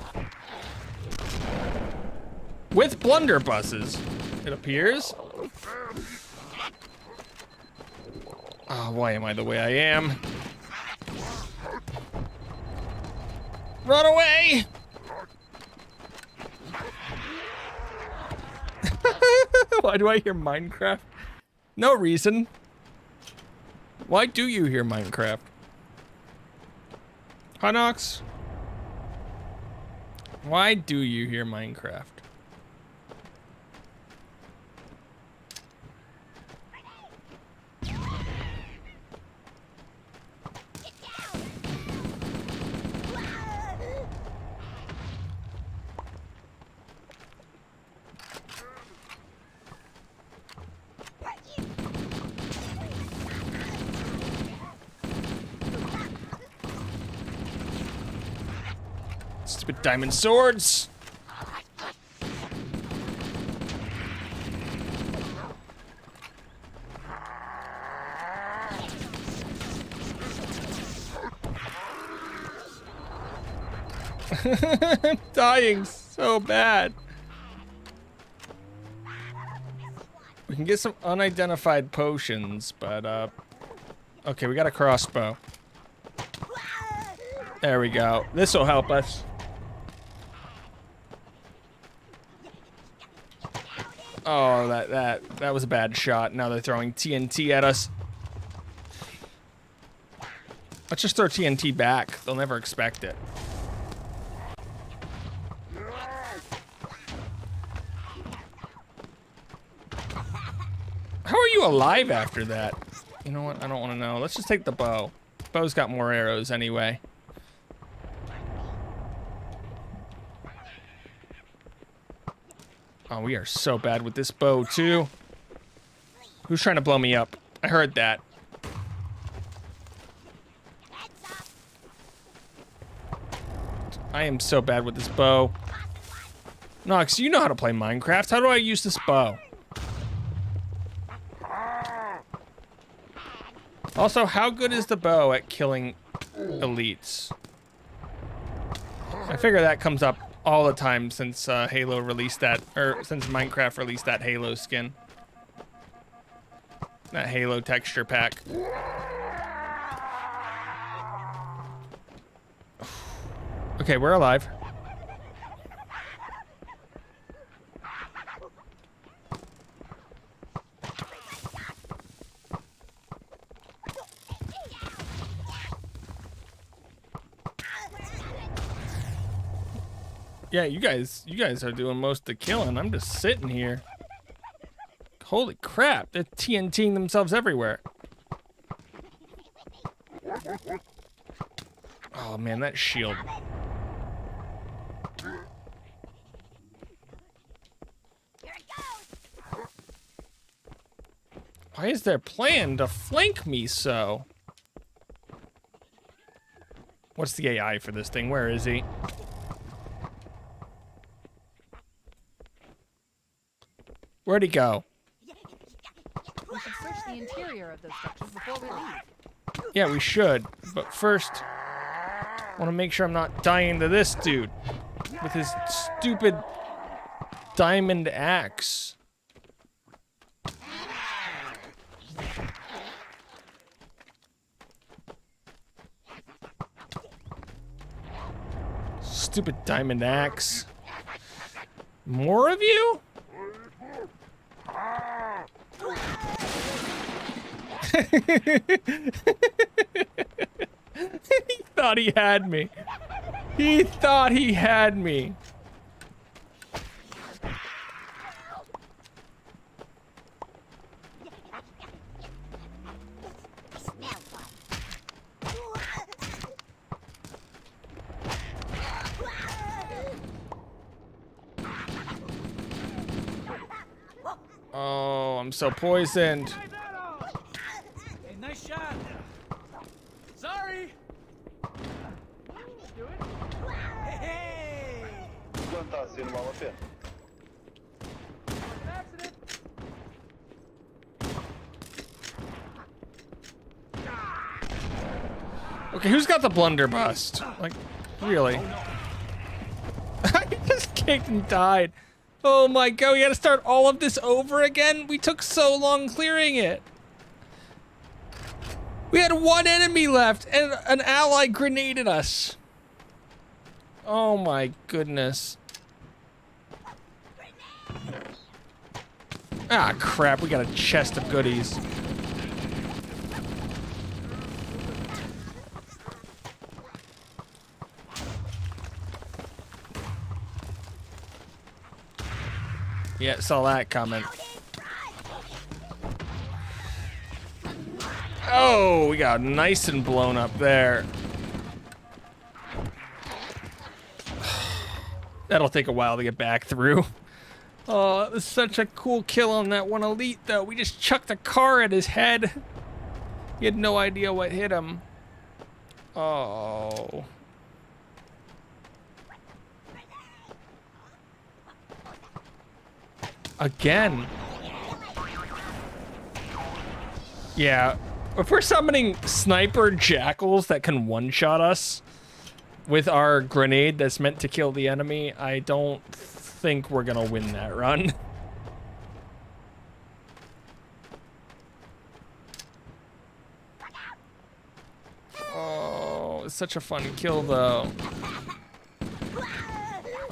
With blunderbusses, it appears. Oh, why am I the way I am? Run away! Why do I hear Minecraft? No reason. Why do you hear Minecraft? Hunox? Why do you hear Minecraft? Stupid diamond swords. I'm dying so bad. We can get some unidentified potions, but okay, we got a crossbow. There we go. This will help us. Oh, that was a bad shot. Now they're throwing TNT at us. Let's just throw TNT back. They'll never expect it. How are you alive after that? You know what? I don't want to know. Let's just take the bow. Bow's got more arrows anyway. Oh, we are so bad with this bow, too. Who's trying to blow me up? I heard that. I am so bad with this bow. Nox, you know how to play Minecraft. How do I use this bow? Also, how good is the bow at killing elites? I figure that comes up all the time since Halo released that, or since Minecraft released that Halo skin. That Halo texture pack. Okay, we're alive. Yeah, you guys are doing most of the killing. I'm just sitting here. Holy crap, they're TNTing themselves everywhere. Oh man, that shield. Why is their plan to flank me so? What's the AI for this thing? Where is he? Where'd he go? We should search the interior of those structures before we leave. Yeah, we should. But first, I want to make sure I'm not dying to this dude with his stupid diamond axe. Stupid diamond axe. More of you? He thought he had me. He thought he had me. Oh, I'm so poisoned. Hey, nice shot. Sorry. Do it. Hey. Plantação vale a pena. An accident. Okay, who's got the blunderbuss? Like, really? I just kicked and died. Oh my god, we gotta start all of this over again? We took so long clearing it. We had one enemy left and an ally grenaded us. Oh my goodness. Ah, crap, we got a chest of goodies. Yeah, saw that coming. Oh, we got nice and blown up there. That'll take a while to get back through. Oh, that was such a cool kill on that one elite, though. We just chucked a car at his head. He had no idea what hit him. Oh. Again. Yeah. If we're summoning sniper jackals that can one-shot us with our grenade that's meant to kill the enemy, I don't think we're gonna win that run. Oh, it's such a fun kill, though.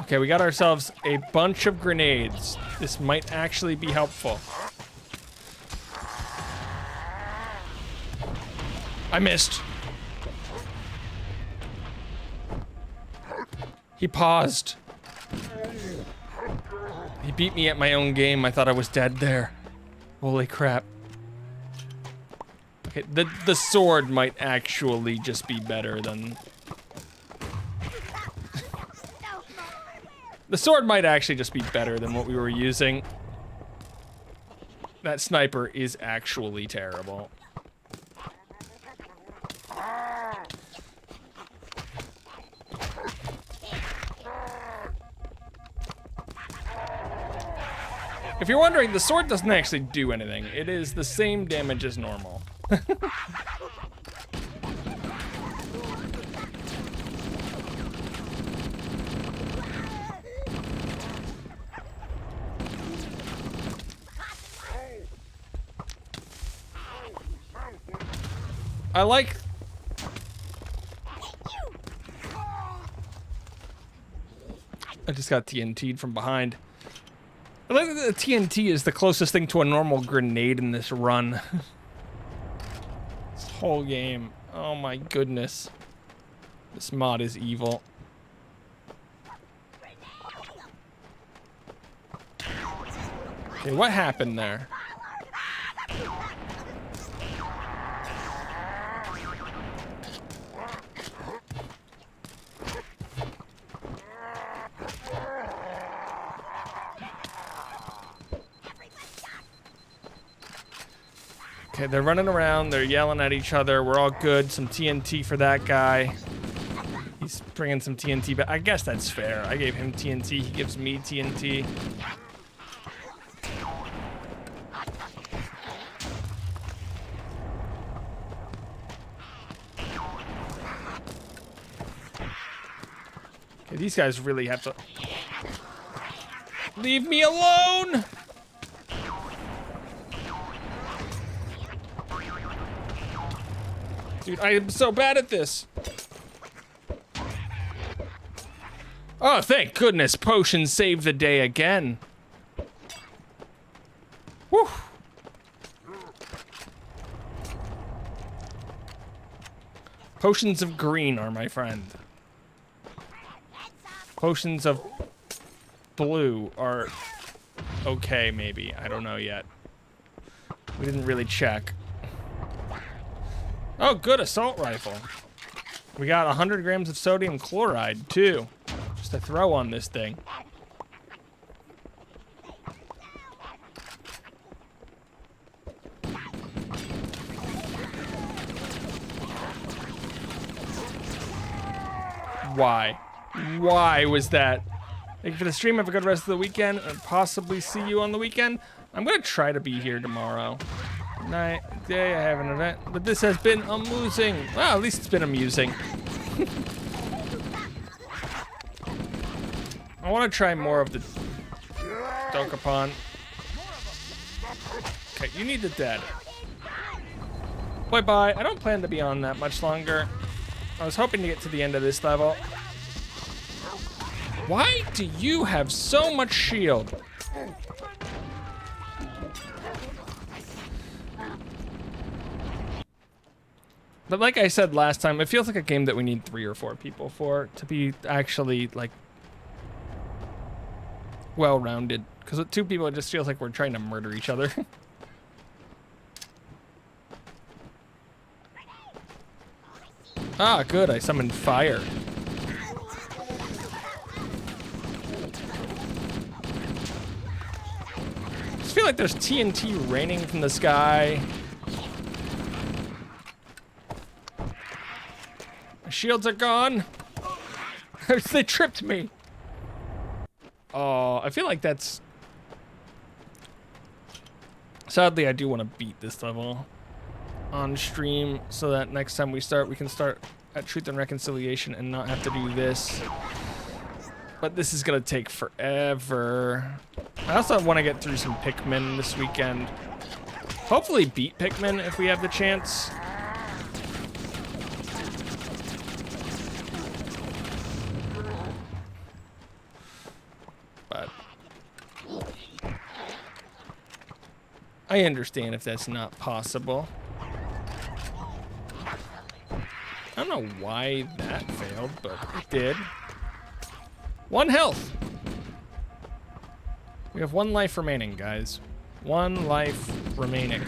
Okay, we got ourselves a bunch of grenades. This might actually be helpful. I missed. He paused. He beat me at my own game. I thought I was dead there. Holy crap. Okay, the sword might actually just be better than... The sword might actually just be better than what we were using. That sniper is actually terrible. If you're wondering, the sword doesn't actually do anything. It is the same damage as normal. I like... I just got TNT'd from behind. I like that the TNT is the closest thing to a normal grenade in this run. This whole game. Oh my goodness. This mod is evil. Okay, what happened there? Okay, they're running around, they're yelling at each other, we're all good. Some TNT for that guy. He's bringing some TNT back. I guess that's fair. I gave him TNT, he gives me TNT. Okay, these guys really have to... Leave me alone! Dude, I am so bad at this. Oh, thank goodness. Potion saved the day again. Whew. Potions of green are my friend. Potions of blue are okay, maybe. I don't know yet. We didn't really check. Oh, good assault rifle. We got 100 grams of sodium chloride, too. Just to throw on this thing. Why? Why was that? Thank you for the stream. Have a good rest of the weekend. And possibly see you on the weekend. I'm going to try to be here tomorrow. Night, day, I have an event, but this has been amusing. Well, at least it's been amusing. I want to try more of the Dokapon. Okay, you need the dead. Bye-bye. I don't plan to be on that much longer. I was hoping to get to the end of this level. Why do you have so much shield? But like I said last time, it feels like a game that we need 3 or 4 people for to be actually, like, well-rounded. Because with 2 people, it just feels like we're trying to murder each other. Ah, good, I summoned fire. I just feel like there's TNT raining from the sky. Shields are gone. They tripped me. Oh, I feel like that's... Sadly, I do want to beat this level on stream so that next time we start, we can start at Truth and Reconciliation and not have to do this. But this is going to take forever. I also want to get through some Pikmin this weekend. Hopefully beat Pikmin if we have the chance. I understand if that's not possible. I don't know why that failed, but it did. 1 health. We have 1 life remaining, guys. 1 life remaining.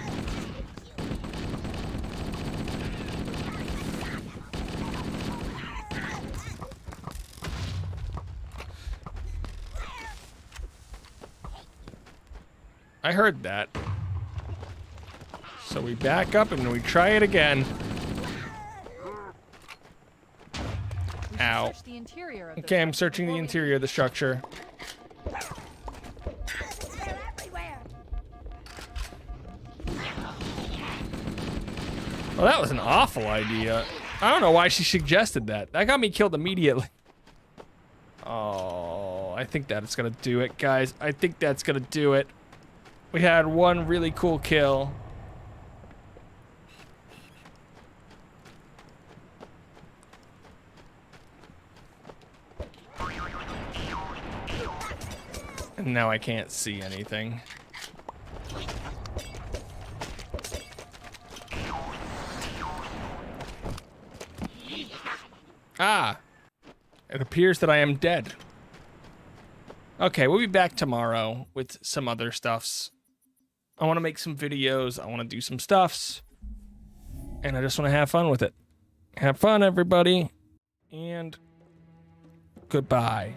I heard that. So we back up and we try it again. Ow. Search the interior of the Okay, I'm structure searching the before we- interior of the structure. They're everywhere. Well, that was an awful idea. I don't know why she suggested that. That got me killed immediately. Oh, I think that's gonna do it, guys. I think that's gonna do it. We had 1 really cool kill. And now I can't see anything. Ah! It appears that I am dead. Okay, we'll be back tomorrow with some other stuffs. I want to make some videos. I want to do some stuffs. And I just want to have fun with it. Have fun, everybody. And goodbye.